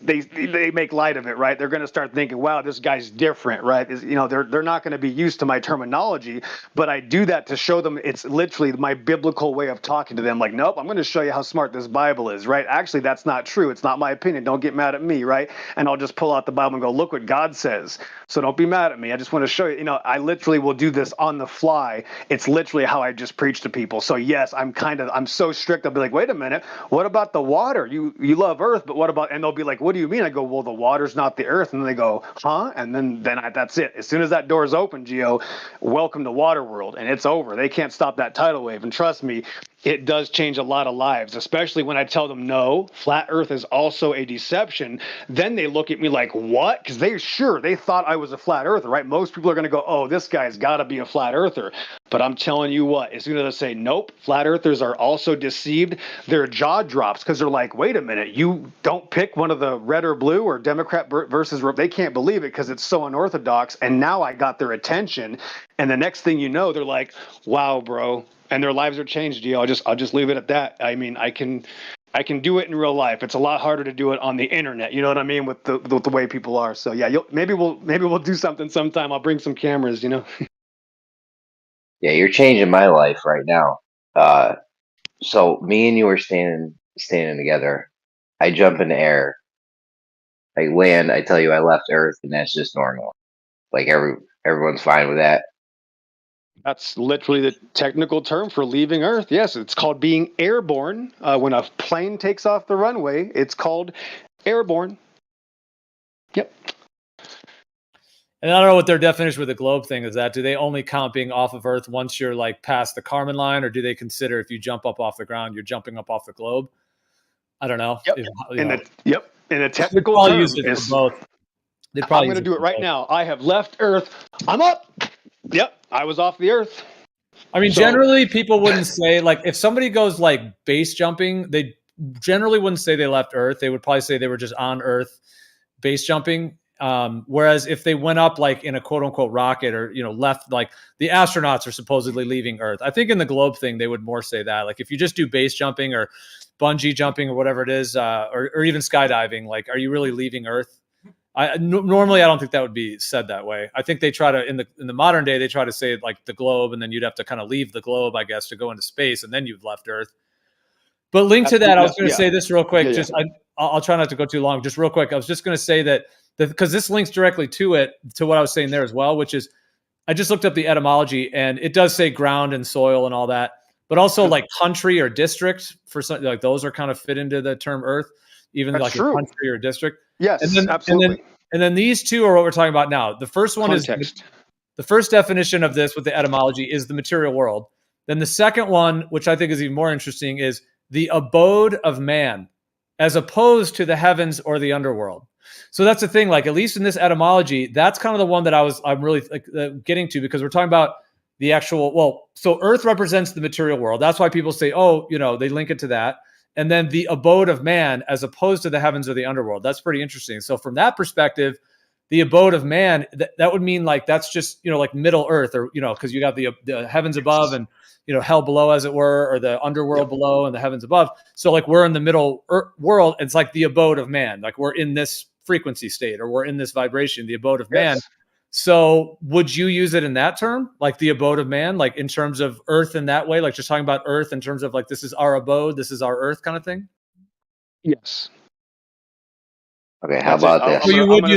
they make light of it, right? They're gonna start thinking, wow, this guy's different, right? They're not gonna be used to my terminology, but I do that to show them it's literally my biblical way of talking to them. Nope, I'm going to show you how smart this Bible is, right? Actually, that's not true. It's not my opinion. Don't get mad at me, right? And I'll just pull out the Bible and go, look what God says. So don't be mad at me. I just want to show you, I literally will do this on the fly. It's literally how I just preach to people. So yes, I'm so strict. I'll be like, wait a minute. What about the water? You love Earth, but what about, and they'll be like, what do you mean? I go, well, the water's not the Earth. And then they go, huh? And then that's it. As soon as that door is open, Geo, welcome to Waterworld. And it's over. They can't stop that tidal wave. And trust me, it does change a lot of lives, especially when I tell them, no, flat Earth is also a deception. Then they look at me like, what? Because they thought I was a flat earther, right? Most people are going to go, oh, this guy's got to be a flat earther. But I'm telling you what, as soon as I say, nope, flat earthers are also deceived, their jaw drops because they're like, wait a minute, you don't pick one of the red or blue or Democrat versus, they can't believe it because it's so unorthodox. And now I got their attention. And the next thing you know, they're like, wow, bro. And their lives are changed, Gio. I'll just leave it at that. I mean, I can, I can do it in real life. It's a lot harder to do it on the internet. You know what I mean? With the way people are. So yeah, maybe we'll do something sometime. I'll bring some cameras. You know. Yeah, you're changing my life right now. So me and you are standing together. I jump in the air. I land. I tell you I left Earth, and that's just normal. Like everyone's fine with that. That's literally the technical term for leaving Earth. Yes, it's called being airborne. When a plane takes off the runway, it's called airborne. Yep. And I don't know what their definition with the globe thing is. Do they only count being off of Earth once you're like past the Kármán line, or do they consider if you jump up off the ground, you're jumping up off the globe? I don't know. Yep. In a technical I'll term, use it for both. I'm going to do it right now. I have left Earth. I'm up. Yep, I was off the Earth. I mean, generally, people wouldn't say, like, if somebody goes like base jumping, they generally wouldn't say they left Earth. They would probably say they were just on Earth base jumping. Whereas if they went up like in a quote unquote rocket or, left, like the astronauts are supposedly leaving Earth. I think in the globe thing, they would more say that. Like if you just do base jumping or bungee jumping or whatever it is, or even skydiving, like, are you really leaving Earth? Normally, I don't think that would be said that way. I think they try to, in the modern day, they try to say like the globe, and then you'd have to kind of leave the globe, I guess, to go into space, and then you've left Earth. But linked to that, I was going to say this real quick. I'll try not to go too long. Just real quick, I was just going to say that because this links directly to what I was saying there as well, which is I just looked up the etymology, and it does say ground and soil and all that, but also like country or district for something like those are kind of fit into the term Earth, even like a country or district. Yes, absolutely. And then these two are what we're talking about now. The first one is the first definition of this with the etymology is the material world. Then the second one, which I think is even more interesting, is the abode of man, as opposed to the heavens or the underworld. So that's the thing. Like at least in this etymology, that's kind of the one that I'm really getting to, because we're talking about the actual. Well, so Earth represents the material world. That's why people say, they link it to that. And then the abode of man as opposed to the heavens or the underworld. That's pretty interesting. So from that perspective, the abode of man, that would mean like that's just, like Middle Earth, or, because you got the heavens above and, hell below, as it were, or the underworld below and the heavens above. So like we're in the middle world. It's like the abode of man. Like we're in this frequency state, or we're in this vibration, the abode of man. So would you use it in that term, like the abode of man, like in terms of Earth in that way, like just talking about Earth in terms of like, this is our abode, this is our Earth kind of thing? Yes. Okay, how about this? So you would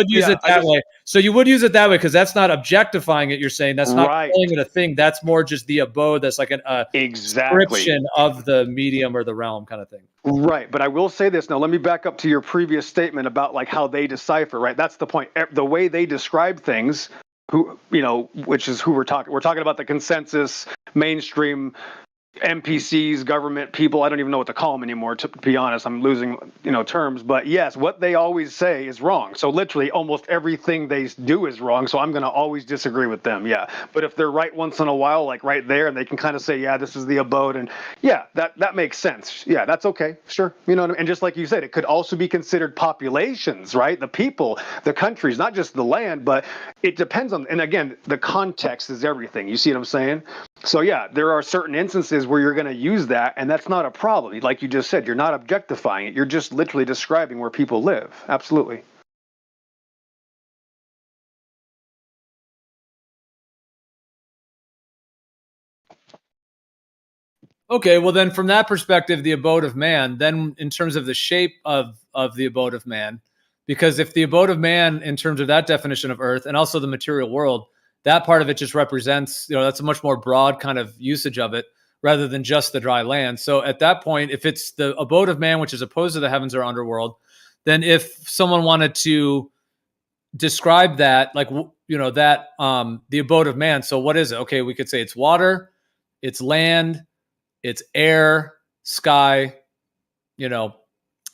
use it that way. So you would use it that way because that's not objectifying it. You're saying that's not calling it a thing. That's more just the abode. That's like a description of the medium or the realm kind of thing. Right, but I will say this now. Let me back up to your previous statement about like how they decipher. Right, that's the point. The way they describe things, which is who we're talking. We're talking about the consensus, mainstream. NPCs, government people, I don't even know what to call them anymore, to be honest. I'm losing, terms. But yes, what they always say is wrong. So literally almost everything they do is wrong. So I'm going to always disagree with them. Yeah. But if they're right once in a while, like right there, and they can kind of say, yeah, this is the abode. And yeah, that makes sense. Yeah, that's okay. Sure. You know what I mean? And just like you said, it could also be considered populations, right? The people, the countries, not just the land, but it depends on, and again, the context is everything. You see what I'm saying? So yeah, there are certain instances where you're going to use that, and that's not a problem. Like you just said, you're not objectifying it. You're just literally describing where people live. Absolutely. Okay, well then from that perspective, the abode of man, then in terms of the shape of the abode of man, because if the abode of man in terms of that definition of Earth and also the material world, that part of it just represents, that's a much more broad kind of usage of it rather than just the dry land. So at that point, if it's the abode of man, which is opposed to the heavens or underworld, then if someone wanted to describe that, like, the abode of man, so what is it? Okay, we could say it's water, it's land, it's air, sky,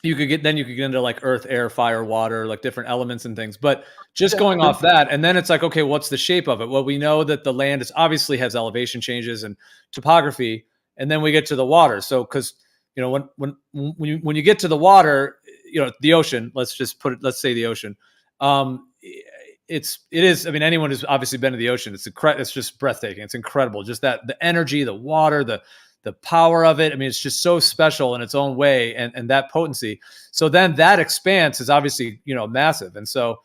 you could get into like earth, air, fire, water, like different elements and things. But just going off that, and then it's like, okay, what's the shape of it? Well, we know that the land obviously has elevation changes and topography, and then we get to the water. So, because when you get to the water, the ocean. Let's say the ocean. It is. I mean, anyone who's obviously been to the ocean, it's just breathtaking. It's incredible. Just that the energy, the water, the power of it. I mean, it's just so special in its own way, and that potency. So then that expanse is obviously, massive. And so,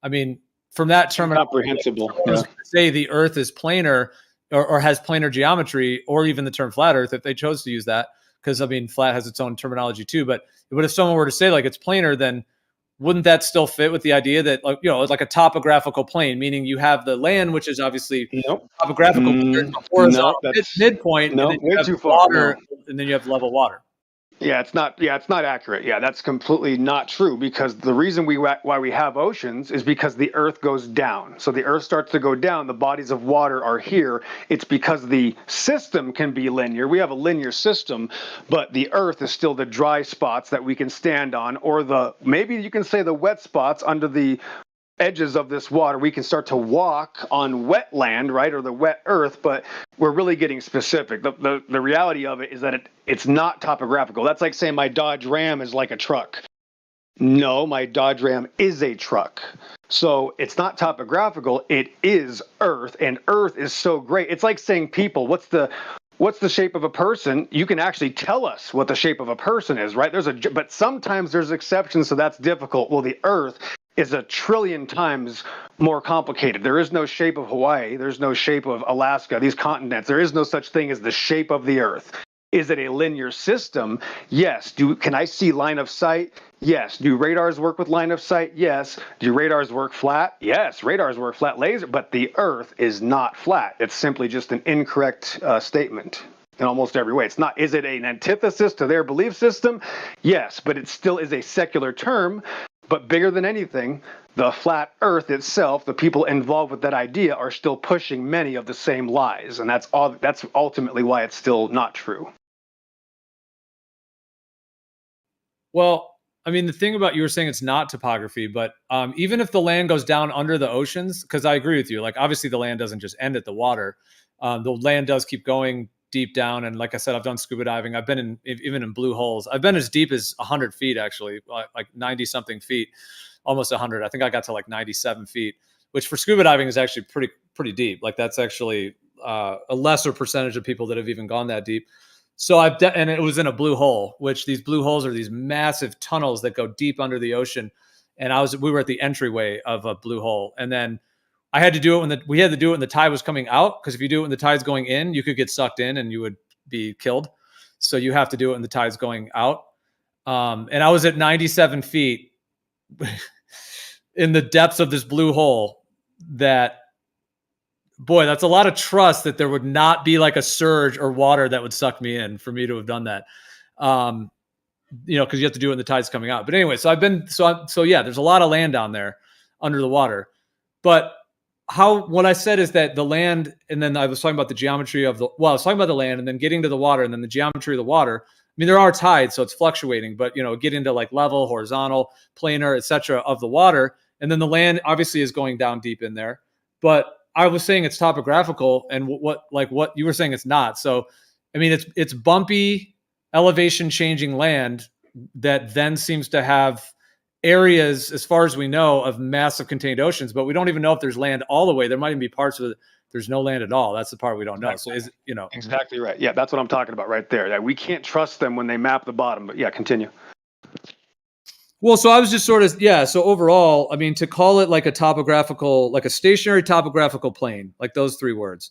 I mean, from that terminology, comprehensible. I was going to say the Earth is planar or has planar geometry, or even the term flat Earth, if they chose to use that, because I mean, flat has its own terminology too. But if someone were to say like it's planar, then wouldn't that still fit with the idea that, like, it's like a topographical plane, meaning you have the land, which is obviously topographical, but there's a horizontal midpoint, and then you have water, and then you have level water. Yeah, it's not accurate. Yeah, that's completely not true, because the reason why we have oceans is because the Earth goes down. So the Earth starts to go down, the bodies of water are here. It's because the system can be linear. We have a linear system, but the Earth is still the dry spots that we can stand on, or maybe you can say the wet spots under the edges of this water. We can start to walk on wet land, right, or the wet earth, but we're really getting specific. The reality of it is that it's not topographical. That's like saying my Dodge Ram is like a truck. No, my Dodge Ram is a truck. So it's not topographical, it is earth, and earth is so great. It's like saying people, what's the shape of a person? You can actually tell us what the shape of a person is, right? But sometimes there's exceptions, so that's difficult. Well, the earth is a trillion times more complicated. There is no shape of Hawaii. There's no shape of Alaska, these continents. There is no such thing as the shape of the earth. Is it a linear system? Yes. Can I see line of sight? Yes. Do radars work with line of sight? Yes. Do radars work flat? Yes. Radars work flat laser, but the earth is not flat. It's simply just an incorrect statement in almost every way. It's not. Is it an antithesis to their belief system? Yes, but it still is a secular term. But bigger than anything, the flat earth itself, the people involved with that idea are still pushing many of the same lies. And that's ultimately why it's still not true. Well, I mean, the thing about, you were saying it's not topography, but even if the land goes down under the oceans, because I agree with you, like obviously the land doesn't just end at the water. The land does keep going deep down. And like I said, I've done scuba diving. I've been even in blue holes. I've been as deep as 100 feet, actually, like 90 something feet, almost 100. I think I got to like 97 feet, which for scuba diving is actually pretty deep. Like that's actually a lesser percentage of people that have even gone that deep. So and it was in a blue hole, which these blue holes are these massive tunnels that go deep under the ocean. And we were at the entryway of a blue hole. And then I had to do it we had to do it when the tide was coming out, because if you do it when the tide's going in, you could get sucked in and you would be killed. So you have to do it when the tide's going out. And I was at 97 feet in the depths of this blue hole. Boy, that's a lot of trust that there would not be like a surge or water that would suck me in for me to have done that. Because you have to do it when the tide's coming out. But anyway, so yeah, there's a lot of land down there under the water. But what I said is that the land, and then I was talking about the geometry I was talking about the land and then getting to the water and then the geometry of the water. I mean, there are tides, so it's fluctuating, but get into like level, horizontal, planar, etc. of the water. And then the land obviously is going down deep in there. But I was saying it's topographical, and what you were saying it's not. So, I mean, it's bumpy, elevation changing land that then seems to have areas, as far as we know, of massive contained oceans, but we don't even know if there's land all the way. There might even be parts of it there's no land at all. That's the part we don't know. So Exactly right. Yeah, that's what I'm talking about right there. That we can't trust them when they map the bottom. But yeah, continue. Well, so I was just sort of, so overall, I mean, to call it like a topographical, like a stationary topographical plane, like those three words,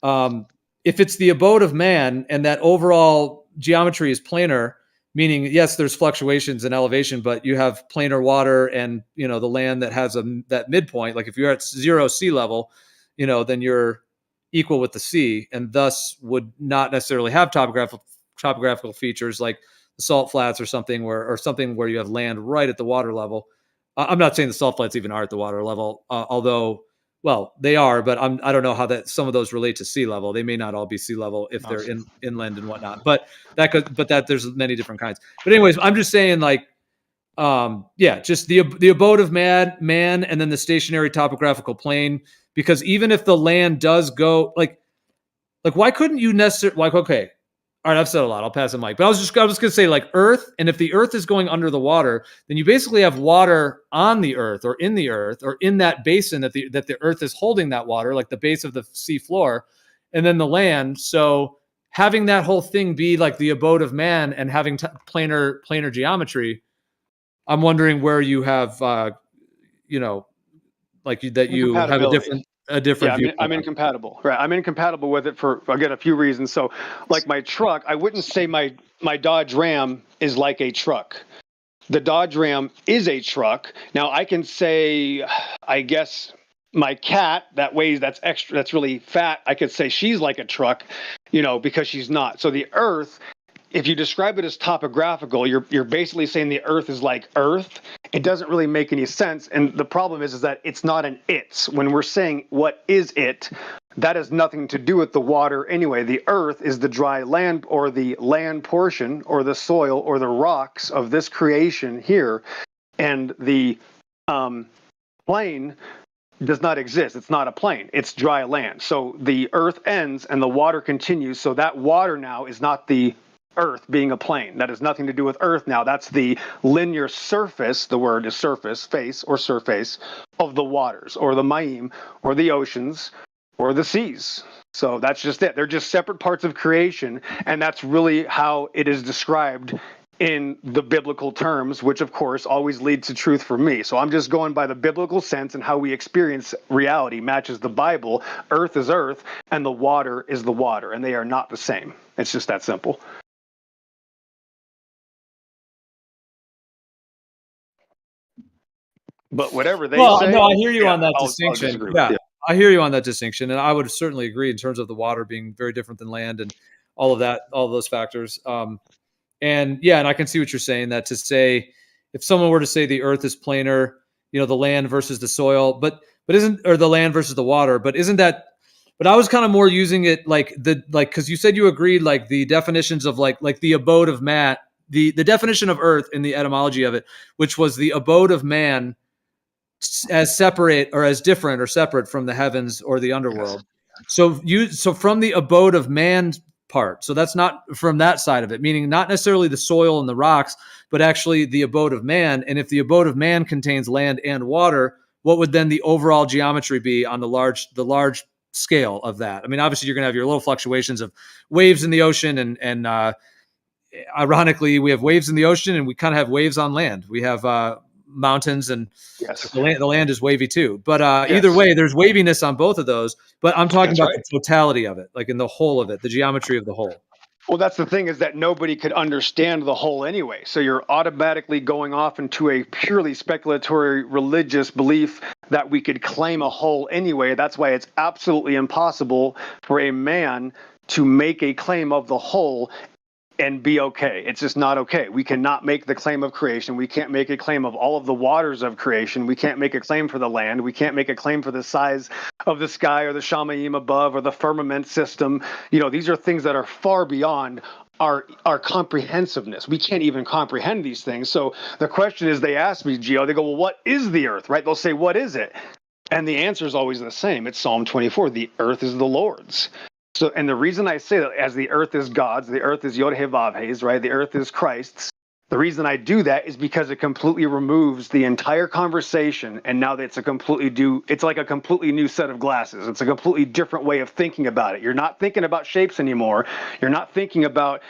if it's the abode of man and that overall geometry is planar, meaning, yes, there's fluctuations in elevation, but you have planar water and, the land that has that midpoint. Like if you're at 0 sea level, then you're equal with the sea, and thus would not necessarily have topographical features like the salt flats or something where you have land right at the water level. I'm not saying the salt flats even are at the water level, although, well, they are, but I don't know how some of those relate to sea level. They may not all be sea level if they're inland and whatnot, but there's many different kinds. But anyways, I'm just saying just the abode of man, and then the stationary topographical plane, because even if the land does go like why couldn't you necessarily okay. All right, I've said a lot. I'll pass the mic. But I was going to say like Earth, and if the Earth is going under the water, then you basically have water on the Earth or in the Earth or in that basin that the Earth is holding that water, like the base of the sea floor, and then the land. So having that whole thing be like the abode of man and having planar geometry, I'm wondering where you have, you know, like that you have a different view. I'm incompatible. Right. I'm incompatible with it for, again, a few reasons. So like my truck, I wouldn't say my Dodge Ram is like a truck. The Dodge Ram is a truck. Now I can say, I guess my cat that weighs, that's really fat. I could say she's like a truck, you know, because she's not. So the earth, if you describe it as topographical, you're basically saying the earth is like earth. It doesn't really make any sense. And the problem is that it's not an it's. When we're saying what is it, that has nothing to do with the water anyway. The earth is the dry land, or the land portion, or the soil, or the rocks of this creation here. And the plain does not exist. It's not a plain. It's dry land. So the earth ends and the water continues. So that water now is not the earth being a plane. That has nothing to do with earth now. That's the linear surface, the word is surface, face or surface, of the waters, or the Ma'im, or the oceans, or the seas. So that's just it. They're just separate parts of creation, and that's really how it is described in the biblical terms, which of course always lead to truth for me. So I'm just going by the biblical sense, and how we experience reality matches the Bible. Earth is earth, and the water is the water, and they are not the same. It's just that simple. But whatever they say. No, I hear you on that I'll distinction. disagree with Yeah, you. I hear you on that distinction, and I would certainly agree in terms of the water being very different than land and all of that, all of those factors. And yeah, and I can see what you're saying. That to say, if someone were to say the earth is planar, you know, the land versus the soil, but isn't, or the land versus the water, but isn't that? But I was kind of more using it like because you said you agreed, like the definitions of like the abode of man, the definition of earth in the etymology of it, which was the abode of man as separate or as different or separate from the heavens or the underworld. So from the abode of man part, so that's not from that side of it, meaning not necessarily the soil and the rocks, but actually the abode of man. And if the abode of man contains land and water, what would then the overall geometry be on the large scale of that? I mean, obviously you're going to have your little fluctuations of waves in the ocean, and ironically, we have waves in the ocean and we kind of have waves on land. We have mountains, and yes, the land is wavy too. But either way, there's waviness on both of those. But I'm talking about the totality of it, like in the whole of it, the geometry of the whole. Well, that's the thing, is that nobody could understand the whole anyway. So you're automatically going off into a purely speculatory religious belief that we could claim a whole anyway. That's why it's absolutely impossible for a man to make a claim of the whole and be okay. It's just not okay. We cannot make the claim of creation. We can't make a claim of all of the waters of creation. We can't make a claim for the land. We can't make a claim for the size of the sky or the Shamayim above or the firmament system. You know, these are things that are far beyond our comprehensiveness. We can't even comprehend these things. So the question is, they ask me, Gio, they go, well, what is the earth, right? They'll say, what is it? And the answer is always the same. It's Psalm 24. The earth is the Lord's. So, and the reason I say that, as the earth is God's, the earth is Yod-Heh-Vav-Heh's, right? The earth is Christ's. The reason I do that is because it completely removes the entire conversation, and now that it's like a completely new set of glasses. It's a completely different way of thinking about it. You're not thinking about shapes anymore. You're not thinking about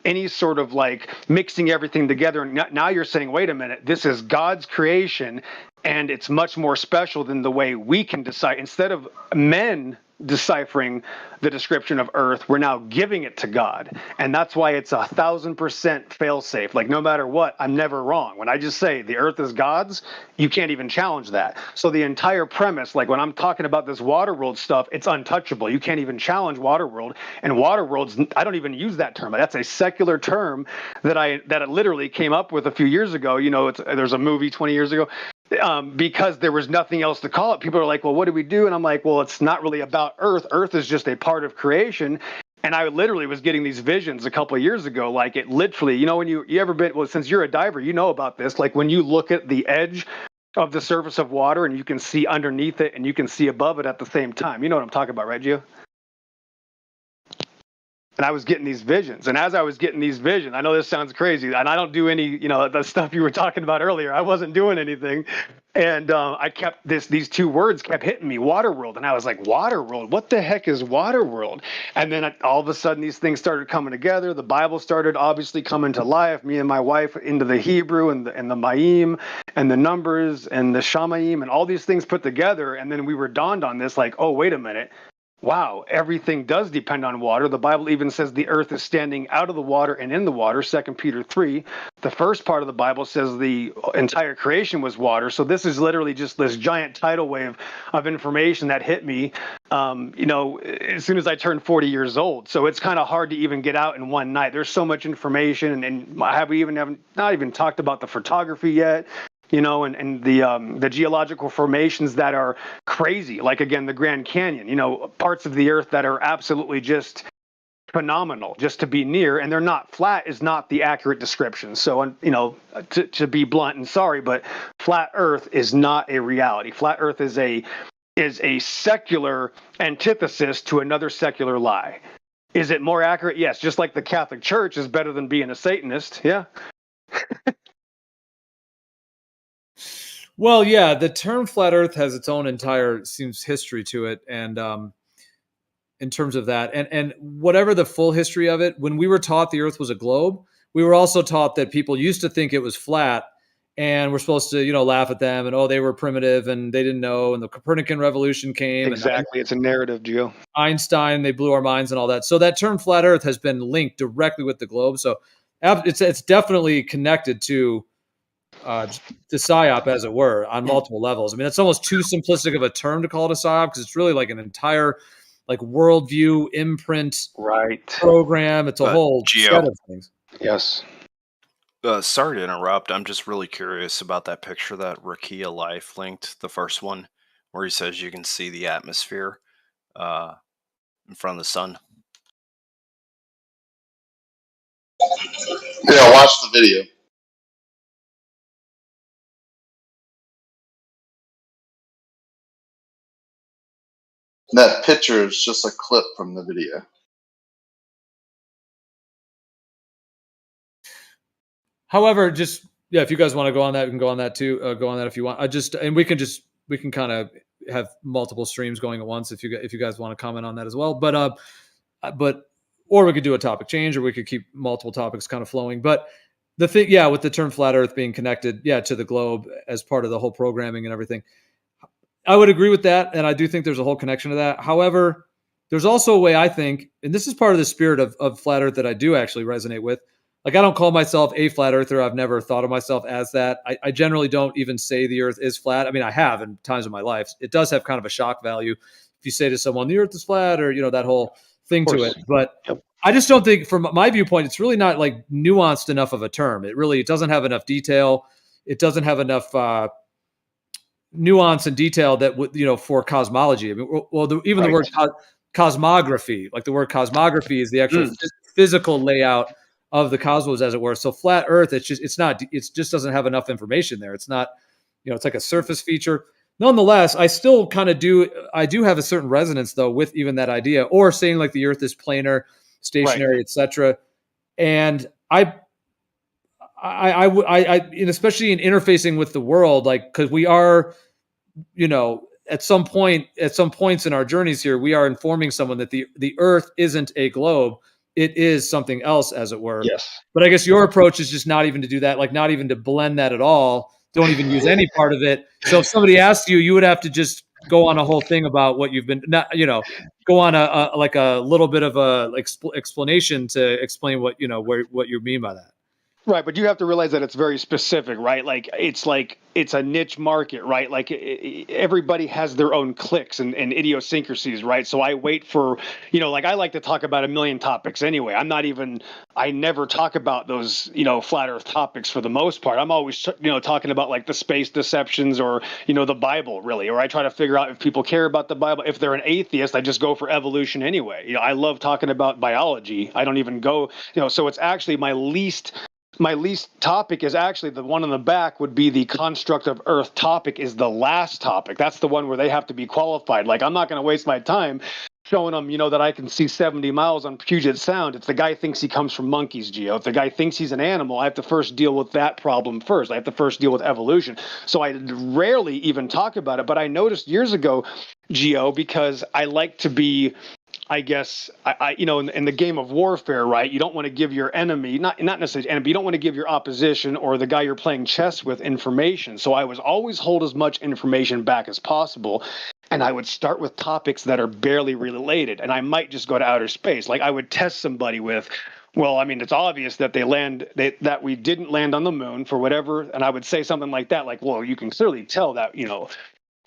any sort of like mixing everything together. And now you're saying, wait a minute, this is God's creation, and it's much more special than the way we can decide. Instead of men deciphering the description of earth, we're now giving it to God. And that's why it's 1,000% fail safe. Like, no matter what, I'm never wrong. When I just say the earth is God's, you can't even challenge that. So the entire premise, like when I'm talking about this Waterworld stuff, it's untouchable. You can't even challenge Waterworld. And Waterworld's, I don't even use that term. That's a secular term that it literally came up with a few years ago. You know, there's a movie 20 years ago. Because there was nothing else to call it. People are like, well, what do we do? And I'm like, well, it's not really about earth. Earth is just a part of creation. And I literally was getting these visions a couple of years ago. Like, it literally, you know, when you ever been, well, since you're a diver, you know about this. Like, when you look at the edge of the surface of water and you can see underneath it and you can see above it at the same time. You know what I'm talking about, right, Gio? And I was getting these visions. And as I was getting these visions, I know this sounds crazy, and I don't do any, the stuff you were talking about earlier. I wasn't doing anything. And I kept these two words kept hitting me, Waterworld. And I was like, Waterworld? What the heck is Waterworld? And then all of a sudden these things started coming together. The Bible started obviously coming to life. Me and my wife into the Hebrew and the Ma'im and the Numbers and the Shamaim and all these things put together. And then we were dawned on this, like, oh, wait a minute. Wow, everything does depend on water. The Bible even says the earth is standing out of the water and in the water, 2 Peter 3. The first part of the Bible says the entire creation was water. So this is literally just this giant tidal wave of information that hit me, as soon as I turned 40 years old. So it's kind of hard to even get out in one night. There's so much information, and haven't not even talked about the photography yet. And the geological formations that are crazy, like, again, the Grand Canyon, parts of the earth that are absolutely just phenomenal just to be near, and they're not flat is not the accurate description. So, to be blunt and sorry, but flat earth is not a reality. Flat earth is a secular antithesis to another secular lie. Is it more accurate? Yes. Just like the Catholic Church is better than being a Satanist. Yeah. Well, yeah, the term flat earth has its own entire history to it. And in terms of that, and whatever the full history of it, when we were taught the earth was a globe, we were also taught that people used to think it was flat, and we're supposed to, laugh at them and, they were primitive and they didn't know. And the Copernican revolution came. Exactly. It's a narrative, Gio. Einstein, they blew our minds and all that. So that term flat earth has been linked directly with the globe. So it's definitely connected to the psyop, as it were, on multiple levels. I mean, it's almost too simplistic of a term to call it a psyop, because it's really like an entire worldview imprint program. It's a whole Gio, set of things. Yes. Sorry to interrupt. I'm just really curious about that picture that Rakia Life linked, the first one, where he says you can see the atmosphere in front of the sun. Yeah, watch the video. That picture is just a clip from the video. However, if you guys want to go on that, you can go on that too. Go on that if you want. We can kind of have multiple streams going at once if you guys want to comment on that as well. But or we could do a topic change, or we could keep multiple topics kind of flowing. But the thing, with the term flat Earth being connected, to the globe as part of the whole programming and everything, I would agree with that, and I do think there's a whole connection to that. However, there's also a way I think, and this is part of the spirit of flat Earth that I do actually resonate with. Like, I don't call myself a flat earther. I've never thought of myself as that. I generally don't even say the earth is flat. I mean, I have in times of my life. It does have kind of a shock value if you say to someone, the earth is flat, or, that whole thing to it. But I just don't think, from my viewpoint, it's really not nuanced enough of a term. It doesn't have enough detail. It doesn't have enough nuance and detail that would, for cosmology. I mean, the word cosmography, like the word cosmography is the actual physical layout of the cosmos, as it were. So flat Earth, it just doesn't have enough information there. It's not, it's like a surface feature. Nonetheless, I still kind of do have a certain resonance though with even that idea, or saying like the Earth is planar, stationary, etc. And I and especially in interfacing with the world, because we are, at some points in our journeys here, we are informing someone that the Earth isn't a globe. It is something else, as it were. Yes. But I guess your approach is just not even to do that, not even to blend that at all. Don't even use any part of it. So if somebody asked you, you would have to just go on a whole thing about what you've been, go on a little bit of a explanation to explain what you mean by that. Right, but you have to realize that it's very specific, right? It's a niche market, right? Everybody has their own cliques and idiosyncrasies, right? So I wait for, I like to talk about a million topics anyway. I never talk about those, flat Earth topics for the most part. I'm always, talking about the space deceptions or, the Bible, really. Or I try to figure out if people care about the Bible. If they're an atheist, I just go for evolution anyway. I love talking about biology. I don't even go, so it's actually my least topic is actually the one on the back would be the construct of Earth topic is the last topic. That's the one where they have to be qualified. I'm not going to waste my time showing them, that I can see 70 miles on Puget Sound. If the guy thinks he comes from monkeys, Geo, if the guy thinks he's an animal, I have to first deal with that problem first. I have to first deal with evolution. So I rarely even talk about it. But I noticed years ago, Geo, because I like to be, I guess, in the game of warfare, right? You don't want to give your enemy, not necessarily enemy, you don't want to give your opposition or the guy you're playing chess with information. So I was always hold as much information back as possible. And I would start with topics that are barely related. And I might just go to outer space. Like I would test somebody with, well, I mean, it's obvious that that we didn't land on the moon for whatever. And I would say something like that, like, well, you can clearly tell that,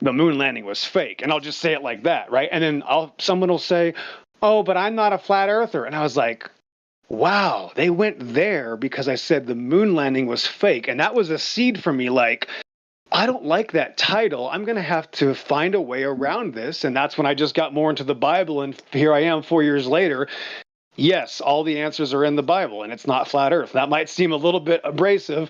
the moon landing was fake. And I'll just say it like that, right? And then someone will say, oh, but I'm not a flat earther. And I was like, wow, they went there because I said the moon landing was fake. And that was a seed for me, like, I don't like that title. I'm going to have to find a way around this. And that's when I just got more into the Bible. And here I am 4 years later. Yes, all the answers are in the Bible, and it's not flat earth. That might seem a little bit abrasive,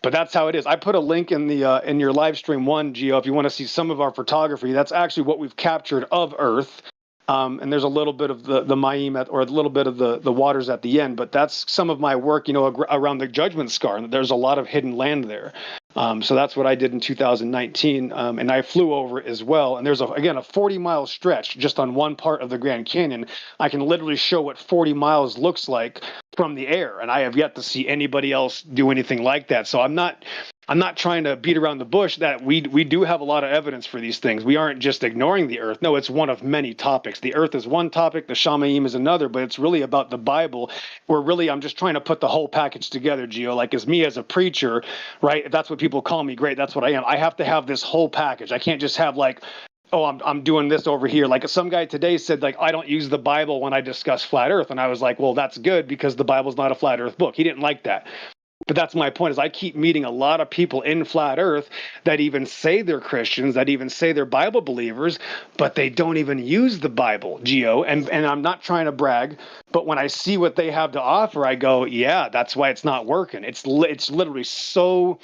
but that's how it is. I put a link in the in your live stream one, Geo, if you want to see some of our photography. That's actually what we've captured of Earth. And there's a little bit of the Mayim or a little bit of the waters at the end, but that's some of my work, around the Judgment Scar. And there's a lot of hidden land there. So that's what I did in 2019. And I flew over it as well. And there's, a 40-mile stretch just on one part of the Grand Canyon. I can literally show what 40 miles looks like from the air. And I have yet to see anybody else do anything like that. So I'm not trying to beat around the bush that we do have a lot of evidence for these things. We aren't just ignoring the earth. No, it's one of many topics. The earth is one topic, the Shamaim is another, but it's really about the Bible. I'm just trying to put the whole package together, Geo. Like as me as a preacher, right? If that's what people call me, great, that's what I am. I have to have this whole package. I can't just have like, oh, I'm doing this over here. Like some guy today said, like, I don't use the Bible when I discuss flat earth. And I was like, well, that's good because the Bible's not a flat earth book. He didn't like that. But that's my point, is I keep meeting a lot of people in flat earth that even say they're Christians, that even say they're Bible believers, but they don't even use the Bible, Geo. And I'm not trying to brag, but when I see what they have to offer, I go, yeah, that's why it's not working. It's literally so,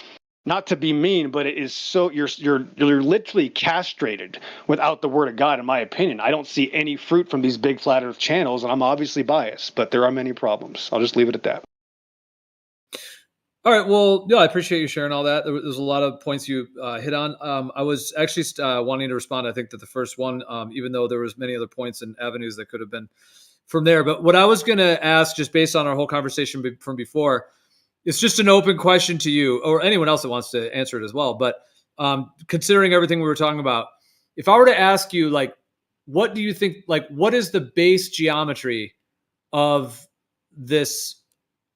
not to be mean, but it is so, you're literally castrated without the word of God, in my opinion. I don't see any fruit from these big flat earth channels, and I'm obviously biased, but there are many problems. I'll just leave it at that. All right. Well, I appreciate you sharing all that. There's a lot of points you hit on. I was actually wanting to respond, I think, to the first one, even though there was many other points and avenues that could have been from there. But what I was going to ask, just based on our whole conversation from before, it's just an open question to you or anyone else that wants to answer it as well. But considering everything we were talking about, if I were to ask you, like, what do you think, like, what is the base geometry of this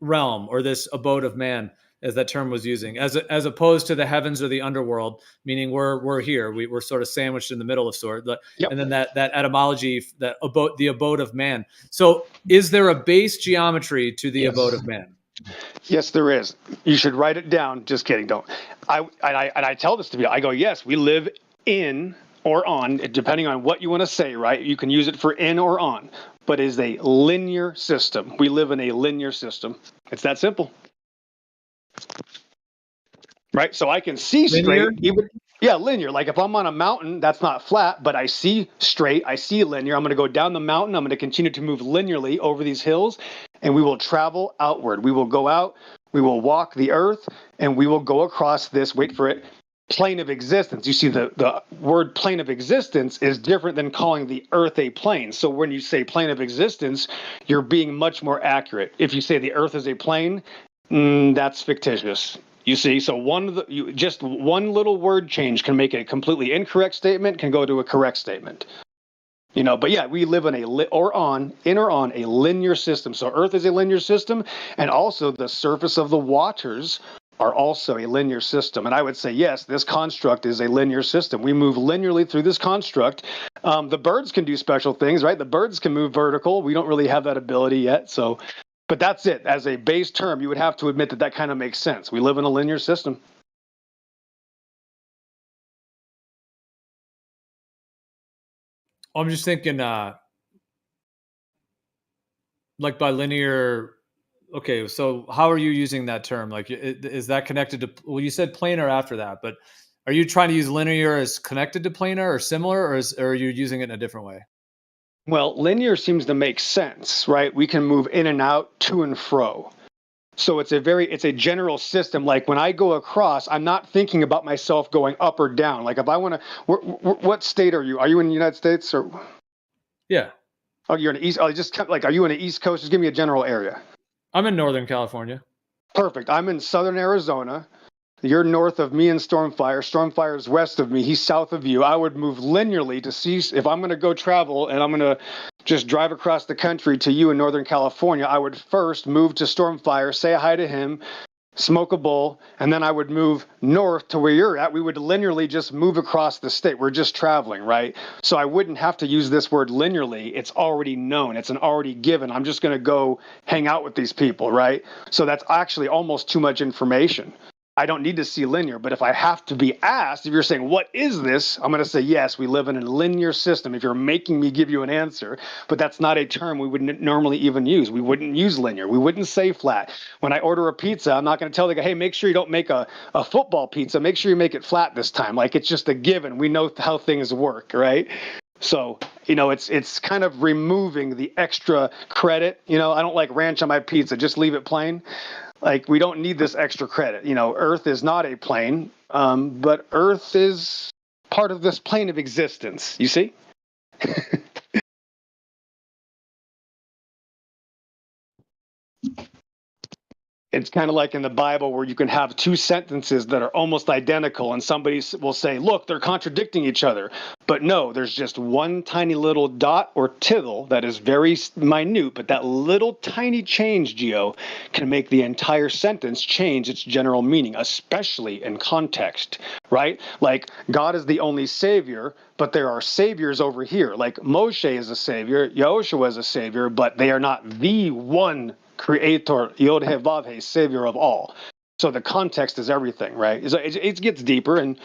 realm or this abode of man, as that term was using, as opposed to the heavens or the underworld, meaning we're here, we're sort of sandwiched in the middle of sort. Yep. And then that etymology, that the abode of man. So is there a base geometry to the abode of man? Yes, there is. You should write it down. Just kidding. Don't. I tell this to people. I go, yes, we live in or on, depending on what you want to say, right? You can use it for in or on, but it is a linear system. We live in a linear system. It's that simple. Right? So I can see linear? straight. Linear. Like if I'm on a mountain, that's not flat, but I see straight, I see linear. I'm going to go down the mountain. I'm going to continue to move linearly over these hills, and we will travel outward. We will go out, we will walk the earth, and we will go across this, wait for it, plane of existence. You see, the word plane of existence is different than calling the earth a plane. So when you say plane of existence, you're being much more accurate. If you say the earth is a plane, that's fictitious. You see, so just one little word change can make a completely incorrect statement, can go to a correct statement. But yeah, we live in in or on a linear system. So Earth is a linear system, and also the surface of the waters are also a linear system. And I would say, yes, this construct is a linear system. We move linearly through this construct. The birds can do special things, right? The birds can move vertical. We don't really have that ability yet. So, but that's it. As a base term, you would have to admit that kind of makes sense. We live in a linear system. I'm just thinking, like by linear. Okay, so how are you using that term? Like, is that connected to? Well, you said planar after that, but are you trying to use linear as connected to planar or similar, or are you using it in a different way? Well, linear seems to make sense, right? We can move in and out, to and fro. So it's a general system. Like when I go across, I'm not thinking about myself going up or down. Like if I want to, what state are you? Are you in the United States or? Yeah. Oh, you're in the East. Oh, just like, are you in the East Coast? Just give me a general area. I'm in Northern California. Perfect. I'm in Southern Arizona. You're north of me and Stormfire. Stormfire is west of me. He's south of you. I would move linearly to see if I'm going to go travel and I'm going to just drive across the country to you in Northern California. I would first move to Stormfire, say hi to him, smoke a bowl, and then I would move north to where you're at. We would linearly just move across the state. We're just traveling, right? So I wouldn't have to use this word linearly. It's already known. It's an already given. I'm just going to go hang out with these people, right? So that's actually almost too much information. I don't need to see linear, but if I have to be asked, if you're saying, what is this? I'm going to say, yes, we live in a linear system. If you're making me give you an answer, but that's not a term we wouldn't normally even use. We wouldn't use linear. We wouldn't say flat. When I order a pizza, I'm not going to tell the guy, hey, make sure you don't make a football pizza. Make sure you make it flat this time. Like it's just a given. We know how things work, right? So, it's kind of removing the extra credit. I don't like ranch on my pizza. Just leave it plain. Like, we don't need this extra credit. Earth is not a plane, but Earth is part of this plane of existence. You see? It's kind of like in the Bible where you can have two sentences that are almost identical and somebody will say, look, they're contradicting each other. But no, there's just one tiny little dot or tittle that is very minute, but that little tiny change, Geo, can make the entire sentence change its general meaning, especially in context, right? Like God is the only savior, but there are saviors over here. Like Moshe is a savior, Yahushua is a savior, but they are not the one creator, Yod-He-Vav-He, savior of all. So the context is everything, right? So it gets deeper, and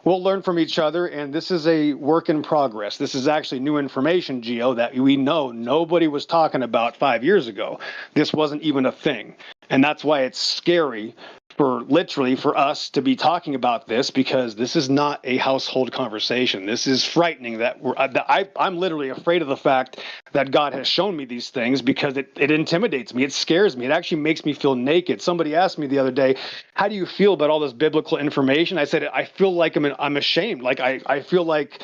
we'll learn from each other, and this is a work in progress. This is actually new information, Geo, that we know nobody was talking about 5 years ago. This wasn't even a thing. And that's why it's scary for us to be talking about this, because this is not a household conversation. This is frightening that I'm literally afraid of the fact that God has shown me these things, because it intimidates me. It scares me. It actually makes me feel naked. Somebody asked me the other day, how do you feel about all this biblical information? I said, I feel like I'm ashamed. Like I feel like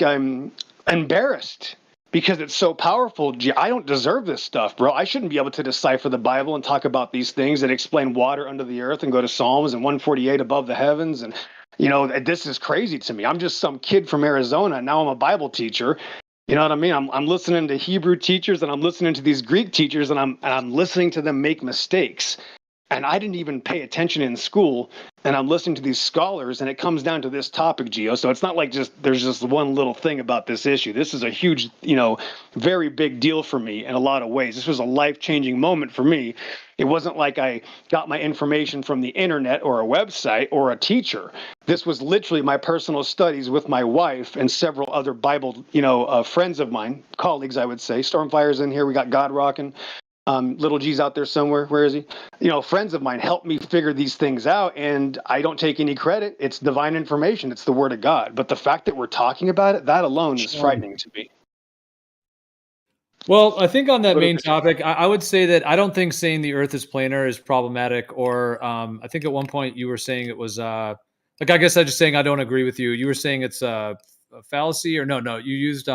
I'm embarrassed, because it's so powerful. Gee, I don't deserve this stuff, bro. I shouldn't be able to decipher the Bible and talk about these things and explain water under the earth and go to Psalms and 148 above the heavens. And, this is crazy to me. I'm just some kid from Arizona. Now I'm a Bible teacher. You know what I mean? I'm listening to Hebrew teachers, and I'm listening to these Greek teachers, and I'm listening to them make mistakes. And I didn't even pay attention in school, and I'm listening to these scholars, and it comes down to this topic, Geo. So it's not like there's just one little thing about this issue. This is a huge, very big deal for me in a lot of ways. This was a life-changing moment for me. It wasn't like I got my information from the internet or a website or a teacher. This was literally my personal studies with my wife and several other Bible, friends of mine, colleagues, I would say. Stormfire's in here. We got God Rockin'. Little G's out there somewhere. Where is he? Friends of mine helped me figure these things out, and I don't take any credit. It's divine information. It's the word of God. But the fact that we're talking about it, that alone is frightening to me. Well, I think on that main topic, I would say that I don't think saying the earth is planar is problematic, or I think at one point you were saying it was I guess I'm just saying I don't agree with you. You were saying it's a fallacy, or no, you used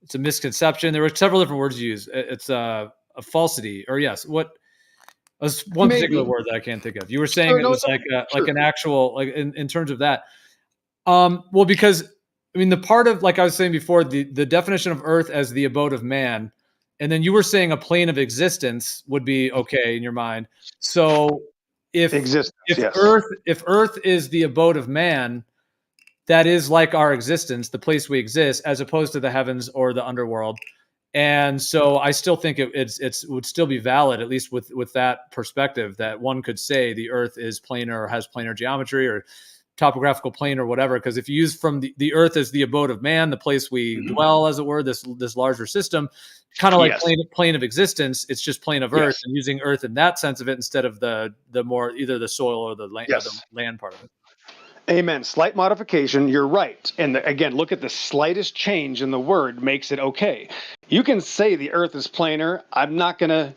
it's a misconception. There were several different words you used. It's a falsity, or yes, what was one particular word that I can't think of. You were saying it was like an actual, like in terms of that. Well, because the part of, like I was saying before, the definition of earth as the abode of man, and then you were saying a plane of existence would be okay in your mind. So if earth is the abode of man, that is like our existence, the place we exist, as opposed to the heavens or the underworld. And so I still think it would still be valid, at least with that perspective, that one could say the earth is planar or has planar geometry or topographical plane or whatever. Because if you use from the earth as the abode of man, the place we dwell, as it were, this larger system, kind of like plane of existence, it's just plane of earth, and using earth in that sense of it instead of the more either the soil or the land, or the land part of it. Amen. Slight modification. You're right. And again, look at the slightest change in the word makes it okay. You can say the earth is planar. I'm not gonna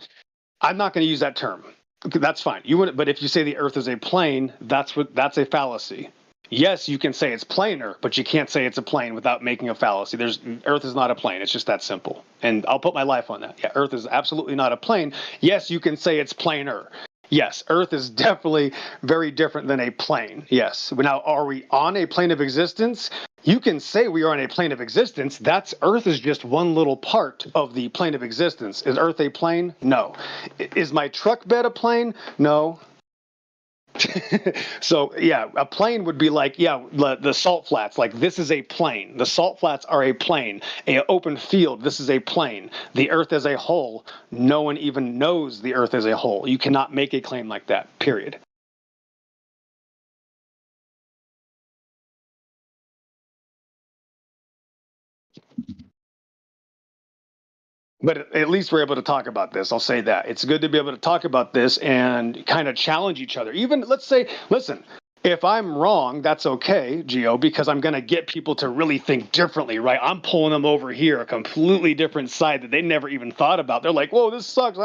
use that term. Okay, that's fine. But if you say the earth is a plane, that's a fallacy. Yes, you can say it's planar, but you can't say it's a plane without making a fallacy. Earth is not a plane. It's just that simple. And I'll put my life on that. Yeah, Earth is absolutely not a plane. Yes, you can say it's planar. Yes, Earth is definitely very different than a plane. Yes. Now, are we on a plane of existence? You can say we are on a plane of existence. Earth is just one little part of the plane of existence. Is Earth a plane? No. Is my truck bed a plane? No. So yeah, a plane would be like, the salt flats. Like, this is a plane. The salt flats are a plane. An open field, this is a plane. The earth as a whole, no one even knows the earth as a whole. You cannot make a claim like that, period. But at least we're able to talk about this. I'll say that. It's good to be able to talk about this and kind of challenge each other. Even, let's say, listen, if I'm wrong, that's okay, Gio, because I'm going to get people to really think differently, right? I'm pulling them over here, a completely different side that they never even thought about. They're like, whoa, this sucks.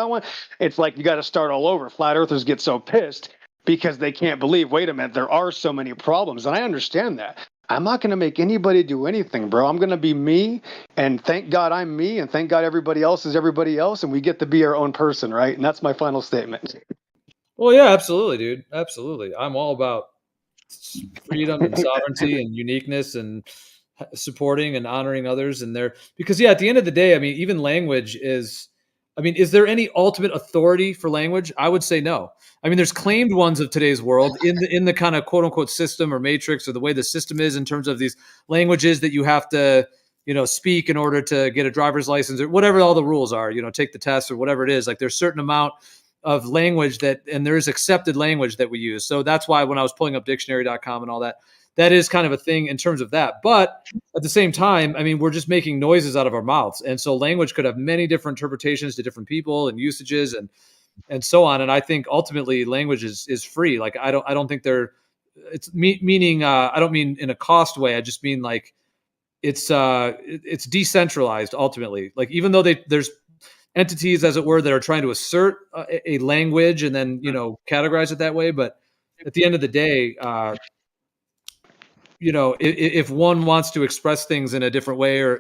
It's like you got to start all over. Flat earthers get so pissed because they can't believe, wait a minute, there are so many problems. And I understand that. I'm not going to make anybody do anything, bro. I'm going to be me, and thank God I'm me, and thank God everybody else is everybody else, and we get to be our own person, right? And that's my final statement. Well, yeah, absolutely, dude. Absolutely. I'm all about freedom and sovereignty and uniqueness and supporting and honoring others and because at the end of the day, I mean, even language is there any ultimate authority for language? I would say no. I mean, there's claimed ones of today's world in the kind of quote unquote system or matrix or the way the system is in terms of these languages that you have to, speak in order to get a driver's license or whatever all the rules are, take the test or whatever it is. Like, there's a certain amount of language and there is accepted language that we use. So that's why when I was pulling up dictionary.com and all that, that is kind of a thing in terms of that. But at the same time, I mean, we're just making noises out of our mouths. And so language could have many different interpretations to different people and usages and so on. And I think ultimately language is free. Like, I don't think meaning, I don't mean in a cost way. I just mean like it's decentralized ultimately. Like, even though there's entities, as it were, that are trying to assert a language and then, categorize it that way. But at the end of the day, if one wants to express things in a different way, or,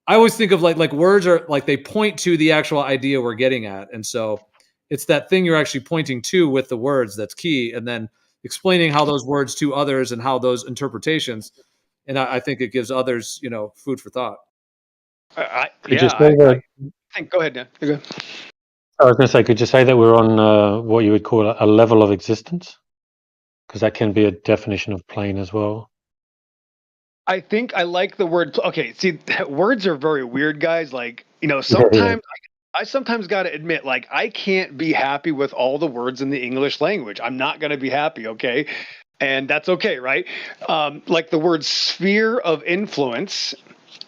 I always think of like words are like, they point to the actual idea we're getting at. And so it's that thing you're actually pointing to with the words that's key, and then explaining how those words to others and how those interpretations. And I think it gives others, food for thought. Go ahead, Dan. You're good. I was going to say, could you say that we're on what you would call a level of existence? Because that can be a definition of plane as well. I think I like the word. Okay, see, words are very weird, guys. Like, sometimes I sometimes got to admit, like, I can't be happy with all the words in the English language. I'm not going to be happy, okay? And that's okay, right? Like the word sphere of influence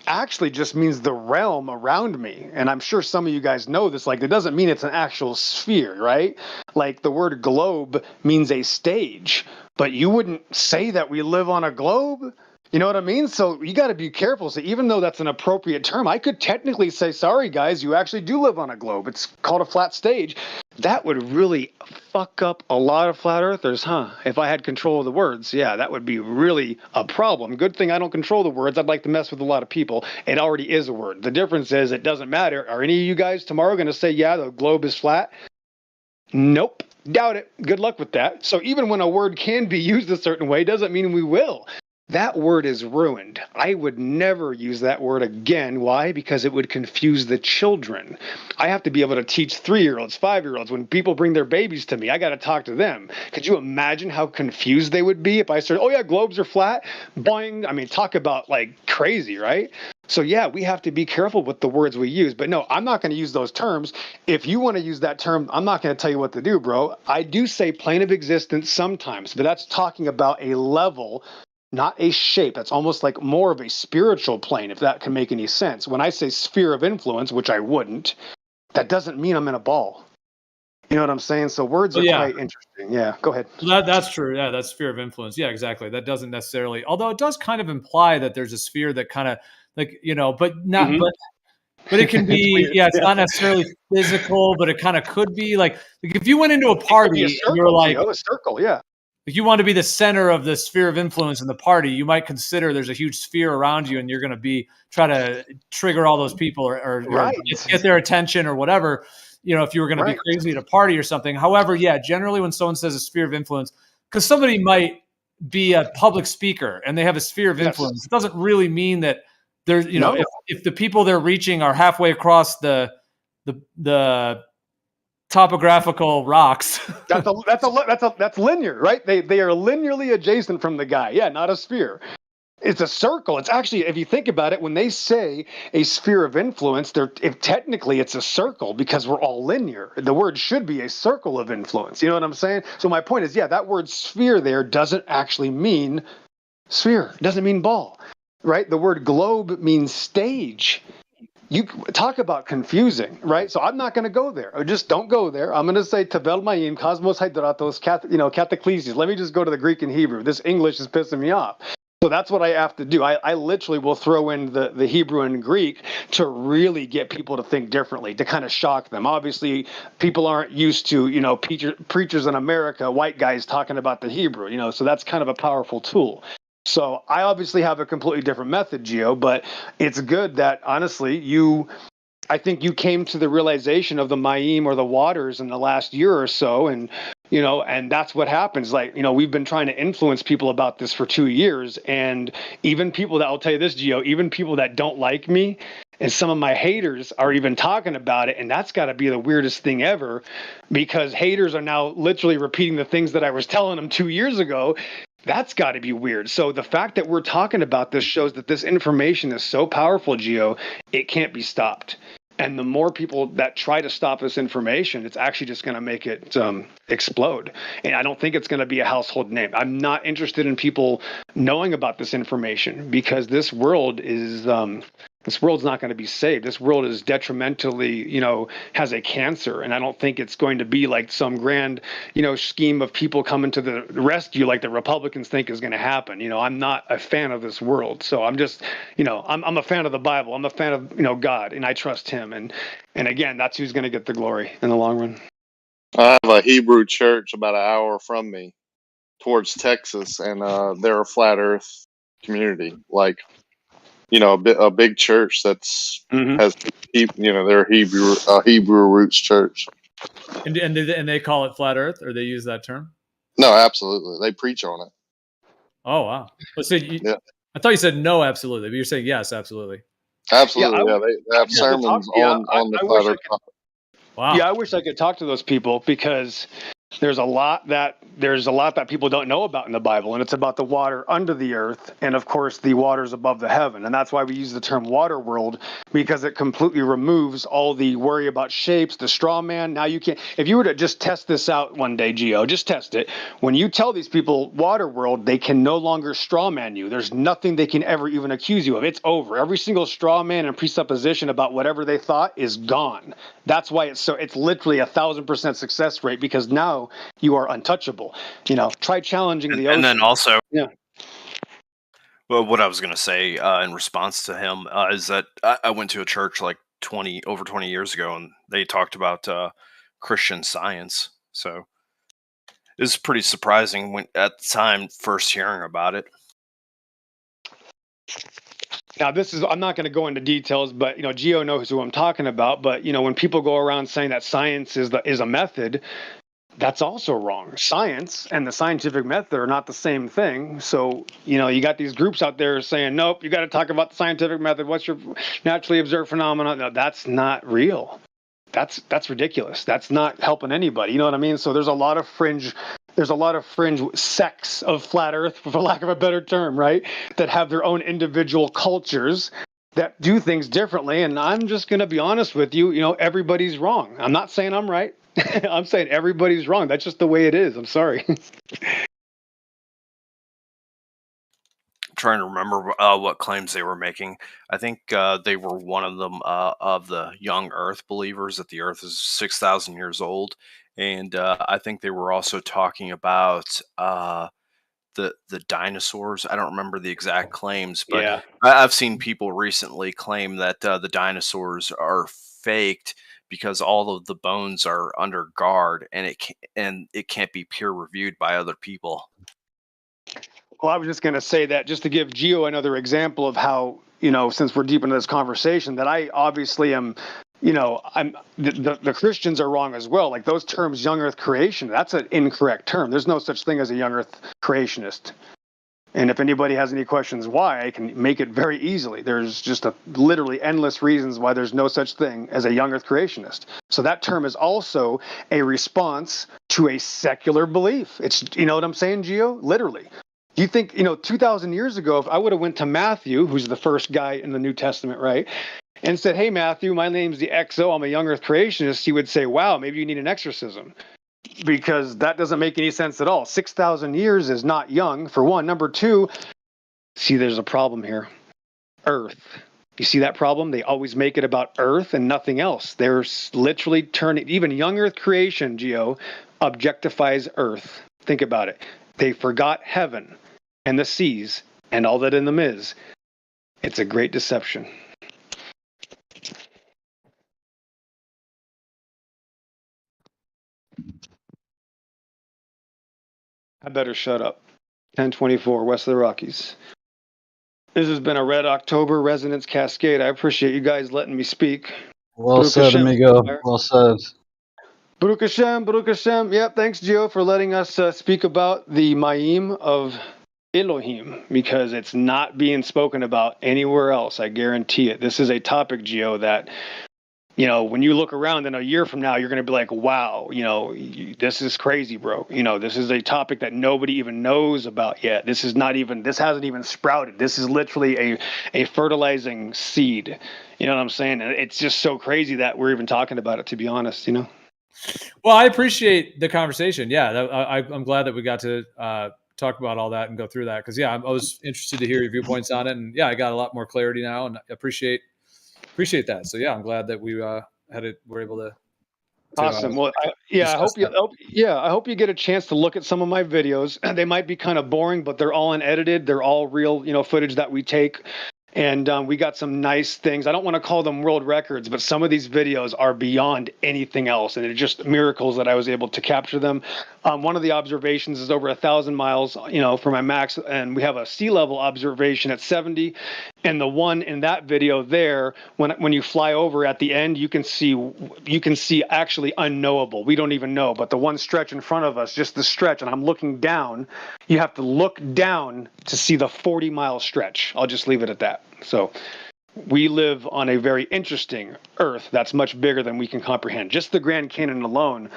actually just means the realm around me. And I'm sure some of you guys know this. Like, it doesn't mean it's an actual sphere, right? Like, the word globe means a stage, but you wouldn't say that we live on a globe. You know what I mean? So you got to be careful. So even though that's an appropriate term, I could technically say, sorry, guys, you actually do live on a globe. It's called a flat stage. That would really fuck up a lot of flat earthers, huh? If I had control of the words, yeah, that would be really a problem. Good thing I don't control the words. I'd like to mess with a lot of people. It already is a word. The difference is it doesn't matter. Are any of you guys tomorrow going to say, yeah, the globe is flat? Nope. Doubt it. Good luck with that. So even when a word can be used a certain way, doesn't mean we will. That word is ruined. I would never use that word again. Why? Because it would confuse the children. I have to be able to teach 3-year-olds, 5-year-olds. When people bring their babies to me, I got to talk to them. Could you imagine how confused they would be if I started, oh yeah, globes are flat? Boing. I mean, talk about like crazy, right? So yeah, we have to be careful with the words we use. But no, I'm not going to use those terms. If you want to use that term, I'm not going to tell you what to do, bro. I do say plane of existence sometimes, but that's talking about a level, not a shape. That's almost like more of a spiritual plane, if that can make any sense. When I say sphere of influence, which I wouldn't, that doesn't mean I'm in a ball. You know what I'm saying? So words are quite interesting. Yeah, go ahead. That's true. Yeah, that's sphere of influence. Yeah, exactly. That doesn't necessarily, although it does kind of imply that there's a sphere that kind of like, but not, but it can be, it's not necessarily physical, but it kind of could be like if you went into a party and you were like, a circle, yeah. If you want to be the center of the sphere of influence in the party, you might consider there's a huge sphere around you and you're going to try to trigger all those people or get their attention or whatever, if you were going to be crazy at a party or something. However, generally when someone says a sphere of influence, because somebody might be a public speaker and they have a sphere of influence, it doesn't really mean that there's, if the people they're reaching are halfway across the topographical rocks. that's linear, right? They are linearly adjacent from the guy. Yeah, not a sphere. It's a circle. It's actually, if you think about it, when they say a sphere of influence, technically it's a circle because we're all linear. The word should be a circle of influence. You know what I'm saying? So my point is, that word sphere there doesn't actually mean sphere. It doesn't mean ball, right? The word globe means stage. You talk about confusing, right? So I'm not going to go there. Or just don't go there. I'm going to say Tavel Mayim, Cosmos Hydratos, Cataclesis. Let me just go to the Greek and Hebrew. This English is pissing me off. So that's what I have to do. I literally will throw in the Hebrew and Greek to really get people to think differently, to kind of shock them. Obviously, people aren't used to, preachers in America, white guys talking about the Hebrew, so that's kind of a powerful tool. So I obviously have a completely different method, Gio, but it's good that honestly I think you came to the realization of the Mayim or the waters in the last year or so. And, and that's what happens. Like, we've been trying to influence people about this for 2 years. And even people that, I'll tell you this, Gio, even people that don't like me and some of my haters are even talking about it. And that's got to be the weirdest thing ever, because haters are now literally repeating the things that I was telling them 2 years ago. That's got to be weird. So the fact that we're talking about this shows that this information is so powerful, Gio, it can't be stopped. And the more people that try to stop this information, it's actually just going to make it explode. And I don't think it's going to be a household name. I'm not interested in people knowing about this information because this world is this world's not going to be saved. This world is detrimentally, has a cancer. And I don't think it's going to be like some grand, scheme of people coming to the rescue like the Republicans think is going to happen. I'm not a fan of this world. So I'm just, I'm a fan of the Bible. I'm a fan of, God, and I trust him. And again, that's who's going to get the glory in the long run. I have a Hebrew church about an hour from me towards Texas, and they're a flat earth community. Like, a big church that's has, they're a Hebrew roots church. And they call it flat earth, or they use that term? No, absolutely. They preach on it. Oh, wow. Well, so I thought you said no, absolutely, but you're saying yes, absolutely. Absolutely, they have sermons on the flat earth topic. Wow. Yeah, I wish I could talk to those people because there's a lot that people don't know about in the Bible, and it's about the water under the earth and, of course, the waters above the heaven. And that's why we use the term water world, because it completely removes all the worry about shapes, the straw man. Now you can't, if you were to just test this out one day, Gio, just test it. When you tell these people water world, they can no longer straw man you. There's nothing they can ever even accuse you of. It's over. Every single straw man and presupposition about whatever they thought is gone. That's why it's literally 1,000% success rate, because now you are untouchable. Try challenging the ocean. And then also, yeah. Well, what I was going to say in response to him is that I went to a church like over 20 years ago, and they talked about Christian Science. So it was pretty surprising at the time first hearing about it. Now, I'm not going to go into details, but, Gio knows who I'm talking about. But, when people go around saying that science is a method, that's also wrong. Science and the scientific method are not the same thing. So, you got these groups out there saying, nope, you got to talk about the scientific method. What's your naturally observed phenomenon? No, that's not real. That's ridiculous. That's not helping anybody. You know what I mean? So there's a lot of fringe sects of flat earth, for lack of a better term, right? That have their own individual cultures that do things differently. And I'm just going to be honest with you, everybody's wrong. I'm not saying I'm right. I'm saying everybody's wrong. That's just the way it is. I'm sorry. trying to remember what claims they were making. I think they were one of them of the young Earth believers that the Earth is 6,000 years old, and I think they were also talking about the dinosaurs. I don't remember the exact claims, but Yeah. I've seen people recently claim that the dinosaurs are faked because all of the bones are under guard, and it can't be peer reviewed by other people. Well, I was just going to say that just to give Gio another example of how, since we're deep into this conversation, that I obviously am, the Christians are wrong as well. Like those terms, young earth creation, that's an incorrect term. There's no such thing as a young earth creationist. And if anybody has any questions why, I can make it very easily. There's just literally endless reasons why there's no such thing as a young earth creationist. So that term is also a response to a secular belief. It's, you know what I'm saying, Gio? Literally. You think, 2,000 years ago, if I would have went to Matthew, who's the first guy in the New Testament, right, and said, hey, Matthew, my name's the XO, I'm a young earth creationist, he would say, wow, maybe you need an exorcism. Because that doesn't make any sense at all. 6,000 years is not young, for one. Number two, see, there's a problem here. Earth. You see that problem? They always make it about Earth and nothing else. They're literally turning, even young earth creation, Gio, objectifies Earth. Think about it. They forgot heaven and the seas and all that in them is. It's a great deception. I better shut up. 1024, west of the Rockies. This has been a Red October Resonance Cascade. I appreciate you guys letting me speak. Well Baruch said, Hashem. amigo. Well said. Baruch Hashem, Baruch Hashem. Yep, thanks, Gio, for letting us speak about the Mayim of Elohim, because it's not being spoken about anywhere else. I guarantee it. This is a topic, Gio, that, when you look around in a year from now, you're going to be like, wow, this is crazy, bro. This is a topic that nobody even knows about yet. This hasn't even sprouted. This is literally a fertilizing seed. You know what I'm saying? And it's just so crazy that we're even talking about it, to be honest, Well, I appreciate the conversation. Yeah, I'm glad that we got to talk about all that and go through that, because I was interested to hear your viewpoints on it, and I got a lot more clarity now, and I appreciate that. So I'm glad that we were able to. Awesome. Well, I hope you get a chance to look at some of my videos. They might be kind of boring, but they're all unedited. They're all real, footage that we take. And we got some nice things. I don't want to call them world records, but some of these videos are beyond anything else. And it's just miracles that I was able to capture them. One of the observations is over 1,000 miles, for my max. And we have a sea level observation at 70. And the one in that video there, when you fly over at the end, you can see actually unknowable. We don't even know. But the one stretch in front of us, just the stretch, and I'm looking down, you have to look down to see the 40-mile stretch. I'll just leave it at that. So we live on a very interesting Earth that's much bigger than we can comprehend. Just the Grand Canyon alone,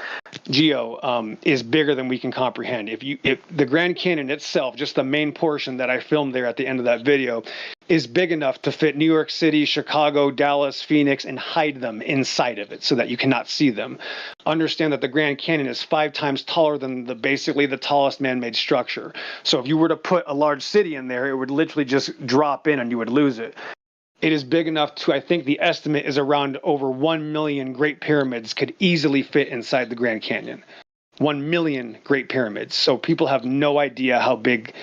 Gio, is bigger than we can comprehend. If the Grand Canyon itself, just the main portion that I filmed there at the end of that video, is big enough to fit New York City, Chicago, Dallas, Phoenix, and hide them inside of it so that you cannot see them. Understand that the Grand Canyon is 5 times taller than basically the tallest man-made structure. So if you were to put a large city in there, it would literally just drop in and you would lose it. It is big enough to, I think the estimate is around over 1 million Great Pyramids could easily fit inside the Grand Canyon. 1 million Great Pyramids. So people have no idea how big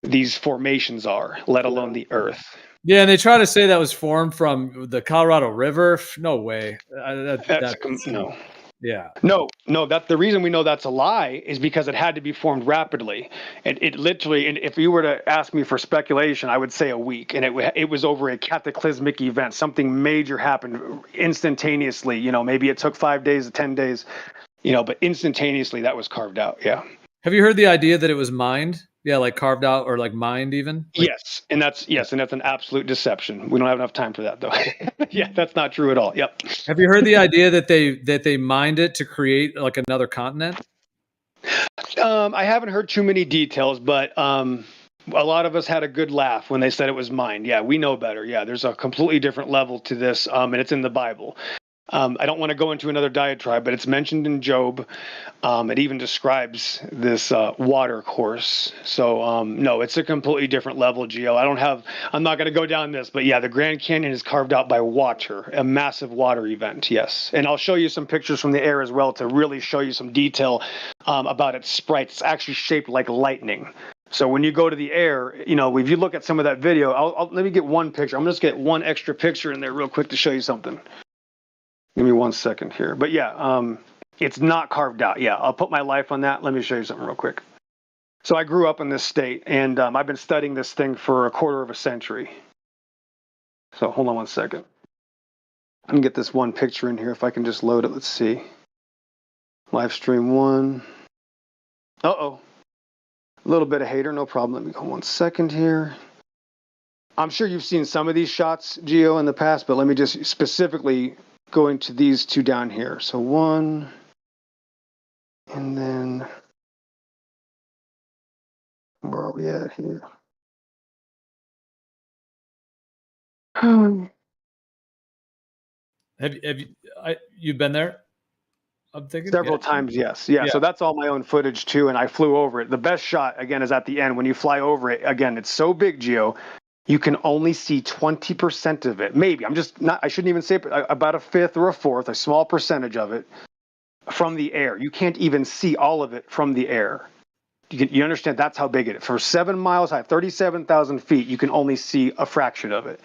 these formations are, let alone the Earth. Yeah, and they try to say that was formed from the Colorado River. No way. No. Yeah. No, that the reason we know that's a lie is because it had to be formed rapidly. It literally, and if you were to ask me for speculation, I would say a week, and it was over a cataclysmic event. Something major happened instantaneously. Maybe it took 5 days, 10 days, but instantaneously that was carved out. Yeah. Have you heard the idea that it was mined? Yeah, like carved out or like mined even? Yes, and that's an absolute deception. We don't have enough time for that though. Yeah, that's not true at all. Yep. Have you heard the idea that they mined it to create like another continent? I haven't heard too many details, but a lot of us had a good laugh when they said it was mined. Yeah, we know better. Yeah, there's a completely different level to this, and it's in the Bible. I don't want to go into another diatribe, but it's mentioned in Job. It even describes this water course. So no, it's a completely different level, Geo. I'm not going to go down this, but yeah, the Grand Canyon is carved out by water, a massive water event. Yes, and I'll show you some pictures from the air as well to really show you some detail about its sprites. It's actually shaped like lightning. So when you go to the air, you know, if you look at some of that video, let me get one picture. I'm just get one extra picture in there real quick to show you something. Give me 1 second here. But yeah, it's not carved out. Yeah, I'll put my life on that. Let me show you something real quick. So I grew up in this state, and I've been studying this thing for a quarter of a century. So hold on 1 second. I can get this one picture in here if I can just load it. Let's see. Livestream 1. Uh-oh. A little bit of hater, no problem. Let me go 1 second here. I'm sure you've seen some of these shots, Geo, in the past, but let me just specifically go into these two down here. So 1, and then where are we at here? Have you've been there? I'm thinking Several times, yes. Yeah, so that's all my own footage too, and I flew over it. The best shot, again, is at the end. When you fly over it, again, it's so big, Geo, you can only see 20% of it. Maybe. I shouldn't even say it, but about a fifth or a fourth, a small percentage of it from the air. You can't even see all of it from the air. You understand that's how big it is. For 7 miles high, 37,000 feet, you can only see a fraction of it.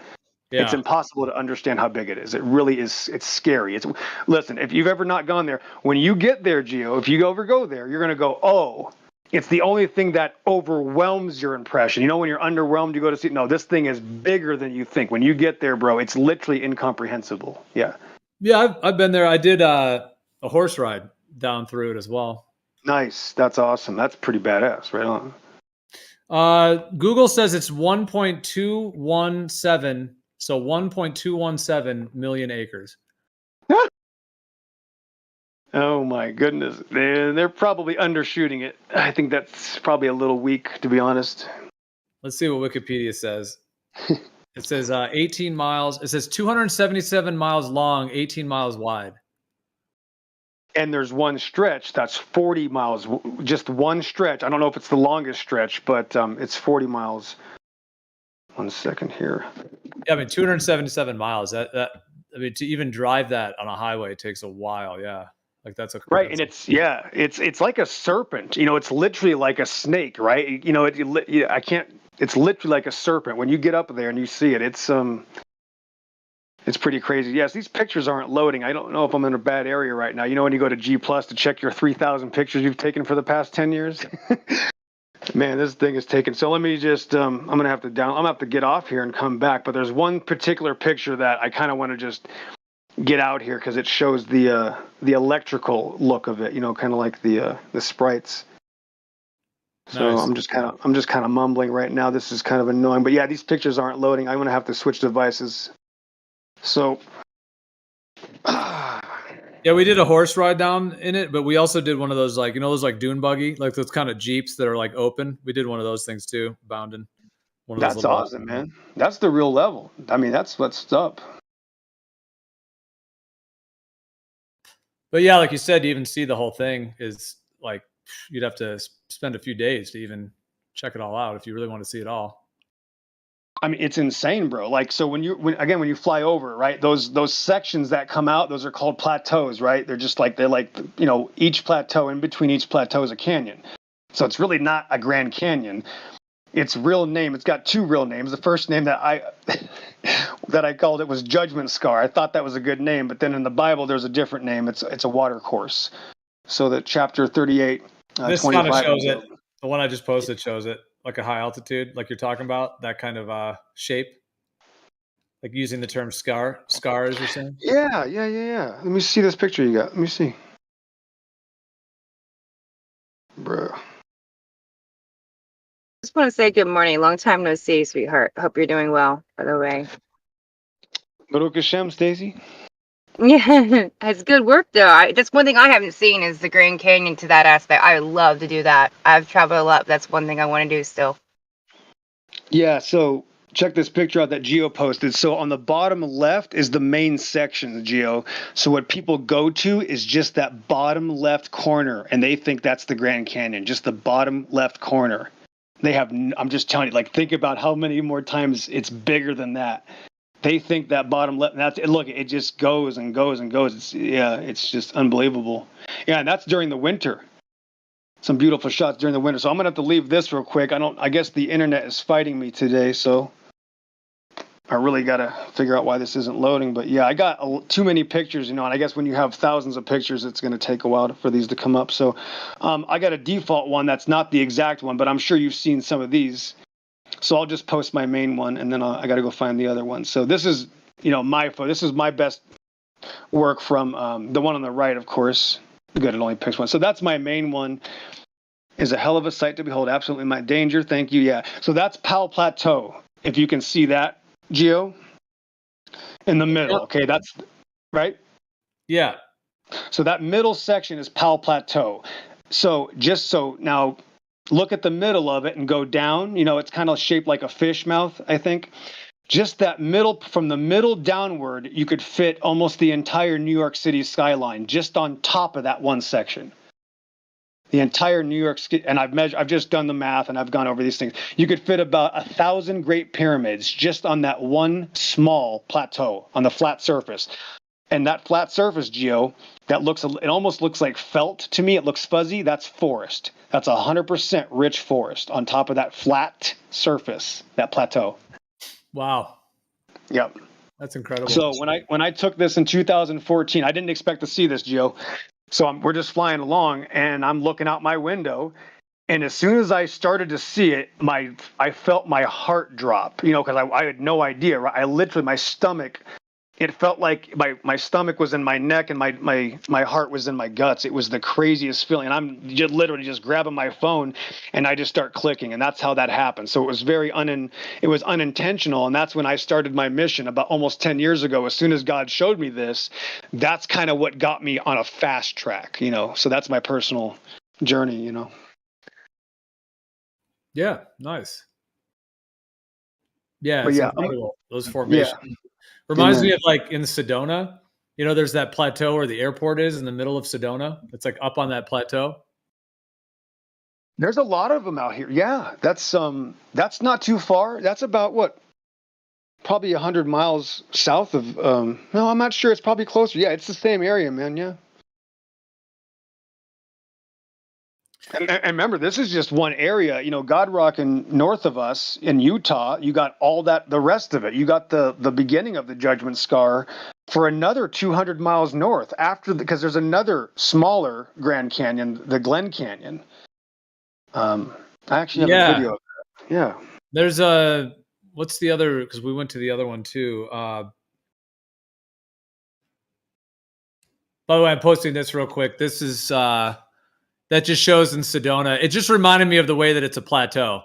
Yeah. It's impossible to understand how big it is. It really is. It's scary. Listen, if you've ever not gone there, when you get there, Geo, if you ever go there, you're going to go, oh, it's the only thing that overwhelms your impression. You know, when you're underwhelmed, you go to see, no, this thing is bigger than you think. When you get there, bro, it's literally incomprehensible. Yeah. Yeah, I've been there. I did a horse ride down through it as well. Nice. That's awesome. That's pretty badass. Right on. Google says it's 1.217, so 1.217 million acres. Oh my goodness. They're probably undershooting it. I think that's probably a little weak, to be honest. Let's see what Wikipedia says. It says 18 miles. It says 277 miles long, 18 miles wide. And there's one stretch that's 40 miles, just one stretch. I don't know if it's the longest stretch, but it's 40 miles. 1 second here. Yeah, I mean, 277 miles. I mean, to even drive that on a highway takes a while. Yeah, like that's right. And it's like a serpent. You know, it's literally like a snake, right? You know, It's literally like a serpent. When you get up there and you see it, it's pretty crazy. Yes, these pictures aren't loading. I don't know if I'm in a bad area right now. You know, when you go to G+ to check your 3,000 pictures you've taken for the past 10 years? Man, this thing is taken. So let me just, I'm going to have to get off here and come back. But there's one particular picture that I kind of want to just get out here because it shows the electrical look of it, you know, kind of like the sprites. So nice. I'm just kind of mumbling right now. This is kind of annoying. But yeah, these pictures aren't loading. I'm going to have to switch devices. So, yeah, we did a horse ride down in it, but we also did one of those, like, you know, those like dune buggy, like those kind of Jeeps that are like open. We did one of those things too, bounding. That's awesome, man. That's the real level. I mean, that's what's up. But yeah, like you said, to even see the whole thing is like, you'd have to spend a few days to even check it all out if you really want to see it all. I mean, it's insane, bro. Like, so when you fly over, right, those sections that come out, those are called plateaus, right? They're like, you know, each plateau, in between each plateau is a canyon. So it's really not a Grand Canyon. Its real name, it's got two real names. The first name that I called it was Judgment Scar. I thought that was a good name, but then in the Bible, there's a different name. It's a water course. So that chapter 38, this kind of shows it. The one I just posted shows it. Like a high altitude, like you're talking about, that kind of shape, like using the term scars, you're saying? Yeah. Let me see this picture you got. Let me see. Bro. Just want to say good morning. Long time no see, sweetheart. Hope you're doing well, by the way. Baruch Hashem, Stacy. Yeah, it's good work though. That's one thing I haven't seen is the Grand Canyon to that aspect. I would love to do that. I've traveled a lot. That's one thing I want to do still. Yeah, so check this picture out that Geo posted. So on the bottom left is the main section, Geo. So what people go to is just that bottom left corner, and they think that's the Grand Canyon, just the bottom left corner. They have, I'm just telling you, like, think about how many more times it's bigger than that. They think that bottom left, that's look, it just goes and goes and goes. It's just unbelievable. Yeah, and that's during the winter. Some beautiful shots during the winter. So I'm gonna have to leave this real quick. I guess the internet is fighting me today, so I really gotta figure out why this isn't loading. But yeah, I got too many pictures, and I guess when you have thousands of pictures, it's gonna take a while for these to come up. So I got a default one that's not the exact one, but I'm sure you've seen some of these. So I'll just post my main one, and then I gotta go find the other one. So this is, this is my best work from the one on the right, of course. Good, it only picks one. So that's my main one. Is a hell of a sight to behold. Absolutely my danger. Thank you. Yeah. So that's Powell Plateau. If you can see that, Geo, in the middle. Okay, that's right. Yeah. So that middle section is Powell Plateau. So just so now, look at the middle of it and go down. It's kind of shaped like a fish mouth, I think. Just that middle, from the middle downward, you could fit almost the entire New York City skyline just on top of that one section. The entire New York City, and I've just done the math and I've gone over these things. You could fit about 1,000 Great Pyramids just on that one small plateau on the flat surface. And that flat surface, Geo, it almost looks like felt to me. It looks fuzzy. That's forest. That's 100% rich forest on top of that flat surface, that plateau. Wow. Yep. That's incredible. So when I took this in 2014, I didn't expect to see this, Geo. So we're just flying along, and I'm looking out my window, and as soon as I started to see it, I felt my heart drop. Because I had no idea. Right? I literally, my stomach, it felt like my stomach was in my neck and my heart was in my guts. It was the craziest feeling. And I'm just literally just grabbing my phone and I just start clicking, and that's how that happened. So it was it was unintentional, and that's when I started my mission about almost 10 years ago. As soon as God showed me this, that's kind of what got me on a fast track, So that's my personal journey, Yeah, nice. Yeah, but it's yeah, incredible. Those formations. Yeah. Reminds me Amen. of like in Sedona. There's that plateau where the airport is in the middle of Sedona. It's like up on that plateau. There's a lot of them out here. Yeah, that's not too far. That's about what? Probably 100 miles south of. No, I'm not sure. It's probably closer. Yeah, it's the same area, man. Yeah. And remember, this is just one area. God Rock and north of us in Utah, you got all that, the rest of it. You got the beginning of the Judgment Scar for another 200 miles north because there's another smaller Grand Canyon, the Glen Canyon. I actually have a video of that. Yeah. There's what's the other? Because we went to the other one too. By the way, I'm posting this real quick. This is that just shows in Sedona. It just reminded me of the way that it's a plateau.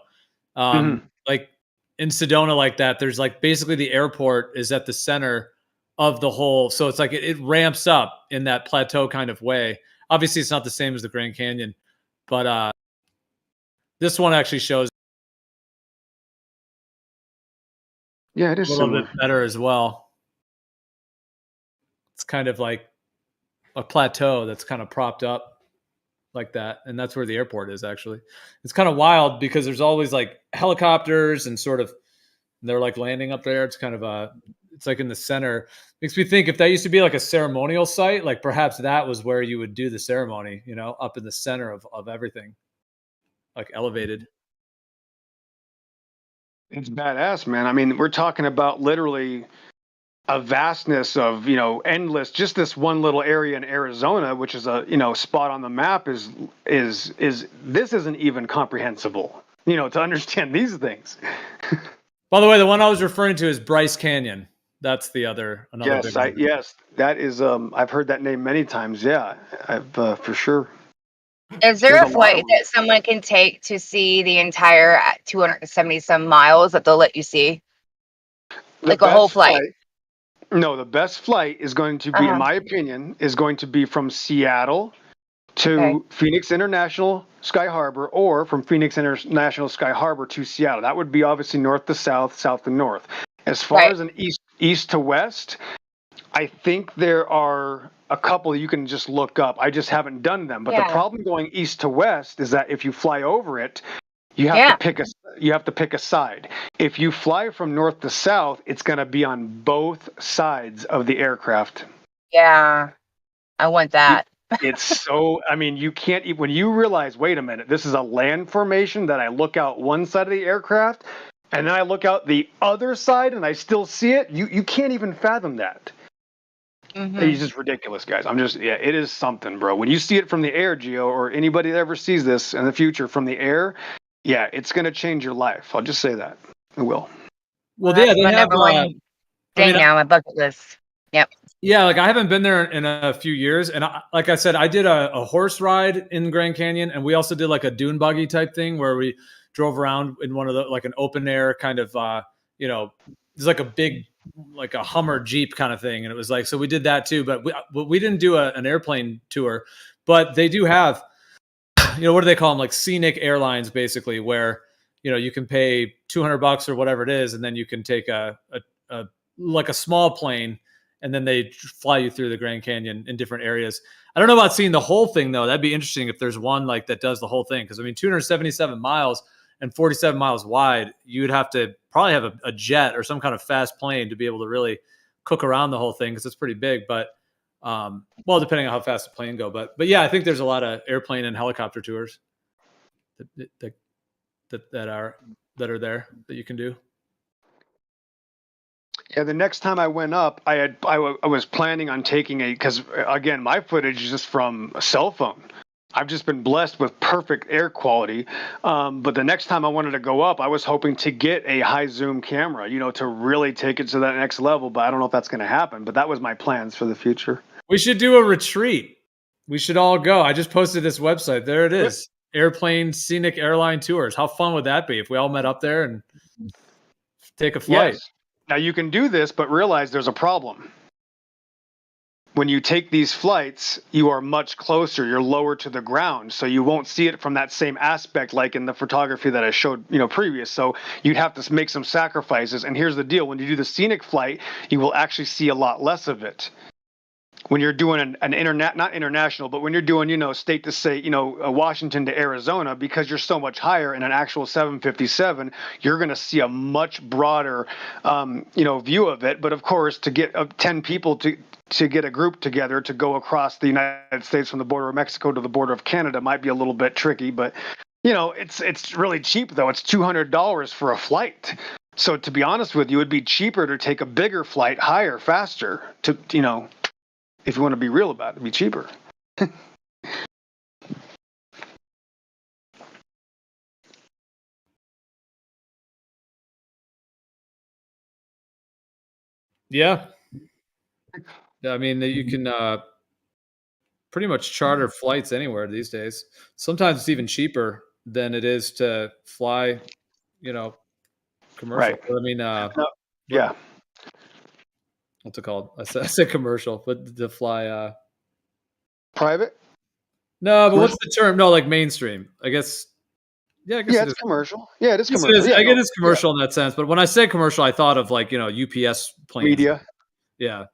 Like in Sedona, like that, there's like basically the airport is at the center of the whole. So it's like it ramps up in that plateau kind of way. Obviously, it's not the same as the Grand Canyon, but this one actually shows. Yeah, it is a little similar. bit better as well. It's kind of like a plateau that's kind of propped up like that, and that's where the airport is. Actually, it's kind of wild because there's always like helicopters and sort of they're like landing up there. It's kind of it's like in the center. Makes me think if that used to be like a ceremonial site, like perhaps that was where you would do the ceremony, up in the center of everything, like elevated. It's badass, man. I mean, we're talking about literally a vastness of, endless, just this one little area in Arizona, which is a, spot on the map is this isn't even comprehensible, to understand these things. By the way, the one I was referring to is Bryce Canyon. That's the another. Yes, that is. I've heard that name many times. Yeah, I've for sure. Is there a flight that someone can take to see the entire 270 some miles that they'll let you see? Like a whole flight? No, the best flight is going to be, in my opinion, is going to be from Seattle to Phoenix International Sky Harbor, or from Phoenix International Sky Harbor to Seattle. That would be obviously north to south, south to north. As far as an east to west, I think there are a couple you can just look up. I just haven't done them. But the problem going east to west is that if you fly over it, you have to pick a side. If you fly from north to south, it's going to be on both sides of the aircraft. Yeah, I want that. It's so, I mean, you can't, when you realize, wait a minute, this is a land formation that I look out one side of the aircraft and then I look out the other side and I still see it, you can't even fathom that. It's just ridiculous, guys. It is something, bro. When you see it from the air, Gio, or anybody that ever sees this in the future from the air, it's going to change your life. I'll just say that. It will. Well, yeah, they have thing now, my bucket list. Yep. Yeah, like I haven't been there in a few years, and like I said, I did a horse ride in Grand Canyon, and we also did like a dune buggy type thing where we drove around in one of the like an open air kind of it's like a big like a Hummer Jeep kind of thing, and it was like so we did that too, but we didn't do an airplane tour, but they do have what do they call them, like scenic airlines basically, where you can pay $200 or whatever it is, and then you can take a like a small plane. And then they fly you through the Grand Canyon in different areas. I don't know about seeing the whole thing, though. That'd be interesting if there's one like that does the whole thing. Because, I mean, 277 miles and 47 miles wide, you'd have to probably have a jet or some kind of fast plane to be able to really cook around the whole thing because it's pretty big. But, well, depending on how fast the plane go. But yeah, I think there's a lot of airplane and helicopter tours that are there that you can do. Yeah, the next time I went up, I was planning on taking because again, my footage is just from a cell phone. I've just been blessed with perfect air quality. But the next time I wanted to go up, I was hoping to get a high zoom camera, to really take it to that next level. But I don't know if that's going to happen. But that was my plans for the future. We should do a retreat. We should all go. I just posted this website. There it is. Airplane Scenic Airline Tours. How fun would that be if we all met up there and take a flight? Yes. Now you can do this, but realize there's a problem. When you take these flights, you are much closer. You're lower to the ground, so you won't see it from that same aspect like in the photography that I showed, previous. So you'd have to make some sacrifices. And here's the deal. When you do the scenic flight, you will actually see a lot less of it. When you're doing an not international, but when you're doing, state to state, Washington to Arizona, because you're so much higher in an actual 757, you're going to see a much broader, view of it. But of course, to get 10 people to get a group together to go across the United States from the border of Mexico to the border of Canada might be a little bit tricky. But, it's really cheap, though. It's $200 for a flight. So to be honest with you, it'd be cheaper to take a bigger flight higher, faster to, if you want to be real about it, it'd be cheaper. Yeah. I mean, you can pretty much charter flights anywhere these days. Sometimes it's even cheaper than it is to fly, commercial. Right. But, I mean, yeah. What's it called? I said commercial, but to fly private? No, but what's the term? No, like mainstream. I guess. Yeah, I guess it's commercial. Yeah, it is commercial. I guess it's commercial in that sense. But when I say commercial, I thought of like UPS planes. Media. Yeah.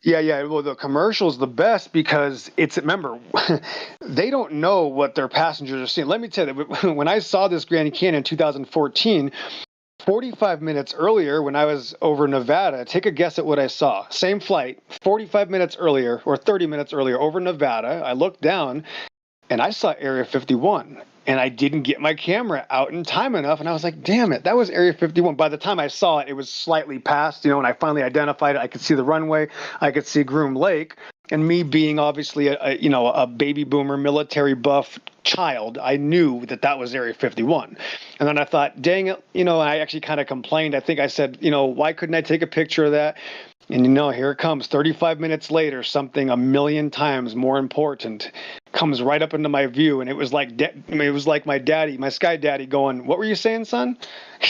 Yeah. Well, the commercial's the best because remember, they don't know what their passengers are seeing. Let me tell you, when I saw this Grand Canyon in 2014, 45 minutes earlier, when I was over Nevada, take a guess at what I saw. Same flight, 45 minutes earlier or 30 minutes earlier over Nevada. I looked down and I saw Area 51. And I didn't get my camera out in time enough. And I was like, damn it, that was Area 51. By the time I saw it, it was slightly past, and I finally identified it. I could see the runway. I could see Groom Lake. And me being obviously a baby boomer, military buff child, I knew that was Area 51. And then I thought, dang it, I actually kind of complained. I think I said, why couldn't I take a picture of that? And here it comes. 35 minutes later, something a million times more important comes right up into my view, and it was like my daddy, my sky daddy, going, "What were you saying, son?"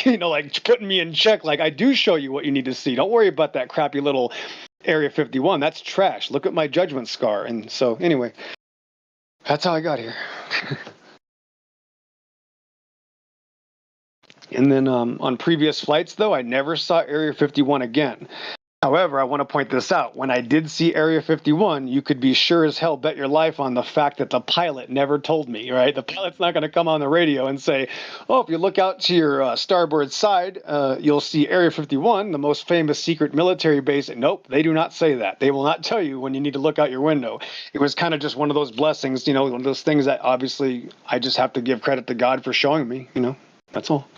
Like putting me in check. Like, I do show you what you need to see. Don't worry about that crappy little Area 51. That's trash. Look at my judgment scar. And so, anyway, That's how I got here. And then on previous flights, though, I never saw Area 51 again. However, I want to point this out. When I did see Area 51, you could be sure as hell bet your life on the fact that the pilot never told me, right? The pilot's not going to come on the radio and say, oh, if you look out to your starboard side, you'll see Area 51, the most famous secret military base. Nope, they do not say that. They will not tell you when you need to look out your window. It was kind of just one of those blessings, you know, one of those things that obviously I just have to give credit to God for showing me, you know, that's all.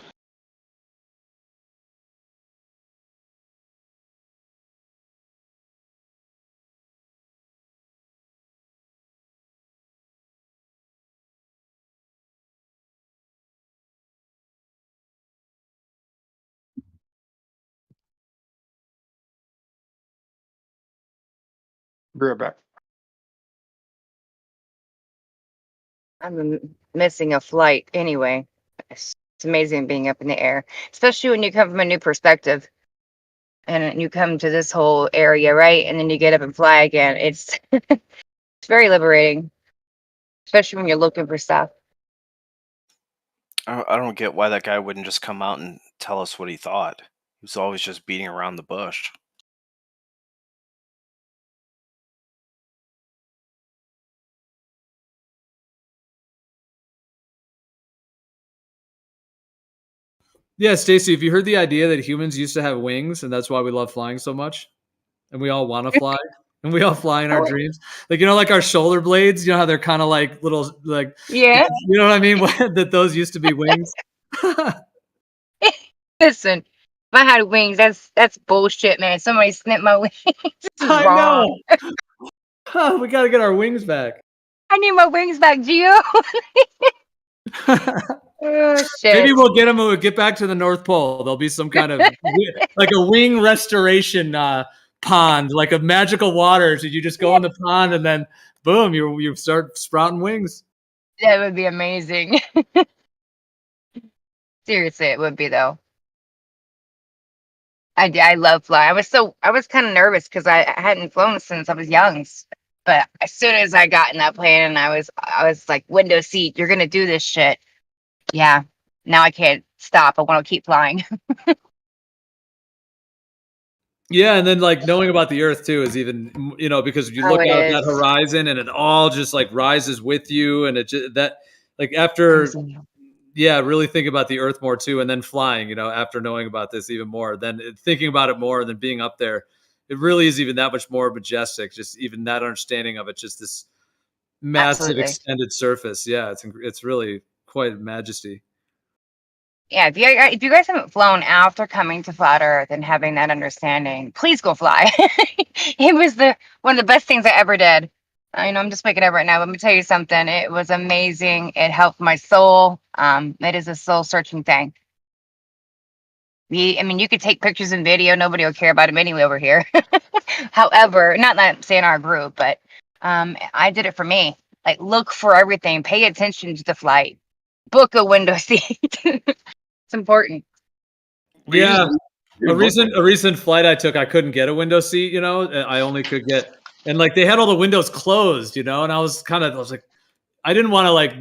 Be right back. I'm missing a flight anyway. It's amazing being up in the air, especially when you come from a new perspective and you come to this whole area, right? And then you get up and fly again. It's it's very liberating, especially when you're looking for stuff. I don't get why that guy wouldn't just come out and tell us what he thought. He was always just beating around the bush. Yeah, Stacy, have you heard the idea that humans used to have wings and that's why we love flying so much? And we all want to fly? And we all fly in our dreams? Like, you know, like our shoulder blades, you know how they're kind of like little, like, Yeah. you know what I mean? That those used to be wings. Listen, if I had wings, that's bullshit, man. Somebody snipped my wings. This is I wrong. know. We got to get our wings back. I need my wings back, Gio. Oh, shit. Maybe we'll get them when we get back to the North Pole. There'll be some kind of like a wing restoration pond, like a magical water. So you just go in the pond and then boom, you start sprouting wings. That would be amazing. Seriously, it would be though. I love flying. I was kind of nervous because I hadn't flown since I was young. But as soon as I got in that plane and I was like, window seat, you're gonna do this shit. Yeah. Now I can't stop. I want to keep flying. Yeah, and then like knowing about the Earth too is even, you know, because you look out that horizon and it all just like rises with you, and it just, that like after, yeah, really think about the Earth more too, and then flying, you know, after knowing about this even more, then thinking about it more, and then being up there, it really is even that much more majestic. Just even that understanding of it, just this massive extended surface. Yeah, it's really quite a majesty. Yeah, if you guys haven't flown after coming to Flat Earth and having that understanding, please go fly. It was one of the best things I ever did. I know I'm just making it up right now, but let me tell you something. It was amazing. It helped my soul. It is a soul searching thing. I mean, you could take pictures and video. Nobody will care about them anyway over here. However, not that I'm saying our group, but I did it for me. Like, look for everything. Pay attention to the flight. Book a window seat. It's important. Yeah, a recent flight I took, I couldn't get a window seat. You know, I only could get, and like they had all the windows closed. You know, and I was like, I didn't want to like,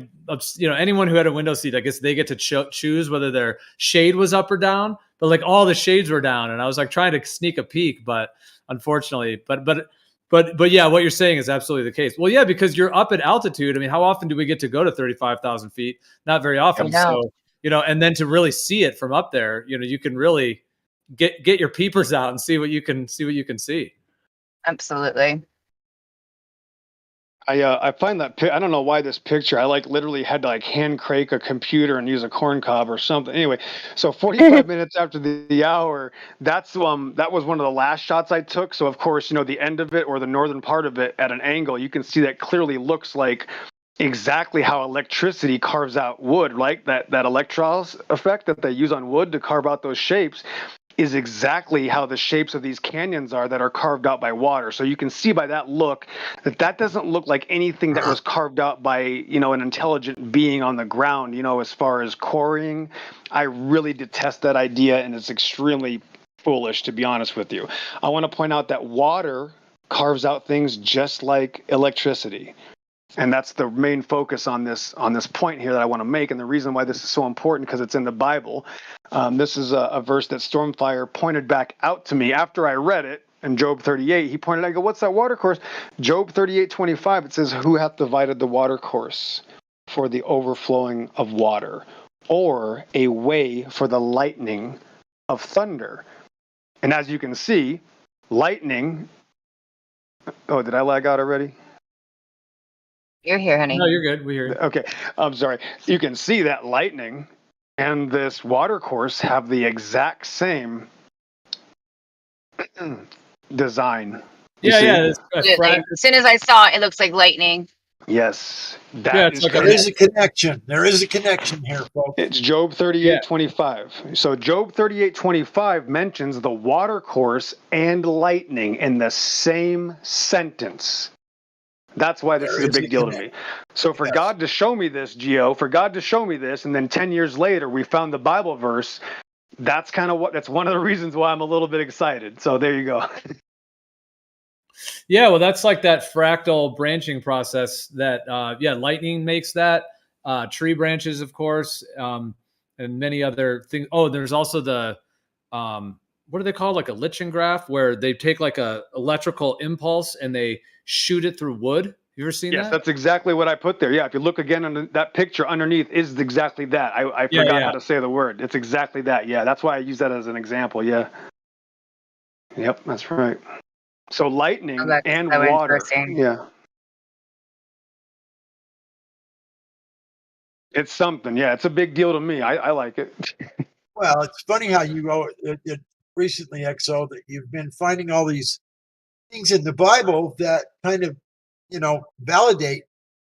you know, anyone who had a window seat, I guess they get to choose whether their shade was up or down. But like all the shades were down, and I was like trying to sneak a peek, but unfortunately, but yeah, what you're saying is absolutely the case. Well, yeah, because you're up at altitude. I mean, how often do we get to go to 35,000 feet? Not very often. So, you know, and then to really see it from up there, you know, you can really get your peepers out and see what you can see. Absolutely. I find that I don't know why this picture. I like literally had to like hand crank a computer and use a corn cob or something. Anyway, so 45 minutes after the hour, that was one of the last shots I took. So of course, you know, the end of it or the northern part of it at an angle, you can see that clearly looks like exactly how electricity carves out wood, right? That electrolysis effect that they use on wood to carve out those shapes is exactly how the shapes of these canyons are that are carved out by water. So you can see by that look that doesn't look like anything that was carved out by, you know, an intelligent being on the ground, you know, as far as quarrying. I really detest that idea, and it's extremely foolish, to be honest with you. I want to point out that water carves out things just like electricity. And that's the main focus on this point here that I want to make. And the reason why this is so important, because it's in the Bible. This is a verse that Stormfire pointed back out to me after I read it. In Job 38, he pointed out, I go, what's that water course? Job 38:25, it says, who hath divided the water course for the overflowing of water, or a way for the lightning of thunder? And as you can see, lightning. Oh, did I lag out already? You're here, honey. No, you're good. We hear you. Okay, I'm sorry. You can see that lightning and this water course have the exact same design. Yeah. As soon as I saw it, it looks like lightning. Yes. There is a connection. There is a connection here, folks. It's Job 38:25. So Job 38:25 mentions the water course and lightning in the same sentence. That's why this is a big deal to me. So for God to show me this, Gio, for God to show me this, and then 10 years later we found the Bible verse, that's one of the reasons why I'm a little bit excited. So there you go. Yeah, well, that's like that fractal branching process that, lightning makes that. Tree branches, of course, and many other things. Oh, there's also the, what are they called? Like a lichen graph, where they take like a electrical impulse and they shoot it through wood. You ever seen that? Yes, that's exactly what I put there. Yeah, if you look again on that picture underneath is exactly that. I forgot how to say the word. It's exactly that. Yeah, that's why I use that as an example. Yeah. Yep, that's right. So lightning and water. Yeah. It's something. Yeah, it's a big deal to me. I like it. Well, it's funny how you wrote it recently, XO, that you've been finding all these things in the Bible that kind of, validate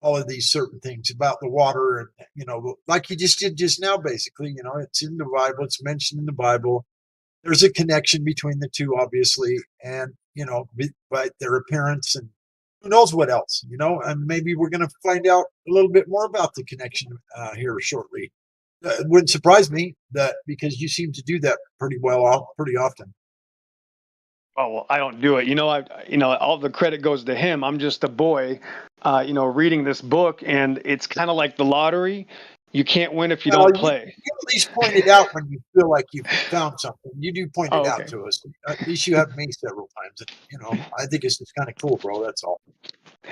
all of these certain things about the water, and, like you just did just now, basically, it's in the Bible, it's mentioned in the Bible. There's a connection between the two, obviously, and, by their appearance and who knows what else, and maybe we're going to find out a little bit more about the connection here shortly. It wouldn't surprise me that, because you seem to do that pretty often. Oh, well, I don't do it. All the credit goes to him. I'm just a boy, reading this book, and it's kind of like the lottery. You can't win if you don't play. You at least point it out when you feel like you've found something. You do point it out to us. At least you have me several times. I think it's just kind of cool, bro. That's all.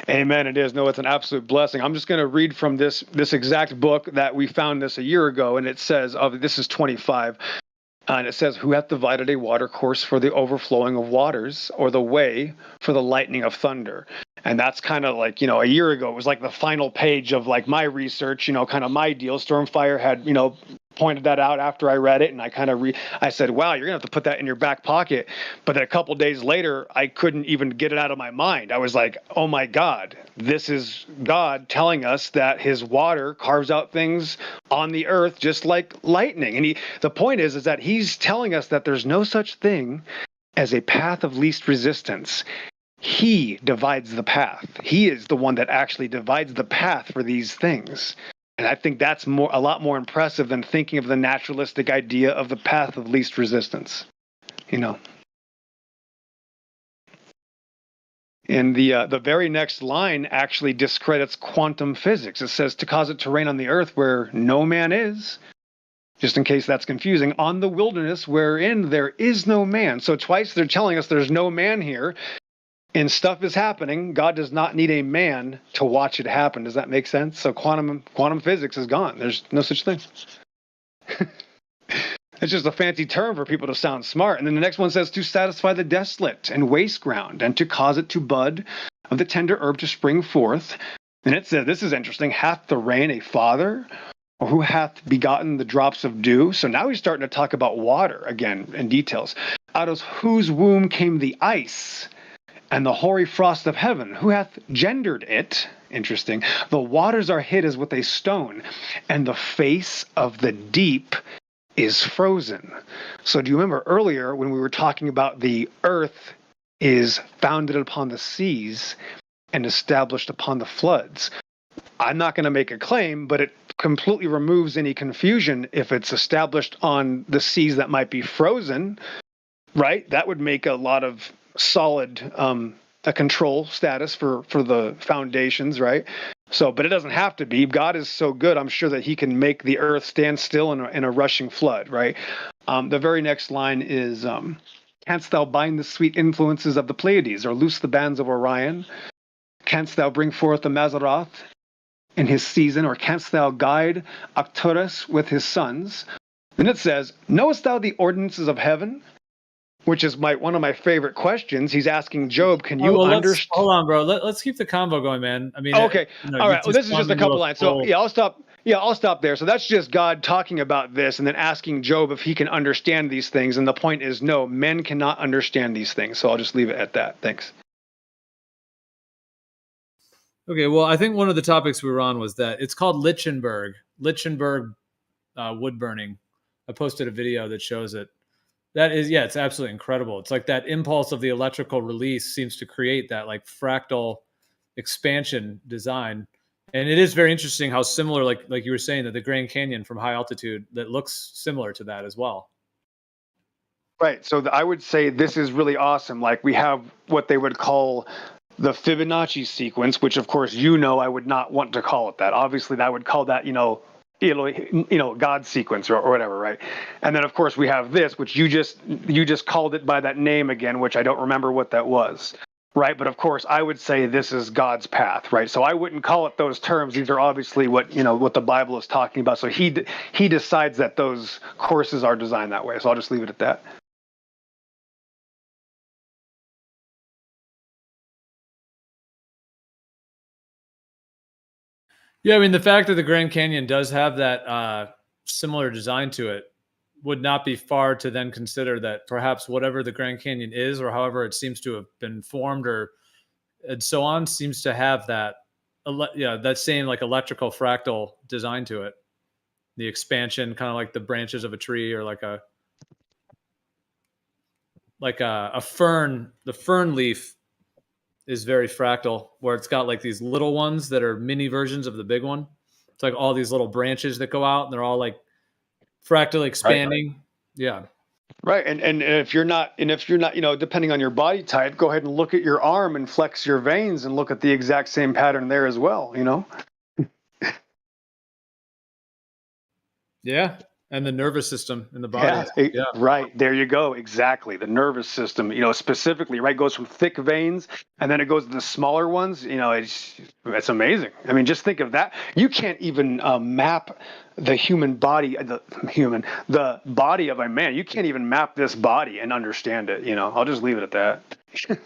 Amen. It is. No, it's an absolute blessing. I'm just going to read from this exact book that we found this a year ago, and it says, this is 25. And it says, who hath divided a water course for the overflowing of waters, or the way for the lightning of thunder? And that's kind of like, a year ago, it was like the final page of like my research, kind of my deal. Stormfire had, pointed that out after I read it. And I kind of I said, wow, you're going to have to put that in your back pocket. But then a couple days later, I couldn't even get it out of my mind. I was like, oh my God, this is God telling us that his water carves out things on the earth, just like lightning. And the point is that he's telling us that there's no such thing as a path of least resistance. He divides the path. He is the one that actually divides the path for these things. And I think that's a lot more impressive than thinking of the naturalistic idea of the path of least resistance. And the very next line actually discredits quantum physics. It says, to cause it to rain on the earth where no man is, just in case that's confusing, on the wilderness wherein there is no man. So twice they're telling us there's no man here. And stuff is happening. God does not need a man to watch it happen. Does that make sense? So quantum physics is gone. There's no such thing. It's just a fancy term for people to sound smart. And then the next one says, to satisfy the desolate and waste ground, and to cause it to bud, of the tender herb to spring forth. And it says, this is interesting, hath the rain a father? Or who hath begotten the drops of dew? So now he's starting to talk about water again in details. Out of whose womb came the ice? And the hoary frost of heaven, who hath gendered it? Interesting. The waters are hid as with a stone, and the face of the deep is frozen. So do you remember earlier when we were talking about the earth is founded upon the seas and established upon the floods? I'm not going to make a claim, but it completely removes any confusion if it's established on the seas that might be frozen, right? That would make a lot of solid a control status for the foundations, right? So, but it doesn't have to be. God is so good. I'm sure that he can make the earth stand still in a rushing flood, right? The very next line is, canst thou bind the sweet influences of the Pleiades or loose the bands of Orion? Canst thou bring forth the Mazzaroth in his season, or canst thou guide Arcturus with his sons? Then it says, knowest thou the ordinances of heaven? Which is one of my favorite questions. He's asking Job, can you understand? Hold on, bro. Let's keep the convo going, man. I mean, okay. All right. Well, this is just a couple lines. So yeah, I'll stop. Yeah, I'll stop there. So that's just God talking about this and then asking Job if he can understand these things. And the point is, no, men cannot understand these things. So I'll just leave it at that. Thanks. Okay. Well, I think one of the topics we were on was that it's called Lichtenberg wood burning. I posted a video that shows it. That is, yeah, it's absolutely incredible. It's like that impulse of the electrical release seems to create that like fractal expansion design. And it is very interesting how similar, like you were saying, that the Grand Canyon from high altitude, that looks similar to that as well. Right. So I would say this is really awesome. Like we have what they would call the Fibonacci sequence, which of course, I would not want to call it that. Obviously, I would call that, God sequence or whatever, right? And then of course we have this, which you just called it by that name again, which I don't remember what that was, right? But of course I would say this is God's path, right? So I wouldn't call it those terms. These are obviously what the Bible is talking about. So he decides that those courses are designed that way. So I'll just leave it at that. Yeah, I mean, the fact that the Grand Canyon does have that similar design to it would not be far to then consider that perhaps whatever the Grand Canyon is, or however it seems to have been formed, and so on, seems to have that same like electrical fractal design to it. The expansion, kind of like the branches of a tree, or like a fern. The fern leaf is very fractal, where it's got like these little ones that are mini versions of the big one. It's like all these little branches that go out, and they're all like fractally expanding. Right. Yeah. Right. And if you're not, depending on your body type, go ahead and look at your arm and flex your veins and look at the exact same pattern there as well, Yeah. And the nervous system in the body. Yeah. Right. There you go. Exactly. The nervous system, specifically, right, goes from thick veins and then it goes to the smaller ones. It's amazing. I mean, just think of that. You can't even map the human body, the body of a man. You can't even map this body and understand it. I'll just leave it at that.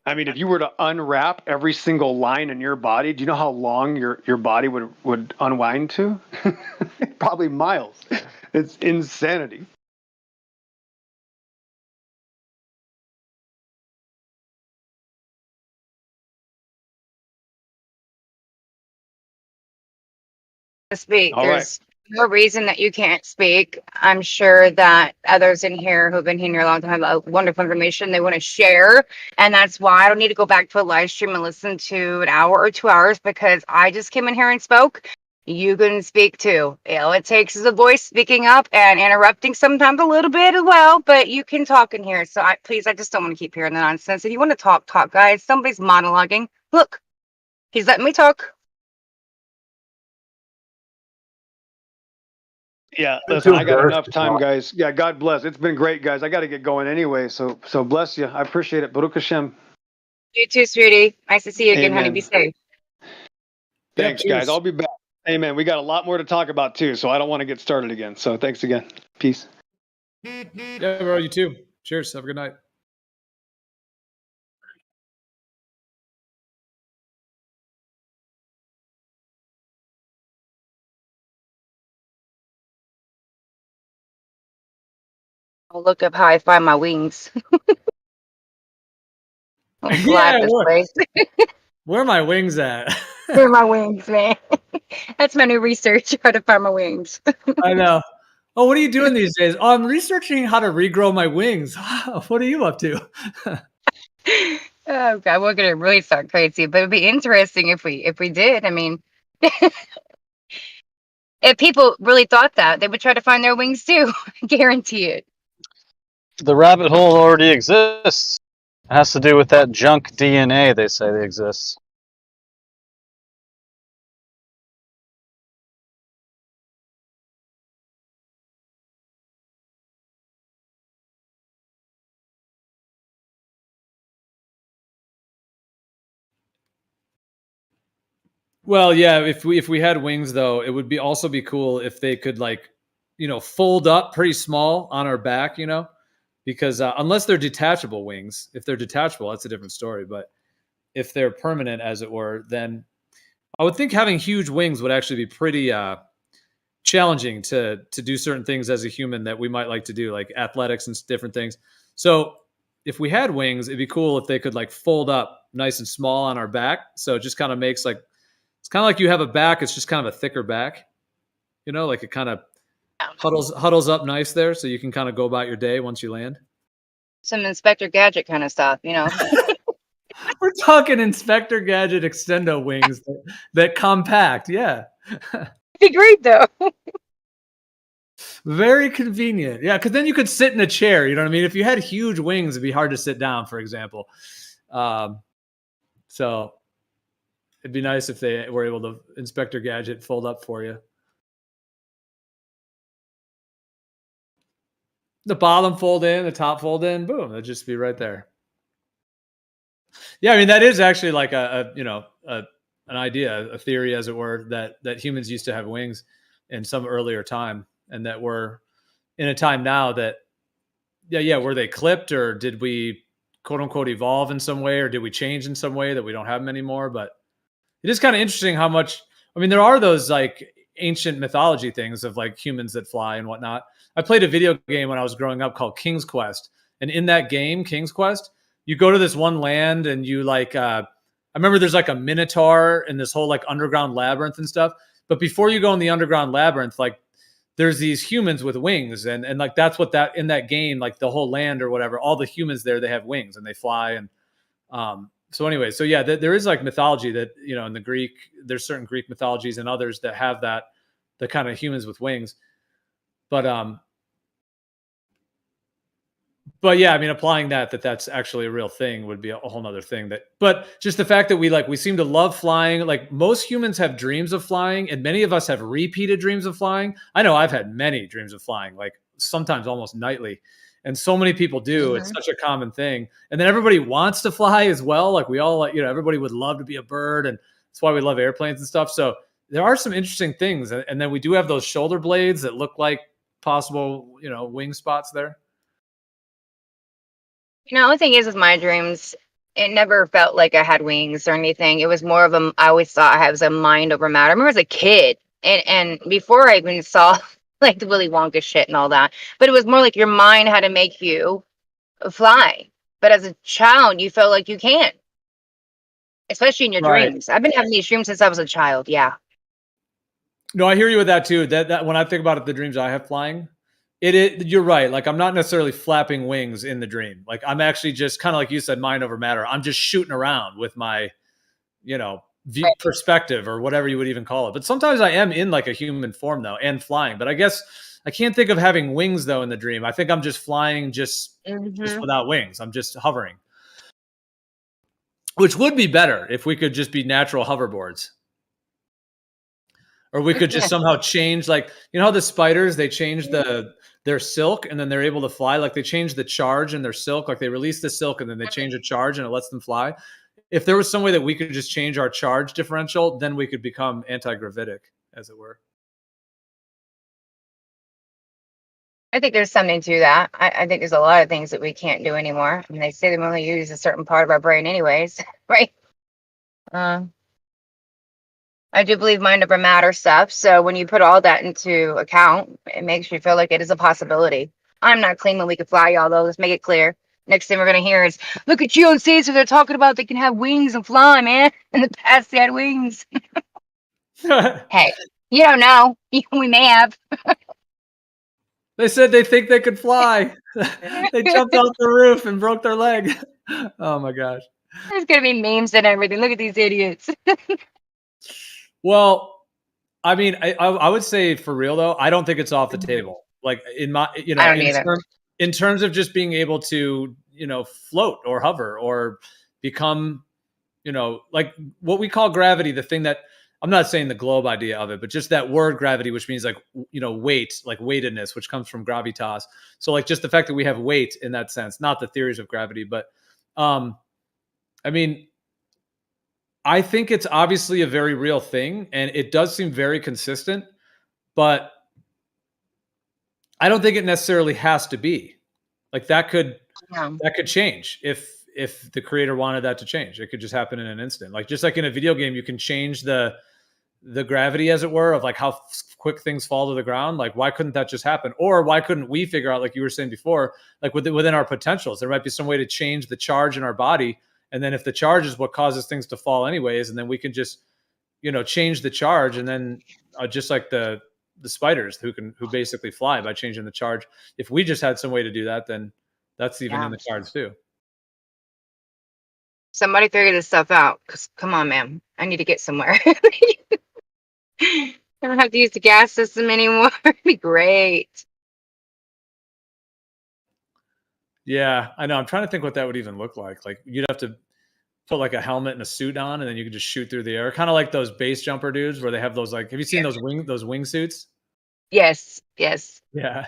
I mean, if you were to unwrap every single line in your body, do you know how long your body would unwind to? Probably miles. It's insanity. Speak. There's no reason that you can't speak. I'm sure that others in here who've been here a long time have wonderful information they want to share. And that's why I don't need to go back to a live stream and listen to an hour or 2 hours, because I just came in here and spoke. You can speak too. All it takes is a voice speaking up and interrupting sometimes a little bit as well, but you can talk in here. So I just don't want to keep hearing the nonsense. If you want to talk, guys. Somebody's monologuing. Look, he's letting me talk. Yeah, listen, I got enough time, guys. Yeah, God bless. It's been great, guys. I got to get going anyway, so bless you. I appreciate it. Baruch Hashem. You too, sweetie. Nice to see you again, honey. Be safe. Thanks, guys. I'll be back. Amen. We got a lot more to talk about, too, so I don't want to get started again. So thanks again. Peace. Yeah, bro, you too. Cheers. Have a good night. I'll look up how I find my wings. Yeah, where are my wings at? Where are my wings, man? That's my new research, how to find my wings. I know. Oh, what are you doing these days? Oh, I'm researching how to regrow my wings. What are you up to? Oh God, we're gonna really start crazy, but it'd be interesting if we did. I mean, if people really thought that, they would try to find their wings too. I guarantee it. The rabbit hole already exists. It has to do with that junk DNA they say that exists. Well, yeah, if we had wings though, it would be also be cool if they could like, fold up pretty small on our back, because unless they're detachable wings, if they're detachable, that's a different story. But if they're permanent, as it were, then I would think having huge wings would actually be pretty challenging to do certain things as a human that we might like to do, like athletics and different things. So if we had wings, it'd be cool if they could like fold up nice and small on our back. So it just kind of makes like, it's kind of like you have a back, it's just kind of a thicker back, like it kind of huddles up nice there, so you can kind of go about your day once you land. Some Inspector Gadget kind of stuff, We're talking Inspector Gadget extendo wings that compact. Yeah. It'd be great though. Very convenient. Yeah, because then you could sit in a chair. You know what I mean? If you had huge wings, it'd be hard to sit down, for example. So it'd be nice if they were able to Inspector Gadget fold up for you. The bottom fold in, the top fold in, boom, that'd just be right there. Yeah, I mean that is actually like an idea, a theory, as it were, that humans used to have wings in some earlier time, and that we're in a time now that, were they clipped, or did we quote unquote evolve in some way, or did we change in some way that we don't have them anymore? But it is kind of interesting how much. I mean, there are those like ancient mythology things of like humans that fly and whatnot. I played a video game when I was growing up called King's Quest, and in that game, King's Quest, you go to this one land and you like. I remember there's like a minotaur and this whole like underground labyrinth and stuff. But before you go in the underground labyrinth, like there's these humans with wings, and like that's what that in that game, like the whole land or whatever, all the humans there, they have wings and they fly. And so anyway, so yeah, there is like mythology that, in the Greek, there's certain Greek mythologies and others that have that, the kind of humans with wings. But yeah, I mean, applying that's actually a real thing would be a whole nother thing. But just the fact that we seem to love flying. Like most humans have dreams of flying, and many of us have repeated dreams of flying. I know I've had many dreams of flying, like sometimes almost nightly, and so many people do. Mhm. It's such a common thing, and then everybody wants to fly as well. Like we all, everybody would love to be a bird, and that's why we love airplanes and stuff. So there are some interesting things, and then we do have those shoulder blades that look like possible, wing spots there. The only thing is with my dreams, it never felt like I had wings or anything. It was more of I always thought I was a mind over matter. I remember as a kid, and before I even saw like the Willy Wonka shit and all that, but it was more like your mind had to make you fly. But as a child, you felt like you can't, especially in your Right. dreams. I've been having these dreams since I was a child. Yeah. No, I hear you with that too. That when I think about it, the dreams I have flying, you're right. Like I'm not necessarily flapping wings in the dream. Like I'm actually just kind of like you said, mind over matter. I'm just shooting around with my, view perspective or whatever you would even call it. But sometimes I am in like a human form though and flying. But I guess I can't think of having wings though in the dream. I think I'm just flying just without wings. I'm just hovering, which would be better if we could just be natural hoverboards. Or we could just somehow change, like, how the spiders, they change their silk and then they're able to fly. Like they change the charge in their silk. Like they release the silk and then they change a charge and it lets them fly. If there was some way that we could just change our charge differential, then we could become anti-gravitic, as it were. I think there's something to that. I think there's a lot of things that we can't do anymore. I mean, they say they only use a certain part of our brain anyways, right? I do believe mind over matter stuff. So when you put all that into account, it makes you feel like it is a possibility. I'm not claiming we could fly, y'all, though. Let's make it clear. Next thing we're going to hear is, look at you on Caesar. They're talking about they can have wings and fly, man. In the past, they had wings. Hey, you don't know. We may have. They said they think they could fly. They jumped off the roof and broke their leg. Oh, my gosh. There's going to be memes and everything. Look at these idiots. Well, I mean, I would say for real though, I don't think it's off the table. Like in my, I don't either. in terms of just being able to, float or hover or become, like what we call gravity, the thing that, I'm not saying the globe idea of it, but just that word gravity, which means like, weight, like weightedness, which comes from gravitas. So like just the fact that we have weight in that sense, not the theories of gravity, but I mean, I think it's obviously a very real thing and it does seem very consistent, but I don't think it necessarily has to be. Like that could change if the creator wanted that to change. It could just happen in an instant. Like just like in a video game, you can change the gravity, as it were, of like how quick things fall to the ground. Like why couldn't that just happen? Or why couldn't we figure out, like you were saying before, like within our potentials, there might be some way to change the charge in our body. And then if the charge is what causes things to fall anyways, and then we can just, change the charge, and then just like the spiders who basically fly by changing the charge. If we just had some way to do that, then that's even in the cards too. Somebody figure this stuff out. Cause come on, man, I need to get somewhere. I don't have to use the gas system anymore. It'd be great. Yeah, I know. I'm trying to think what that would even look like. Like you'd have to put like a helmet and a suit on, and then you could just shoot through the air. Kind of like those base jumper dudes where they have those, like, have you seen those wing suits? Yes. Yeah.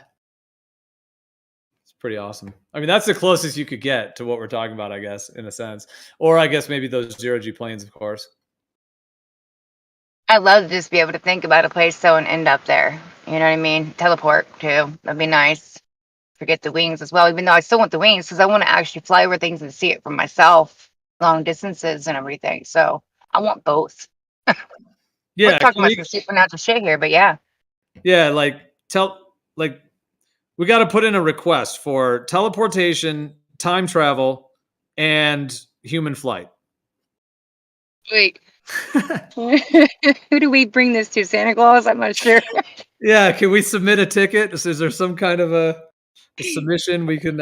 It's pretty awesome. I mean, that's the closest you could get to what we're talking about, I guess, in a sense. Or I guess maybe those zero-G planes, of course. I love to just be able to think about a place so and end up there. You know what I mean? Teleport too. That'd be nice. Forget the wings as well, even though I still want the wings because I want to actually fly over things and see it for myself, long distances and everything. So I want both. Yeah, we're talking about some supernatural shit here, but yeah. Yeah, we got to put in a request for teleportation, time travel, and human flight. Wait. Who do we bring this to? Santa Claus? I'm not sure. Yeah, can we submit a ticket? Is there some kind of a submission we can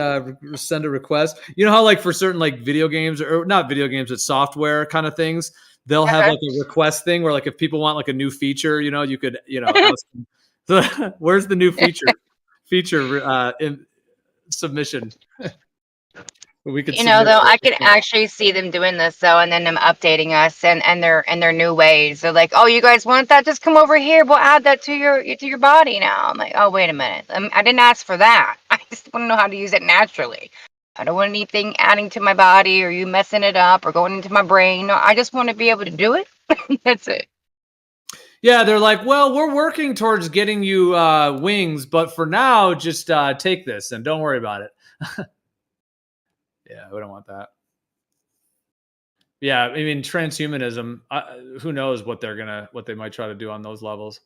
send a request? You know how like for certain like video games, or not video games, but software kind of things, they'll have like a request thing where like if people want like a new feature, you could ask them, where's the new feature in submission? We could though I could actually see them doing this though, and then them updating us and their new ways. They're like, oh, you guys want that? Just come over here. We'll add that to your body now. I'm like, oh, wait a minute. I didn't ask for that. I just want to know how to use it naturally. I don't want anything adding to my body or you messing it up or going into my brain. No, I just want to be able to do it. That's it. Yeah, they're like, well, we're working towards getting you wings, but for now, just take this and don't worry about it. Yeah, we don't want that. Yeah, I mean, transhumanism, who knows what they might try to do on those levels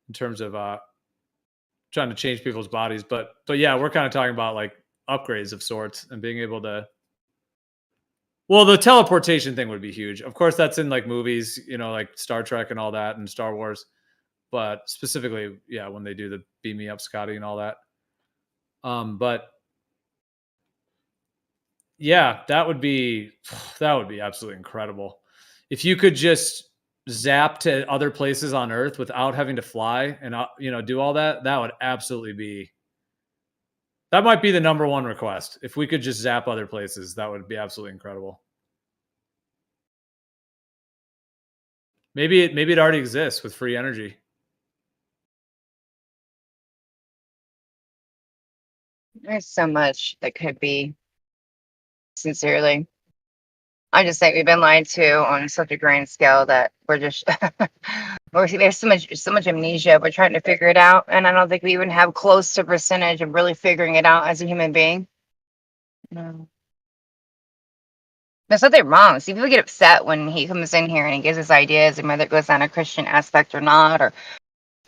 in terms of trying to change people's bodies. But yeah, we're kind of talking about like upgrades of sorts and being able to, well, the teleportation thing would be huge. Of course, that's in like movies, like Star Trek and all that and Star Wars. But specifically, yeah, when they do the beam me up, Scotty, and all that. But yeah, that would be absolutely incredible. If you could just zap to other places on Earth without having to fly and do all that, that would absolutely be. That might be the number one request. If we could just zap other places, that would be absolutely incredible. Maybe it already exists with free energy. There's so much that could be. Sincerely, I just think we've been lied to on such a grand scale that we're just there's so much amnesia. We're trying to figure it out, and I don't think we even have close to percentage of really figuring it out as a human being. No. There's nothing wrong. See, people get upset when he comes in here and he gives us ideas, and whether it goes down a Christian aspect or not, or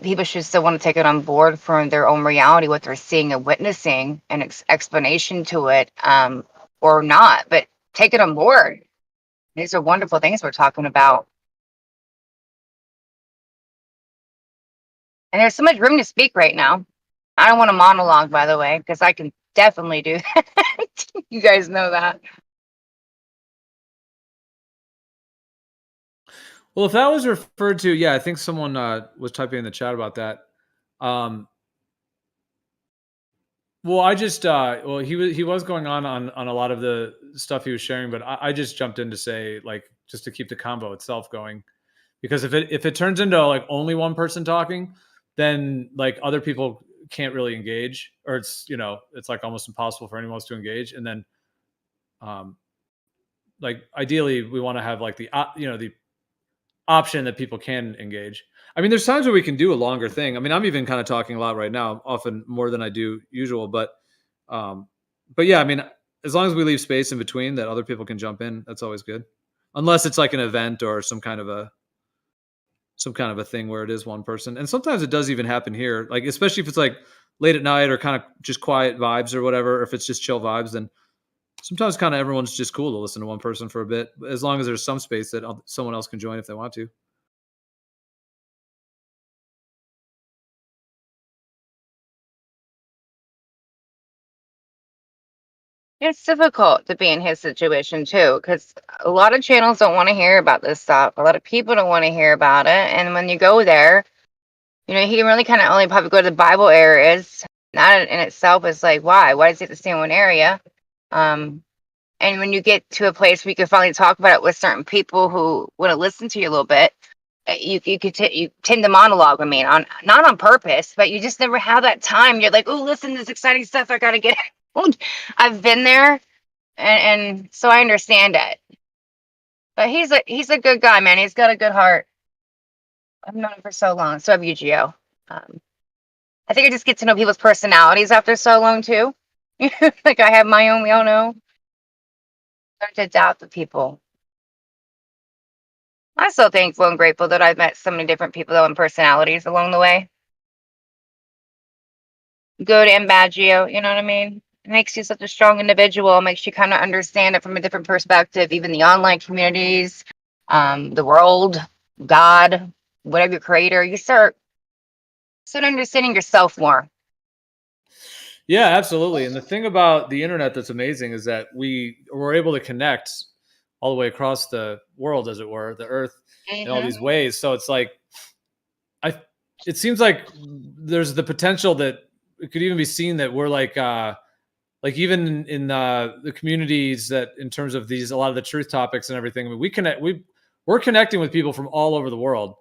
people should still want to take it on board from their own reality, what they're seeing and witnessing, and explanation to it, or not. But take it on board. These are wonderful things we're talking about. And there's so much room to speak right now. I don't want to monologue, by the way, because I can definitely do that. You guys know that. Well, if that was referred to, yeah, I think someone was typing in the chat about that. Well, I just well, he was going on a lot of the stuff he was sharing, but I just jumped in to say, like, just to keep the convo itself going, because if it turns into like only one person talking, then like other people can't really engage, or it's it's like almost impossible for anyone else to engage, and then like ideally we want to have like the the option that people can engage. I mean, there's times where we can do a longer thing. I mean, I'm even kind of talking a lot right now, often more than I do usual, um but yeah, I mean, as long as we leave space in between that other people can jump in, that's always good. Unless it's like an event or some kind of a thing where it is one person. And sometimes it does even happen here, like especially if it's like late at night or kind of just quiet vibes or whatever, or if it's just chill vibes, then sometimes kind of everyone's just cool to listen to one person for a bit, as long as there's some space that someone else can join if they want to. It's difficult to be in his situation too, because a lot of channels don't want to hear about this stuff. A lot of people don't want to hear about it. And when you go there, he can really kind of only probably go to the Bible areas. That in itself is like, why? Why does he have to stay in one area? And when you get to a place where you can finally talk about it with certain people who want to listen to you a little bit, you tend to monologue. I mean, not on purpose, but you just never have that time. You're like, oh, listen to this exciting stuff. I gotta get out. I've been there, and so I understand it. But he's a good guy, man. He's got a good heart. I've known him for so long. So have you, Gio. I think I just get to know people's personalities after so long too. Like I have my own. We all know. Start to adapt with people. I'm so thankful and grateful that I've met so many different people though and personalities along the way. Good and bad, Gio. You know what I mean? It makes you such a strong individual. It makes you kind of understand it from a different perspective, even the online communities, the world, God, whatever your creator. You start understanding yourself more. Yeah, absolutely. And the thing about the internet that's amazing is that we're able to connect all the way across the world, as it were, the earth, in all these ways. So it's like, it seems like there's the potential that it could even be seen that we're like even in the communities that in terms of a lot of the truth topics and everything, I mean, we're connecting with people from all over the world.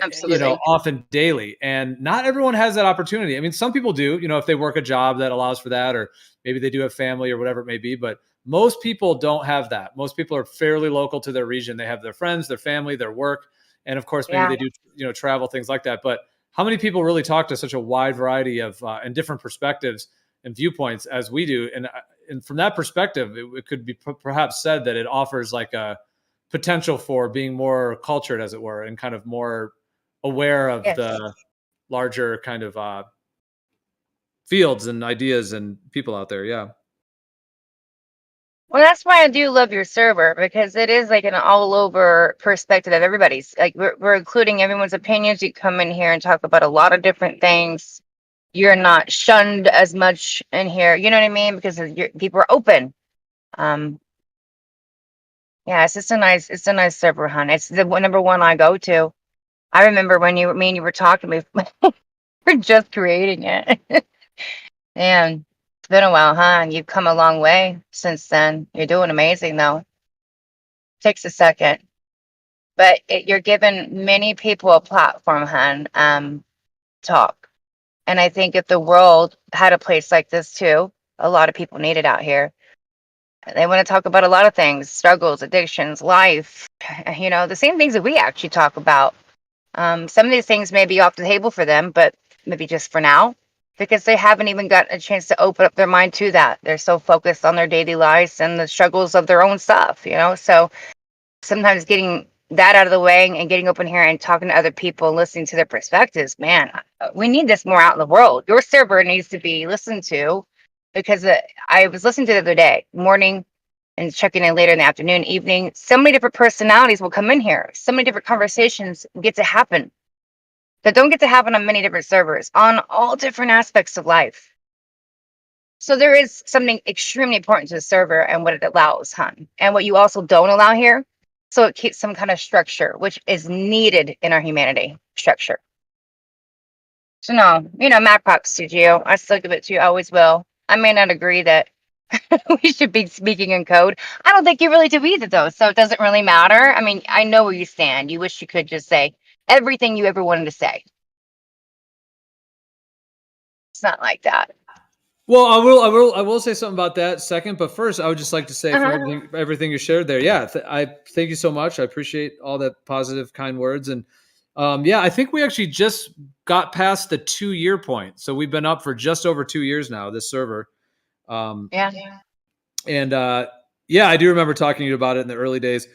Absolutely. Often daily, and not everyone has that opportunity. I mean, some people do, if they work a job that allows for that, or maybe they do have family or whatever it may be, but most people don't have that. Most people are fairly local to their region. They have their friends, their family, their work, and of course maybe they do travel, things like that. But how many people really talk to such a wide variety of and different perspectives and viewpoints as we do? And from that perspective, it could be perhaps said that it offers like a potential for being more cultured, as it were, and kind of more aware of the larger kind of fields and ideas and people out there. Yeah. Well, that's why I do love your server, because it is like an all over perspective of everybody's. Like we're including everyone's opinions. You come in here and talk about a lot of different things. You're not shunned as much in here. You know what I mean? Because people are open. Yeah, it's a nice server, hon. It's the number one I go to. I remember when me and you were talking, we're just creating it. And it's been a while, huh? And you've come a long way since then. You're doing amazing, though. Takes a second, but you're giving many people a platform, hon. Talk, and I think if the world had a place like this too, a lot of people need it out here. They want to talk about a lot of things: struggles, addictions, life. The same things that we actually talk about. Some of these things may be off the table for them, but maybe just for now, because they haven't even gotten a chance to open up their mind to that. They're so focused on their daily lives and the struggles of their own stuff, So sometimes getting that out of the way and getting open here and talking to other people and listening to their perspectives, man, we need this more out in the world. Your server needs to be listened to, because I was listening to it the other day, morning, and checking in later in the afternoon, evening. So many different personalities will come in here. So many different conversations get to happen that don't get to happen on many different servers on all different aspects of life. So there is something extremely important to the server and what it allows, hon, and what you also don't allow here. So it keeps some kind of structure, which is needed in our humanity structure. So no, mad props to you. I still give it to you. Always will. I may not agree that we should be speaking in code. I don't think you really do either, though. So it doesn't really matter. I mean, I know where you stand. You wish you could just say everything you ever wanted to say. It's not like that. Well, I will say something about that second, but first, I would just like to say from everything you shared there, yeah, I thank you so much. I appreciate all that positive, kind words, and yeah, I think we actually just got past the 2-year point, so we've been up for just over 2 years now. This server, Yeah. and yeah, I do remember talking to you about it in the early days.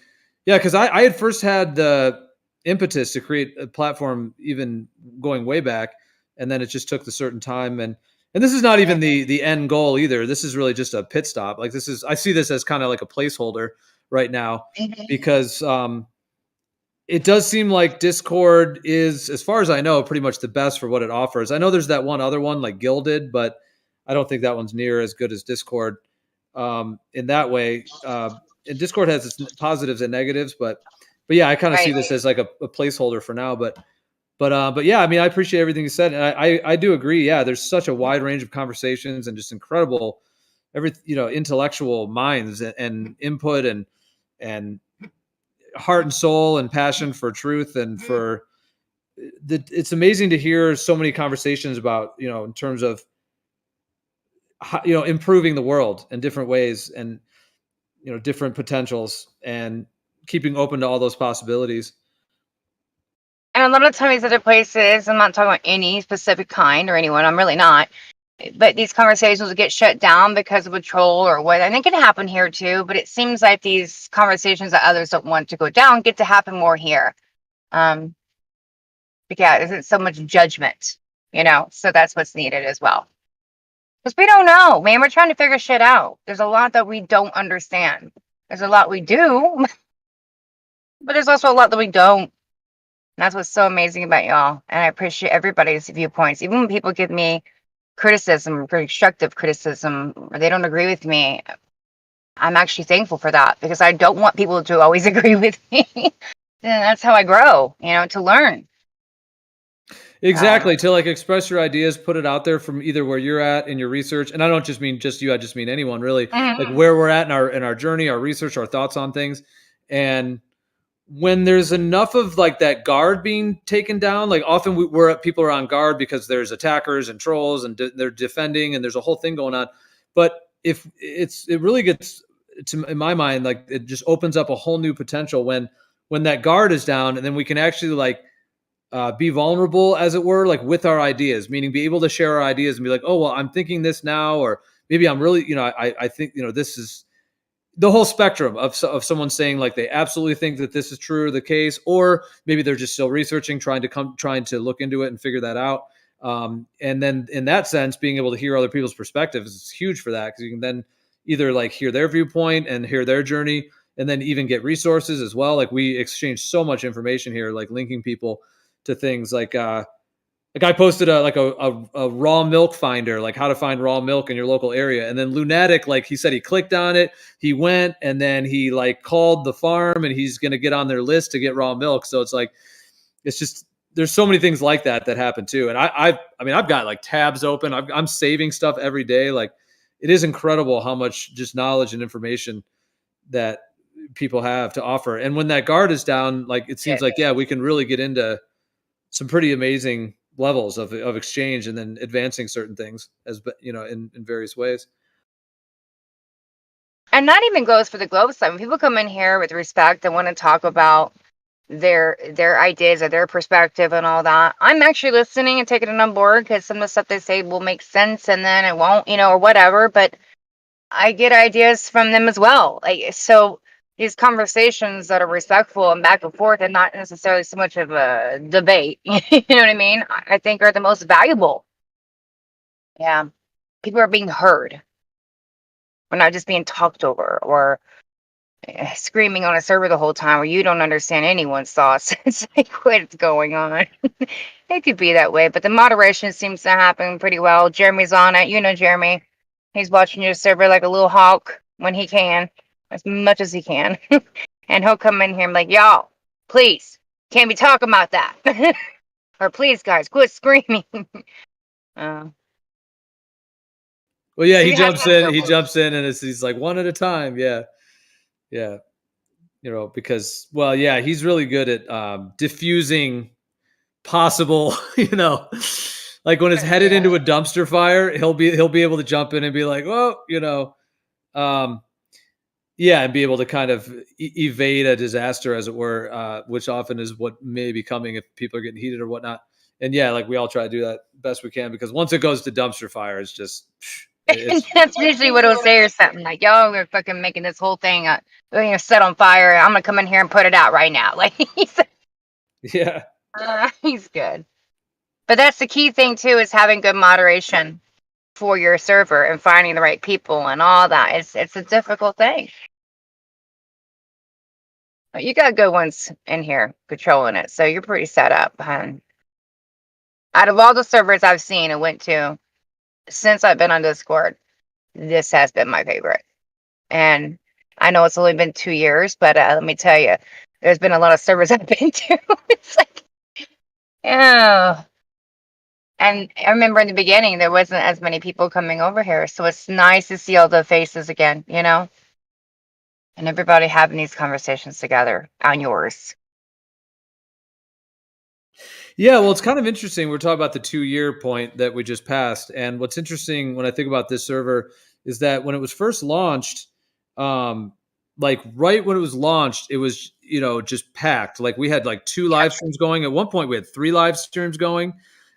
Yeah, because I had first had the impetus to create a platform, even going way back, and then it just took the certain time and this is not even the end goal either. This is really just a pit stop. Like I see this as kind of like a placeholder right now because it does seem like Discord is, as far as I know, pretty much the best for what it offers. I know there's that one other one like Gilded, but I don't think that one's near as good as Discord in that way. And Discord has its positives and negatives, but yeah, I kind of see this as like a placeholder for now. But yeah, I mean, I appreciate everything you said, and I do agree. Yeah, there's such a wide range of conversations and just incredible, intellectual minds and input and heart and soul and passion for truth and for. It's amazing to hear so many conversations about in terms of improving the world in different ways and different potentials and keeping open to all those possibilities. And a lot of times other places, I'm not talking about any specific kind or anyone, I'm really not. But these conversations get shut down because of a troll or what. And it can happen here too, but it seems like these conversations that others don't want to go down get to happen more here. But yeah, isn't so much judgment, so that's what's needed as well. Because we don't know, man. We're trying to figure shit out. There's a lot that we don't understand. There's a lot we do, but there's also a lot that we don't. And that's what's so amazing about y'all. And I appreciate everybody's viewpoints. Even when people give me criticism, constructive criticism, or they don't agree with me, I'm actually thankful for that because I don't want people to always agree with me. And that's how I grow, to learn. Exactly. To like express your ideas, put it out there from either where you're at in your research. And I don't just mean just you, I just mean anyone really, like where we're at in our journey, our research, our thoughts on things. And when there's enough of like that guard being taken down, like often people are on guard because there's attackers and trolls and they're defending and there's a whole thing going on. But if it really gets to, in my mind, like it just opens up a whole new potential when that guard is down, and then we can actually like be vulnerable, as it were, like with our ideas, meaning be able to share our ideas and be like, oh, well, I'm thinking this now, or maybe I'm really, I think, this is the whole spectrum of someone saying like they absolutely think that this is true, the case, or maybe they're just still researching, trying to look into it and figure that out. And then in that sense, being able to hear other people's perspectives is huge for that, because you can then either like hear their viewpoint and hear their journey, and then even get resources as well. Like we exchange so much information here, like linking people to things like a guy posted a raw milk finder, like how to find raw milk in your local area. And then Lunatic, like he said, he clicked on it, he went, and then he like called the farm and he's going to get on their list to get raw milk. So it's like, it's just, there's so many things like that happen too. And I mean, I've got like tabs open. I'm saving stuff every day. Like it is incredible how much just knowledge and information that people have to offer. And when that guard is down, like it seems like, yeah, we can really get into some pretty amazing levels of exchange and then advancing certain things as in various ways. And that even goes for the globe side. When people come in here with respect and want to talk about their ideas or their perspective and all that, I'm actually listening and taking it on board, because some of the stuff they say will make sense and then it won't, or whatever. But I get ideas from them as well. Like, so these conversations that are respectful and back and forth and not necessarily so much of a debate, you know what I mean, I think are the most valuable. Yeah. People are being heard. We're not just being talked over or screaming on a server the whole time where you don't understand anyone's thoughts. It's like, what's going on? It could be that way, but the moderation seems to happen pretty well. Jeremy's on it. Jeremy. He's watching your server like a little hawk when he can, as much as he can. And he'll come in here and be like, y'all, please, can't be talking about that. Or please, guys, quit screaming. Well, yeah, So he you have jumps to have in. good He ones. jumps in, and he's like one at a time. Yeah, yeah. You know, because well, yeah, he's really good at diffusing possible. You know, like when it's headed into a dumpster fire, he'll be able to jump in and be like, oh, you know, yeah, and be able to kind of evade a disaster, as it were, which often is what may be coming if people are getting heated or whatnot. And yeah, like we all try to do that best we can, because once it goes to dumpster fire, it's just it's That's usually what he'll say or something like, "Yo, we're fucking making this whole thing, set on fire. I'm gonna come in here and put it out right now." Like yeah. he's good. But that's the key thing too, is having good moderation for your server and finding the right people and all that. It's a difficult thing. But you got good ones in here controlling it, so you're pretty set up. Hun. Out of all the servers I've seen and went to since I've been on Discord, this has been my favorite. And I know it's only been 2 years, but let me tell you, there's been a lot of servers I've been to. It's like, yeah. And I remember in the beginning, there wasn't as many people coming over here. So it's nice to see all the faces again, you know? And everybody having these conversations together on yours. Yeah, well, it's kind of interesting. We're talking about the 2-year point that we just passed. And what's interesting when I think about this server is that when it was first launched, like right when it was launched, it was, you know, just packed. Like we had like 2 live streams going. At one point, we had 3 live streams going.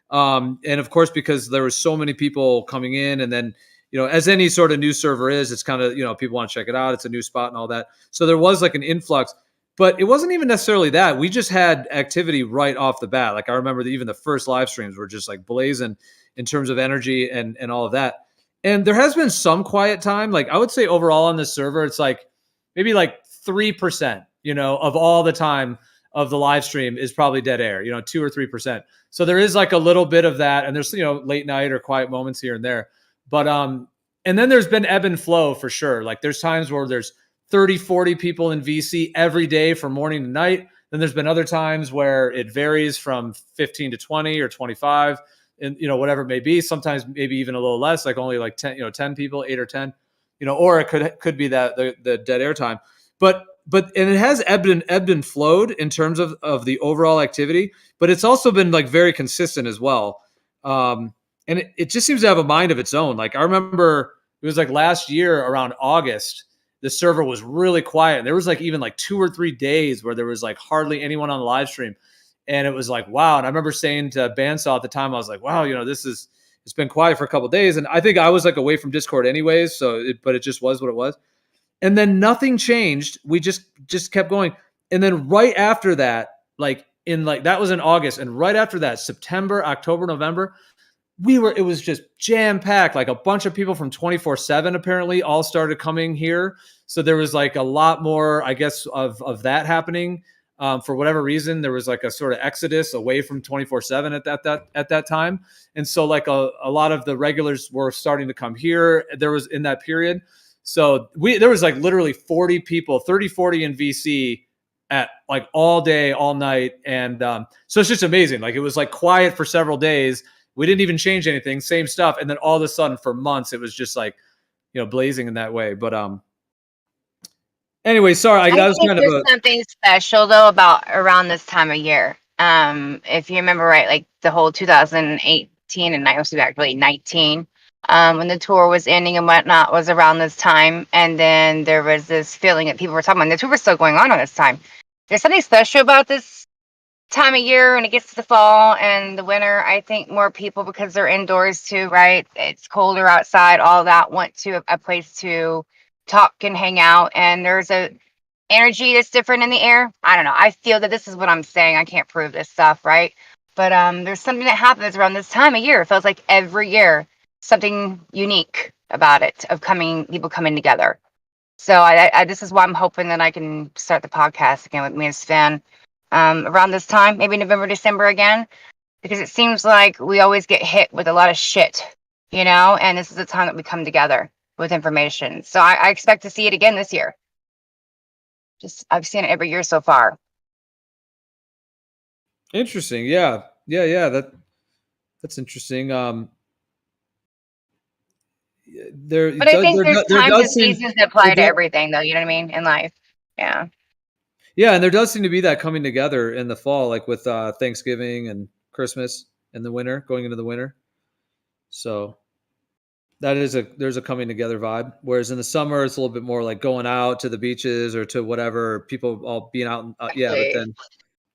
And of course, because there was so many people coming in, and then, you know, as any sort of new server is, it's kind of, you know, people want to check it out. It's a new spot and all that. So there was like an influx. But it wasn't even necessarily that. We just had activity right off the bat. Like I remember that even the first live streams were just like blazing in terms of energy and all of that. And there has been some quiet time. Like I would say overall on this server, it's like maybe like 3%, you know, of all the time of the live stream is probably dead air, you know, 2 or 3%. So there is like a little bit of that. And there's, you know, late night or quiet moments here and there. But and then there's been ebb and flow for sure. Like there's times where there's 30, 40 people in VC every day from morning to night. Then there's been other times where it varies from 15 to 20 or 25, and, you know, whatever it may be. Sometimes maybe even a little less, like only like 10, you know, 10 people, 8 or 10, you know, or it could be that the dead air time. But and it has ebbed and flowed in terms of the overall activity, but it's also been like very consistent as well. And it just seems to have a mind of its own. Like I remember it was like last year around August, the server was really quiet. There was like even like 2 or 3 days where there was like hardly anyone on the live stream. And it was like, wow. And I remember saying to Bandsaw at the time, I was like, wow, you know, it's been quiet for a couple of days. And I think I was like away from Discord anyways. But it just was what it was. And then nothing changed. We just kept going. And then right after that, that was in August. And right after that, September, October, November, it was just jam packed. Like a bunch of people from 24/7 apparently all started coming here. So there was like a lot more, I guess, of that happening. For whatever reason, there was like a sort of exodus away from 24/7 at that time. And so like a lot of the regulars were starting to come here. There was in that period. So there was like literally 40 people, 30, 40 in VC at like all day, all night. And so it's just amazing. Like it was like quiet for several days. We didn't even change anything, same stuff. And then all of a sudden for months, it was just like, you know, blazing in that way. But anyway, sorry. I That was think kind of there's something special though about around this time of year. If you remember right, like the whole 2018 and actually 19, when the tour was ending and whatnot, was around this time. And then there was this feeling that people were talking about, and the tour was still going on this time. There's something special about this time of year when it gets to the fall and the winter. I think more people, because they're indoors too, right? It's colder outside, all that, want to a place to talk and hang out. And there's a energy that's different in the air. I don't know. I feel that this is what I'm saying. I can't prove this stuff, right? But there's something that happens around this time of year. It feels like every year something unique about it, of people coming together. So I this is why I'm hoping that I can start the podcast again with me and Sven around this time, maybe November, December again, because it seems like we always get hit with a lot of shit, you know, and this is the time that we come together with information. So I expect to see it again this year. I've seen it every year so far. interesting. Yeah. Yeah, that's interesting. But I think there's there times and does seem seasons that apply to everything, though. You know what I mean? In life. Yeah. yeah, and there does seem to be that coming together in the fall, like with Thanksgiving and Christmas in the winter, going into the winter. So there's a coming together vibe. Whereas in the summer, it's a little bit more like going out to the beaches or to whatever, people all being out. Yeah, but then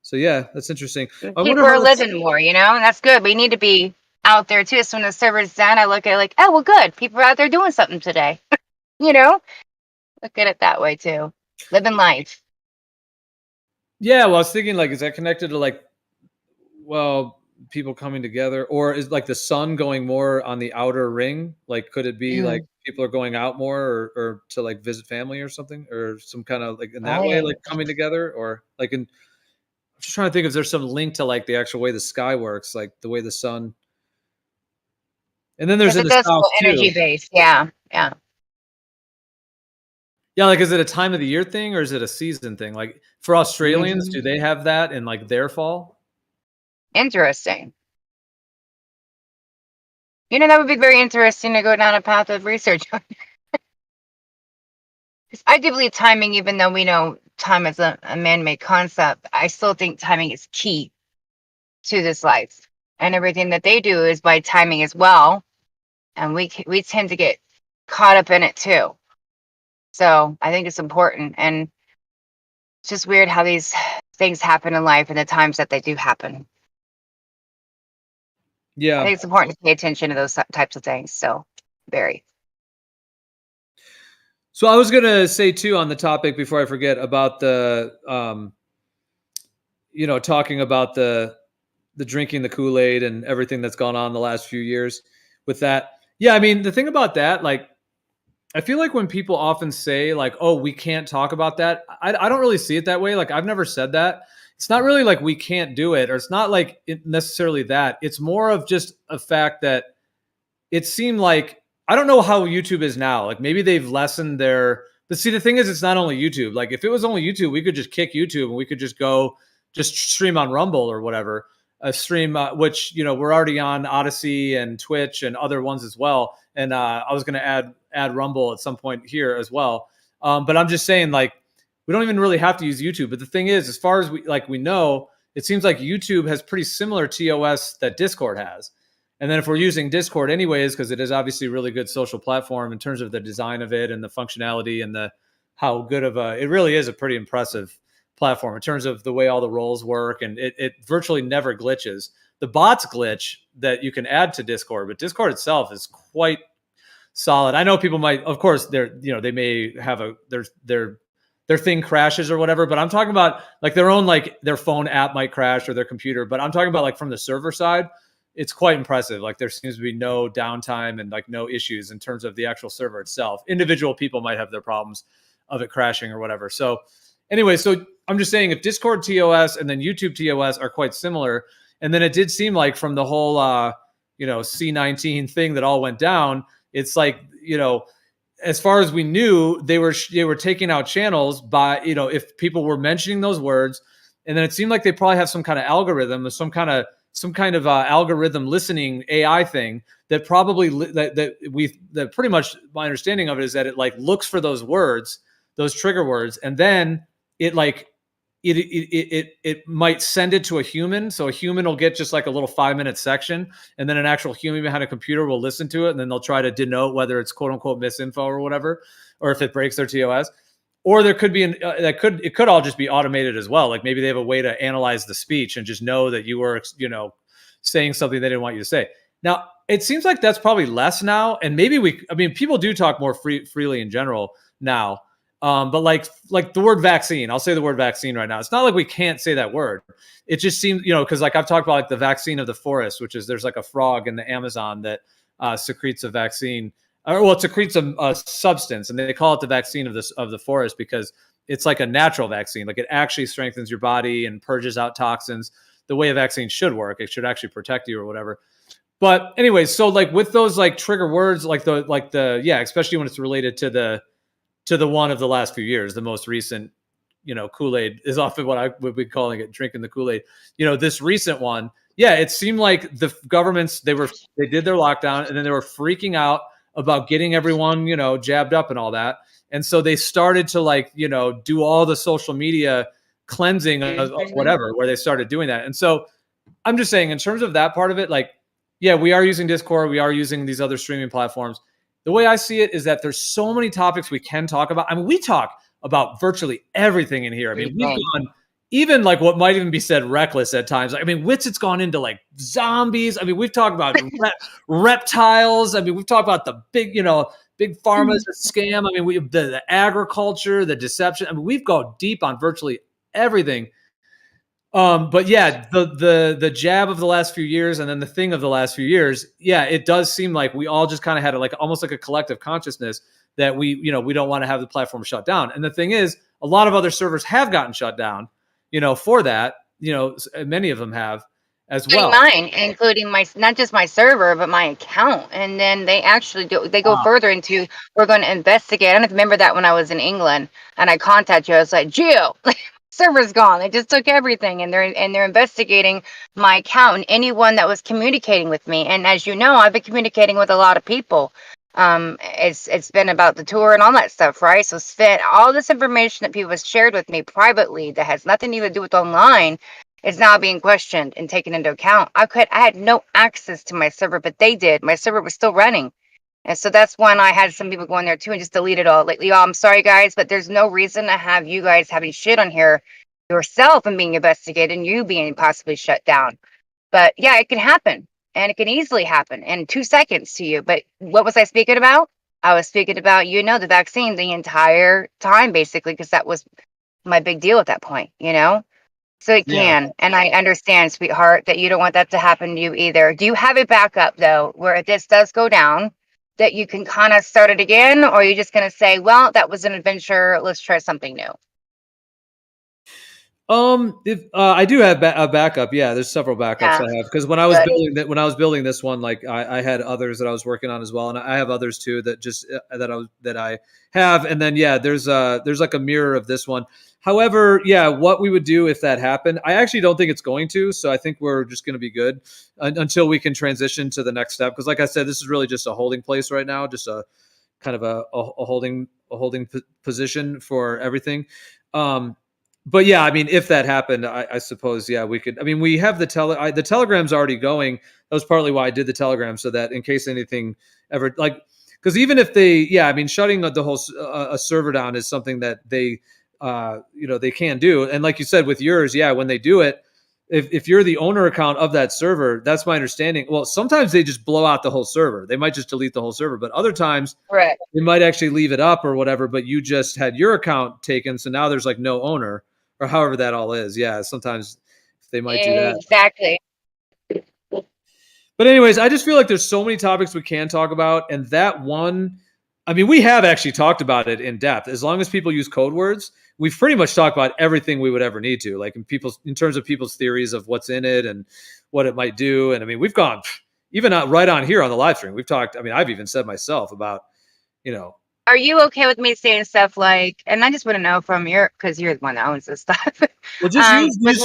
so yeah, that's interesting. I wonder People how are that's, living more, and that's good. We need to be out there too. So when the server's done, I look at it like, oh, well, good. People are out there doing something today. Look at it that way too. Living life. yeah. Well, I was thinking like, is that connected to like, well, people coming together, or is like the sun going more on the outer ring? Like, could it be like people are going out more or to like visit family or something, or some kind of like in that way, like coming together, or like in. I'm just trying to think if there's some link to like the actual way the sky works, like the way the sun. And then there's in It the does south feel energy too. based. Yeah. Yeah, like is it a time of the year thing or is it a season thing? Like for Australians, do they have that in like their fall? Interesting. That would be very interesting to go down a path of research. I do believe timing, even though we know time is a man-made concept, I still think timing is key to this life. And everything that they do is by timing as well. And we tend to get caught up in it too. So I think it's important. And it's just weird how these things happen in life and the times that they do happen. Yeah. I think it's important to pay attention to those types of things. So very. So I was gonna say too on the topic before I forget about the talking about the drinking the Kool-Aid and everything that's gone on the last few years with that. Yeah, I mean the thing about that, like I feel like when people often say like, oh, we can't talk about that, I don't really see it that way. Like I've never said that. It's not really like we can't do it, or it's not like necessarily that. It's more of just a fact that it seemed like, I don't know how YouTube is now. Like maybe they've lessened their, but see, the thing is, it's not only YouTube. Like if it was only YouTube, we could just kick YouTube and we could just go just stream on Rumble or whatever, a stream, which, we're already on Odysee and Twitch and other ones as well. And I was going to add Rumble at some point here as well. But I'm just saying, like, we don't even really have to use YouTube. But the thing is, as far as we know, it seems like YouTube has pretty similar TOS that Discord has. And then if we're using Discord anyways, because it is obviously a really good social platform in terms of the design of it and the functionality and how good of it really is a pretty impressive platform in terms of the way all the roles work, and it virtually never glitches. The bots glitch that you can add to Discord, but Discord itself is quite solid. I know people might, of course, they may have their thing crashes or whatever, but I'm talking about like their own, like their phone app might crash or their computer, but I'm talking about like from the server side, it's quite impressive. Like there seems to be no downtime and like no issues in terms of the actual server itself. Individual people might have their problems of it crashing or whatever. So anyway, so I'm just saying if Discord TOS and then YouTube TOS are quite similar, and then it did seem like from the whole, C19 thing that all went down, it's like, as far as we knew, they were taking out channels by, if people were mentioning those words, and then it seemed like they probably have some kind of algorithm or some kind of algorithm listening AI thing that probably that pretty much my understanding of it is that it like looks for those words, those trigger words, and then it like it might send it to a human. So a human will get just like a little 5-minute section, and then an actual human behind a computer will listen to it, and then they'll try to denote whether it's quote unquote misinfo or whatever, or if it breaks their TOS. Or there could be it could all just be automated as well. Like maybe they have a way to analyze the speech and just know that you were, saying something they didn't want you to say. Now, it seems like that's probably less now. And maybe people do talk more freely in general now. But like the word vaccine, I'll say the word vaccine right now. It's not like we can't say that word. It just seems, because like I've talked about like the vaccine of the forest, which is there's like a frog in the Amazon that secretes a vaccine. It secretes a substance, and they call it the vaccine of the forest because it's like a natural vaccine. Like it actually strengthens your body and purges out toxins the way a vaccine should work. It should actually protect you or whatever. But anyway, so like with those like trigger words, especially when it's related to the one of the last few years, the most recent, Kool-Aid is often what I would be calling it, drinking the Kool-Aid. This recent one, yeah, it seemed like the governments they did their lockdown and then they were freaking out about getting everyone, jabbed up and all that. And so they started to do all the social media cleansing of whatever, where they started doing that. And so I'm just saying, in terms of that part of it, yeah, we are using Discord, we are using these other streaming platforms. The way I see it is that there's so many topics we can talk about. I mean, we talk about virtually everything in here. I mean, we've gone even what might even be said reckless at times. I mean, Witsit's gone into zombies. I mean, we've talked about reptiles. I mean, we've talked about the big, big pharma's a scam. I mean, the agriculture, the deception. I mean, we've gone deep on virtually everything. But yeah, the jab of the last few years and then the thing of the last few years, yeah, it does seem like we all just kind of had almost like a collective consciousness that we don't want to have the platform shut down. And the thing is, a lot of other servers have gotten shut down, for that, many of them have as well. Mine, including not just my server, but my account. And then they actually go further into, we're going to investigate. I don't know if you remember that when I was in England and I contacted you, I was like, Gio, server's gone. They just took everything and they're investigating my account and anyone that was communicating with me. And as you know, I've been communicating with a lot of people. It's been about the tour and all that stuff, right? So all this information that people have shared with me privately that has nothing to do with online is now being questioned and taken into account. I had no access to my server, but they did. My server was still running. And so that's when I had some people go in there too and just delete it all. Like, I'm sorry guys, but there's no reason to have you guys having shit on here yourself and being investigated and you being possibly shut down. But yeah, it can happen. And it can easily happen in 2 seconds to you. But what was I speaking about? I was speaking about, the vaccine the entire time, basically, because that was my big deal at that point, So it can. And I understand, sweetheart, that you don't want that to happen to you either. Do you have a backup, though, where if this does go down, that you can kind of start it again? Or are you just going to say, well, that was an adventure, let's try something new? If I do have a backup, yeah, there's several backups I have because when I was building this one, I had others that I was working on as well, and I have others too that just that I have, and then there's like a mirror of this one. However, what we would do if that happened, I actually don't think it's going to, so I think we're just going to be good until we can transition to the next step. Because, like I said, this is really just a holding place right now, just a kind of a holding position for everything. But yeah, I mean, if that happened, I suppose, we could. I mean, we have the Telegram's already going. That was partly why I did the Telegram, so that in case anything ever because even if they, shutting the whole a server down is something that they, they can do. And like you said with yours, when they do it, if you're the owner account of that server, that's my understanding. Well, sometimes they just blow out the whole server. They might just delete the whole server, but other times they might actually leave it up or whatever. But you just had your account taken, so now there's no owner. Or however that all is. Yeah, sometimes they might do that. Exactly. But anyways, I just feel like there's so many topics we can talk about. And that one, I mean, we have actually talked about it in depth. As long as people use code words, we've pretty much talked about everything we would ever need to, in terms of people's theories of what's in it and what it might do. And I mean, we've gone even right on here on the live stream. We've talked, I've even said myself about, Are you okay with me saying stuff and I just want to know from because you're the one that owns this stuff. Well, saying stuff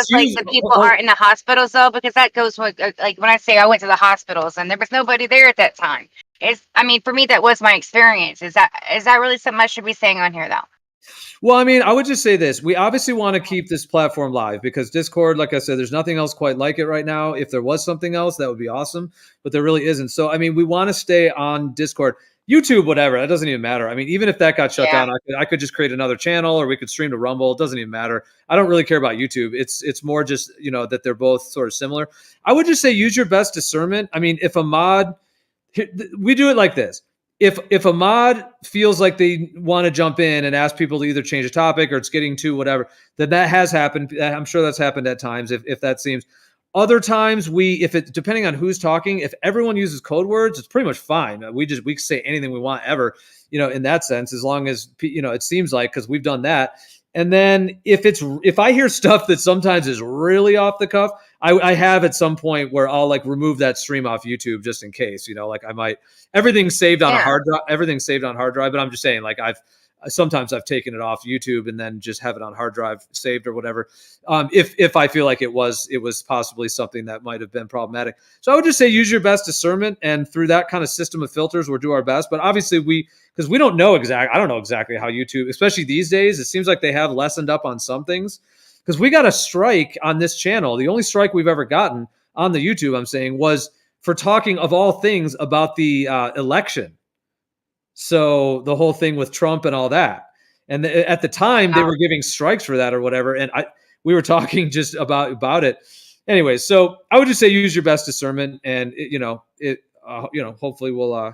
the people aren't in the hospitals though, because that goes with when I say I went to the hospitals and there was nobody there at that time. For me, that was my experience. Is that really something I should be saying on here though? Well, I would just say this. We obviously want to keep this platform live because Discord, like I said, there's nothing else quite like it right now. If there was something else, that would be awesome, but there really isn't. So, we want to stay on Discord. YouTube, whatever, that doesn't even matter. Even if that got shut down, I could just create another channel or we could stream to Rumble. It doesn't even matter. I don't really care about YouTube. It's more just, that they're both sort of similar. I would just say use your best discernment. If a mod, we do it like this. If a mod feels like they want to jump in and ask people to either change a topic or it's getting to whatever, then that has happened. I'm sure that's happened at times if that seems. Other times depending on who's talking, if everyone uses code words, it's pretty much fine. We can say anything we want ever, in that sense, as long as, it seems like, because we've done that. And then if I hear stuff that sometimes is really off the cuff, I have at some point where I'll remove that stream off YouTube just in case, I might, everything's saved on a hard drive, but I'm just saying, Sometimes I've taken it off YouTube and then just have it on hard drive saved or whatever. If I feel like it was possibly something that might have been problematic. So I would just say use your best discernment, and through that kind of system of filters, we'll do our best. But obviously because we don't know I don't know exactly how YouTube, especially these days, it seems like they have lessened up on some things. Because we got a strike on this channel. The only strike we've ever gotten on the YouTube, I'm saying, was for talking of all things about the election. So the whole thing with Trump and all that. And at the time they were giving strikes for that or whatever. And we were talking just about it. Anyway, so I would just say use your best discernment, and hopefully we'll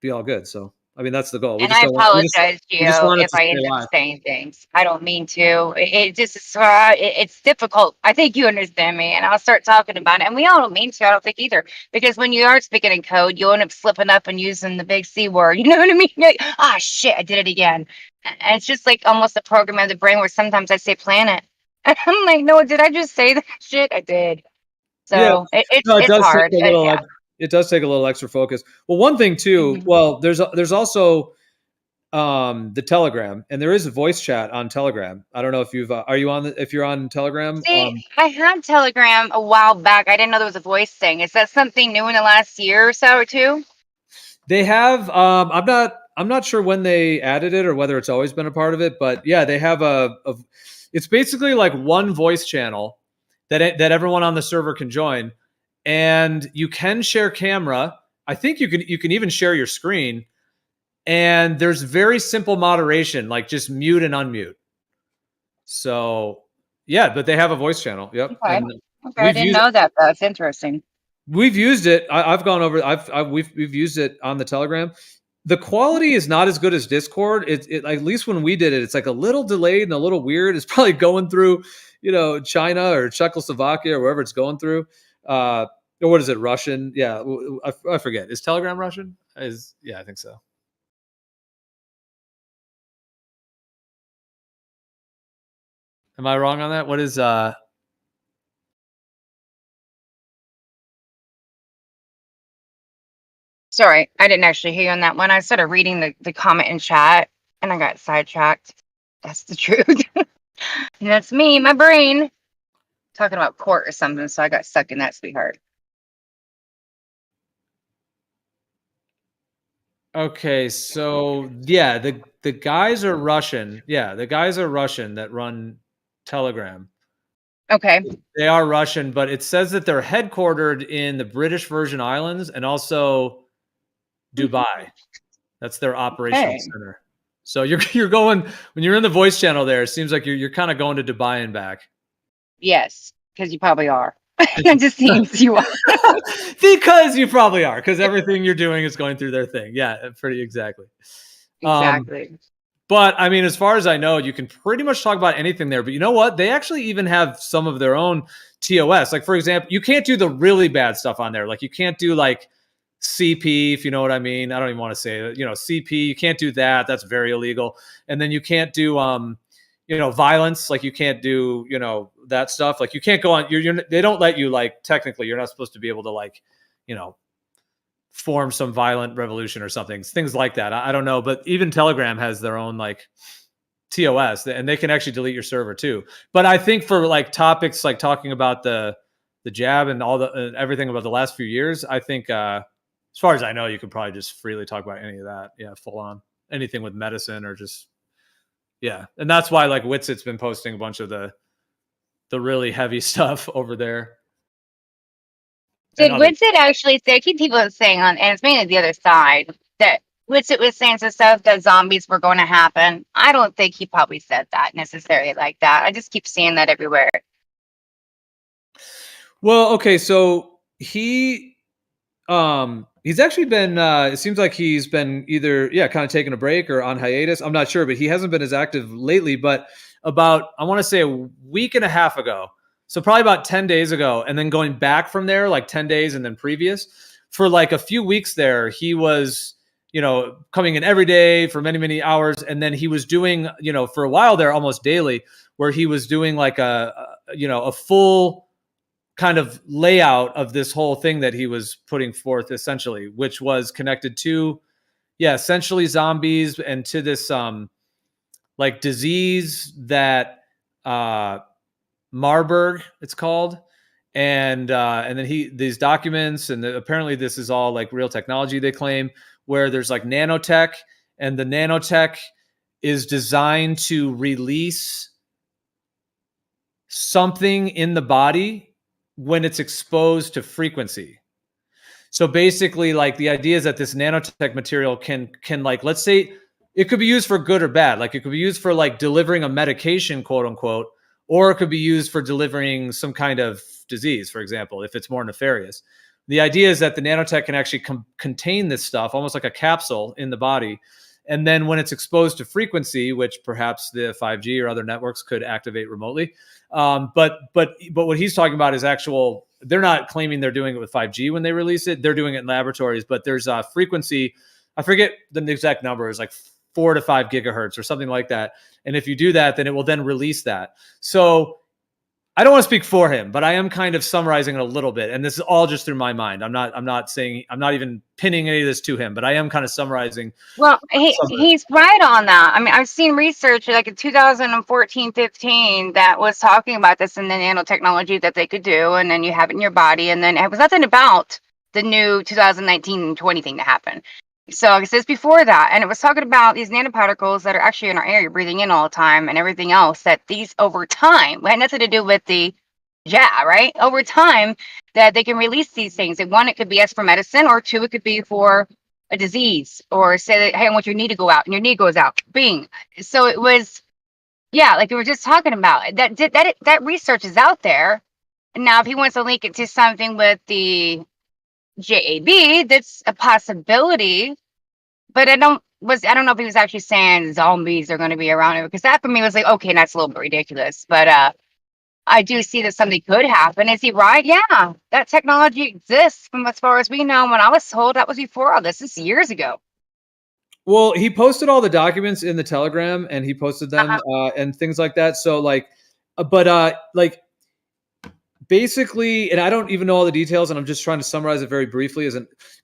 be all good. So I mean, that's the goal. And I apologize, Gio, if I end up saying things. I don't mean to. It just it's difficult. I think you understand me, and I'll start talking about it. And we all don't mean to. I don't think either, because when you are speaking in code, you end up slipping up and using the big C word. You know what I mean? Like, shit, I did it again. And it's just like almost a program of the brain where sometimes I say planet, and I'm like, no, did I just say that shit? I did. So it's hard. It does take a little extra focus. Well, one thing too, well, there's also the Telegram, and there is a voice chat on Telegram. I don't know if if you're on Telegram. See, I had Telegram a while back. I didn't know there was a voice thing. Is that something new in the last year or so or two? They have. I'm not sure when they added it or whether it's always been a part of it, but yeah, they have it's basically like one voice channel that everyone on the server can join. And you can share camera. I think you can even share your screen. And there's very simple moderation, like just mute and unmute. So yeah, but they have a voice channel. Yep. Okay. I didn't know that. That's interesting. We've used it. I've gone over. We've used it on the Telegram. The quality is not as good as Discord. It at least when we did it, it's like a little delayed and a little weird. It's probably going through, China or Czechoslovakia or wherever it's going through. Or what is it? Russian? Yeah, I forget. Is Telegram Russian? Yeah, I think so. Am I wrong on that? What is Sorry, I didn't actually hear you on that one. I started reading the comment in chat and I got sidetracked. That's the truth. And that's me, my brain. Talking about court or something, so I got stuck in that, sweetheart. Okay, so yeah, the guys are Russian. Yeah, the guys are Russian that run Telegram. Okay. They are Russian, but it says that they're headquartered in the British Virgin Islands and also Dubai. That's their operations center. So you're going, when you're in the voice channel there, it seems like you're kind of going to Dubai and back. Yes, because you probably are. It just seems you are. Because you probably are, because everything you're doing is going through their thing. Yeah, pretty exactly. Exactly. But I mean, as far as I know, you can pretty much talk about anything there. But you know what? They actually even have some of their own TOS. Like, for example, you can't do the really bad stuff on there. Like, you can't do like CP, if you know what I mean. I don't even want to say it. CP, you can't do that. That's very illegal. And then you can't do, violence. Like, you can't do, that stuff. Like, you can't go on. They don't let you, like, technically, you're not supposed to be able to, like, form some violent revolution or something, things like that. I don't know, but even Telegram has their own like TOS, and they can actually delete your server too. But I think for like topics like talking about the jab and all the everything about the last few years, I think as far as I know, you could probably just freely talk about any of that. Yeah, full on anything with medicine or just and that's why like Witsit's been posting a bunch of the really heavy stuff over there. Did Witsit actually say, I keep people saying and it's mainly the other side, that Witsit was saying some stuff that zombies were going to happen? I don't think he probably said that necessarily like that. I just keep seeing that everywhere. Well, okay, so he's actually been, it seems like he's been either, kind of taking a break or on hiatus. I'm not sure, but he hasn't been as active lately. But about, I want to say a week and a half ago, so probably about 10 days ago, and then going back from there, like 10 days and then previous, for like a few weeks there, he was, coming in every day for many, many hours. And then he was doing, for a while there, almost daily, where he was doing like a full kind of layout of this whole thing that he was putting forth essentially, which was connected to, essentially zombies, and to this like disease that Marburg it's called, and then these documents, and apparently this is all like real technology they claim, where there's like nanotech, and the nanotech is designed to release something in the body when it's exposed to frequency. So basically, like, the idea is that this nanotech material can like, let's say it could be used for good or bad. Like, it could be used for like delivering a medication, quote unquote, or it could be used for delivering some kind of disease, for example, if it's more nefarious. The idea is that the nanotech can actually contain this stuff, almost like a capsule in the body. And then when it's exposed to frequency, which perhaps the 5G or other networks could activate remotely. But what he's talking about is actual, they're not claiming they're doing it with 5G when they release it. They're doing it in laboratories, but there's a frequency. I forget the exact number, is like 4 to 5 gigahertz or something like that. And if you do that, then it will then release that. So I don't want to speak for him, but I am kind of summarizing it a little bit. And this is all just through my mind. I'm not saying, I'm not even pinning any of this to him, but I am kind of summarizing. Well, he's right on that. I mean, I've seen research like in 2014, 15 that was talking about this and the nanotechnology that they could do. And then you have it in your body. And then it was nothing about the new 2019 20 thing to happen. So it says before that, and it was talking about these nanoparticles that are actually in our air, you're breathing in all the time, and everything else, that these over time had nothing to do with the right? Over time, that they can release these things. And one, it could be as for medicine, or two, it could be for a disease, or say that, hey, I want your knee to go out, and your knee goes out. Bing. So it was, like we were just talking about. That research is out there. And now if he wants to link it to something with the JAB, that's a possibility. But I don't know if he was actually saying zombies are going to be around it, because that for me was like, okay, that's a little bit ridiculous. But I do see that something could happen. Is he right? Yeah, that technology exists from as far as we know. When I was told, that was before all this. This is years ago. Well, he posted all the documents in the Telegram, and he posted them and things like that. So like, like basically, and I don't even know all the details, and I'm just trying to summarize it very briefly.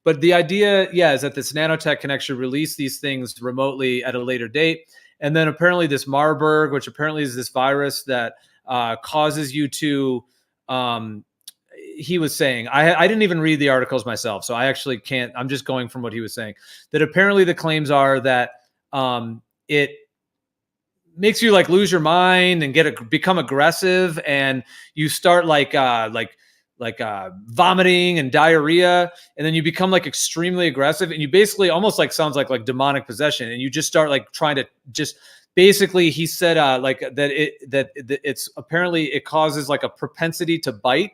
But the idea, is that this nanotech can actually release these things remotely at a later date. And then apparently this Marburg, which apparently is this virus that causes you to, he was saying, I didn't even read the articles myself, so I actually can't, I'm just going from what he was saying, that apparently the claims are that it makes you like lose your mind and become aggressive, and you start like vomiting and diarrhea, and then you become like extremely aggressive, and you basically almost like sounds like demonic possession, and you just start like trying to just basically, he said like that it's apparently it causes like a propensity to bite,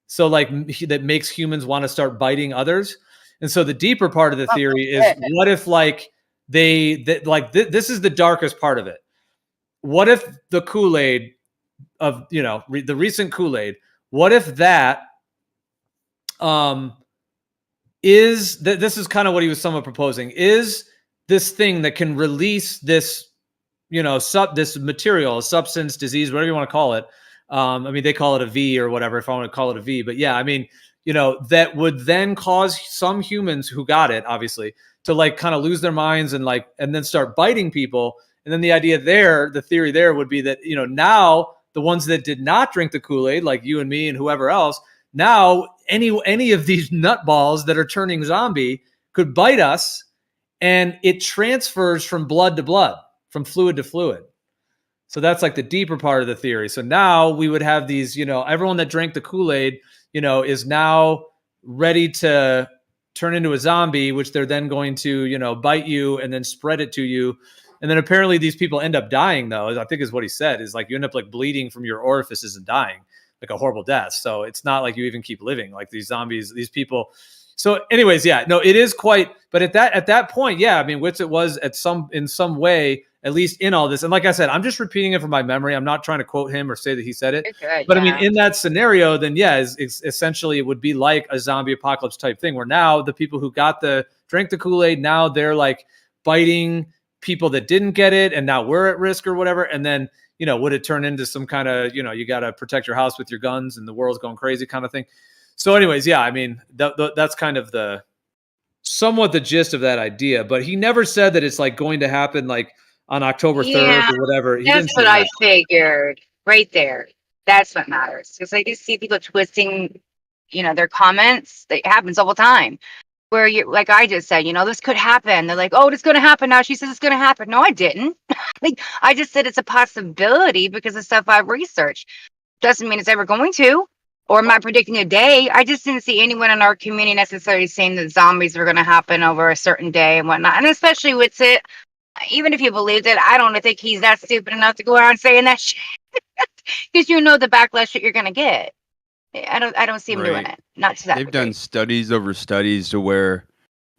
so like that makes humans want to start biting others. And so the deeper part of the theory is, what if like this is the darkest part of it. What if the Kool-Aid of, the recent Kool-Aid, what if that is that this is kind of what he was somewhat proposing, is this thing that can release this, this material, a substance, disease, whatever you want to call it. I mean, they call it a V or whatever, if I want to call it a V, but yeah, I mean, that would then cause some humans who got it, obviously, to like kind of lose their minds and then start biting people. And then the idea there, the theory there would be that, now the ones that did not drink the Kool-Aid, like you and me and whoever else, now any of these nutballs that are turning zombie could bite us, and it transfers from blood to blood, from fluid to fluid. So that's like the deeper part of the theory. So now we would have these, everyone that drank the Kool-Aid, is now ready to turn into a zombie, which they're then going to, bite you and then spread it to you. And then apparently these people end up dying, though, I think is what he said, is like you end up like bleeding from your orifices and dying, like a horrible death. So it's not like you even keep living, like these zombies, these people. So anyways, it is quite, but at that point, I mean, which it was in some way, at least in all this. And like I said, I'm just repeating it from my memory. I'm not trying to quote him or say that he said it. Good, but I mean, in that scenario, then it's essentially it would be like a zombie apocalypse type thing, where now the people who drank the Kool-Aid, now they're like biting people that didn't get it, and now we're at risk or whatever. And then, would it turn into some kind of, you got to protect your house with your guns and the world's going crazy kind of thing. So anyways, I mean, that's kind of the somewhat the gist of that idea, but he never said that it's like going to happen like on October 3rd Yeah, or whatever. He that's didn't say what I that. figured. Right there. That's what matters. Because I do see people twisting, their comments. That happens all the time. Where you, like I just said, this could happen. They're like, oh, it's going to happen now. She says it's going to happen. No, I didn't. Like, I just said it's a possibility because of stuff I've researched. Doesn't mean it's ever going to. Or am I predicting a day? I just didn't see anyone in our community necessarily saying that zombies were going to happen over a certain day and whatnot. And especially with it, even if you believed it, I don't think he's that stupid enough to go around saying that shit. Because the backlash that you're going to get. I don't see him doing Right. it. Not to that They've degree. done studies over studies to where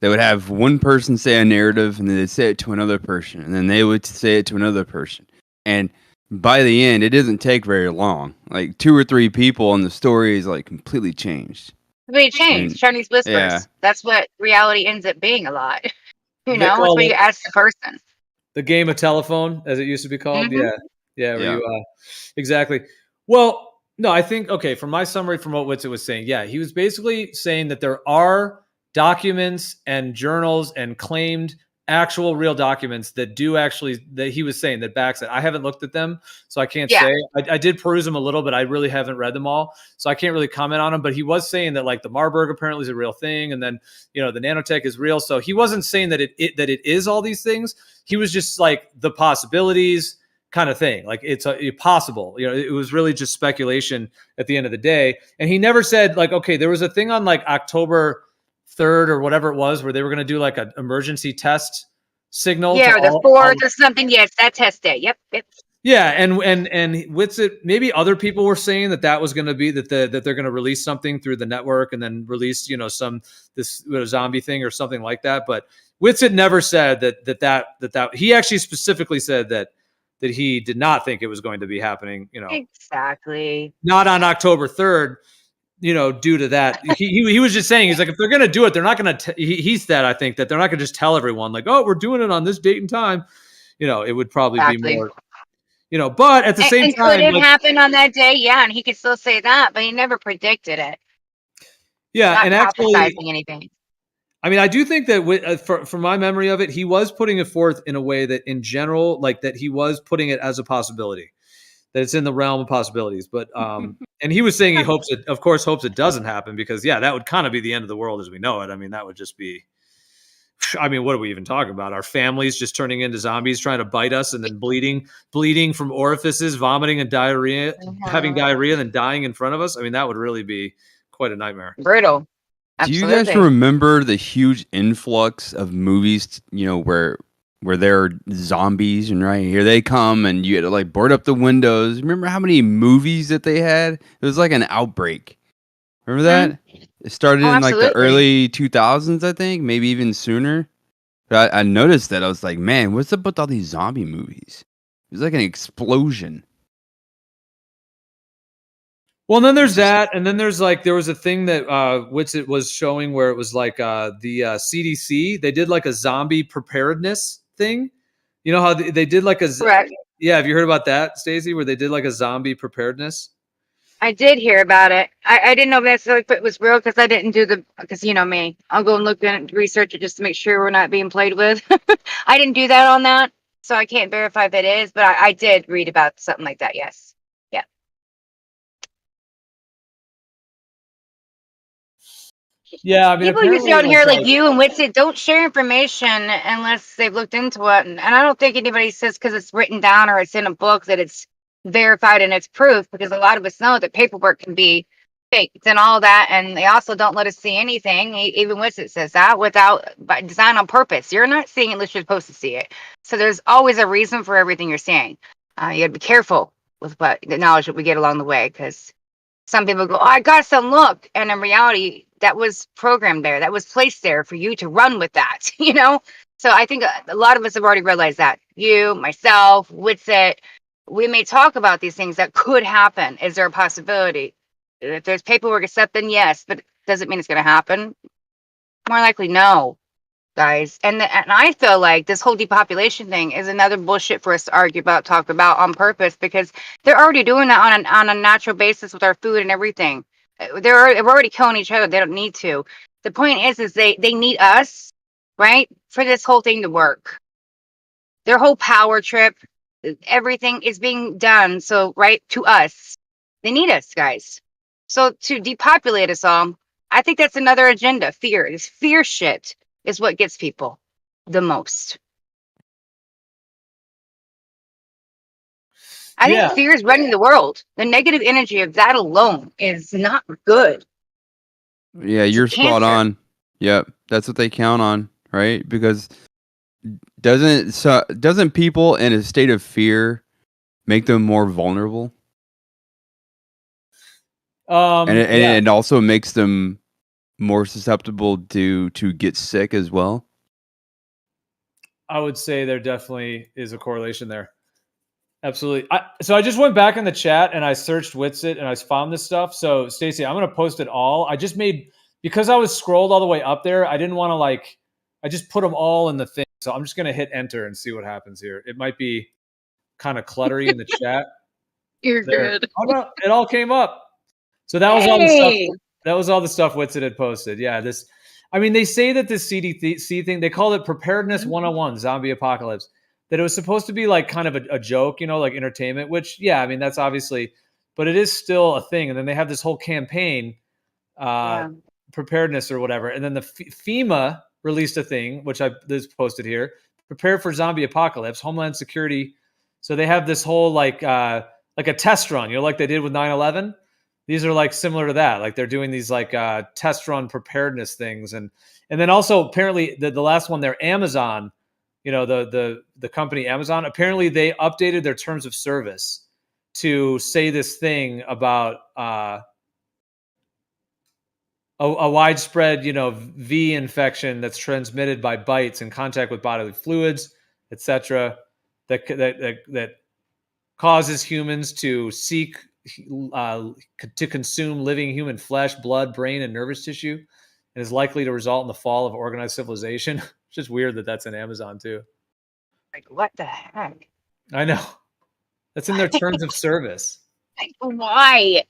they would have one person say a narrative and then they'd say it to another person and then they would say it to another person. And by the end, it doesn't take very long. Like 2 or 3 people and the story is like completely changed. But it changed. And Chinese whispers. yeah. That's what reality ends up being a lot. They It's call where you it ask the person. the game of telephone, as it used to be called. Mhm. Yeah. Where Yeah. you exactly. Well, no, I think from my summary from what Witsit was saying, he was basically saying that there are documents and journals and claimed actual real documents that do actually that he was saying that backs it. I haven't looked at them, so I can't Yeah. say. I did peruse them a little, but I really haven't read them all, so I can't really comment on them. But he was saying that like the Marburg apparently is a real thing, and then the nanotech is real. So he wasn't saying that it is all these things. He was just like the possibilities kind of thing. Like it's possible. It was really just speculation at the end of the day. And he never said like, okay, there was a thing on like October 3rd or whatever it was where they were going to do like an emergency test signal. Yeah, to or the all- 4th or something. Yes, that test day. Yep. yeah, and Witsit, maybe other people were saying that was going to be that they're going to release something through the network and then release this zombie thing or something like that. But Witsit never said that he actually specifically said that he did not think it was going to be happening. Exactly. Not on October 3rd. Due to that, he was just saying, he's like, if they're going to do it, they're not going to. He said, I think that they're not going to just tell everyone like, oh, we're doing it on this date and time. It would probably be more. But at the same time, could it happen on that day? Yeah, and he could still say that, but he never predicted it. Yeah, Not and actually, prophesizing anything. I mean, I do think that from my memory of it, he was putting it forth in a way that, in general, like that he was putting it as a possibility, that it's in the realm of possibilities. But and he was saying he hopes it doesn't happen because that would kind of be the end of the world as we know it. I mean, that would just be. I mean, what are we even talking about? Our families just turning into zombies, trying to bite us, and then bleeding from orifices, vomiting and diarrhea, having diarrhea, and then dying in front of us. I mean, that would really be quite a nightmare. Brutal. Do you guys remember the huge influx of movies, where there are zombies and right here they come and you had to like board up the windows? Remember how many movies that they had? It was like an outbreak. Remember that? It started in like the early 2000s, I think, maybe even sooner. But I noticed that. I was like, man, what's up with all these zombie movies? It was like an explosion. Well, and then there's that, and then there was a thing that Witsit was showing where it was like the CDC. They did like a zombie preparedness thing. You know how they did like a Correct. Yeah, have you heard about that, Stacey? Where they did like a zombie preparedness? I did hear about it. I didn't know necessarily if it was real because I didn't do because you know me. I'll go and look and research it just to make sure we're not being played with. I didn't do that on that, so I can't verify if it is, but I did read about something like that. Yes. Yeah. Yeah, I mean, People usually on here like you and Witsit don't share information unless they've looked into it, and I don't think anybody says because it's written down or it's in a book that it's verified and it's proof, because a lot of us know that paperwork can be faked and all that, and they also don't let us see anything. Even Witsit says that by design on purpose. You're not seeing it unless you're supposed to see it. So there's always a reason for everything you're saying. You got to be careful with the knowledge that we get along the way, because some people go, oh, I got some look, and in reality, that was programmed there. That was placed there for you to run with that, So I think a lot of us have already realized that. You, myself, Witsit, we may talk about these things that could happen. Is there a possibility? If there's paperwork accepted, then yes, but does it mean it's going to happen? More likely, no, guys. And I feel like this whole depopulation thing is another bullshit for us to argue about, talk about on purpose, because they're already doing that on a natural basis with our food and everything. We're already killing each other. They don't need to. The point is they need us, right, for this whole thing to work. Their whole power trip, everything is being done. So, right, to us, they need us, guys. So to depopulate us all, I think that's another agenda. Fear. This fear shit is what gets people the most. I think fear is running the world. The negative energy of that alone is not good. Yeah, you're spot on. Yep, that's what they count on, right? Because doesn't people in a state of fear make them more vulnerable? And it also makes them more susceptible to get sick as well. I would say there definitely is a correlation there. Absolutely. So I just went back in the chat and I searched Witsit and I found this stuff. So Stacey, I'm going to post it all. I just made, because I was scrolled all the way up there, I didn't want to I just put them all in the thing. So I'm just going to hit enter and see what happens here. It might be kind of cluttery in the chat. You're good. Oh no, it all came up. So that was all the stuff. That was all the stuff Witsit had posted. Yeah, they say that this CDC thing, they call it Preparedness 101, Zombie Apocalypse. That it was supposed to be like kind of a joke, like entertainment, which, that's obviously, but it is still a thing. And then they have this whole campaign, preparedness or whatever. And then the FEMA released a thing, which this posted here, Prepare for Zombie Apocalypse, Homeland Security. So they have this whole like a test run, like they did with 9/11. These are like similar to that. Like they're doing these like test run preparedness things. And then also apparently the last one there, Amazon, the company Amazon, apparently they updated their terms of service to say this thing about a widespread, V infection that's transmitted by bites in contact with bodily fluids, etc., that causes humans to seek to consume living human flesh, blood, brain, and nervous tissue, and is likely to result in the fall of organized civilization. It's just weird that that's in Amazon too. Like, what the heck? I know. That's in their terms of service. Like, why?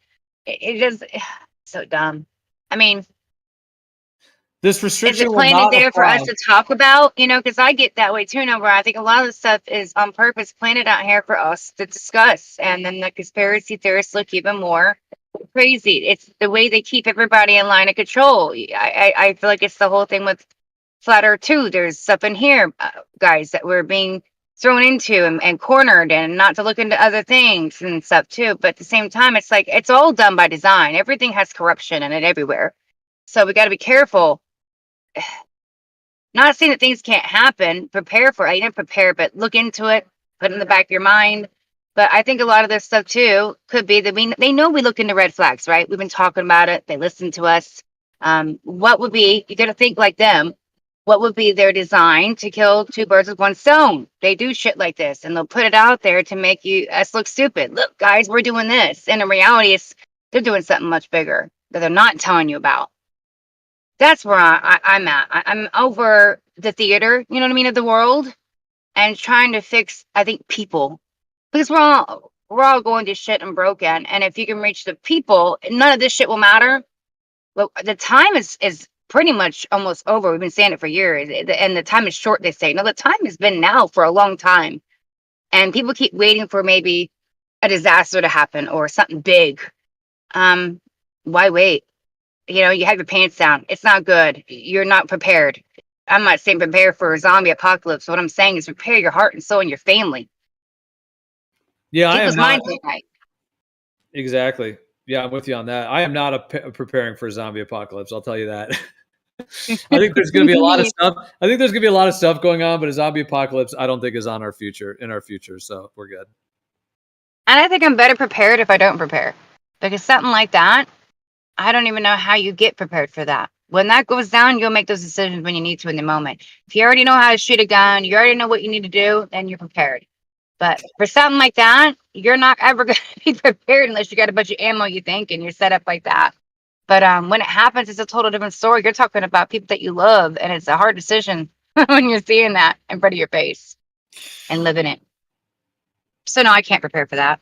It just so dumb. I mean, this is restriction it will planted not there for apply. us to talk about? Because I get that way too. Where I think a lot of the stuff is on purpose planted out here for us to discuss, and then the conspiracy theorists look even more crazy. It's the way they keep everybody in line of control. I feel like it's the whole thing with Flat Earth too. There's stuff in here, guys, that we're being thrown into and cornered, and not to look into other things and stuff too. But at the same time, it's like it's all done by design. Everything has corruption in it everywhere, so we got to be careful. Not saying that things can't happen. Prepare for it. You didn't prepare, but look into it. Put it in the back of your mind. But I think a lot of this stuff too could be that they know we looked into red flags, right? We've been talking about it. They listen to us. What would be, you got to think like them. What would be their design to kill two birds with one stone? They do shit like this, and they'll put it out there to make us look stupid. Look, guys, we're doing this. And in reality, they're doing something much bigger that they're not telling you about. That's where I'm at. I'm over the theater, you know what I mean, of the world, and trying to fix, I think, people. Because we're all going to shit and broken. And if you can reach the people, none of this shit will matter. Well, the time is pretty much almost over. We've been saying it for years. And the time is short, they say. No, the time has been now for a long time. And people keep waiting for maybe a disaster to happen or something big. Why wait? You have your pants down. It's not good. You're not prepared. I'm not saying prepare for a zombie apocalypse. What I'm saying is prepare your heart and soul and your family. Yeah, I am People's not. minds ain't right. Exactly. Yeah, I'm with you on that. I am not preparing for a zombie apocalypse. I'll tell you that. I think there's going to be a lot of stuff. I think there's going to be a lot of stuff going on, but a zombie apocalypse, I don't think is in our future. So we're good. And I think I'm better prepared if I don't prepare, because something like that, I don't even know how you get prepared for that. When that goes down, you'll make those decisions when you need to in the moment. If you already know how to shoot a gun, you already know what you need to do, then you're prepared. But for something like that, you're not ever going to be prepared unless you got a bunch of ammo, you think, and you're set up like that. But when it happens, it's a total different story. You're talking about people that you love, and it's a hard decision when you're seeing that in front of your face and living it. So no, I can't prepare for that.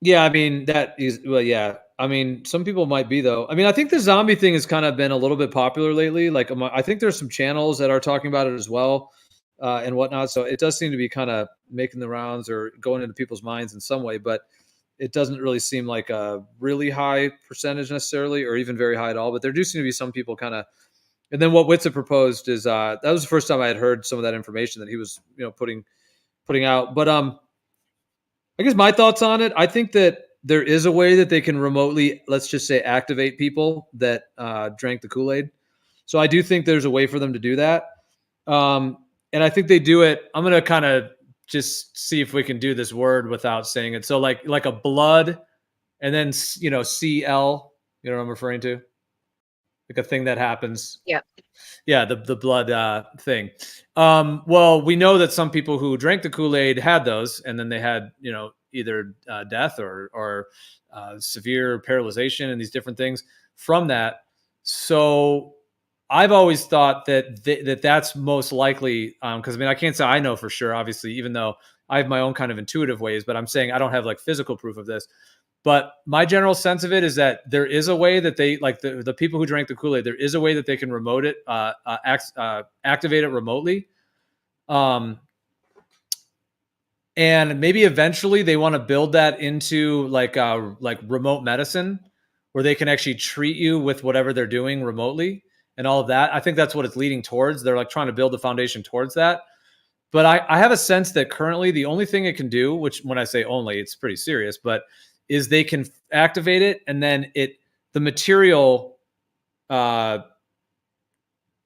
Yeah, I mean that is, well, yeah. I mean, some people might be though. I mean, I think the zombie thing has kind of been a little bit popular lately. Like, I think there's some channels that are talking about it as well, and whatnot. So it does seem to be kind of making the rounds or going into people's minds in some way. But it doesn't really seem like a really high percentage necessarily, or even very high at all. But there do seem to be some people kind of. And then what Witz had proposed is that was the first time I had heard some of that information that he was, putting out. But I guess my thoughts on it. I think that there is a way that they can remotely, let's just say, activate people that drank the Kool-Aid. So I do think there's a way for them to do that. And I think they do it. I'm going to kind of just see if we can do this word without saying it. So like a blood and then, CL, you know what I'm referring to? Like a thing that happens. Yeah. Yeah, the blood thing. Well, we know that some people who drank the Kool-Aid had those, and then they had, either death or severe paralyzation and these different things from that. So I've always thought that that's most likely, because I mean, I can't say I know for sure, obviously, even though I have my own kind of intuitive ways, but I'm saying I don't have like physical proof of this. But my general sense of it is that there is a way that they, like the people who drank the Kool-Aid, there is a way that they can remote it, activate it remotely. And maybe eventually they want to build that into like remote medicine where they can actually treat you with whatever they're doing remotely and all of that. I think that's what it's leading towards. They're like trying to build the foundation towards that. But I have a sense that currently the only thing it can do, which when I say only, it's pretty serious, but is they can activate it and then the material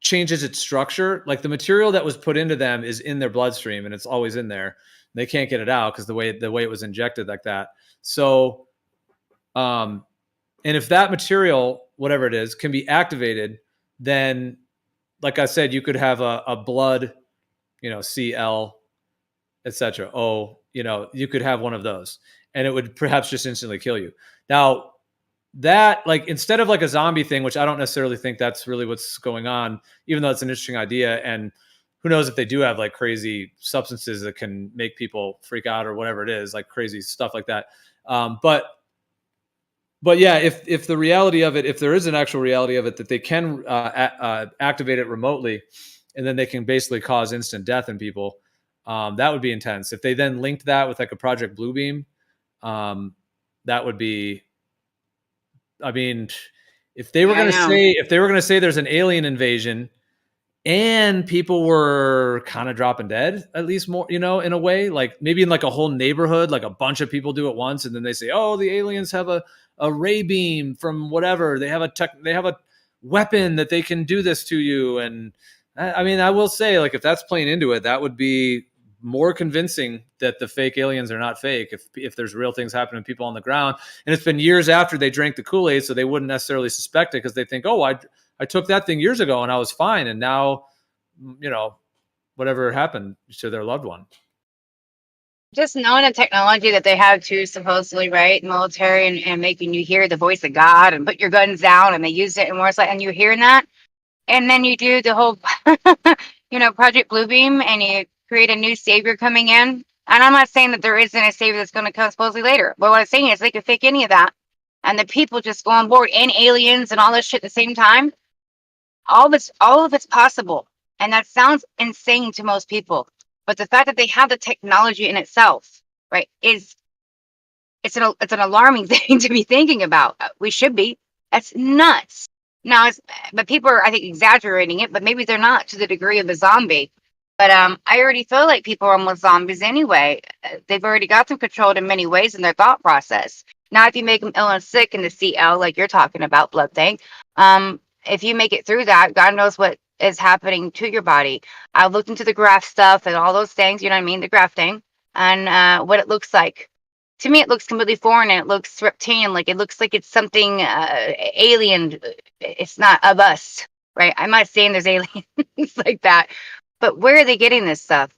changes its structure. Like the material that was put into them is in their bloodstream and it's always in there. They can't get it out because the way it was injected like that. So, and if that material, whatever it is, can be activated, then, like I said, you could have a blood, CL, etc. You could have one of those, and it would perhaps just instantly kill you. Now, that like instead of like a zombie thing, which I don't necessarily think that's really what's going on, even though it's an interesting idea, and who knows if they do have like crazy substances that can make people freak out or whatever it is, like crazy stuff like that. But yeah, if the reality of it, if there is an actual reality of it, that they can activate it remotely, and then they can basically cause instant death in people, that would be intense. If they then linked that with like a Project Bluebeam, that would be. I mean, if they were going to say there's an alien invasion and people were kind of dropping dead, at least more, in a way, like maybe in like a whole neighborhood, like a bunch of people do it once. And then they say, oh, the aliens have a ray beam from whatever. They have a weapon that they can do this to you. And I mean, I will say, like, if that's playing into it, that would be more convincing that the fake aliens are not fake if there's real things happening to people on the ground. And it's been years after they drank the Kool-Aid, so they wouldn't necessarily suspect it because they think, oh, I took that thing years ago and I was fine, and now whatever happened to their loved one. Just knowing the technology that they have too, supposedly, right? Military and making you hear the voice of God and put your guns down, and they use it in wars, and you're hearing that, and then you do the whole Project Bluebeam, and you create a new savior coming in. And I'm not saying that there isn't a savior that's going to come supposedly later. But what I'm saying is they could fake any of that. And the people just go on board, and aliens and all this shit at the same time. All of it's possible. And that sounds insane to most people. But the fact that they have the technology in itself, right, it's an alarming thing to be thinking about. We should be. That's nuts. Now, but people are, I think, exaggerating it, but maybe they're not to the degree of a zombie. But I already feel like people are almost zombies anyway. They've already got them controlled in many ways in their thought process. Now, if you make them ill and sick in the CL, like you're talking about, blood thing, if you make it through that, God knows what is happening to your body. I looked into the graft stuff and all those things, you know what I mean, the grafting, and what it looks like. To me, it looks completely foreign, and it looks reptilian. Like it looks like it's something alien. It's not of us, right? I'm not saying there's aliens like that. But where are they getting this stuff?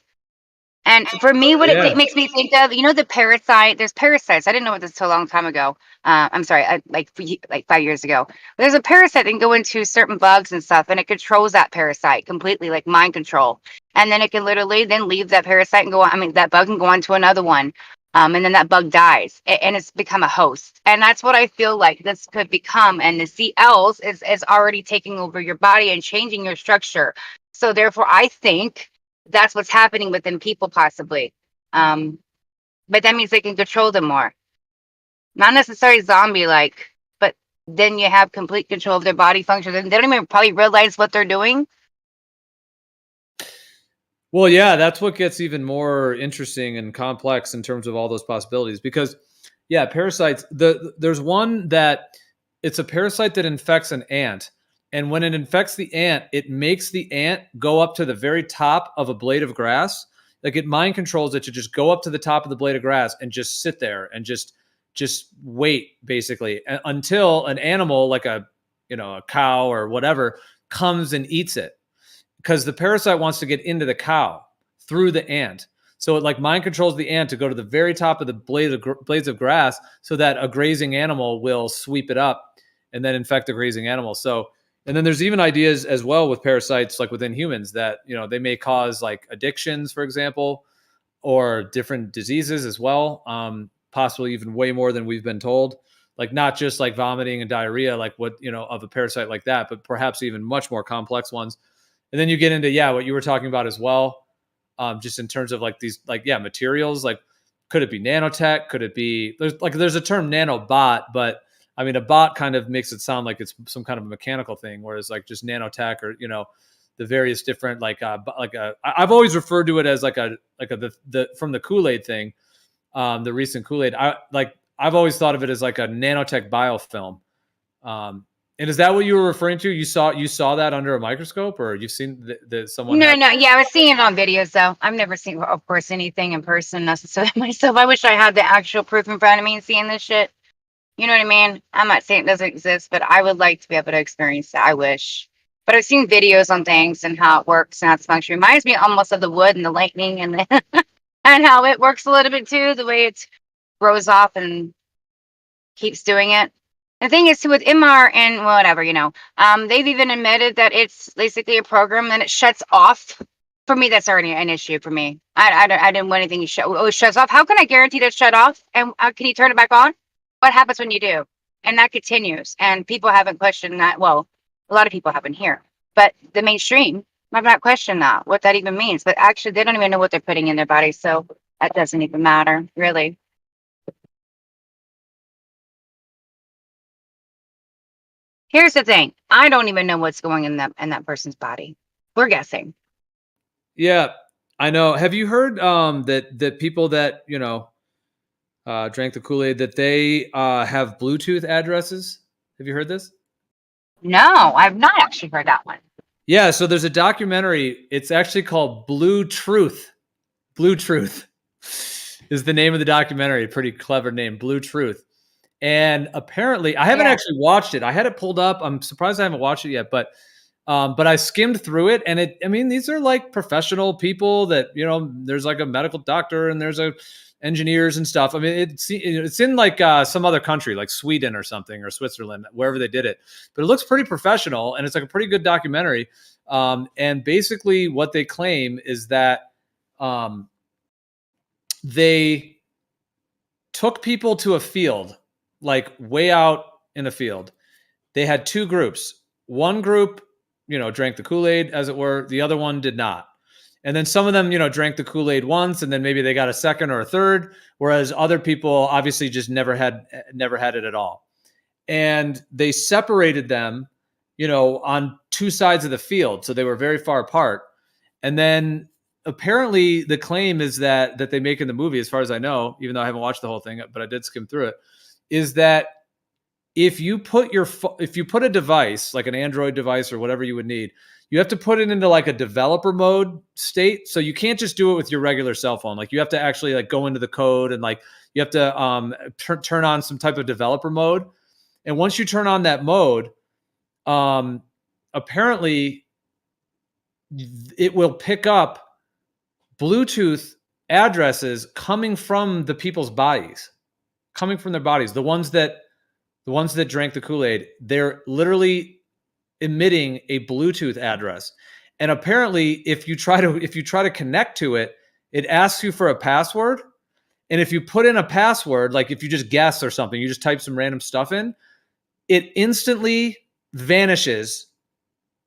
And for me, what it makes me think of, the parasite. There's parasites. I didn't know this till a long time ago. I'm sorry, like 5 years ago. But there's a parasite that can go into certain bugs and stuff, and it controls that parasite completely, like mind control. And then it can literally then leave that parasite and go on. I mean, that bug can go on to another one. And then that bug dies, and it's become a host. And that's what I feel like this could become. And the CLs is already taking over your body and changing your structure. So therefore, I think that's what's happening within people, possibly. But that means they can control them more. Not necessarily zombie-like, but then you have complete control of their body function. And they don't even probably realize what they're doing. Well, yeah, that's what gets even more interesting and complex in terms of all those possibilities. Because, yeah, parasites. There's one that it's a parasite that infects an ant, and when it infects the ant, it makes the ant go up to the very top of a blade of grass. Like it mind controls it to just go up to the top of the blade of grass and just sit there and just wait, basically, until an animal like a cow or whatever comes and eats it. Because the parasite wants to get into the cow through the ant. So it like mind controls the ant to go to the very top of the blades of grass so that a grazing animal will sweep it up and then infect the grazing animal. So, and then there's even ideas as well with parasites like within humans that, they may cause like addictions, for example, or different diseases as well. Possibly even way more than we've been told. Like not just like vomiting and diarrhea, like what, of a parasite like that, but perhaps even much more complex ones. And then you get into, what you were talking about as well, just in terms of like these, materials. Like, could it be nanotech? Could it be there's a term nanobot, but I mean, a bot kind of makes it sound like it's some kind of a mechanical thing, whereas like just nanotech or the various different I've always referred to it as the from the Kool-Aid thing, the recent Kool-Aid. I've always thought of it as like a nanotech biofilm. And is that what you were referring to? You saw that under a microscope, or you've seen someone? No. Yeah, I was seeing it on videos though. I've never seen, of course, anything in person necessarily myself. I wish I had the actual proof in front of me and seeing this shit. You know what I mean? I'm not saying it doesn't exist, but I would like to be able to experience it. I wish. But I've seen videos on things and how it works and how it's functioning. Reminds me almost of the wood and the lightning and the and how it works a little bit too, the way it grows off and keeps doing it. The thing is, too, with MR and whatever, they've even admitted that it's basically a program and it shuts off. For me, that's already an issue for me. I didn't want anything it shuts off. How can I guarantee that shut off? And can you turn it back on? What happens when you do? And that continues. And people haven't questioned that. Well, a lot of people haven't here. But the mainstream have not questioned that, what that even means. But actually, they don't even know what they're putting in their body. So that doesn't even matter, really. Here's the thing. I don't even know what's going in that person's body. We're guessing. Yeah, I know. Have you heard that people that drank the Kool-Aid that they have Bluetooth addresses? Have you heard this? No, I've not actually heard that one. Yeah, so there's a documentary. It's actually called Blue Truth. Blue Truth is the name of the documentary. Pretty clever name, Blue Truth. And apparently, I haven't actually watched it. I had it pulled up. I'm surprised I haven't watched it yet, but I skimmed through it, and these are like professional people that there's like a medical doctor and there's engineers and stuff. I mean, it's in like some other country, like Sweden or something, or Switzerland, wherever they did it. But it looks pretty professional, and it's like a pretty good documentary. And basically, what they claim is that they took people to a field, like way out in a field. They had two groups. One group, drank the Kool-Aid, as it were. The other one did not. And then some of them, drank the Kool-Aid once, and then maybe they got a second or a third, whereas other people obviously just never had it at all. And they separated them, on two sides of the field, so they were very far apart. And then apparently the claim is that they make in the movie, as far as I know, even though I haven't watched the whole thing, but I did skim through it, is that if you put a device, like an Android device or whatever you would need, you have to put it into like a developer mode state. So you can't just do it with your regular cell phone. Like you have to actually like go into the code and like you have to turn on some type of developer mode. And once you turn on that mode, apparently it will pick up Bluetooth addresses coming from the people's bodies, coming from their bodies. The ones that drank the Kool-Aid, they're literally emitting a Bluetooth address. And apparently, if you try to connect to it, it asks you for a password. And if you put in a password, like if you just guess or something, you just type some random stuff in, it instantly vanishes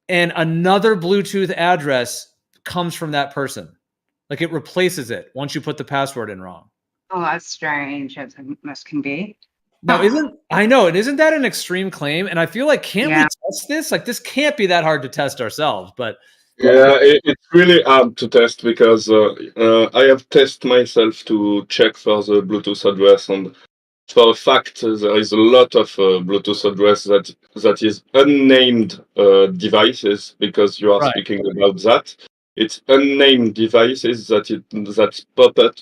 and another Bluetooth address comes from that person. Like it replaces it once you put the password in wrong. Oh, that's strange as this can be. Now, isn't that an extreme claim? And I feel like, can't we test this? Like, this can't be that hard to test ourselves, but Yeah, it's really hard to test because I have tested myself to check for the Bluetooth address, and for a fact, there is a lot of Bluetooth address that is unnamed devices, because you are Right. speaking about that. It's unnamed devices that pop up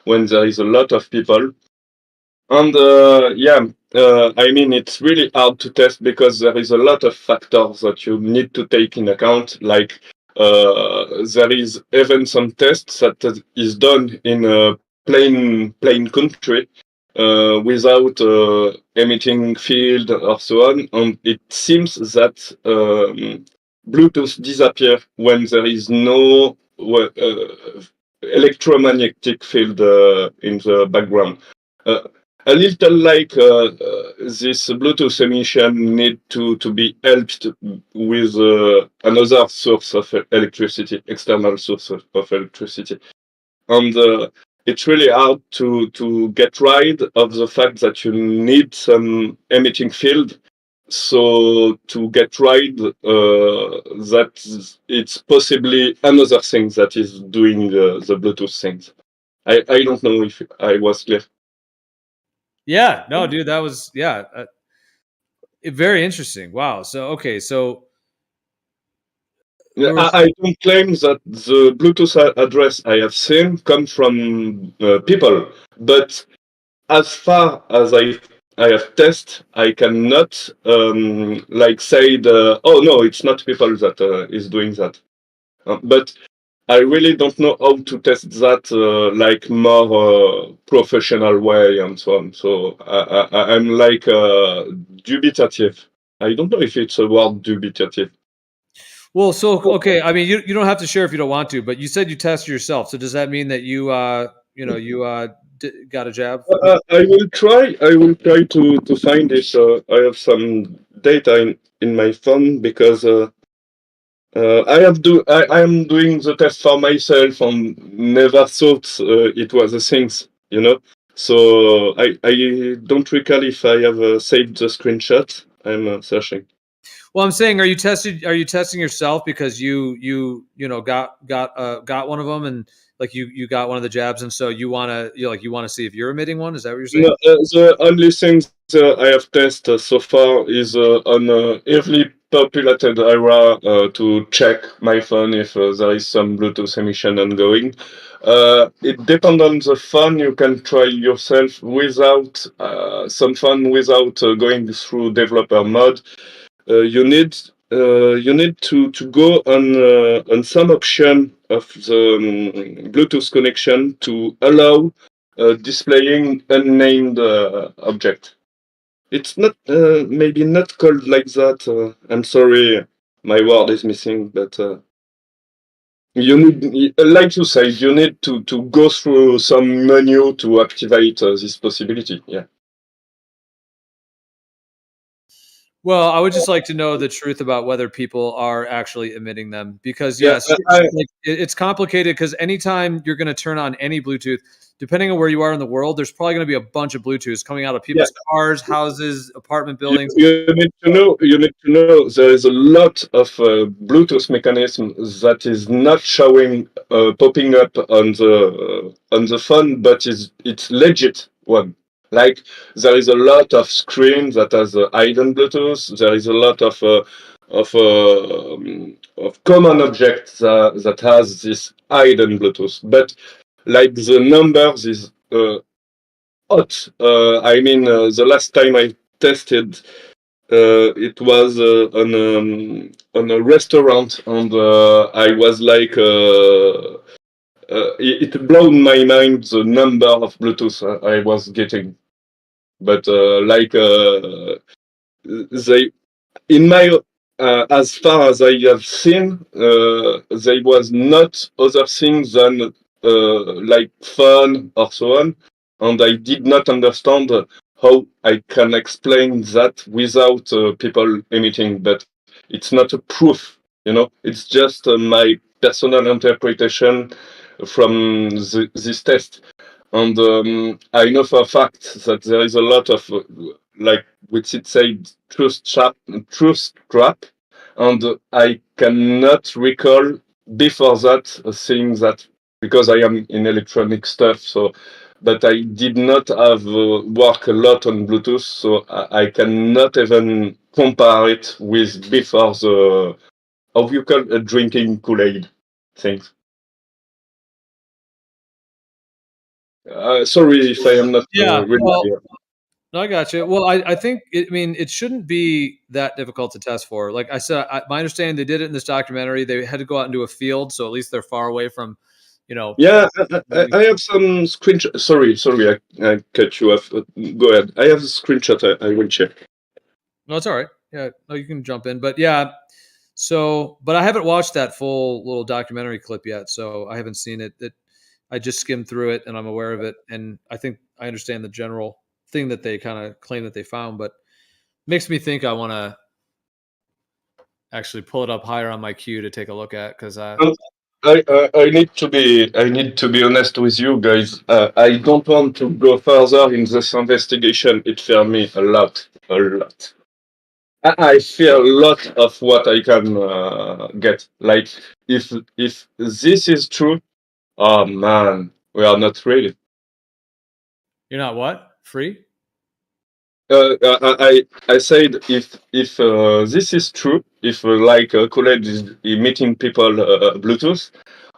when there is a lot of people. And I mean, it's really hard to test because there is a lot of factors that you need to take in account. Like there is even some tests that is done in a plain country without emitting field or so on, and it seems that Bluetooth disappear when there is no electromagnetic field in the background. A little like this Bluetooth emission need to be helped with another source of electricity, external source of electricity. And it's really hard to get rid of the fact that you need some emitting field. So to get rid that it's possibly another thing that is doing the Bluetooth things. I don't know if I was clear. yeah, no, dude, that was very interesting. Wow. So okay, so Yeah, I don't claim that the Bluetooth address I have seen come from people, but as far as I have tested, I cannot say oh no, it's not people that is doing that. But I really don't know how to test that like more professional way and so on. So I'm like dubitative. I don't know if it's a word, dubitative. well, so okay, I mean, you don't have to share if you don't want to, but you said you tested yourself. So does that mean that you got a jab? I will try to find this. I have some data in my phone because I am doing the test for myself and never thought it was a thing, you know. So I don't recall if I have saved the screenshot. I'm searching. Well, I'm saying, are you testing yourself because you got one of them, and like you got one of the jabs, and so you want to see if you're emitting one? Is that what you're saying? No, the only thing I have tested so far is on a heavily populated area to check my phone if there is some Bluetooth emission ongoing. It depends on the phone. You can try yourself without some phone without going through developer mode. You need to go on some option of the Bluetooth connection to allow displaying unnamed object. It's not maybe not called like that. I'm sorry, my word is missing, but you need, like you say, you need to go through some menu to activate this possibility. Yeah. Well, I would just like to know the truth about whether people are actually emitting them, because Yeah, yes, it's complicated, because anytime you're going to turn on any Bluetooth, depending on where you are in the world, there's probably going to be a bunch of Bluetooths coming out of people's cars, houses, apartment buildings. You need to know there is a lot of Bluetooth mechanism that is not showing popping up on the phone, but it's legit one. Like there is a lot of screens that has hidden Bluetooth. There is a lot of common objects that has this hidden Bluetooth. But like the numbers is hot. I mean, the last time I tested, it was on a restaurant, and I was like, it blown my mind the number of Bluetooth I was getting. But they, in my as far as I have seen, there was not other things than like fun or so on. and I did not understand how I can explain that without people emitting. But it's not a proof, It's just my personal interpretation from this test. And I know for a fact that there is a lot of, like which it said, truth trap, and I cannot recall before that seeing that, because I am in electronic stuff. So, but I did not have work a lot on Bluetooth, so I cannot even compare it with before the, how you call drinking Kool-Aid things. Sorry if I am not really clear. No, I got you. Well, I think it shouldn't be that difficult to test for. Like I said, my understanding, they did it in this documentary. They had to go out into a field, so at least they're far away from, Yeah, I have some screenshot. Sorry, I cut you off. Go ahead. I have a screenshot. I will check. No, it's all right. Yeah, no, you can jump in. But yeah, but I haven't watched that full little documentary clip yet, so I haven't seen it. I just skimmed through it, and I'm aware of it, and I think I understand the general thing that they kind of claim that they found, but makes me think I want to actually pull it up higher on my queue to take a look at, because I need to be honest with you guys. I don't want to go further in this investigation. It fears me a lot. I fear a lot of what I can get. Like if this is true, oh man, we are not ready. You're not what? Free? I said if this is true, if like college is emitting people Bluetooth,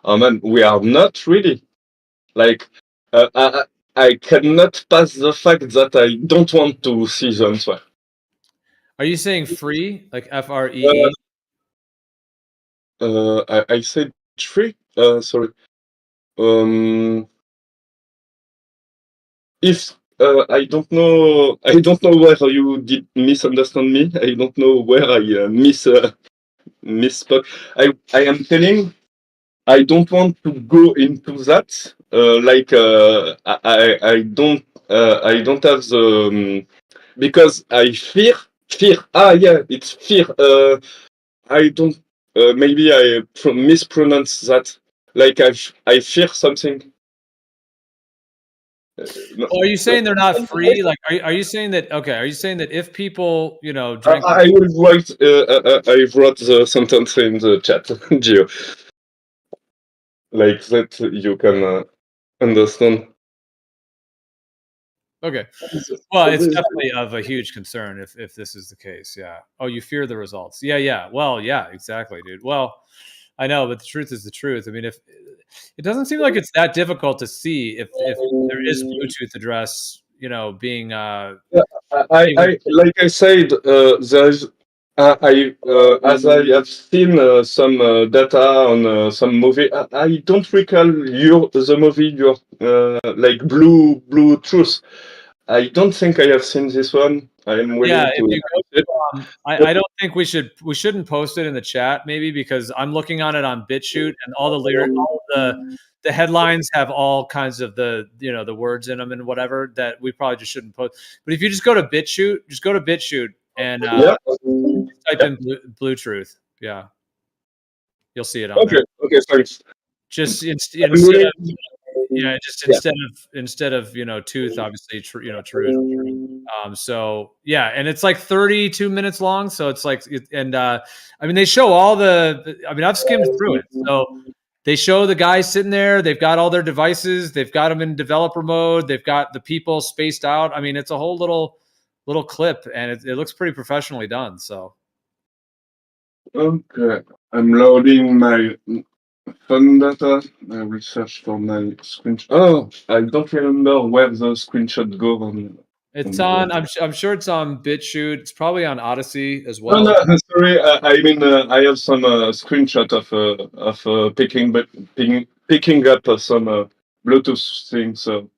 man, we are not ready. Like I cannot pass the fact that I don't want to see the answer. Are you saying free, like FREE? I said free. Sorry. If I don't know where you did misunderstand me. I don't know where I misspoke. I am telling. I don't want to go into that. I don't have the because I fear. Ah, yeah, it's fear. I don't. Maybe I mispronounce that. Like I fear something. Well, are you saying they're not free? Like, are you saying that? Okay, are you saying that if people, drink? I will write. I wrote the sentence in the chat, Gio, like that you can understand. Okay. Well, it's definitely of a huge concern if this is the case. Yeah. Oh, you fear the results. Yeah. Well, yeah, exactly, dude. Well, I know, but the truth is the truth. I mean, if it doesn't seem like it's that difficult to see if there is Bluetooth address, being Like I said, there's as I have seen some data on some movie. I don't recall the movie like Blue Truth. I don't think I have seen this one. I am willing if to you watch it. go, I don't think we shouldn't post it in the chat, maybe, because I'm looking on it on BitChute, and all the headlines have all kinds of the words in them and whatever that we probably just shouldn't post. But if you just go to BitChute and type in Blue Truth, yeah, you'll see it on there. Okay, thanks. Just instead of tooth, obviously, truth. So yeah, and it's like 32 minutes long. So it's like, they show all I've skimmed through it. So they show the guys sitting there. They've got all their devices. They've got them in developer mode. They've got the people spaced out. I mean, it's a whole little clip, and it looks pretty professionally done. So. Okay, I'm loading my phone data. I will search for my screenshot. Oh, I don't remember where the screenshot go on. It's on. I'm sure it's on BitChute. It's probably on Odysee as well. No, sorry. I have some screenshot of picking up some Bluetooth thing. So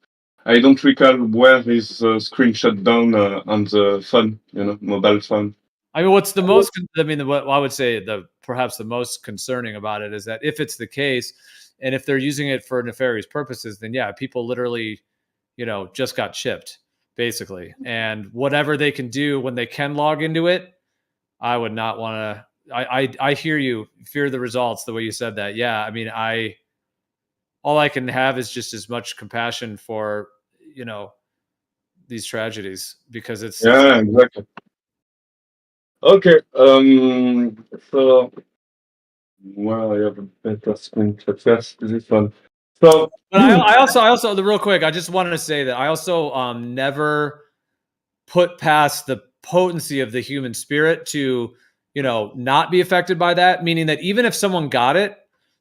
I don't recall where is the screenshot down on the phone. Mobile phone. I mean, what's the most? I mean, what I would say perhaps the most concerning about it is that if it's the case, and if they're using it for nefarious purposes, then yeah, people literally, just got chipped, basically. And whatever they can do when they can log into it, I would not want to. I hear you. Fear the results. The way you said that, yeah. I mean, all I can have is just as much compassion for these tragedies, because it's Yeah, exactly. Okay. So, well, I have a better screen to test this one. So, But I also, the real quick, I just wanted to say that I also never put past the potency of the human spirit to, not be affected by that. Meaning that even if someone got it,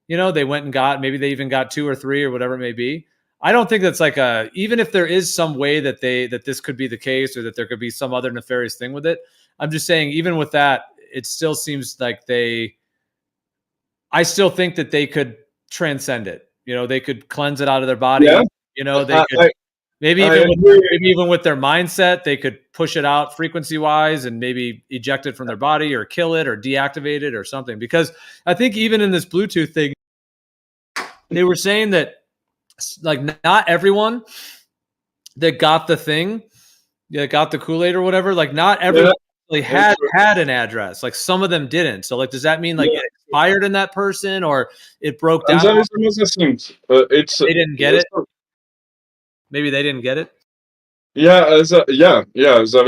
they went and maybe they even got 2 or 3 or whatever it may be. I don't think that's like even if there is some way that this could be the case, or that there could be some other nefarious thing with it. I'm just saying, even with that, it still seems like I still think that they could transcend it. They could cleanse it out of their body. yeah, They could maybe I even with their mindset, they could push it out frequency wise and maybe eject it from their body, or kill it, or deactivate it, or something. Because I think even in this Bluetooth thing, they were saying that like not everyone that got the thing, that got the Kool-Aid or whatever, like not everyone really had an address. Like some of them didn't. So like, does that mean like it expired in that person, or it broke down? there is another thing. They didn't get it. Maybe they didn't get it. Yeah, there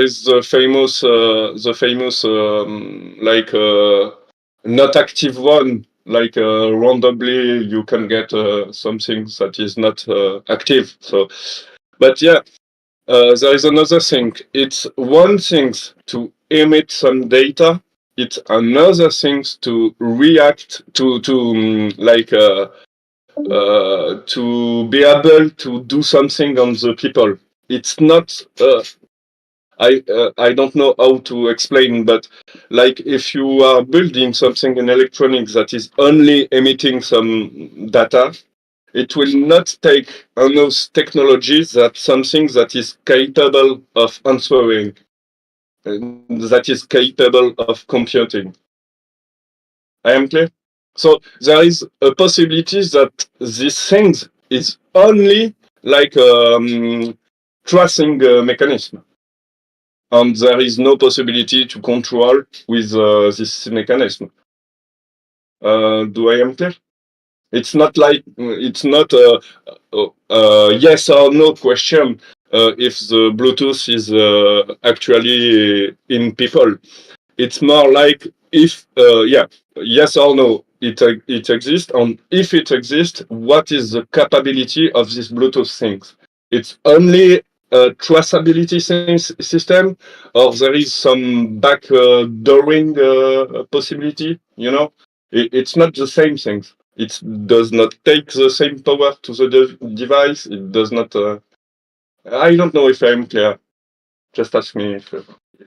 is the famous like not active one. Like randomly, you can get something that is not active. So, but yeah, there is another thing. It's one thing to emit some data. It's another thing to react to to be able to do something on the people. It's not. I don't know how to explain, but like if you are building something in electronics that is only emitting some data, it will not take enough technologies that something that is capable of answering, that is capable of computing. I am clear? So there is a possibility that this thing is only like tracing mechanism. And there is no possibility to control with this mechanism. Do I am clear? It's not like it's not a yes or no question if the Bluetooth is actually in people. It's more like if yes or no it exists, and if it exists, what is the capability of this Bluetooth things? It's only a traceability system, or there is some backdooring possibility. It's not the same things. It does not take the same power to the device. It does not. I don't know if I'm clear. Just ask me if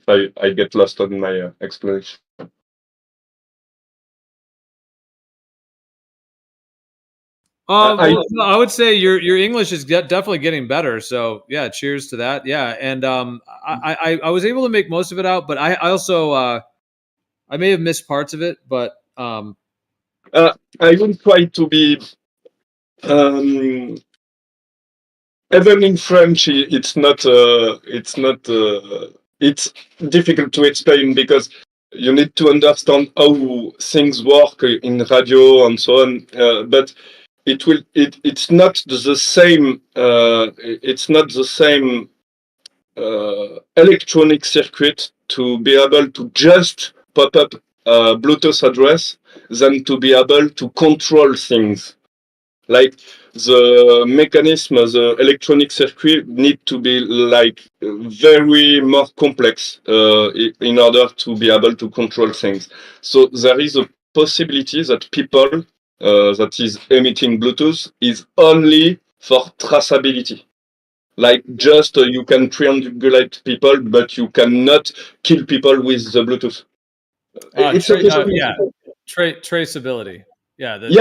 I get lost on my explanation. Well, I would say your English is definitely getting better. So yeah, cheers to that. Yeah, and I was able to make most of it out, but I also I may have missed parts of it, but I will try to be. Even in French, it's not. It's difficult to explain because you need to understand how things work in radio and so on. But it's not the same. It's not the same electronic circuit to be able to just pop up a Bluetooth address than to be able to control things. Like the mechanism, the electronic circuit need to be like very more complex in order to be able to control things. So there is a possibility that people that is emitting Bluetooth is only for traceability. Like just you can triangulate people, but you cannot kill people with the Bluetooth. It's a possibility. traceability. Yeah. Thank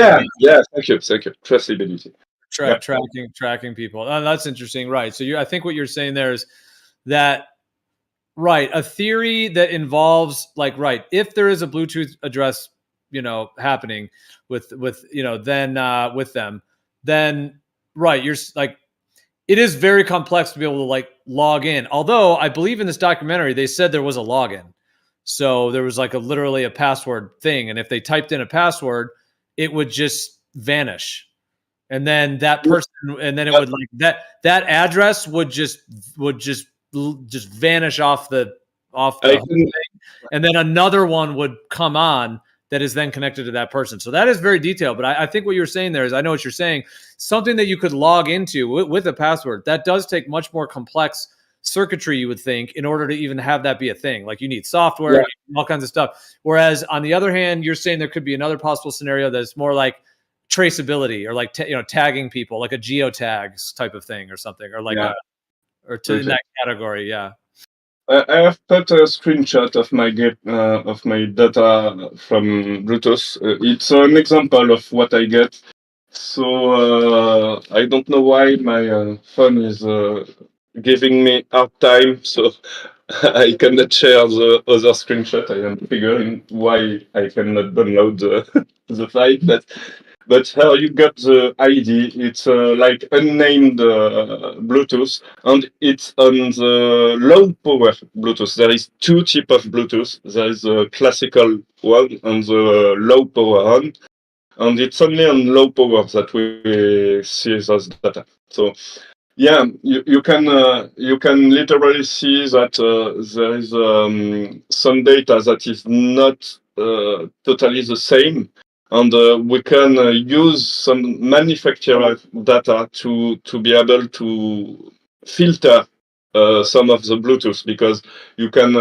you. Traceability. Tracking people. That's interesting. Right. So I think what you're saying there is that, right, a theory that involves like, right, if there is a Bluetooth address, happening with then with them, then right, you're like, it is very complex to be able to like log in. Although I believe in this documentary, they said there was a login. So there was like literally a password thing. And if they typed in a password, it would just vanish. And then that person, and then it would like that address would just vanish off the thing. And then another one would come on that is then connected to that person. So that is very detailed. But I think what you're saying there is, I know what you're saying, something that you could log into with a password, that does take much more complex circuitry, you would think, in order to even have that be a thing. Like you need software, you need all kinds of stuff. Whereas on the other hand, you're saying there could be another possible scenario that's more like traceability or like tagging people, like a geotags type of thing or something, or like in that category. Yeah. I have put a screenshot of my data from Bluetooth. It's an example of what I get. So I don't know why my phone is giving me hard time. So I cannot share the other screenshot. I am figuring why I cannot download the file. But how you got the ID? It's like unnamed Bluetooth, and it's on the low power Bluetooth. There is two types of Bluetooth. There is a classical one and the low power one, and it's only on low power that we see those data. So yeah, you can literally see that there is some data that is not totally the same. And we can use some manufacturer data to be able to filter some of the Bluetooth, because you can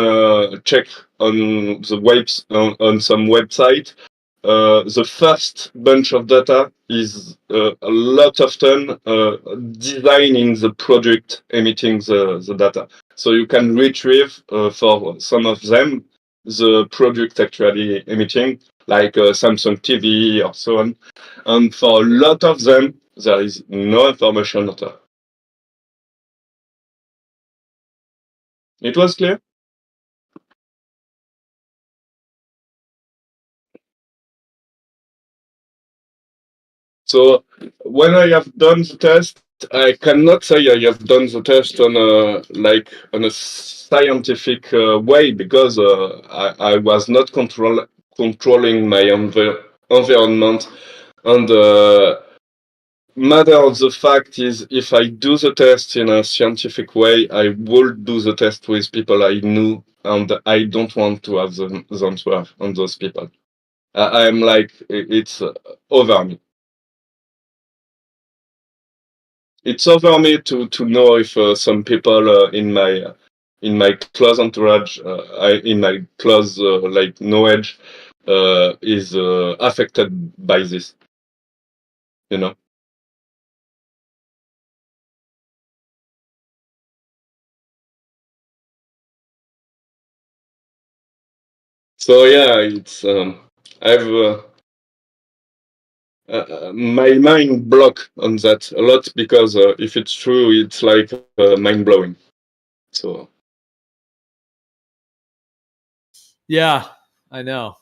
check on the on some website. The first bunch of data is a lot often designing the product emitting the data. So you can retrieve for some of them the product actually emitting, like Samsung TV or so on. And for a lot of them, there is no information at all. It was clear? So when I have done the test, I cannot say I have done the test on a scientific way, because I was not controlling my environment. And matter of the fact is, if I do the test in a scientific way, I would do the test with people I knew, and I don't want to have the answer on those people. I'm like, it's over me. It's over me to know if some people in my close entourage, in my close like knowledge, is affected by this. You know. So yeah, it's I've my mind block on that a lot, because if it's true, it's like mind blowing. So Yeah, I know.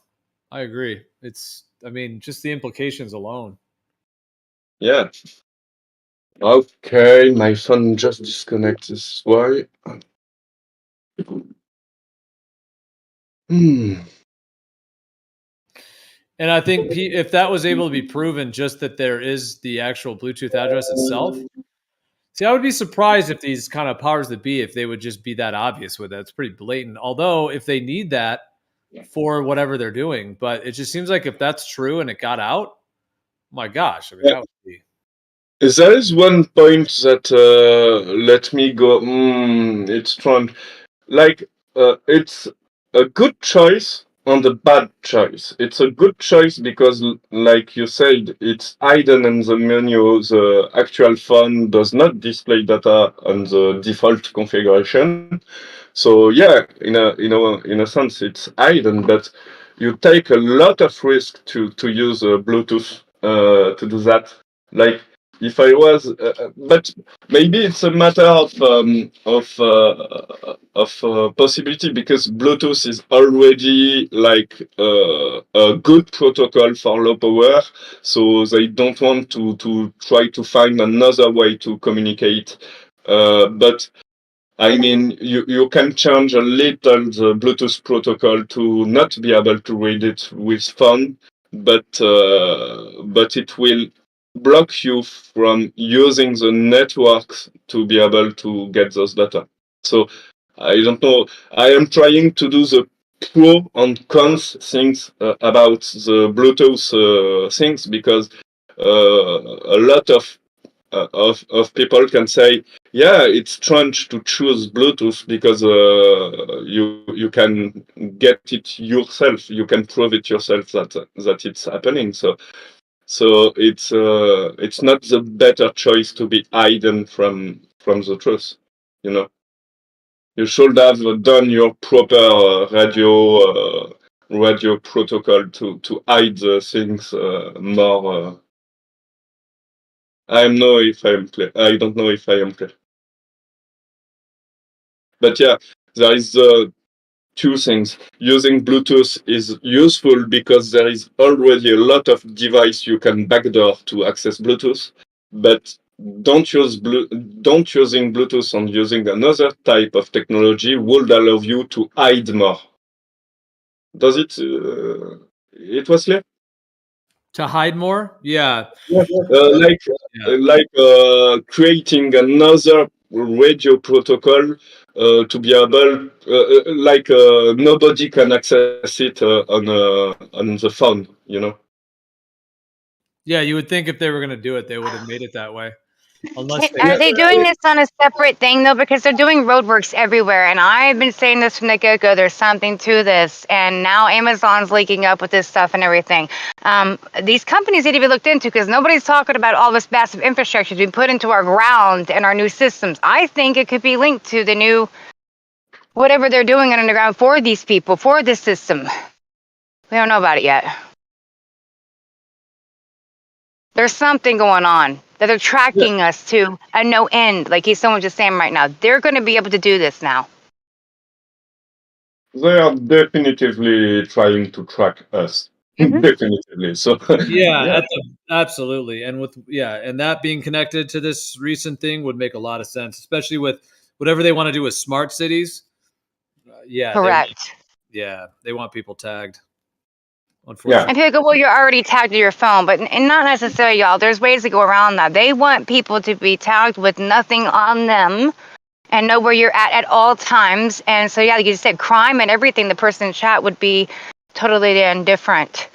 I agree. I mean, just the implications alone. yeah. Okay, my phone just disconnected. Why? And I think if that was able to be proven, just that there is the actual Bluetooth address itself. See, I would be surprised if these kind of powers that be, if they would just be that obvious with it. It's pretty blatant. Although if they need that for whatever they're doing, but it just seems like if that's true and it got out, my gosh, I mean, that would be. There is one point that let me go. It's strong. Like it's a good choice and a bad choice. It's a good choice because, like you said, it's hidden in the menu. The actual phone does not display data on the default configuration. So yeah, in a sense, it's hidden, but you take a lot of risk to use Bluetooth to do that. Like if I was, but maybe it's a matter of possibility because Bluetooth is already like a good protocol for low power, so they don't want to try to find another way to communicate. But I mean, you can change a little the Bluetooth protocol to not be able to read it with phone, but it will block you from using the networks to be able to get those data. So I don't know. I am trying to do the pro and cons things about the Bluetooth things because a lot of people can say, yeah, it's strange to choose Bluetooth because you can get it yourself. You can prove it yourself that it's happening. So it's not the better choice to be hidden from the truth. You know, you should have done your proper radio protocol to hide the things more. I don't know if I am clear. I don't know if I am clear. But yeah, there is two things. Using Bluetooth is useful because there is already a lot of device you can backdoor to access Bluetooth. But don't using Bluetooth and using another type of technology would allow you to hide more. Does it? It was clear. To hide more? Yeah. Like creating another radio protocol to be able, nobody can access it on the phone, you know. Yeah, you would think if they were going to do it, they would have made it that way. Unless they Are they doing this on a separate thing though? Because they're doing roadworks everywhere, and I've been saying this from the get-go. There's something to this, and now Amazon's leaking up with this stuff and everything. These companies need to be looked into because nobody's talking about all this massive infrastructure being put into our ground and our new systems. I think it could be linked to the new whatever they're doing underground for these people, for this system. We don't know about it yet. There's something going on that they're tracking us to a no end. Like someone just saying right now, they're going to be able to do this now. They are definitively trying to track us. Definitively. So yeah. Absolutely. And and that being connected to this recent thing would make a lot of sense, especially with whatever they want to do with smart cities. Correct. They want people tagged. And people go, well, you're already tagged to your phone, but not necessarily, y'all. There's ways to go around that. They want people to be tagged with nothing on them and know where you're at all times. And so, like you said, crime and everything, the person in chat would be totally indifferent.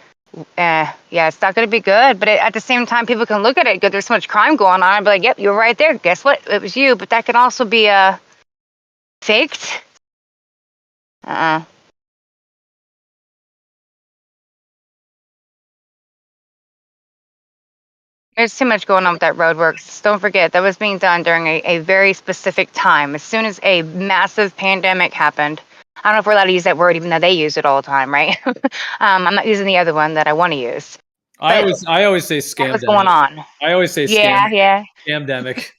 It's not going to be good. But at the same time, people can look at it, go, there's so much crime going on, and be like, yep, you're right there. Guess what? It was you. But that can also be faked. There's too much going on with that roadworks. Don't forget, that was being done during a very specific time. As soon as a massive pandemic happened, I don't know if we're allowed to use that word, even though they use it all the time, right? I'm not using the other one that I want to use. I always say scam. What's going on? I always say scam. Yeah. Scamdemic.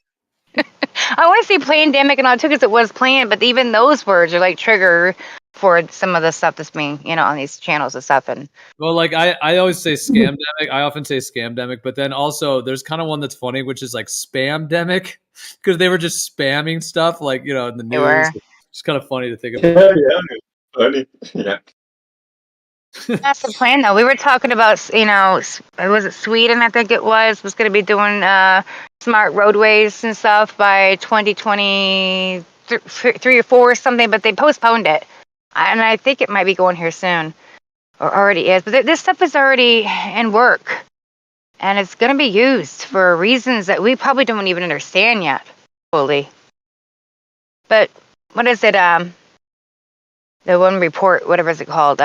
I want to say pandemic and all too, because it was planned, but even those words are like trigger for some of the stuff that's being, on these channels and stuff. And well, like I always say scamdemic. I often say scamdemic, but then also there's kind of one that's funny, which is like spamdemic, because they were just spamming stuff, like in the news. It's kind of funny to think about. Funny. Yeah. That's the plan, though. We were talking about, was it Sweden? I think it was going to be doing smart roadways and stuff by 2023 or 4 or something, but they postponed it. And I think it might be going here soon, or already is. But this stuff is already in work, and it's going to be used for reasons that we probably don't even understand yet fully. But what is it? The one report, whatever is it called?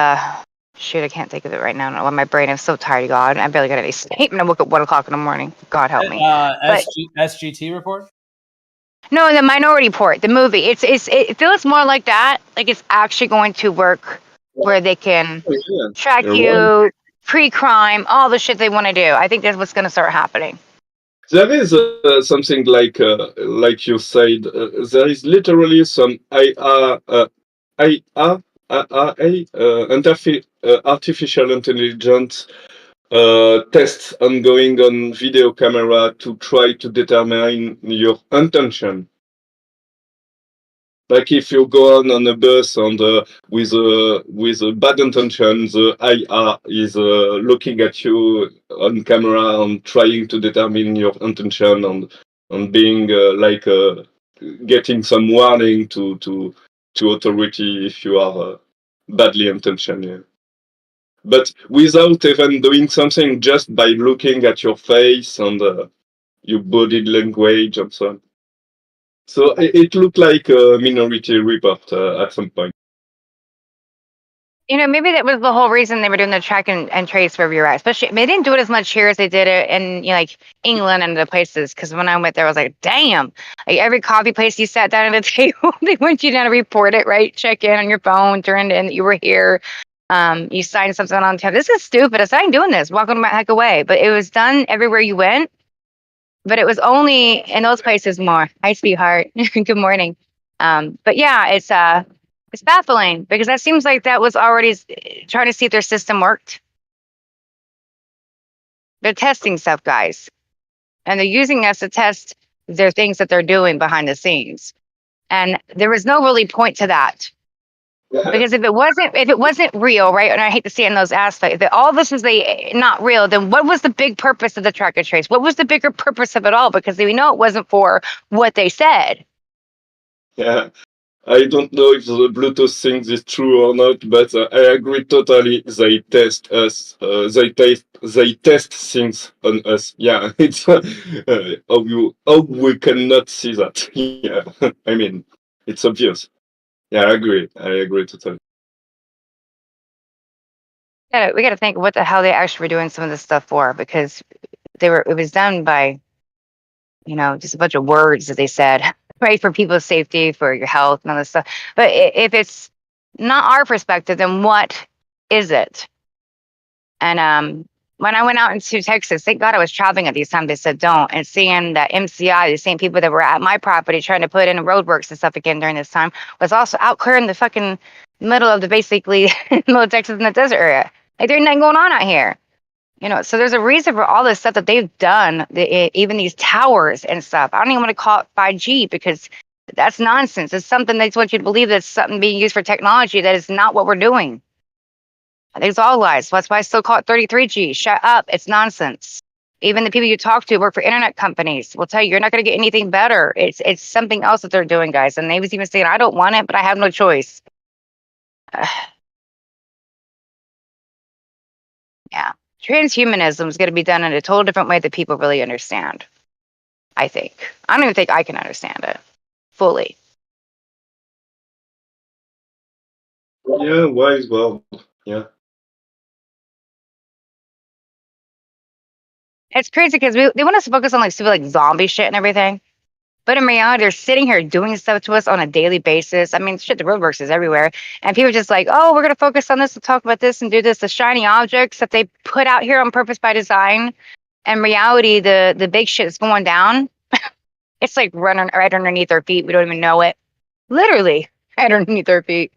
Shoot, I can't think of it right now. I don't know why my brain is so tired, God. I barely got any sleep, and I woke up 1 o'clock in the morning. God help me. SGT report? No, the Minority Report, the movie. It feels more like that. Like it's actually going to work where they can track you, pre-crime, all the shit they want to do. I think that's what's going to start happening. There is something like you said. There is literally some IA, artificial intelligence tests ongoing on video camera to try to determine your intention. Like if you go on a bus and with a bad intention, the IA is looking at you on camera and trying to determine your intention and being getting some warning to authority if you are badly intentioned. Yeah. But without even doing something, just by looking at your face and your body language and so on. So it looked like a Minority Report at some point. You know, maybe that was the whole reason they were doing the track and trace wherever you're at. Especially, they didn't do it as much here as they did it in like England and other places. Because when I went there, I was like, damn! Like every coffee place you sat down at a table, they want you down to report it, right? Check in on your phone, turn in that you were here. You signed something on tab. This is stupid. I said, I ain't doing this. Walking my heck away. But it was done everywhere you went. But it was only in those places more. Hi, sweetheart. Good morning. But yeah, it's baffling because that seems like that was already trying to see if their system worked. They're testing stuff, guys, and they're using us to test their things that they're doing behind the scenes. And there was no really point to that. Because if it wasn't real, right? And I hate to see it in those aspects, that all this is not real, then what was the big purpose of the track and trace? What was the bigger purpose of it all? Because we know it wasn't for what they said. Yeah, I don't know if the Bluetooth thing is true or not, but I agree totally. They test us. They test things on us. Yeah, it's how we cannot see that. Yeah, I mean, it's obvious. Yeah, I agree totally. Yeah, we got to think what the hell they actually were doing some of this stuff for, because it was done by, just a bunch of words that they said, right, for people's safety, for your health and all this stuff. But if it's not our perspective, then what is it? And when I went out into Texas, thank God I was traveling at these times. They said don't, and seeing that MCI, the same people that were at my property trying to put in roadworks and stuff again during this time, was also out clearing the fucking middle of basically middle of Texas in the desert area. Like there's nothing going on out here. So there's a reason for all this stuff that they've done, even these towers and stuff. I don't even want to call it 5G because that's nonsense. It's something they want you to believe that's something being used for technology that is not what we're doing. I think it's all lies. That's why I still call it 33G. Shut up. It's nonsense. Even the people you talk to work for internet companies will tell you you're not going to get anything better. It's something else that they're doing, guys. And they was even saying, I don't want it, but I have no choice. Yeah. Transhumanism is going to be done in a total different way that people really understand. I think. I don't even think I can understand it fully. Yeah, wise world. Yeah. It's crazy because they want us to focus on like stupid like zombie shit and everything. But in reality, they're sitting here doing stuff to us on a daily basis. I mean, shit, the roadworks is everywhere. And people are just like, oh, we're going to focus on this and talk about this and do this. The shiny objects that they put out here on purpose by design. And reality, the big shit is going down. It's like running right underneath our feet. We don't even know it. Literally right underneath our feet.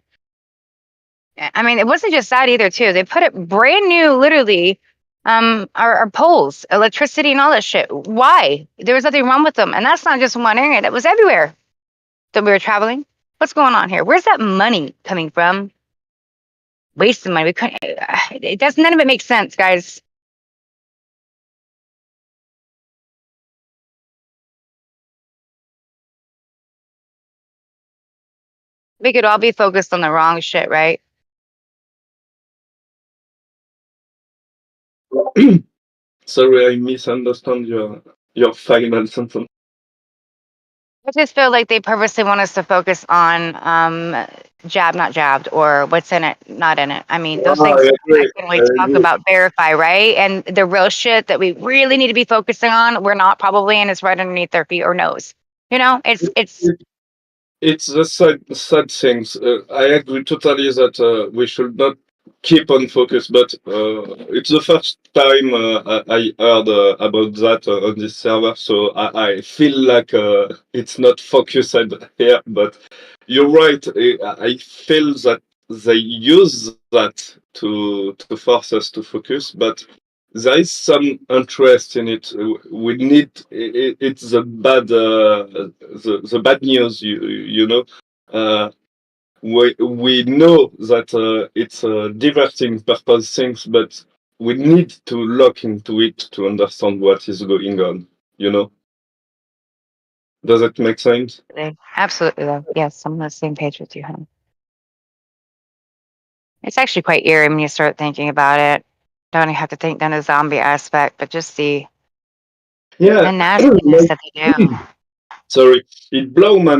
I mean, it wasn't just that either, too. They put it brand new, literally, our poles, electricity and all that shit. Why? There was nothing wrong with them. And that's not just one area. That was everywhere that we were traveling. What's going on here? Where's that money coming from? Wasting money. We couldn't. It does. None of it makes sense, guys. We could all be focused on the wrong shit, right? Sorry, I misunderstand your final sentence. I just feel like they purposely want us to focus on jab, not jabbed, or what's in it, not in it. I mean, those things I can really talk about, verify, right? And the real shit that we really need to be focusing on, we're not probably, and it's right underneath their feet or nose. It's the sad things. I agree totally that we should not keep on focus. But it's the first time I heard about that on this server, so I feel like it's not focused here. But you're right. I feel that they use that to force us to focus, but there is some interest in it. We need it's the bad news. You know. We know that it's diverting purpose things, but we need to look into it to understand what is going on. You know, does it make sense? Absolutely, though. Yes, I'm on the same page with you, honey. It's actually quite eerie when you start thinking about it. Don't even have to think down the zombie aspect, but just the Yeah, nastiness that they do. sorry, it blew my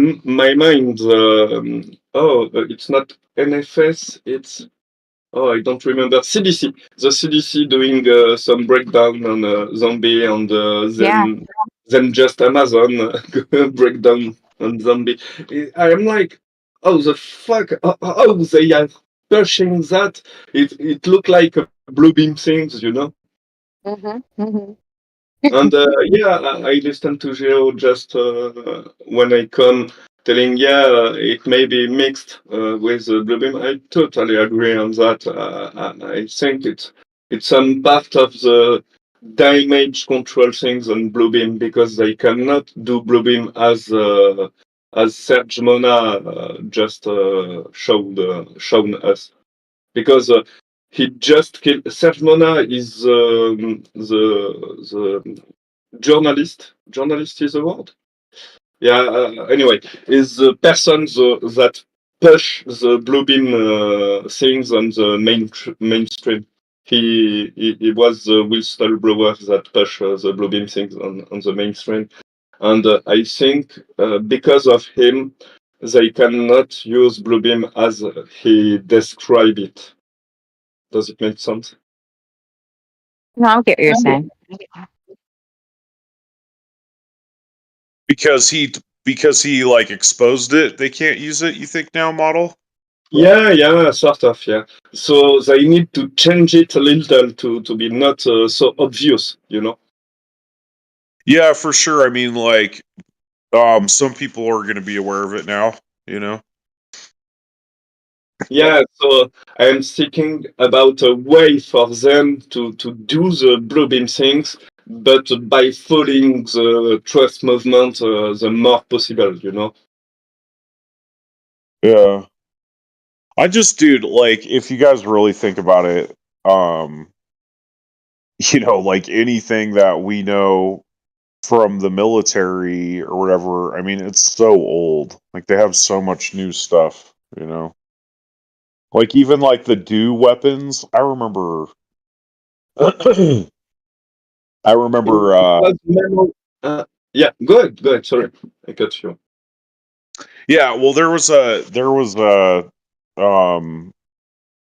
mind. It's not NFS. It's I don't remember. CDC. The CDC doing some breakdown on zombie and Yeah. then just Amazon breakdown on zombie. I am like, oh the fuck! Oh, they are pushing that. It looked like a blue beam things, you know. And yeah, I listen to Geo just when I come telling, yeah, it may be mixed with Bluebeam. I totally agree on that. I think it's some part of the damage control things on Bluebeam because they cannot do Bluebeam as Serge Mona just shown us. Because he just killed Serge Mona is the journalist. Journalist is the word. Yeah. Anyway, is the person that push the Bluebeam things on the mainstream. He was the whistleblower that push the Bluebeam things on the mainstream, and I think because of him, they cannot use Bluebeam as he described it. Does it make sense? No, I get what you're saying. Because he like exposed it, they can't use it. You think now, model? Yeah, sort of, yeah. So they need to change it a little to be not so obvious, you know. Yeah, for sure. I mean, like, some people are going to be aware of it now, you know. Yeah, so I am thinking about a way for them to do the Bluebeam things, but by following the trust movement the more possible, you know. Yeah. I just, dude, like, if you guys really think about it, you know, like anything that we know from the military or whatever, I mean, it's so old. Like, they have so much new stuff, you know. Like, even like the DO weapons, I remember. I remember. Yeah, go ahead. Sorry, I cut you. Yeah, well, there was an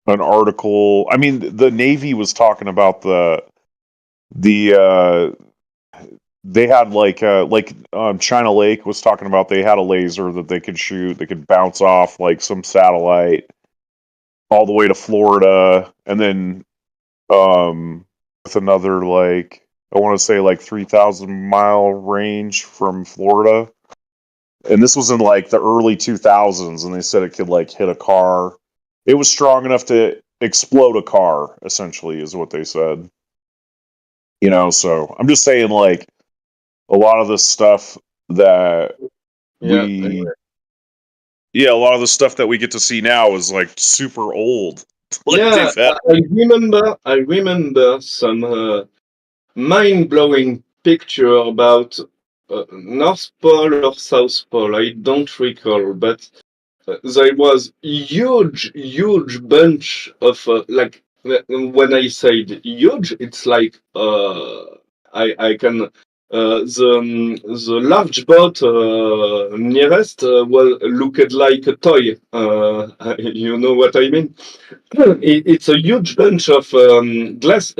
article. I mean, the Navy was talking about the they had like China Lake was talking about they had a laser that they could shoot. They could bounce off like some satellite all the way to Florida, and then with another like I want to say like 3,000-mile range from Florida. And this was in like the early 2000s, and they said it could like hit a car. It was strong enough to explode a car, essentially, is what they said. You know, so I'm just saying, like, a lot of the stuff that we, yeah, a lot of the stuff that we get to see now is like super old. Like Yeah, they've had. I remember some mind-blowing picture about North Pole or South Pole. I don't recall, but there was huge bunch of like when I said huge, it's like I can the large boat nearest looked like a toy. You know what I mean? It's a huge bunch of glass,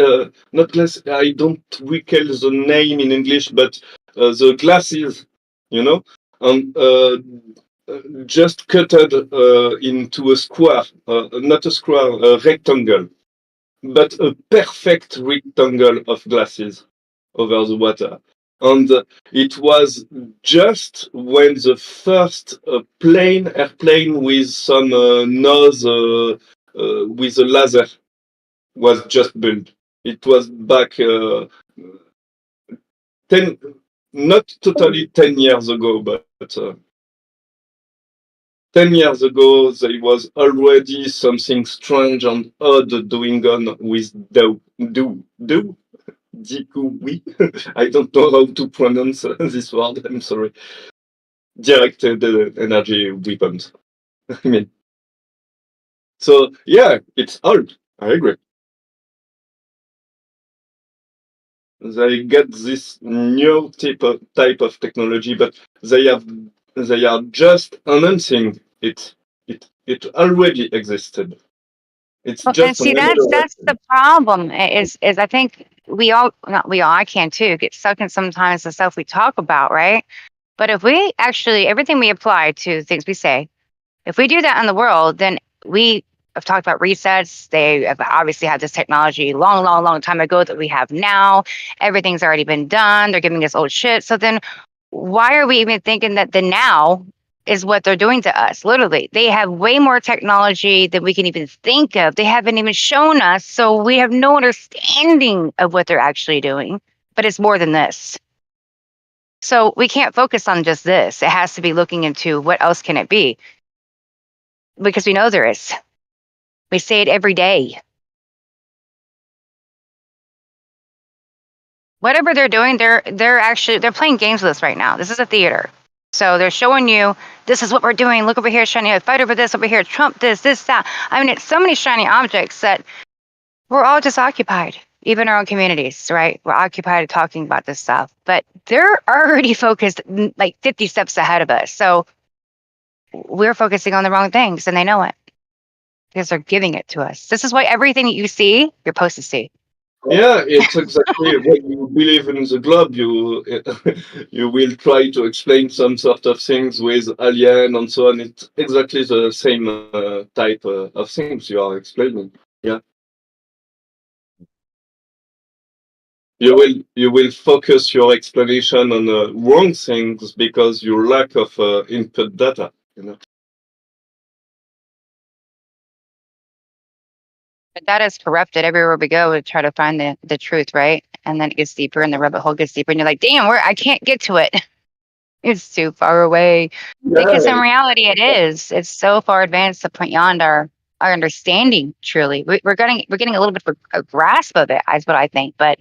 not glass. I don't recall the name in English, but the glasses, you know, and just cut into a square, not a square, a rectangle, but a perfect rectangle of glasses over the water. And it was just when the first airplane with some nose with a laser was just built. It was back 10, not totally 10 years ago, but 10 years ago, there was already something strange and odd going on with do. Oui. I don't know how to pronounce this word. I'm sorry. Directed energy weapons. I mean, so yeah, it's old. I agree. They get this new type of technology, but they are just announcing it. It already existed. It's Well, and just see, that's the problem. Is I think we all, not we all, I can too, get stuck in sometimes the stuff we talk about, right? But if we actually everything we apply to things we say, if we do that in the world, then we have talked about resets. They have obviously had this technology long, long, long time ago that we have now. Everything's already been done. They're giving us old shit. So then why are we even thinking that the now is what they're doing to us? Literally, they have way more technology than we can even think of. They haven't even shown us. So we have no understanding of what they're actually doing. But it's more than this. So we can't focus on just this. It has to be looking into what else can it be? Because we know there is. We say it every day. Whatever they're doing, they're playing games with us right now. This is a theater. So they're showing you, this is what we're doing. Look over here, shiny, fight over this over here, Trump this, that. I mean, it's so many shiny objects that we're all just occupied, even our own communities, right? We're occupied talking about this stuff, but they're already focused like 50 steps ahead of us. So we're focusing on the wrong things and they know it because they're giving it to us. This is why everything that you see, you're supposed to see. Yeah, it's exactly when you believe in the globe, you you will try to explain some sort of things with alien and so on. It's exactly the same type of things you are explaining. Yeah, you will focus your explanation on wrong things because your lack of input data. You know. But that is corrupted everywhere we go to try to find the truth, right? And then it gets deeper and the rabbit hole gets deeper and you're like, damn, I can't get to it. It's too far away. Because in reality it is. It's so far advanced beyond our understanding, truly. We're getting a little bit of a grasp of it, is what I think. But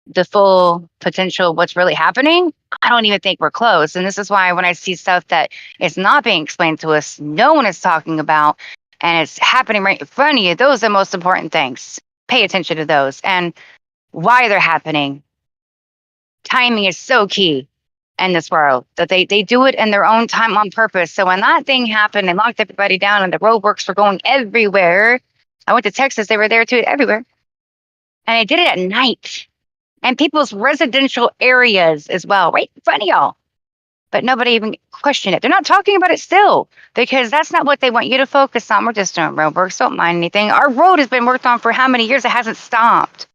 the full potential of what's really happening, I don't even think we're close. And this is why when I see stuff that is not being explained to us, no one is talking about, and it's happening right in front of you, those are the most important things. Pay attention to those and why they're happening. Timing is so key in this world, that they do it in their own time on purpose. So when that thing happened and locked everybody down and the roadworks were going everywhere, I went to Texas, they were there too, everywhere. And they did it at night. And people's residential areas as well, right in front of y'all. But nobody even questioned it. They're not talking about it still because that's not what they want you to focus on. We're just doing roadworks. Don't mind anything. Our road has been worked on for how many years? It hasn't stopped.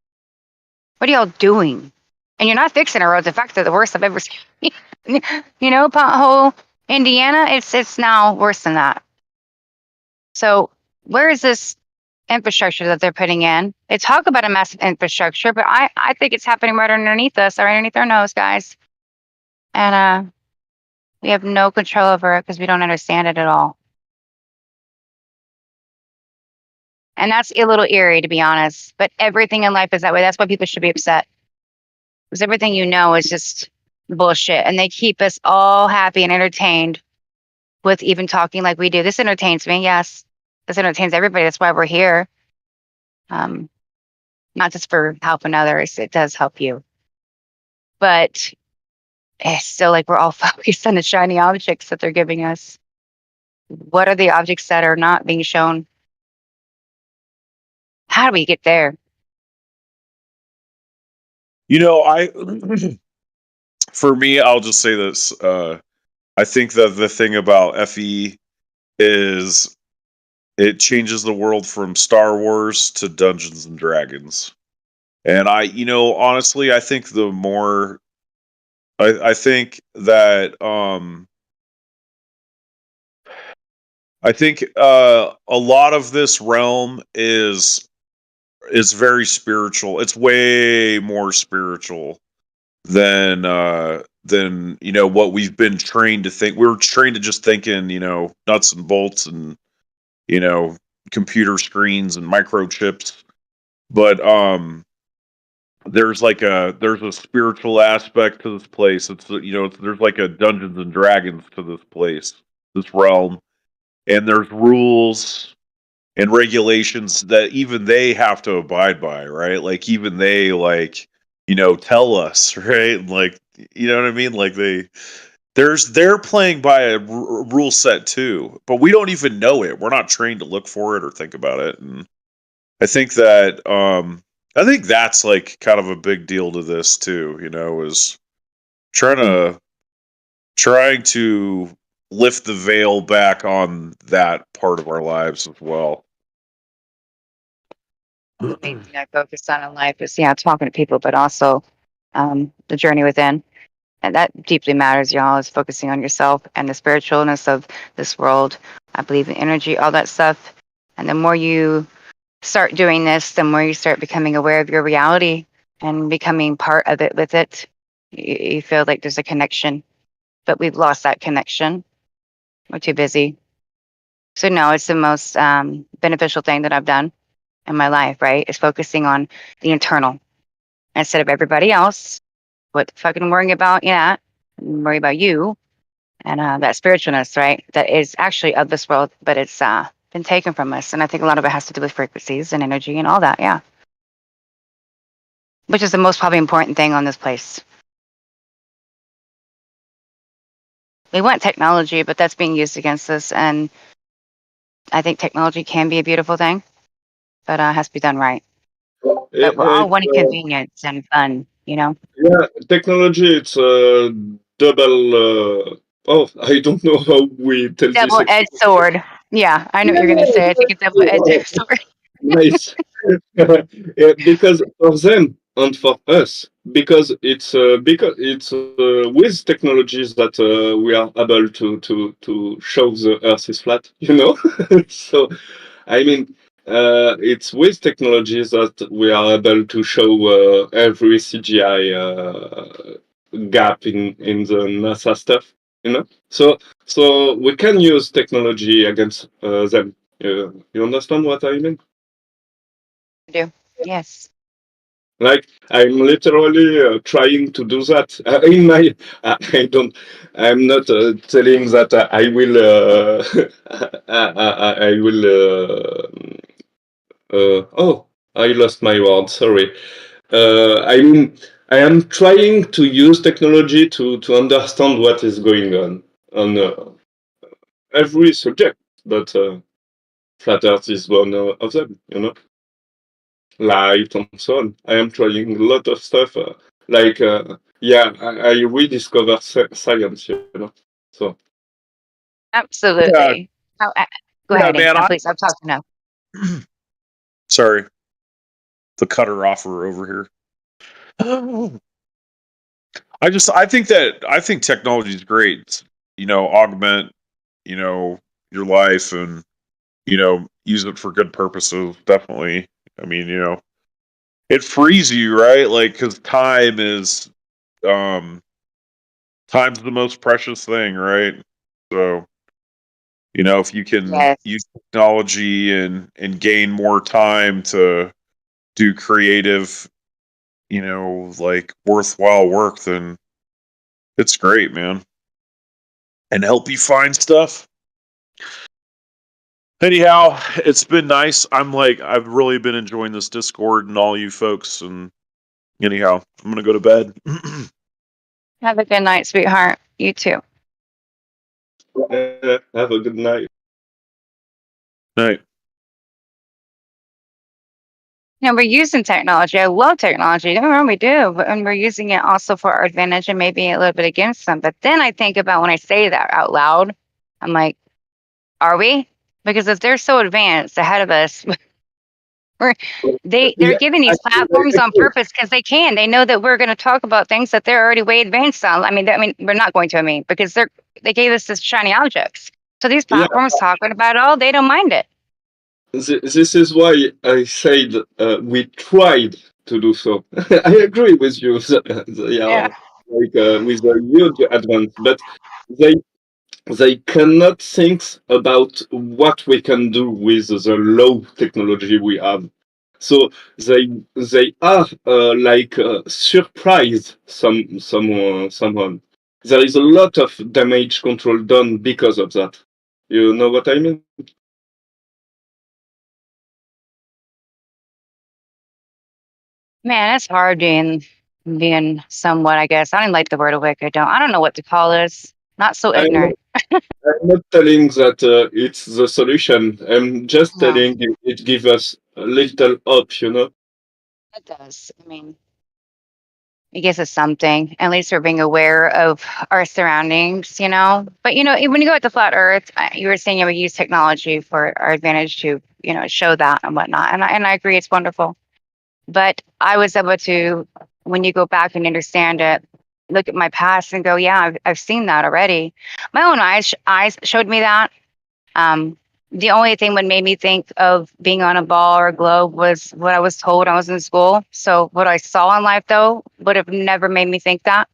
What are y'all doing? And you're not fixing our roads. In fact, they're the worst I've ever seen. You know, pothole Indiana, it's now worse than that. So where is this infrastructure that they're putting in? They talk about a massive infrastructure, but I think it's happening right underneath us, right underneath our nose, guys. And we have no control over it because we don't understand it at all. And that's a little eerie, to be honest. But everything in life is that way. That's why people should be upset. Because everything you know is just bullshit. And they keep us all happy and entertained with even talking like we do. This entertains me, yes. This entertains everybody. That's why we're here. Not just for helping others. It does help you. But it's still like we're all focused on the shiny objects that they're giving us. What are the objects that are not being shown? How do we get there? You know, for me, I'll just say this. I think that the thing about FE is it changes the world from Star Wars to Dungeons and Dragons. And honestly, I think the more I think that I think a lot of this realm is very spiritual. It's way more spiritual than what we've been trained to think. We're trained to just think in nuts and bolts and computer screens and microchips. But there's a spiritual aspect to this place. There's like a Dungeons and Dragons to this place, this realm, and there's rules and regulations that even they have to abide by, right? Like even they tell us, right? Like you know what I mean? Like they're playing by a rule set too, but we don't even know it. We're not trained to look for it or think about it, and I think that that's like kind of a big deal to this too. Is trying to lift the veil back on that part of our lives as well. Main thing I focused on in life is talking to people, but also the journey within. And that deeply matters, y'all, is focusing on yourself and the spiritualness of this world. I believe in energy, all that stuff. And the more you start doing this, the more you start becoming aware of your reality and becoming part of it with it. You feel like there's a connection, but we've lost that connection. We're too busy. So no, it's the most beneficial thing that I've done in my life, right? Is focusing on the internal instead of everybody else. What fucking worrying about, worry about you and that spiritualness, right? That is actually of this world, but it's been taken from us. And I think a lot of it has to do with frequencies and energy and all that, yeah. Which is the most probably important thing on this place. We want technology, but that's being used against us. And I think technology can be a beautiful thing, but it has to be done right. But we're all wanting convenience and fun, Yeah, technology, it's a double. I don't know how we tell this. Double-edged sword. Yeah, I know what you're going to say. I think it's double-edged sword. Nice. Yeah, because for them and for us, because it's with technologies that we are able to show the Earth is flat. So I mean, it's with technologies that we are able to show every CGI gap in the NASA stuff. So we can use technology against them. You understand what I mean? I do. Yes. Like I'm literally trying to do that. In my, I don't. I'm not telling that I will. I will. Oh, I lost my word. Sorry. I mean, I am trying to use technology to understand what is going on every subject, but flat Earth is one of them. Light and so on. I am trying a lot of stuff. I rediscover science. So Absolutely. Go ahead, man. please. I've talked enough. Sorry, the cutter offer over here. I think technology is great. Augment, your life and use it for good purposes. Definitely. I mean, it frees you, right? Like, because time's the most precious thing, right? So, if you can use technology and gain more time to do creative, like worthwhile work, then it's great, man. And help you find stuff. Anyhow, it's been nice. I've really been enjoying this Discord and all you folks. And anyhow, I'm gonna go to bed. Have a good night, sweetheart. You too. Have a good night. Night. we're using technology. I love technology. Don't get me wrong, we do, but when we're using it also for our advantage and maybe a little bit against them. But then I think about when I say that out loud, I'm like, are we? Because if they're so advanced ahead of us, they're giving these platforms on purpose because they can. They know that we're going to talk about things that they're already way advanced on. I mean, we're not going to. Because they gave us this shiny objects. So these platforms talking about it all, they don't mind it. This is why I said we tried to do so. I agree with you. They are like with a huge advance, but they cannot think about what we can do with the low technology we have. So they are like surprise someone. There is a lot of damage control done because of that. You know what I mean? Man, it's hard being somewhat, I guess. I don't like the word awake. I don't know what to call this. Not so ignorant. I'm not telling that it's the solution. I'm just No. telling it gives us a little hope, you know? It does. I mean, it gives us something. At least we're being aware of our surroundings, But when you go at the flat Earth, you were saying we use technology for our advantage to, show that and whatnot. And I agree, it's wonderful. But I was able to, when you go back and understand it, look at my past and go, yeah, I've seen that already. My own eyes showed me that. The only thing that made me think of being on a ball or a globe was what I was told when I was in school. So what I saw in life, though, would have never made me think that.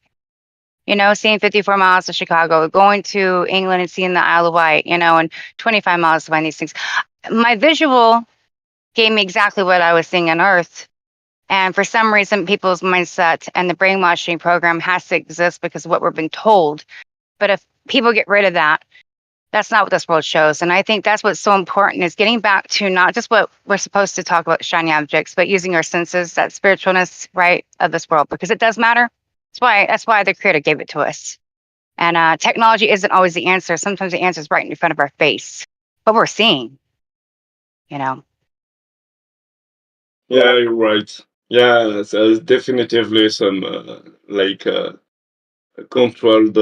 Seeing 54 miles to Chicago, going to England and seeing the Isle of Wight, and 25 miles to find these things. My visual gave me exactly what I was seeing on Earth. And for some reason, people's mindset and the brainwashing program has to exist because of what we're being told. But if people get rid of that, that's not what this world shows. And I think that's what's so important is getting back to not just what we're supposed to talk about shiny objects, but using our senses, that spiritualness, right, of this world, because it does matter. That's why the creator gave it to us. And technology isn't always the answer. Sometimes the answer is right in front of our face. What we're seeing, Yeah, you're right. Yeah, there's definitively some controlled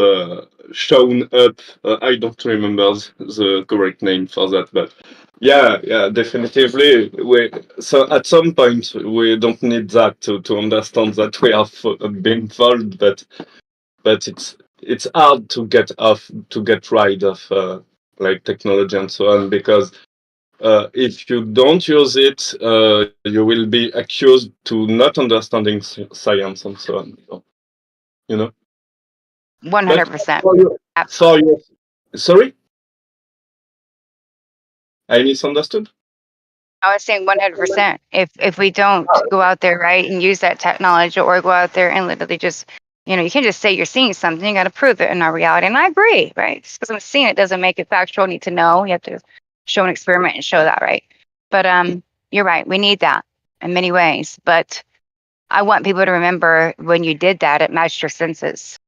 shown up. I don't remember the correct name for that, but yeah, definitively. So at some point we don't need that to understand that we have been fooled, but it's hard to get rid of like technology and so on because if you don't use it, you will be accused to not understanding science and so on. So, 100%. Sorry, I misunderstood. I was saying 100%. If we don't go out there, right, and use that technology or go out there and literally just, you can't just say you're seeing something. You got to prove it in our reality. And I agree, right? Just because I'm seeing it doesn't make it factual. Need to know. You have to show an experiment and show that, right? But you're right. We need that in many ways. But I want people to remember when you did that, it matched your senses.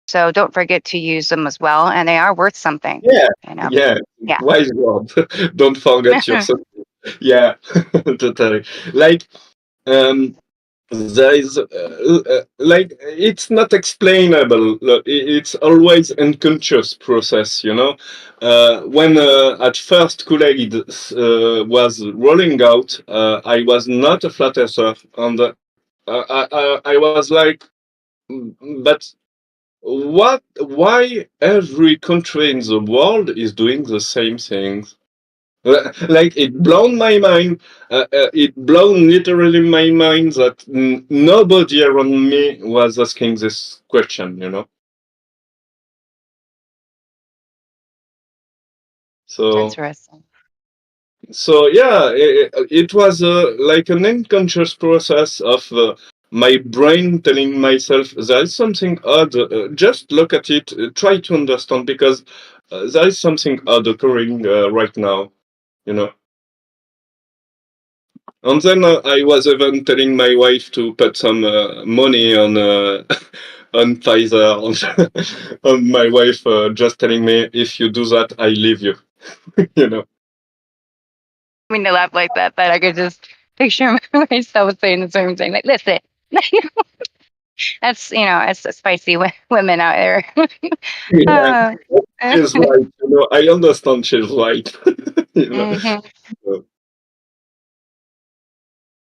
So don't forget to use them as well. And they are worth something. Yeah. Wise word. Don't forget yourself. Yeah, totally. Like, there is like it's not explainable. It's always unconscious process. When at first Kool-Aid was rolling out, I was not a flat earther, and I was like, but what? Why every country in the world is doing the same things? Like it blown my mind. It blown literally my mind that nobody around me was asking this question. So interesting. So yeah, it was like an unconscious process of my brain telling myself there is something odd. Just look at it, try to understand because there is something odd occurring right now. And then I was even telling my wife to put some money on on Pfizer, and my wife just telling me, "If you do that, I leave you." I mean to laugh like that, but I could just picture myself saying the same thing. Like, listen, that's it's spicy women out there. Yeah, she's right. I understand she's right. Mhm.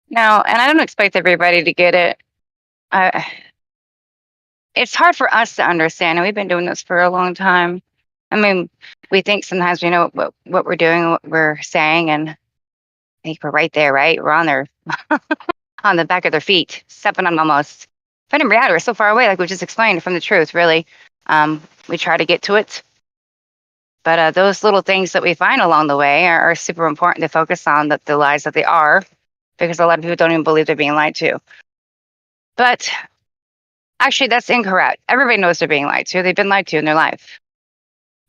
No, and I don't expect everybody to get it. It's hard for us to understand, and we've been doing this for a long time. I mean, we think sometimes we know what we're doing, what we're saying, and I think we're right there, right? We're on their on the back of their feet, stepping on them almost. But in reality, we're so far away, like we just explained, from the truth, really. We try to get to it. But those little things that we find along the way are super important to focus on, the lies that they are, because a lot of people don't even believe they're being lied to. But actually, that's incorrect. Everybody knows they're being lied to. They've been lied to in their life.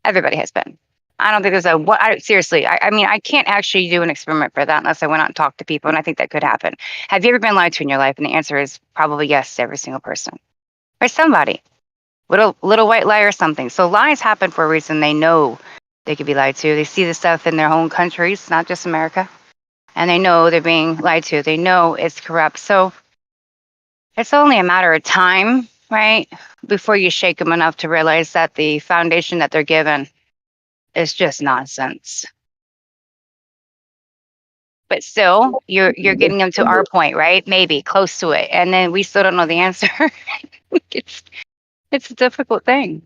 Everybody has been. I don't think there's seriously, I mean, I can't actually do an experiment for that unless I went out and talked to people, and I think that could happen. Have you ever been lied to in your life? And the answer is probably yes to every single person. Or somebody. Little white lie or something. So lies happen for a reason. They know they could be lied to. They see the stuff in their own countries, not just America. And they know they're being lied to. They know it's corrupt. So it's only a matter of time, right? Before you shake them enough to realize that the foundation that they're given is just nonsense. But still, you're getting them to our point, right? Maybe close to it. And then we still don't know the answer. it's a difficult thing.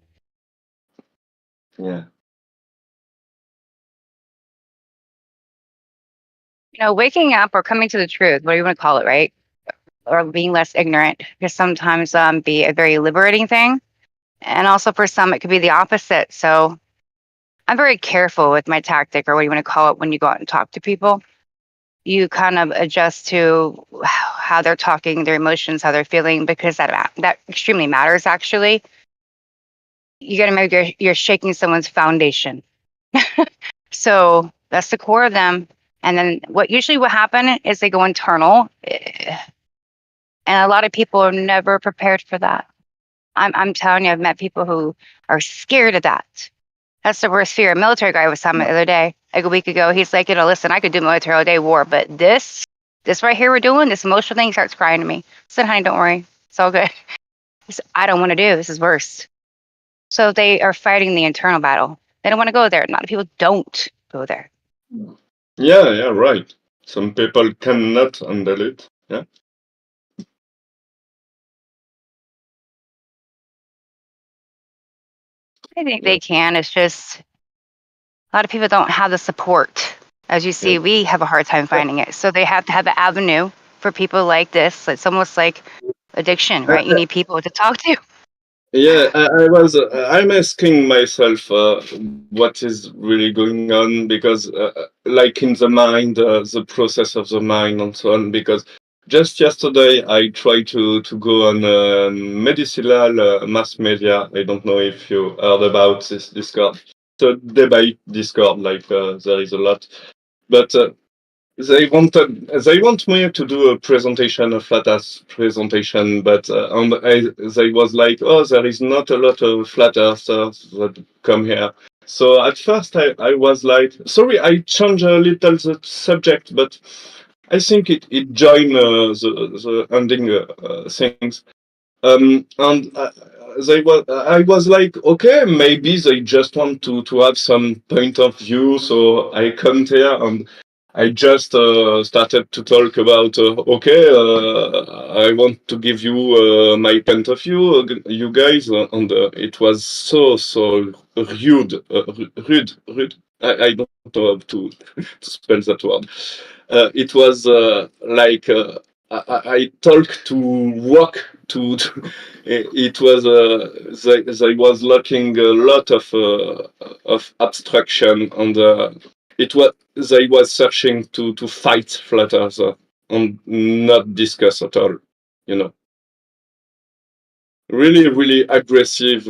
Yeah. Waking up or coming to the truth, what do you want to call it, right? Or being less ignorant can sometimes be a very liberating thing. And also for some, it could be the opposite. So I'm very careful with my tactic, or what you want to call it, when you go out and talk to people. You kind of adjust to how they're talking, their emotions, how they're feeling, because that extremely matters, actually. You got to make sure you're shaking someone's foundation. So that's the core of them. And then what happen is they go internal. And a lot of people are never prepared for that. I'm telling you, I've met people who are scared of that. That's the worst fear. A military guy was telling me the other day, like a week ago. He's like, listen, I could do military all day, war, but this right here we're doing, this emotional thing, starts crying to me. I said, honey, don't worry. It's all good. He said, I don't want to do this. Is worse. So they are fighting the internal battle. They don't want to go there. A lot of people don't go there. Yeah, right. Some people cannot handle it. Yeah. I think they can. It's just a lot of people don't have the support. As you see, we have a hard time finding it. So they have to have an avenue for people like this. It's almost like addiction, right? You need people to talk to. Yeah, I'm asking myself what is really going on, because like in the mind, the process of the mind and so on, because just yesterday I tried to go on medicinal mass media. I don't know if you heard about this Discord. So debate Discord, like there is a lot, but they want me to do a presentation, a flat earth presentation, but they was like, oh, there is not a lot of flat earthers that come here. So at first I was like, sorry, I changed a little the subject, but I think it joined the ending things. And I was like, okay, maybe they just want to have some point of view. So I come here and I just started to talk about, okay, I want to give you my point of view, you guys, and it was so rude, rude. I don't know how to spell that word. It was like I talked to work to it was they was looking a lot of abstraction, and it was they was searching to fight flat earth and not discuss at all, really aggressive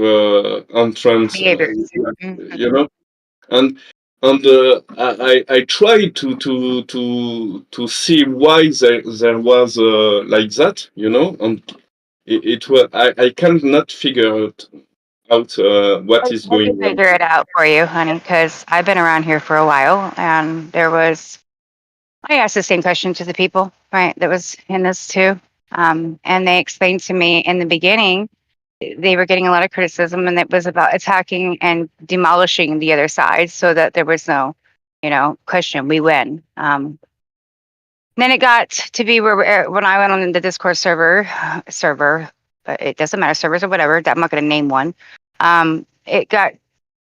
entrance, Behaviors. and I tried to see why there was like that, and it was I cannot figure out what is I can going on. figure it out for you, honey, because I've been around here for a while, and there was I asked the same question to the people, right, that was in this too. And they explained to me in the beginning, they were getting a lot of criticism, and it was about attacking and demolishing the other side so that there was no, question. We win. Then it got to be where when I went on the Discord server, but it doesn't matter, servers or whatever, I'm not going to name one. It got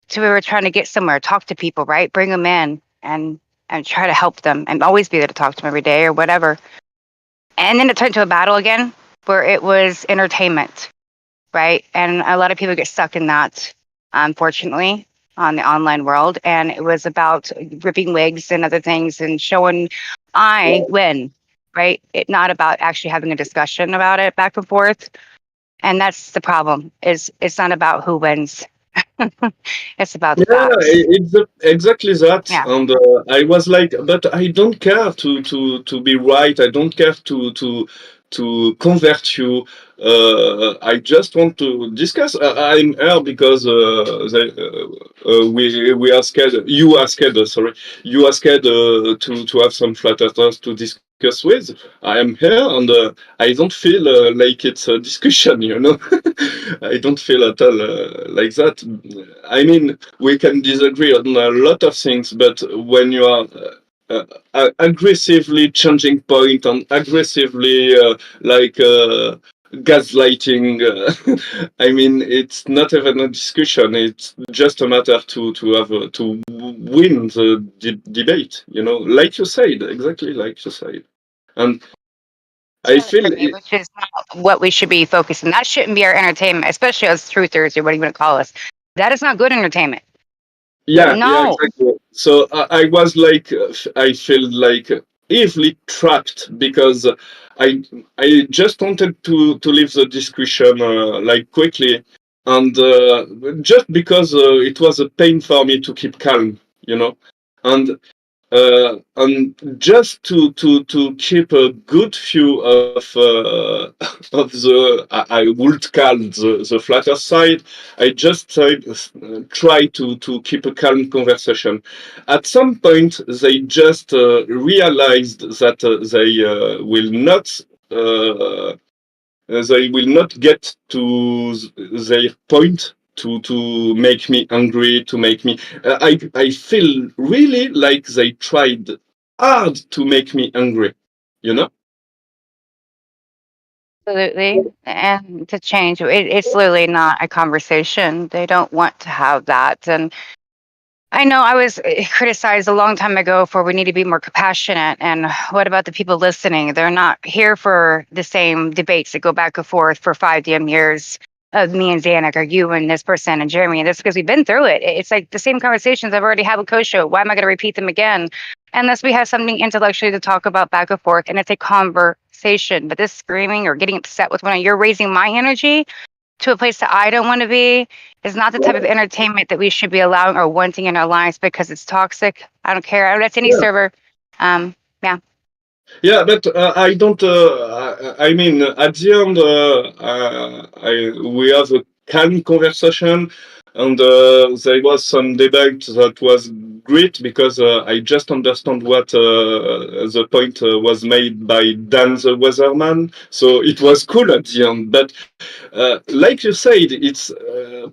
to we were trying to get somewhere, talk to people, right? Bring them in and try to help them and always be there to talk to them every day or whatever. And then it turned to a battle again where it was entertainment, right? And a lot of people get stuck in that, unfortunately, on the online world. And it was about ripping wigs and other things and showing I win, right? It not about actually having a discussion about it back and forth. And that's the problem. Is it's not about who wins. It's about the Yeah, facts. it's exactly that. Yeah. And I was like, but I don't care to be right. I don't care to convert you. I just want to discuss. I'm here because we are scared. You are scared. Sorry, you are scared to have some flat earthers to discuss with. I am here, and I don't feel like it's a discussion. I don't feel at all like that. I mean, we can disagree on a lot of things, but when you are aggressively changing point and aggressively gaslighting, I mean, it's not even a discussion. It's just a matter to have to win the debate. Like you said, exactly like you said, and I feel For me, which is not what we should be focusing. That shouldn't be our entertainment, especially as truthers or what you want to call us. That is not good entertainment. Yeah, No. exactly. So I was like, I feel like easily trapped because I just wanted to leave the discussion like quickly, and just because it was a pain for me to keep calm, and just to keep a good view of of the I would call the flatter side. I just try to keep a calm conversation. At some point, they just realized that they will not get to their point to make me angry, to make me. I feel really like they tried hard to make me angry. You know? Absolutely. And to change, it's literally not a conversation. They don't want to have that. And I know I was criticized a long time ago for we need to be more compassionate. And what about the people listening? They're not here for the same debates that go back and forth for 5 damn years of me and Zanuck or you and this person and Jeremy. And that's because we've been through it. It's like the same conversations I've already had with Kosho. Why am I going to repeat them again? Unless we have something intellectually to talk about back and forth and it's a conversation. But this screaming or getting upset with you're raising my energy to a place that I don't want to be is not the type of entertainment that we should be allowing or wanting in our lives because it's toxic. I don't care. That's any server. Yeah. Yeah, but I don't. I mean, at the end, we have a calm conversation, and there was some debate that was great because I just understand what the point was made by Dan the Weatherman. So it was cool at the end. But like you said, it's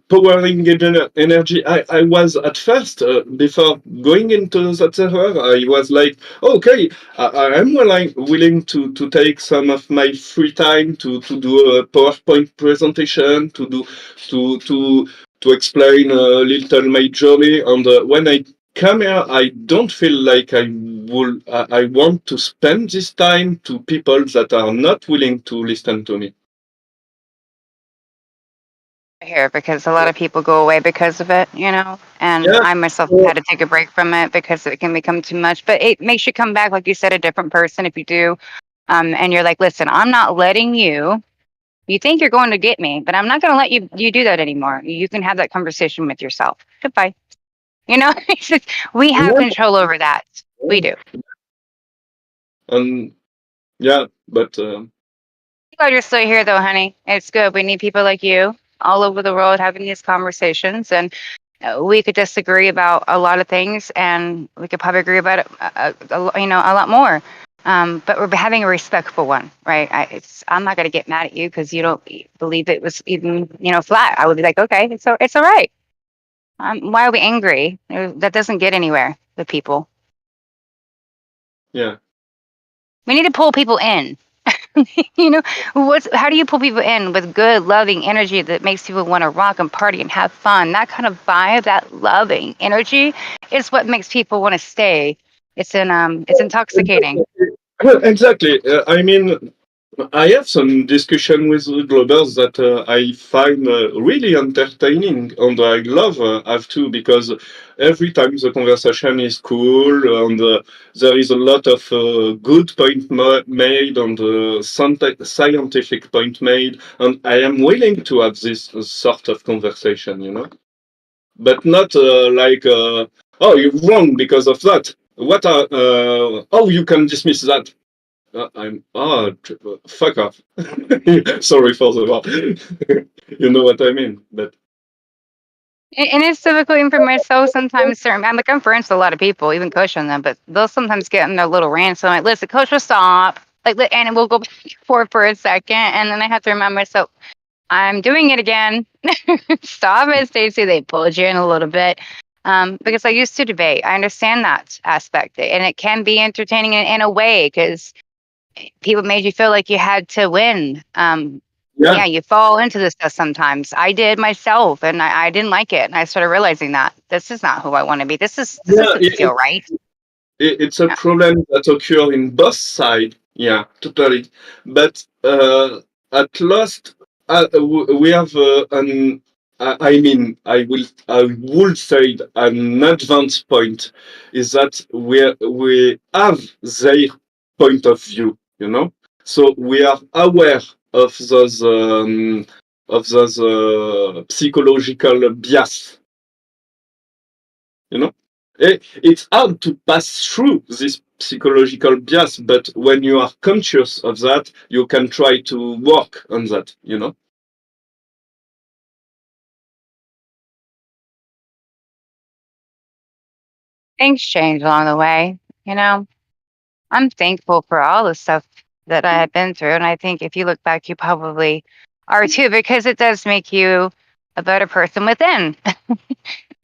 powering energy. I was at first, before going into that server, I was like, okay, I am willing to take some of my free time to do a PowerPoint presentation, to explain a little my journey. And when I come here, I don't feel like I want to spend this time to people that are not willing to listen to me. Here because a lot of people go away because of it, and Yeah. I myself had to take a break from it because it can become too much. But it makes you come back, like you said, a different person if you do. And you're like, listen, I'm not letting you. You think you're going to get me, but I'm not going to let you do that anymore. You can have that conversation with yourself. Goodbye. It's just, we have control over that. We do. Yeah, but Glad you're still here, though, honey. It's good. We need people like you all over the world having these conversations. And We could disagree about a lot of things, and we could probably agree about it, a lot more. But we're having a respectful one, right? I'm not going to get mad at you because you don't believe it was even, flat. I would be like, okay, it's all right. Why are we angry? That doesn't get anywhere with people. Yeah. We need to pull people in. How do you pull people in with good, loving energy that makes people want to rock and party and have fun? That kind of vibe, that loving energy, is what makes people want to stay. It's intoxicating. Exactly. I mean, I have some discussion with Globers that I find really entertaining, and I love have too, because every time the conversation is cool, and there is a lot of good point made, and scientific point made, and I am willing to have this sort of conversation, but not oh, you're wrong because of that. Oh, you can dismiss that. Fuck off. Sorry for the word. You know what I mean, but And it's difficult even for myself sometimes. I'm friends with a lot of people, even coaching them, but they'll sometimes get in their little rants. So I'm like, listen, coach will stop. And we'll go back and forth for a second. And then I have to remind myself, I'm doing it again. Stop it, Stacey. They pulled you in a little bit. Because I used to debate. I understand that aspect. And it can be entertaining in a way because people made you feel like you had to win. Yeah, you fall into this stuff sometimes. I did myself, and I didn't like it. And I started realizing that this is not who I want to be. This doesn't feel right. It's a problem that occurs in both sides. Yeah, totally. But at last, we have an. I mean, I would say an advanced point is that we have their point of view. So we are aware of those psychological bias. It's hard to pass through this psychological bias, but when you are conscious of that, you can try to work on that. Things change along the way. I'm thankful for all the stuff that I had been through. And I think if you look back, you probably are too, because it does make you a better person within,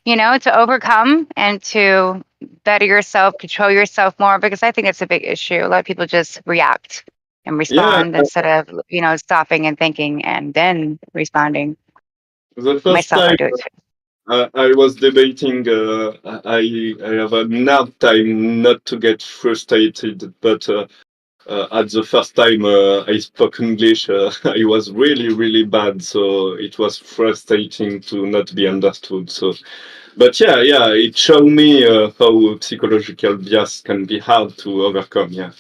to overcome and to better yourself, control yourself more, because I think that's a big issue. A lot of people just react and Yeah, respond instead of, stopping and thinking and then responding. the first Myself, I time do it too. I was debating, I have a hard time not to get frustrated, but at the first time I spoke English, I was really, really bad, so it was frustrating to not be understood. So, but yeah, it showed me how psychological bias can be hard to overcome. Yeah.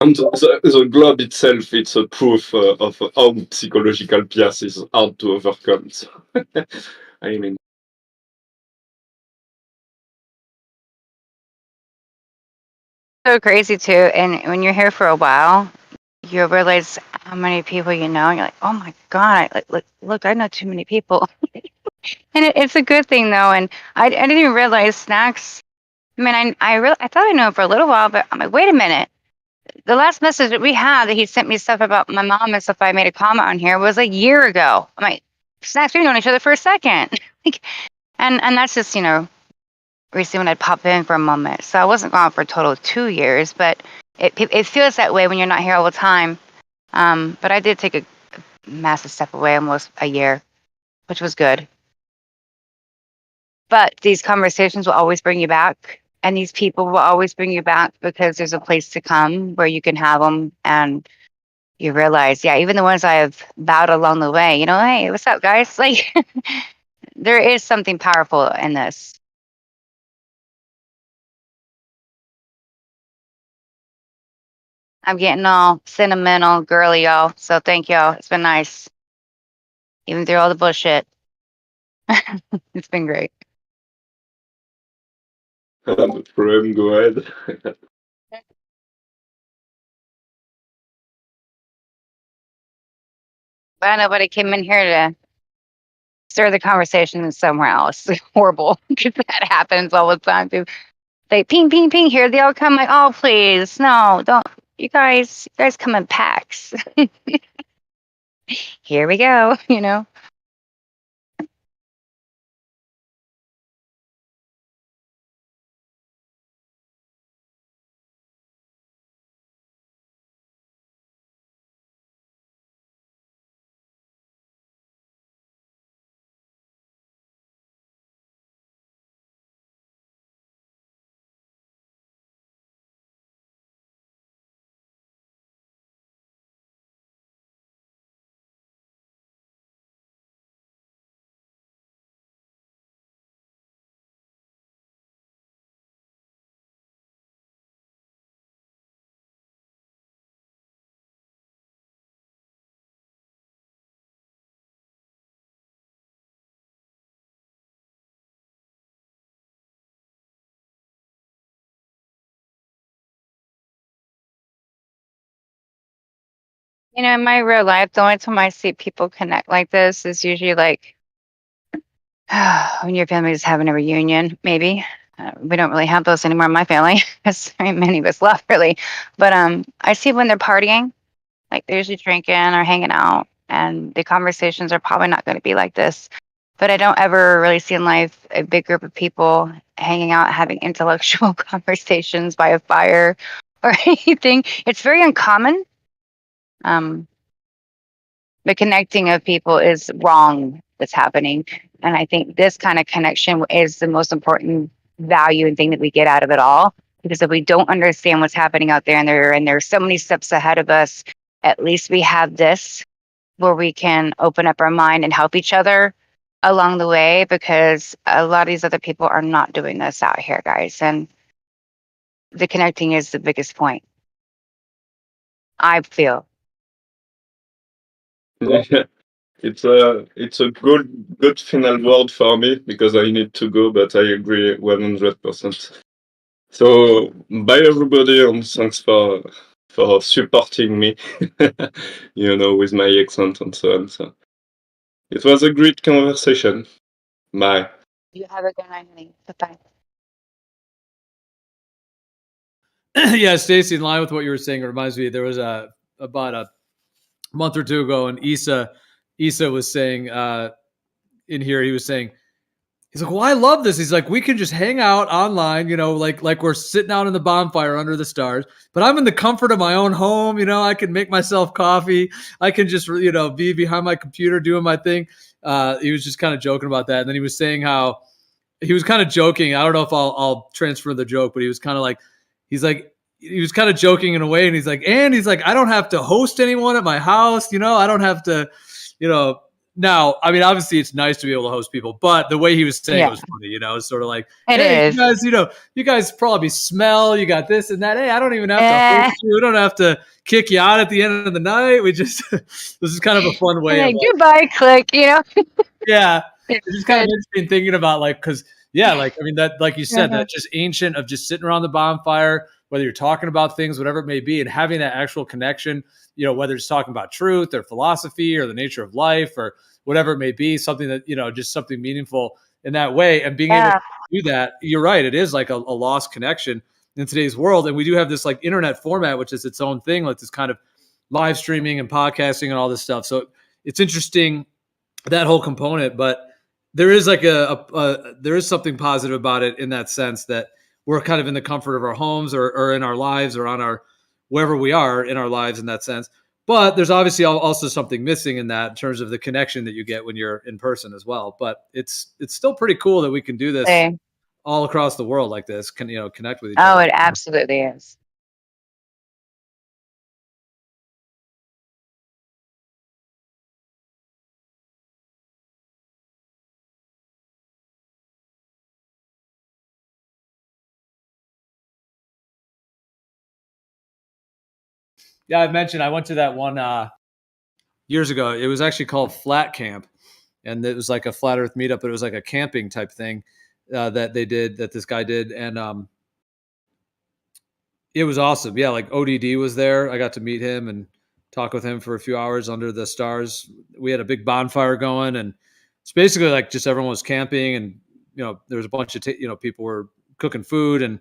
And the globe itself, it's a proof of how psychological bias is hard to overcome. So, I mean, So crazy too. And when you're here for a while, you realize how many people you know, and you're like, oh my God, look, I know too many people. And it's a good thing though. And I didn't even realize Snacks. I mean, I thought I knew him for a little while, but I'm like, wait a minute. The last message that we had that he sent me stuff about my mom and stuff I made a comment on here was a year ago. I'm like, Snacks, we've known each other for a second. and that's just, recently when I'd pop in for a moment. So I wasn't gone for a total of 2 years, but it feels that way when you're not here all the time. But I did take a massive step away, almost a year, which was good. But these conversations will always bring you back, and these people will always bring you back because there's a place to come where you can have them, and you realize, yeah, even the ones I have bowed along the way, hey, what's up, guys? Like, there is something powerful in this. I'm getting all sentimental, girly, y'all. So thank y'all. It's been nice, even through all the bullshit. It's been great. no problem, go ahead. Glad nobody came in here to stir the conversation somewhere else. Horrible, because that happens all the time too. They ping, ping, ping. Here they all come. Like, oh, please, no, don't. You guys come in packs. Here we go. You know. You know, in my real life, the only time I see people connect like this is usually like when your family is having a reunion, maybe. We don't really have those anymore in my family because many of us left, really. But I see when they're partying, like they're usually drinking or hanging out, and the conversations are probably not going to be like this. But I don't ever really see in life a big group of people hanging out, having intellectual conversations by a fire or anything. It's very uncommon. The connecting of people is wrong that's happening. And I think this kind of connection is the most important value and thing that we get out of it all. Because if we don't understand what's happening out there and there's so many steps ahead of us, at least we have this where we can open up our mind and help each other along the way, because a lot of these other people are not doing this out here, guys. And the connecting is the biggest point, I feel. It's a good final word for me because I need to go, but I agree 100%. So bye everybody, and thanks for supporting me, with my accent and so on. So it was a great conversation. Bye. You have a good night, honey. Bye-bye. Yeah, Stacy, in line with what you were saying, it reminds me there was about a month or two ago, and Issa was saying in here, he was saying, he's like, well, I love this. He's like, we can just hang out online, like we're sitting out in the bonfire under the stars, but I'm in the comfort of my own home. I can make myself coffee. I can just, be behind my computer doing my thing. He was just kind of joking about that. And then he was saying how he was kind of joking. I don't know if I'll transfer the joke, but he was kind of like, he was kind of joking in a way. And he's like, I don't have to host anyone at my house. I don't have to, now, I mean, obviously it's nice to be able to host people, but the way he was saying it was funny, it's sort of like, It hey, is. you guys probably smell, you got this and that. Hey, I don't even have to host you. We don't have to kick you out at the end of the night. We just, this is kind of a fun way of like, goodbye, click, yeah. It's just kind of interesting thinking about because I mean, that, like you said, Mhm. that just ancient of just sitting around the bonfire, whether you're talking about things, whatever it may be, and having that actual connection, whether it's talking about truth or philosophy or the nature of life or whatever it may be, something that, just something meaningful in that way. And being able to do that, you're right. It is like a lost connection in today's world. And we do have this like internet format, which is its own thing, like this kind of live streaming and podcasting and all this stuff. So it's interesting, that whole component, but there is like there is something positive about it in that sense that we're kind of in the comfort of our homes or in our lives or on our wherever we are in our lives in that sense. But there's obviously also something missing in that in terms of the connection that you get when you're in person as well. But it's still pretty cool that we can do this Same. all across the world like this. Can connect with each Oh, other. it absolutely is. Yeah, I mentioned I went to that one years ago. It was actually called Flat Camp, and it was like a flat Earth meetup, but it was like a camping type thing that this guy did, and it was awesome. Yeah, like ODD was there. I got to meet him, and talk with him for a few hours under the stars. We had a big bonfire going, and it's basically like just everyone was camping, and there was a bunch of people were cooking food and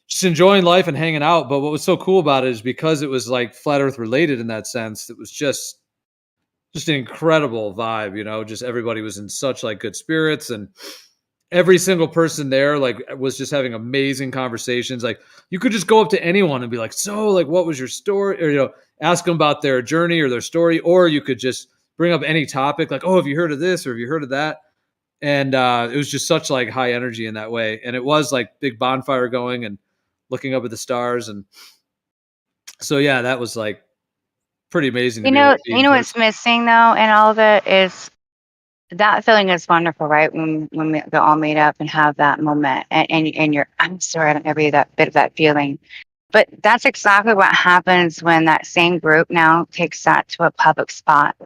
just enjoying life and hanging out. But what was so cool about it is because it was like flat Earth related in that sense, it was just an incredible vibe. Just everybody was in such like good spirits, and every single person there like was just having amazing conversations. Like you could just go up to anyone and be like, so like, what was your story? Or, ask them about their journey or their story. Or you could just bring up any topic like, oh, have you heard of this? Or have you heard of that? And it was just such like high energy in that way. And it was like big bonfire going and looking up at the stars. And so, yeah, that was like pretty amazing. You know what's missing though in all of it is that feeling is wonderful, right? When we all meet up and have that moment, and you're, I'm sorry, I don't ever that bit of that feeling, but that's exactly what happens when that same group now takes that to a public spot,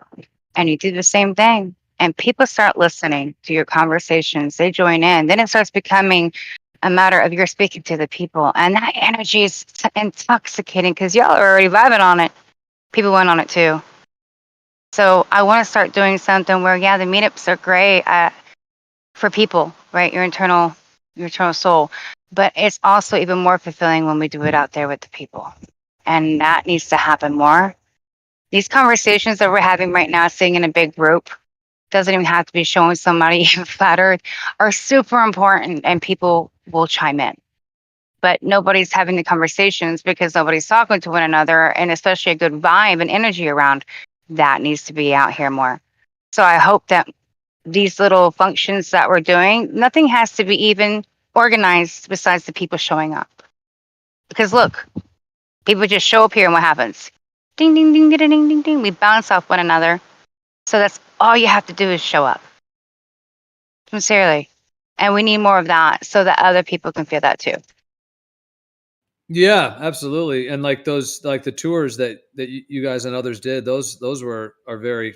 and you do the same thing, and people start listening to your conversations. They join in. Then it starts becoming a matter of you're speaking to the people, and that energy is intoxicating because y'all are already vibing on it. People went on it too. So I want to start doing something where, yeah, the meetups are great for people, right? Your internal soul, but it's also even more fulfilling when we do it out there with the people, and that needs to happen more. These conversations that we're having right now, sitting in a big group, doesn't even have to be showing somebody flat Earth, are super important, and people will chime in. But nobody's having the conversations because nobody's talking to one another, and especially a good vibe and energy around. That needs to be out here more. So I hope that these little functions that we're doing, nothing has to be even organized besides the people showing up. Because look, people just show up here and what happens? Ding, ding, ding, ding, ding, ding, ding. We bounce off one another. So that's all you have to do is show up. Sincerely. And we need more of that so that other people can feel that too. Yeah, absolutely. And like those, like the tours that you guys and others did, those are very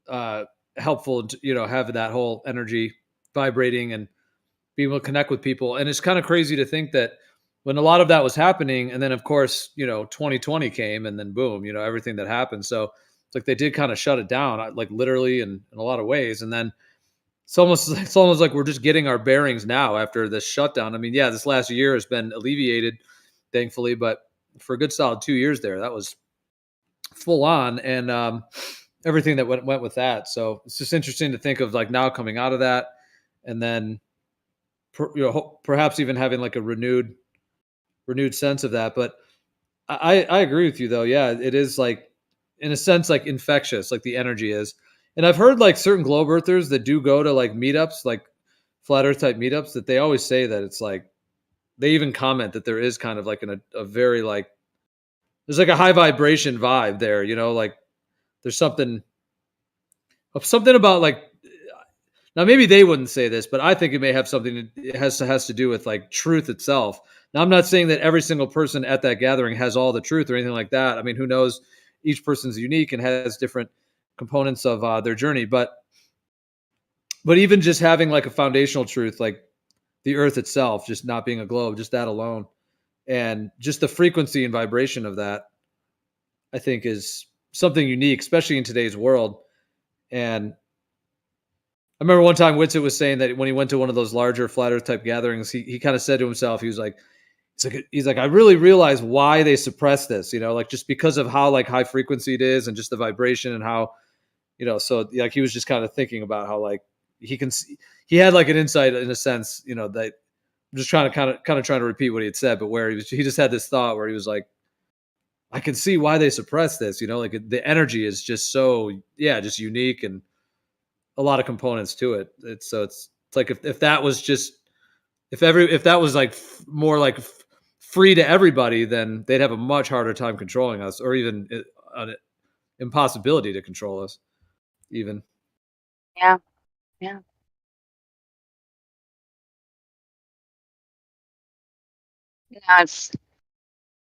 helpful to, have that whole energy vibrating and being able to connect with people. And it's kind of crazy to think that when a lot of that was happening, and then of course, 2020 came, and then boom, everything that happened. So it's like they did kind of shut it down, like literally in a lot of ways. And then it's almost like we're just getting our bearings now after this shutdown. I mean, yeah, this last year has been alleviated, thankfully, but for a good solid 2 years there, that was full on, and everything that went with that. So it's just interesting to think of like now coming out of that, and then perhaps even having like a renewed sense of that. But I agree with you though. Yeah, it is like in a sense like infectious, like the energy is. And I've heard like certain globe earthers that do go to like meetups, like flat earth type meetups, that they always say that it's like, they even comment that there is kind of like a very like, there's like a high vibration vibe there, like there's something about like, now maybe they wouldn't say this, but I think it may have something, it has to do with like truth itself. Now I'm not saying that every single person at that gathering has all the truth or anything like that. I mean, who knows? Each person's unique and has different components of their journey, but even just having like a foundational truth, like the earth itself, just not being a globe, just that alone, and just the frequency and vibration of that, I think is something unique, especially in today's world. And I remember one time Witsit was saying that when he went to one of those larger flat earth type gatherings, he kind of said to himself, he's like, I really realize why they suppress this, like just because of how like high frequency it is and just the vibration and how, so like he was just kind of thinking about how like he had like an insight in a sense, that I'm just trying to kind of trying to repeat what he had said, but where he just had this thought where he was like, I can see why they suppress this, like the energy is just so, just unique and a lot of components to it. It's like if that was just, if that was like more like free to everybody, then they'd have a much harder time controlling us, or even an impossibility to control us even. Yeah.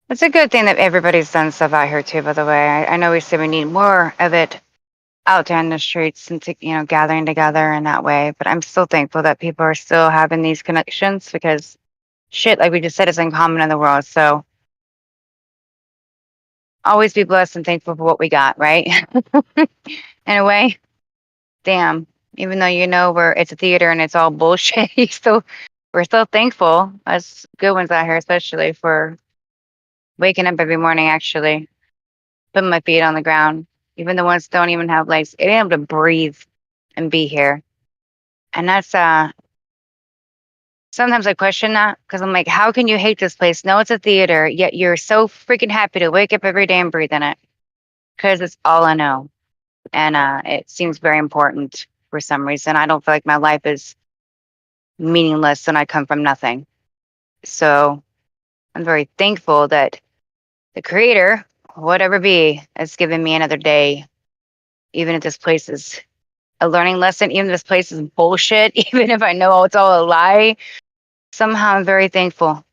It's a good thing that everybody's done stuff out here too, by the way. I know we said we need more of it out there in the streets and gathering together in that way, but I'm still thankful that people are still having these connections, because shit, like we just said, is uncommon in the world. So always be blessed and thankful for what we got, right? In a way, damn. Even though it's a theater and it's all bullshit, we're still thankful. Us good ones out here, especially for waking up every morning. Actually, putting my feet on the ground, even the ones that don't even have legs, being able to breathe and be here. And that's sometimes I question that because I'm like, how can you hate this place? No, it's a theater, yet you're so freaking happy to wake up every day and breathe in it because it's all I know. And it seems very important for some reason. I don't feel like my life is meaningless and I come from nothing. So I'm very thankful that the creator, whatever be, has given me another day, even if this place is a learning lesson, even if this place is bullshit, even if I know it's all a lie, somehow I'm very thankful.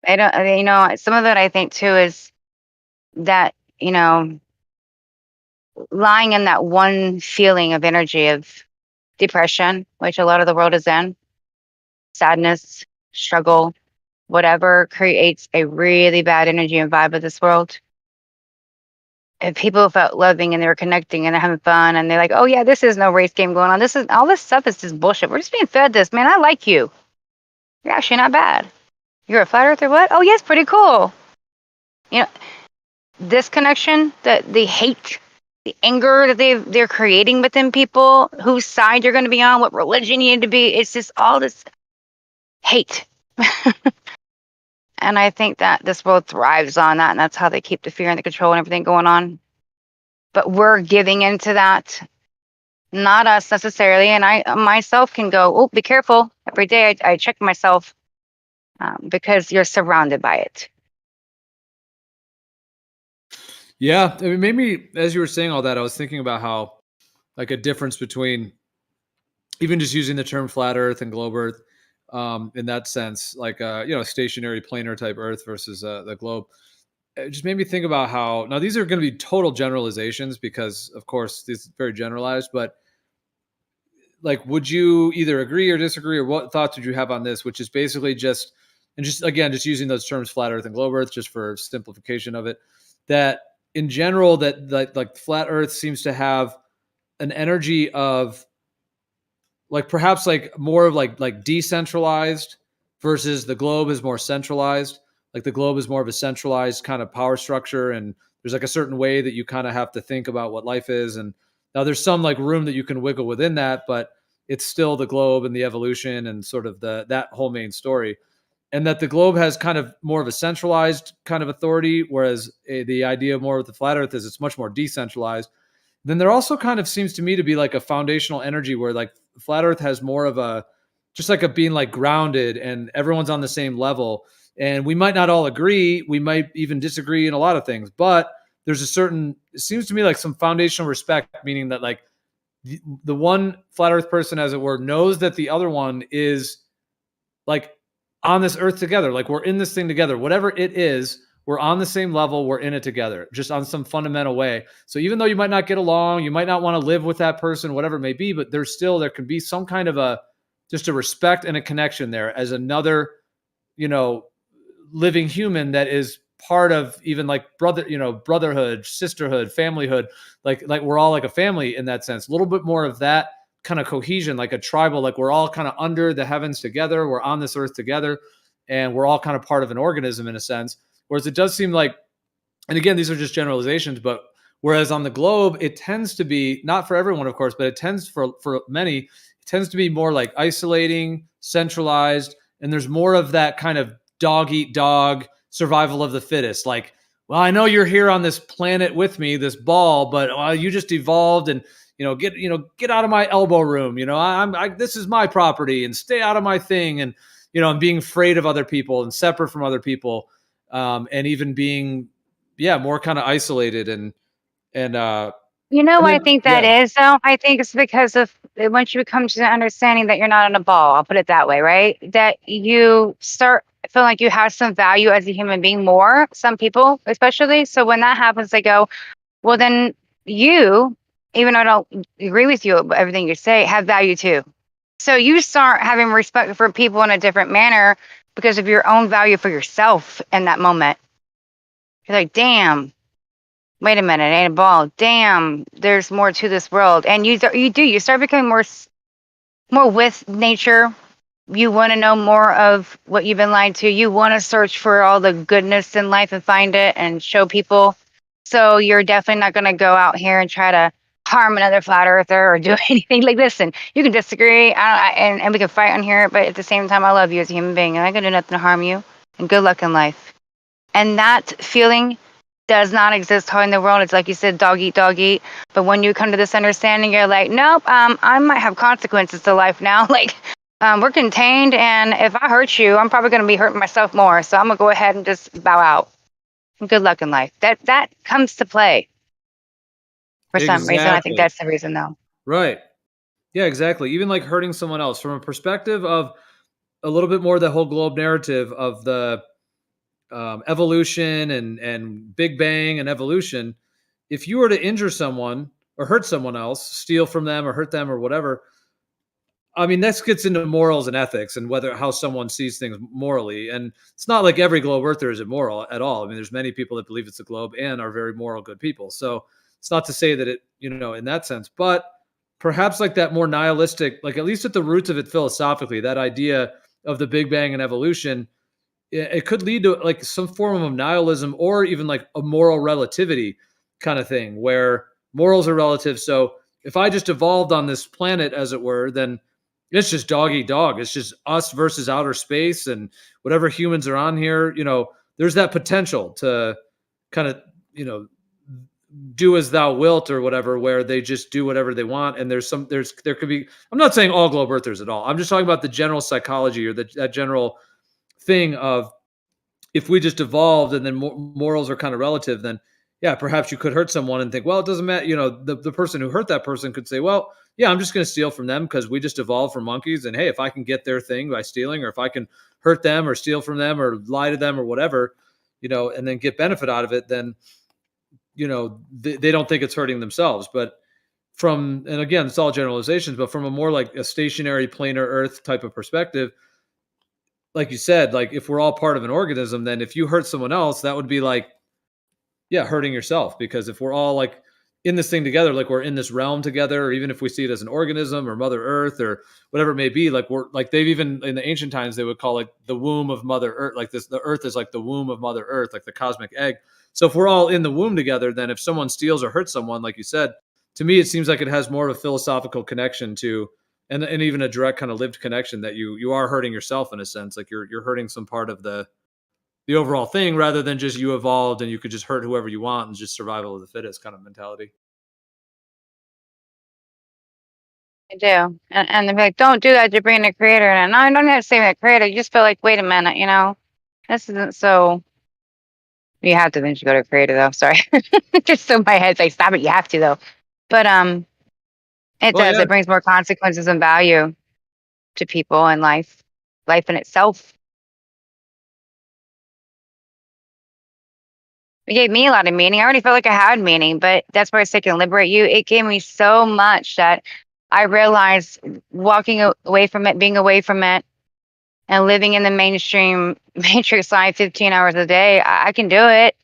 Some of it I think too is that, lying in that one feeling of energy of depression, which a lot of the world is in, sadness, struggle, whatever creates a really bad energy and vibe of this world. If people felt loving and they were connecting and they're having fun and they're like, oh yeah, this is no race game going on. All this stuff is just bullshit. We're just being fed this, man. I like you. You're actually not bad. You're a flat earther, what? Oh yes, pretty cool. This connection, the hate, the anger that they're creating within people, whose side you're going to be on, what religion you need to be. It's just all this hate. And I think that this world thrives on that, and that's how they keep the fear and the control and everything going on. But we're giving into that, not us necessarily. And I myself can go, oh, be careful. Every day I check myself because you're surrounded by it. Yeah, I mean, maybe as you were saying all that, I was thinking about how, like, a difference between even just using the term flat Earth and globe Earth, in that sense, like stationary planar type Earth versus the globe. It just made me think about how now these are going to be total generalizations because, of course, this is very generalized. But like, would you either agree or disagree, or what thoughts would you have on this? Which is basically just using those terms, flat Earth and globe Earth, just for simplification of it. That in general, that like flat Earth seems to have an energy of like perhaps like more of like decentralized versus the globe is more centralized. Like the globe is more of a centralized kind of power structure, and there's like a certain way that you kind of have to think about what life is. And now there's some like room that you can wiggle within that, but it's still the globe and the evolution and sort of that whole main story. And that the globe has kind of more of a centralized kind of authority, whereas the idea more with the flat Earth is it's much more decentralized. Then there also kind of seems to me to be like a foundational energy where like flat Earth has more of a just like a being like grounded and everyone's on the same level. And we might not all agree. We might even disagree in a lot of things, but there's it seems to me like some foundational respect, meaning that like the one flat Earth person, as it were, knows that the other one is like on this earth together. Like we're in this thing together, whatever it is, we're on the same level. We're in it together, just on some fundamental way. So even though you might not get along, you might not want to live with that person, whatever it may be, but there can be some kind of just a respect and a connection there as another, living human that is part of even like brotherhood, sisterhood, familyhood. Like we're all like a family in that sense. A little bit more of that kind of cohesion, like a tribal, like we're all kind of under the heavens together. We're on this earth together, and we're all kind of part of an organism in a sense. Whereas it does seem like, and again, these are just generalizations, but whereas on the globe, it tends to be, not for everyone, of course, but it tends for many, it tends to be more like isolating, centralized, and there's more of that kind of dog eat dog survival of the fittest. Like, well, I know you're here on this planet with me, this ball, but you just evolved and get out of my elbow room. This is my property and stay out of my thing. And, I'm being afraid of other people and separate from other people. And even being, more kind of isolated and I think that is though. I think it's because of once you come to the understanding that you're not on a ball, I'll put it that way, right? That you start feeling like you have some value as a human being more, some people especially. So when that happens, they go, well, then you, even though I don't agree with you, everything you say, have value too. So you start having respect for people in a different manner because of your own value for yourself in that moment. You're like, damn, wait a minute, it ain't a ball. Damn, there's more to this world. And you start becoming more with nature. You want to know more of what you've been lied to. You want to search for all the goodness in life and find it and show people. So you're definitely not going to go out here and try to harm another flat earther or do anything. Like, listen, you can disagree and we can fight on here, but at the same time, I love you as a human being and I'm going to do nothing to harm you, and good luck in life. And that feeling does not exist out in the world. It's like you said, dog eat, dog eat. But when you come to this understanding, you're like, nope, I might have consequences to life now. Like, we're contained, and if I hurt you, I'm probably going to be hurting myself more. So I'm going to go ahead and just bow out. Good luck in life. That comes to play for some reason. I think Exactly. that's the reason, though. Right. Yeah, exactly. Even like hurting someone else from a perspective of a little bit more the whole globe narrative of the evolution and Big Bang and evolution. If you were to injure someone or hurt someone else, steal from them or hurt them or whatever, I mean, this gets into morals and ethics and how someone sees things morally. And it's not like every globe earther is immoral at all. I mean, there's many people that believe it's a globe and are very moral, good people. So it's not to say that it, in that sense, but perhaps like that more nihilistic, like at least at the roots of it philosophically, that idea of the Big Bang and evolution, it could lead to like some form of nihilism or even like a moral relativity kind of thing where morals are relative. So if I just evolved on this planet, as it were, then it's just dog eat dog. It's just us versus outer space and whatever humans are on here. There's that potential to kind of, do as thou wilt or whatever, where they just do whatever they want. And there could be, I'm not saying all globe earthers at all. I'm just talking about the general psychology or that general thing of if we just evolved and then morals are kind of relative, then yeah, perhaps you could hurt someone and think, well, it doesn't matter. The person who hurt that person could say, well, yeah, I'm just going to steal from them because we just evolved from monkeys. And hey, if I can get their thing by stealing, or if I can hurt them or steal from them or lie to them or whatever, and then get benefit out of it, then, they don't think it's hurting themselves. But and again, it's all generalizations, but from a more like a stationary planar earth type of perspective, like you said, like if we're all part of an organism, then if you hurt someone else, that would be like, yeah, hurting yourself. Because if we're all like in this thing together, like we're in this realm together, or even if we see it as an organism or Mother Earth or whatever it may be, like we're like, they've even in the ancient times, they would call it the womb of Mother Earth. Like the earth is like the womb of Mother Earth, like the cosmic egg. So if we're all in the womb together, then if someone steals or hurts someone, like you said, to me, it seems like it has more of a philosophical connection to, and even a direct kind of lived connection that you are hurting yourself in a sense, like you're hurting some part of the overall thing, rather than just you evolved and you could just hurt whoever you want and just survival of the fittest kind of mentality. I do. And they're like, don't do that, you're being a creator. And I don't have to say that creator. You just feel like, wait a minute, this isn't so. You have to eventually go to a creator, though. Sorry. Just so my head's like, stop it. You have to, though. But it does. Yeah. It brings more consequences and value to people and life in itself. It gave me a lot of meaning. I already felt like I had meaning, but that's where I say can liberate you. It gave me so much that I realized walking away from it, being away from it, and living in the mainstream matrix life 15 hours a day, I can do it.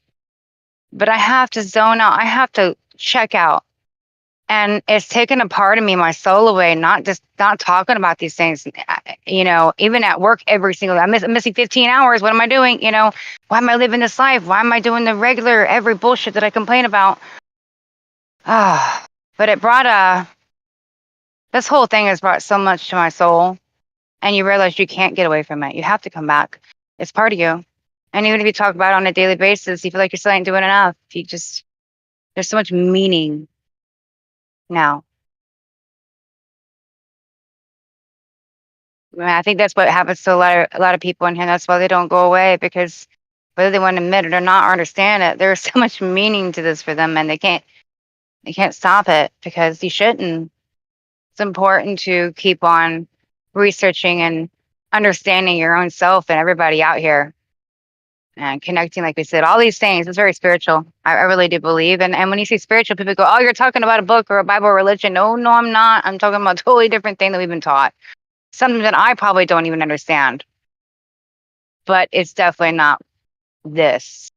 But I have to zone out. I have to check out. And it's taken a part of me, my soul away, not talking about these things, even at work every single day. I'm missing 15 hours. What am I doing? Why am I living this life? Why am I doing the regular, every bullshit that I complain about? But it brought this whole thing has brought so much to my soul. And you realize you can't get away from it. You have to come back. It's part of you. And even if you talk about it on a daily basis, you feel like you're still not doing enough. There's so much meaning now. I think that's what happens to a lot of people in here. That's why they don't go away, because whether they want to admit it or not or understand it, there's so much meaning to this for them, and they can't stop it because you shouldn't. It's important to keep on researching and understanding your own self and everybody out here and connecting, like we said, all these things. It's very spiritual. I really do believe. And when you say spiritual, people go, oh, you're talking about a book or a Bible or religion. No, I'm not. I'm talking about a totally different thing that we've been taught. Something that I probably don't even understand. but it's definitely not this.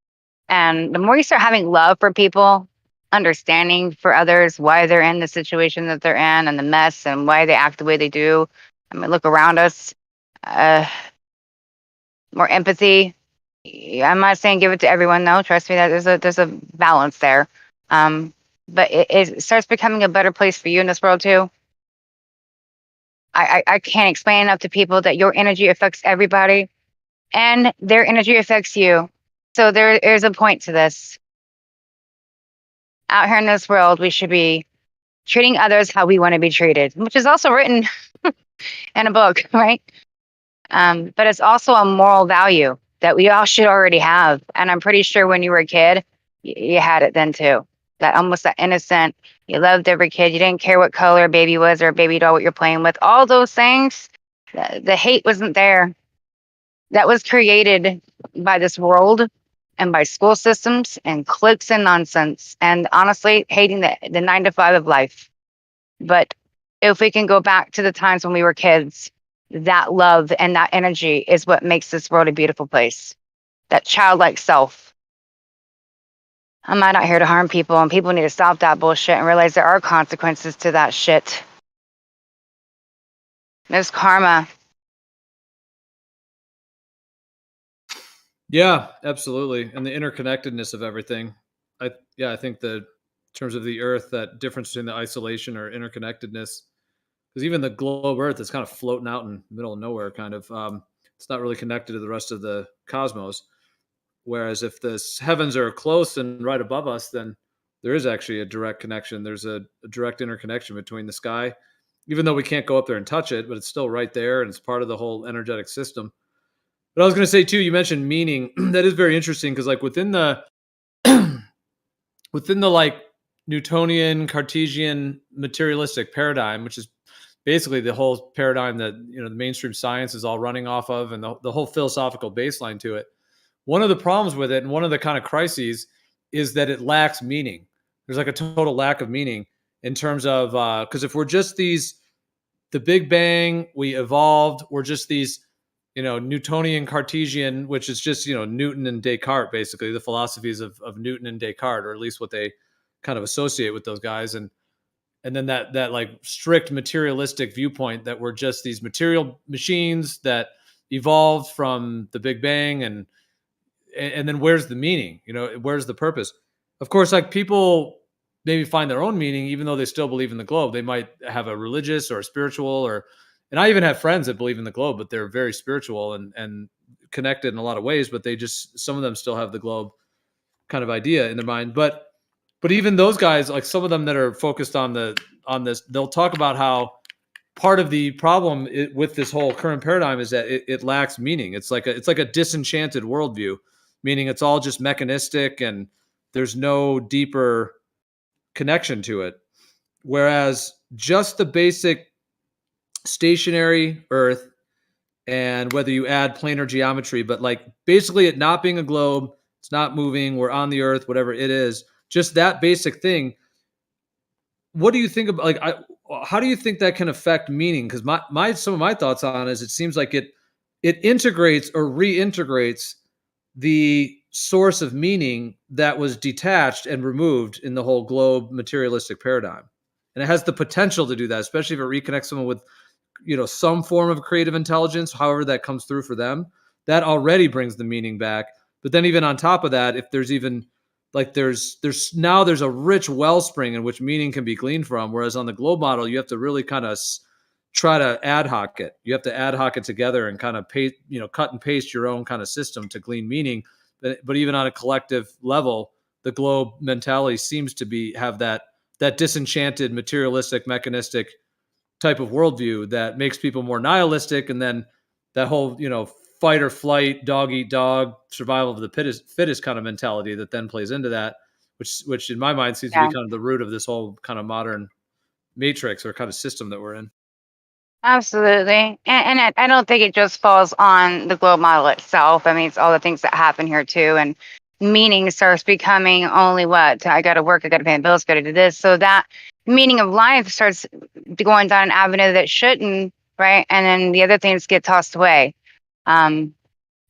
And the more you start having love for people, understanding for others, why they're in the situation that they're in and the mess and why they act the way they do. I mean, look around us. More empathy. I'm not saying give it to everyone, though. Trust me, that there's a balance there. But it starts becoming a better place for you in this world too. I can't explain enough to people that your energy affects everybody, and their energy affects you. So there's a point to this. Out here in this world, we should be treating others how we want to be treated, which is also written in a book, right? But it's also a moral value that we all should already have. And I'm pretty sure when you were a kid, you had it then too. That almost that innocent, you loved every kid. You didn't care what color a baby was or a baby doll, what you're playing with. All those things, the hate wasn't there. That was created by this world and by school systems and cliques and nonsense. And honestly, hating the 9 to 5 of life. But if we can go back to the times when we were kids, that love and that energy is what makes this world a beautiful place. That childlike self. I'm not out here to harm people, and people need to stop that bullshit and realize there are consequences to that shit. There's karma. Yeah, absolutely. And the interconnectedness of everything. I think that in terms of the earth, that difference between the isolation or interconnectedness, because even the globe earth is kind of floating out in the middle of nowhere, kind of. It's not really connected to the rest of the cosmos. Whereas if the heavens are close and right above us, then there is actually a direct connection. There's a direct interconnection between the sky, even though we can't go up there and touch it, but it's still right there and it's part of the whole energetic system. But I was going to say too, you mentioned meaning. That is very interesting because like within the like Newtonian Cartesian materialistic paradigm, which is basically the whole paradigm that the mainstream science is all running off of, and the whole philosophical baseline to it. One of the problems with it, and one of the kind of crises, is that it lacks meaning. There's like a total lack of meaning in terms of because if we're just the Big Bang, we evolved. We're just these, Newtonian Cartesian, which is just Newton and Descartes, basically the philosophies of Newton and Descartes, or at least what they kind of associate with those guys, and then that like strict materialistic viewpoint that we're just these material machines that evolved from the Big Bang, and then where's the meaning? Where's the purpose? Of course, like people maybe find their own meaning, even though they still believe in the globe. They might have a religious or a spiritual, and I even have friends that believe in the globe, but they're very spiritual and connected in a lot of ways, but some of them still have the globe kind of idea in their mind. But even those guys, like some of them that are focused on this, they'll talk about how part of the problem with this whole current paradigm is that it lacks meaning. It's like a disenchanted worldview, meaning it's all just mechanistic and there's no deeper connection to it. Whereas just the basic stationary Earth, and whether you add planar geometry, but like basically it not being a globe, it's not moving, we're on the Earth, whatever it is, just that basic thing. What do you think about how do you think that can affect meaning? Because some of my thoughts on it is it seems like it integrates or reintegrates the source of meaning that was detached and removed in the whole globe materialistic paradigm. And it has the potential to do that, especially if it reconnects someone with, some form of creative intelligence, however that comes through for them. That already brings the meaning back. But then even on top of that, if there's even like there's a rich wellspring in which meaning can be gleaned from, whereas on the globe model, you have to really kind of try to ad hoc it. You have to ad hoc it together and kind of cut and paste your own kind of system to glean meaning. But even on a collective level, the globe mentality seems to have that disenchanted, materialistic, mechanistic type of worldview that makes people more nihilistic, and then that whole fight or flight, dog eat dog, survival of the fittest kind of mentality that then plays into that, which in my mind seems to be kind of the root of this whole kind of modern matrix or kind of system that we're in. Absolutely. And I don't think it just falls on the globe model itself. I mean, it's all the things that happen here too. And meaning starts becoming only what? I got to work, I got to pay bills, got to do this. So that meaning of life starts going down an avenue that shouldn't, right? And then the other things get tossed away.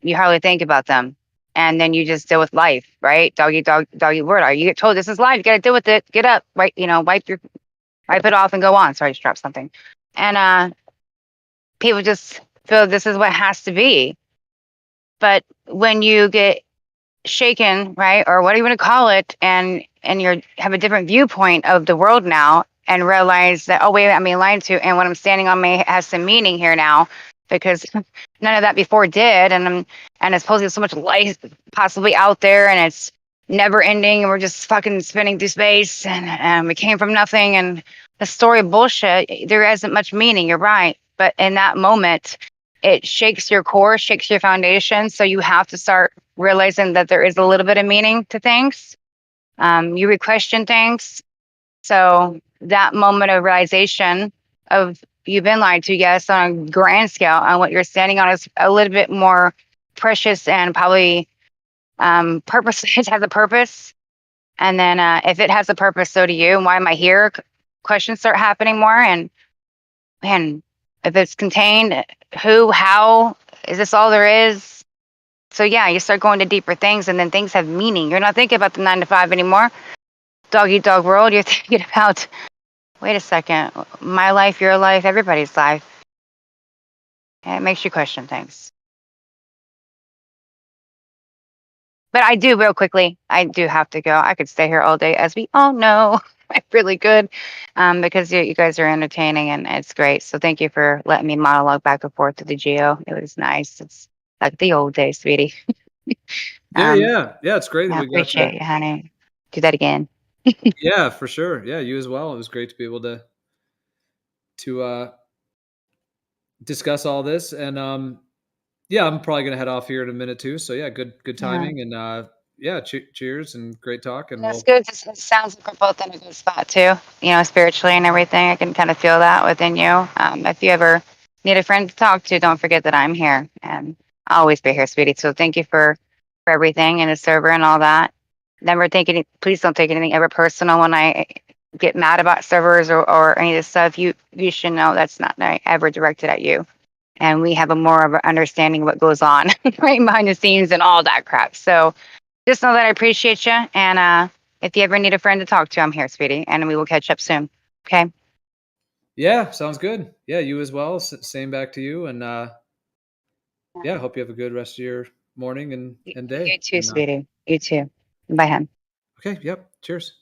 you hardly think about them. And then you just deal with life, right? Doggy, doggy, word. You get told this is life. You got to deal with it. Get up, right? Wipe it off and go on. Sorry, I just dropped something. And people just feel this is what has to be. But when you get shaken, right, or what do you want to call it, and you have a different viewpoint of the world now, and realize that, oh wait, I'm being lied to, and what I'm standing on may has some meaning here now, because none of that before did, and it's supposedly so much light possibly out there, and it's never ending, and we're just fucking spinning through space, and we came from nothing, and the story of bullshit. There isn't much meaning. You're right, but in that moment, it shakes your core, shakes your foundation. So you have to start realizing that there is a little bit of meaning to things. You re-question things. So that moment of realization of you've been lied to, yes, on a grand scale, and what you're standing on is a little bit more precious and probably purpose. It has a purpose. And then if it has a purpose, so do you. And why am I here? Questions start happening more. And if it's contained, who, how, is this all there is? So yeah, you start going to deeper things, and then things have meaning. You're not thinking about the 9 to 5 anymore. Dog eat dog world. You're thinking about, wait a second, my life, your life, everybody's life. And it makes you question things. But I do, real quickly, I do have to go. I could stay here all day, as we all know. I really could, because you guys are entertaining, and it's great. So thank you for letting me monologue back and forth to the Geo. It was nice. It's like the old days, sweetie. Yeah. It's great that I we got appreciate to. you, honey. Do that again. Yeah, for sure. Yeah, you as well. It was great to be able to discuss all this, and yeah, I'm probably gonna head off here in a minute too. So yeah, good Yeah. timing, and yeah, cheers and great talk, and That's we'll. good. It sounds like we're both in a good spot too. Spiritually and everything. I can kind of feel that within you. If you ever need a friend to talk to, don't forget that I'm here, and I'll always be here, sweetie. So thank you for everything and the server and all that. Never take any. Please don't take anything ever personal when I get mad about servers or any of this stuff. You should know that's not ever directed at you, and we have a more of an understanding of what goes on right behind the scenes and all that crap. So just know that I appreciate you. And if you ever need a friend to talk to, I'm here, sweetie. And we will catch up soon. Okay. Yeah, sounds good. Yeah, you as well. Same back to you, and yeah, hope you have a good rest of your morning and day. You too, And, sweetie. You too. Bye, hon. okay. Yep. Cheers.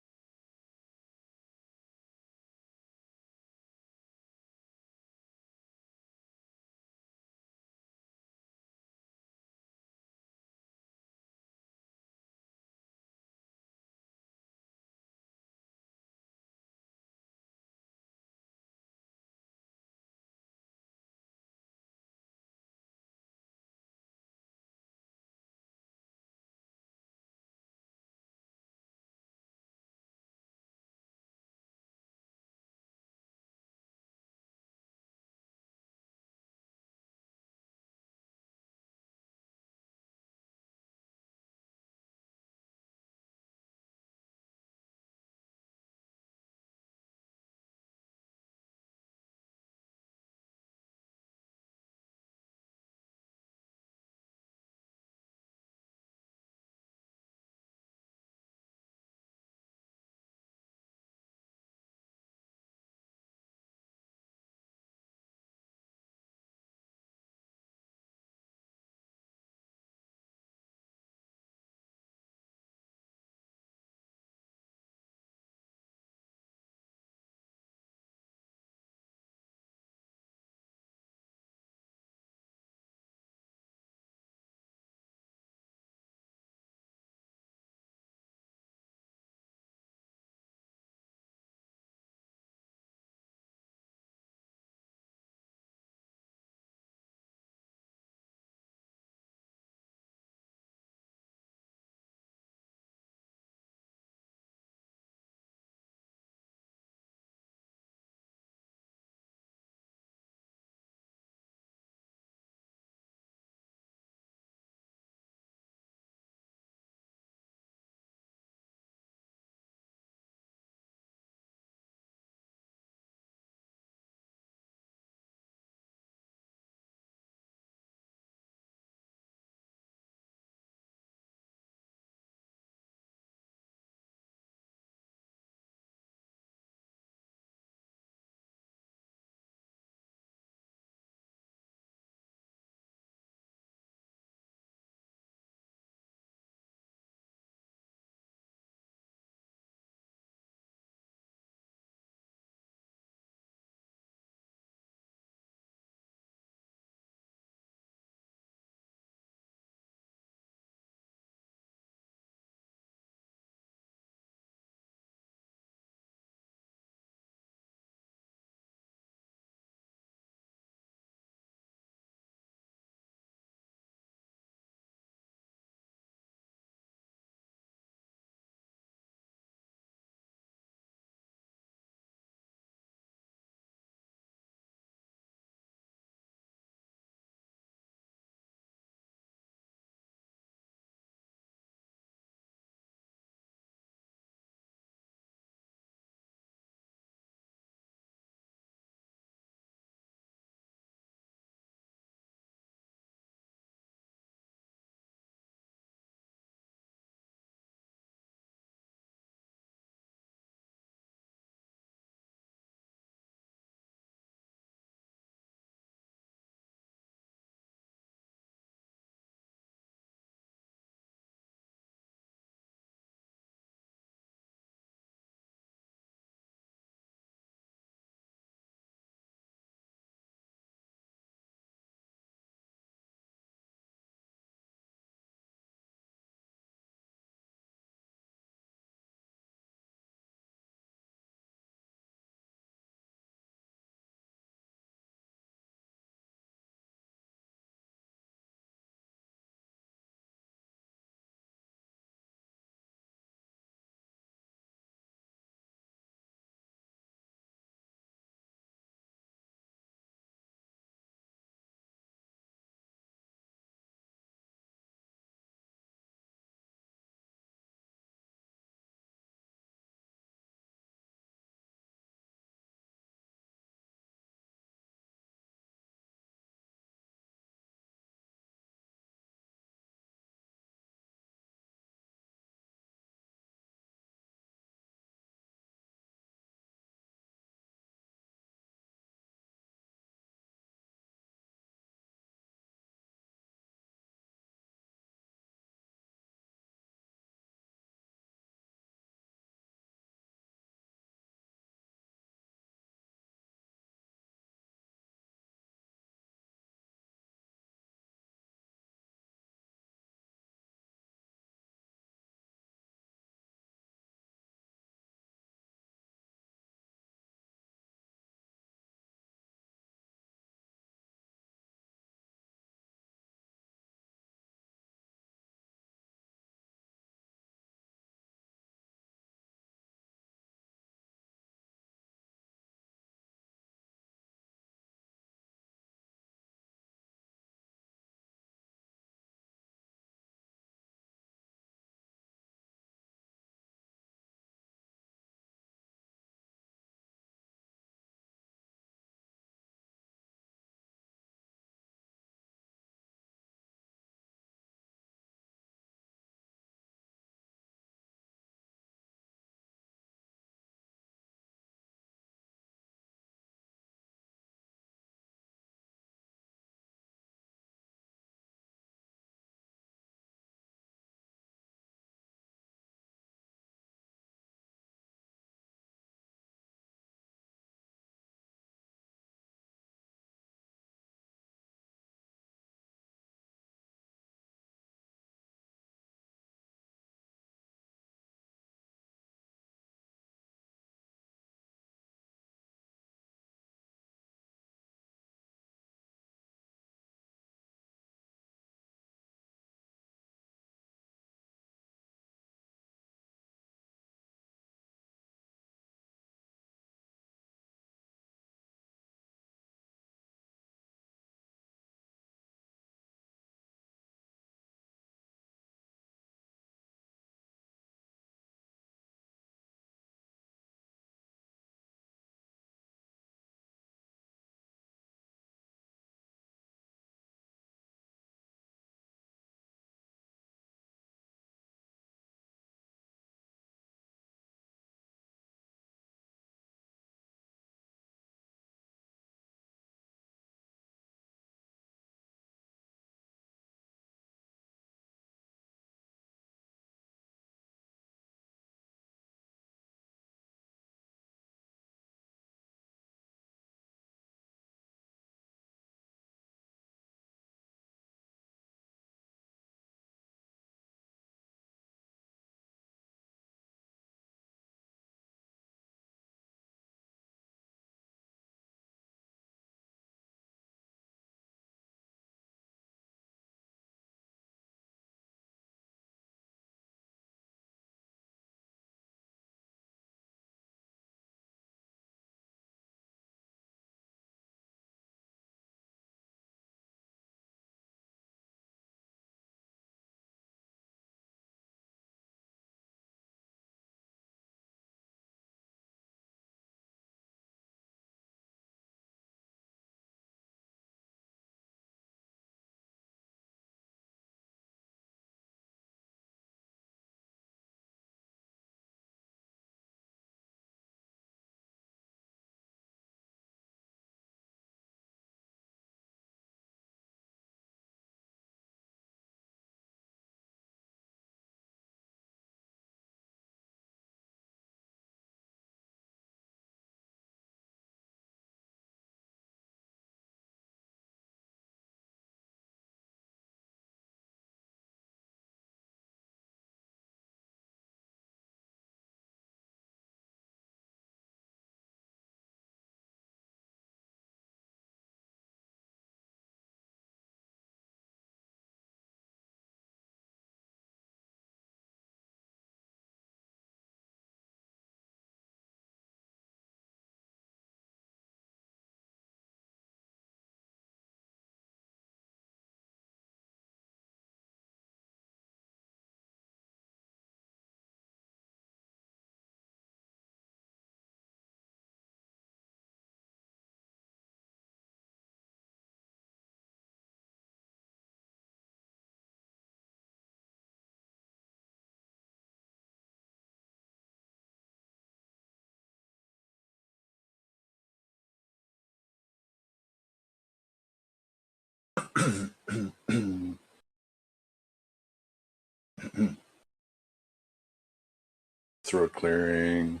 Throat clearing.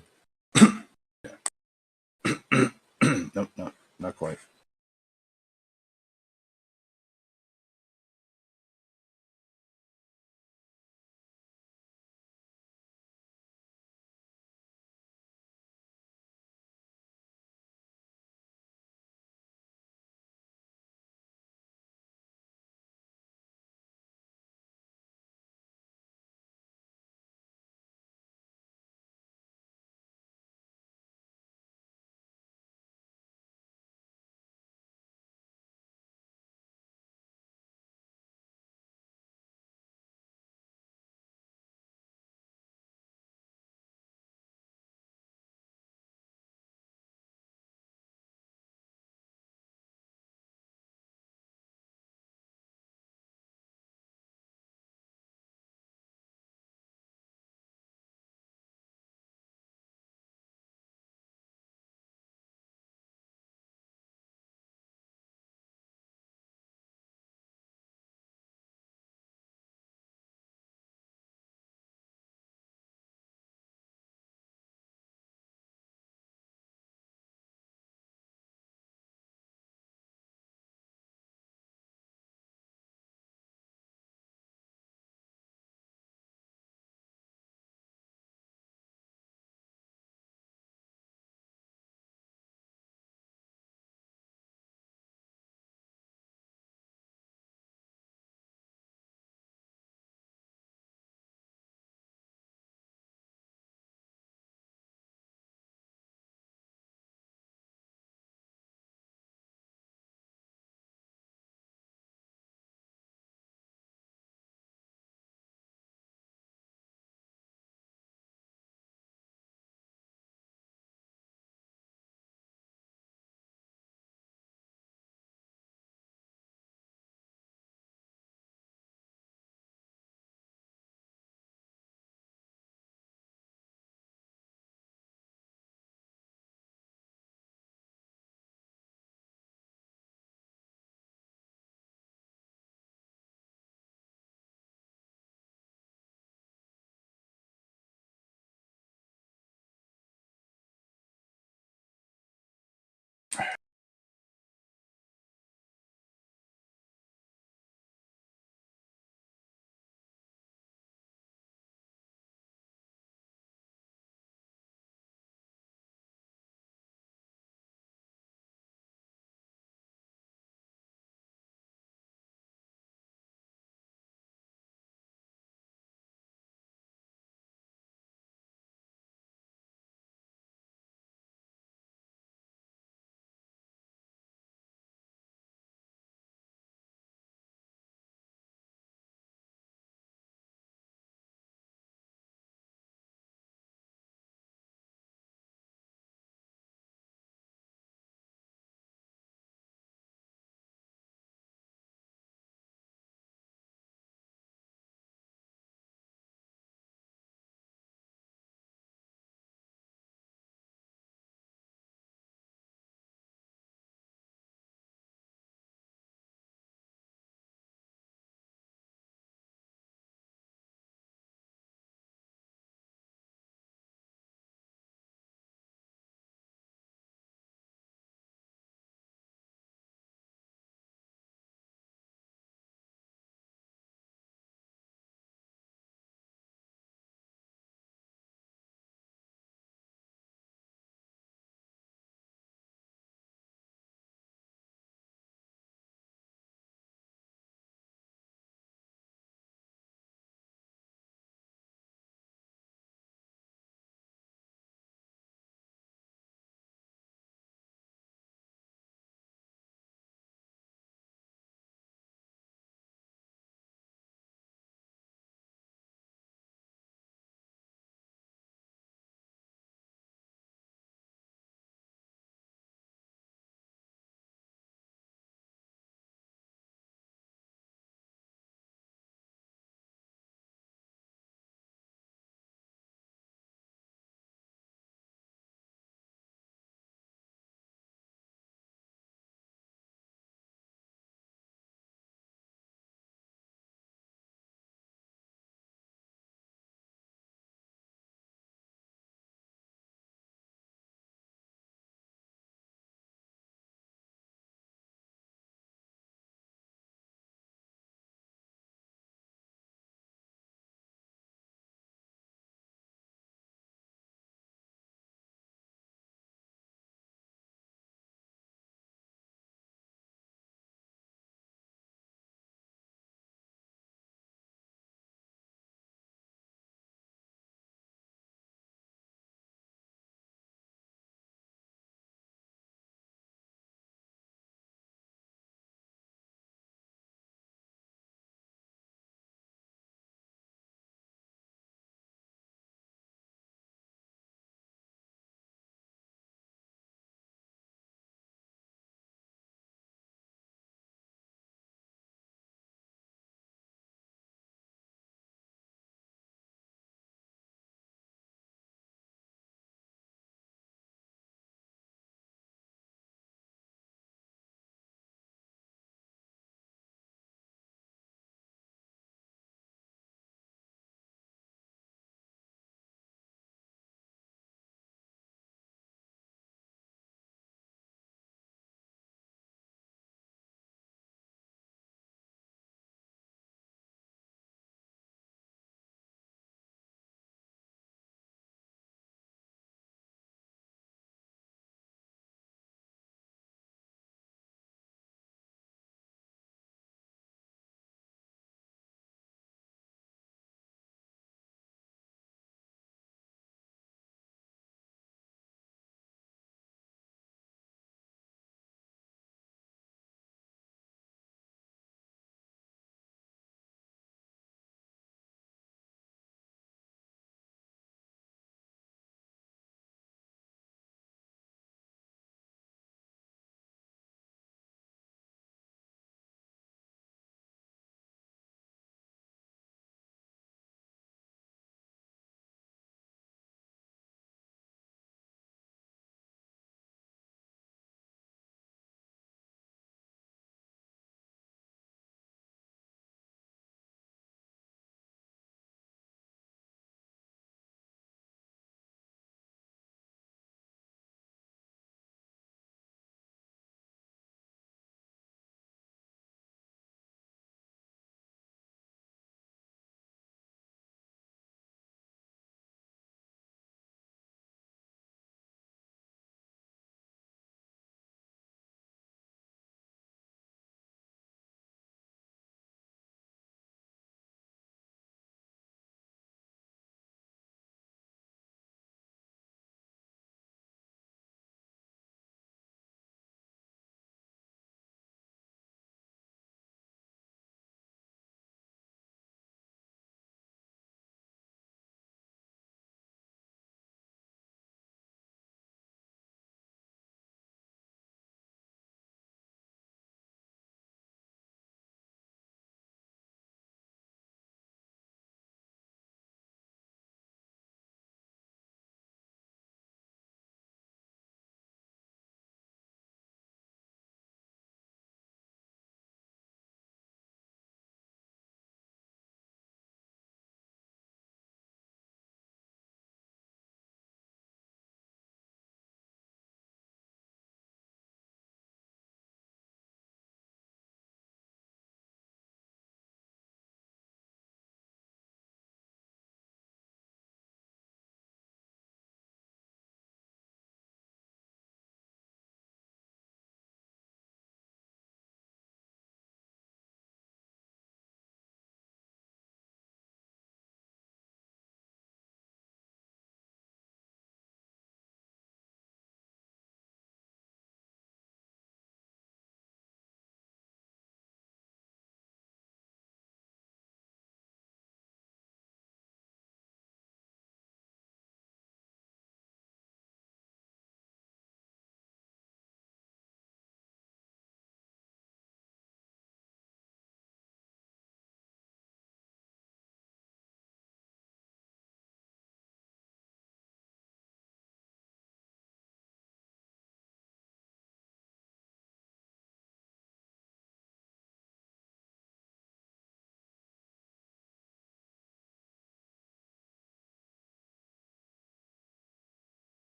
Nope, not quite.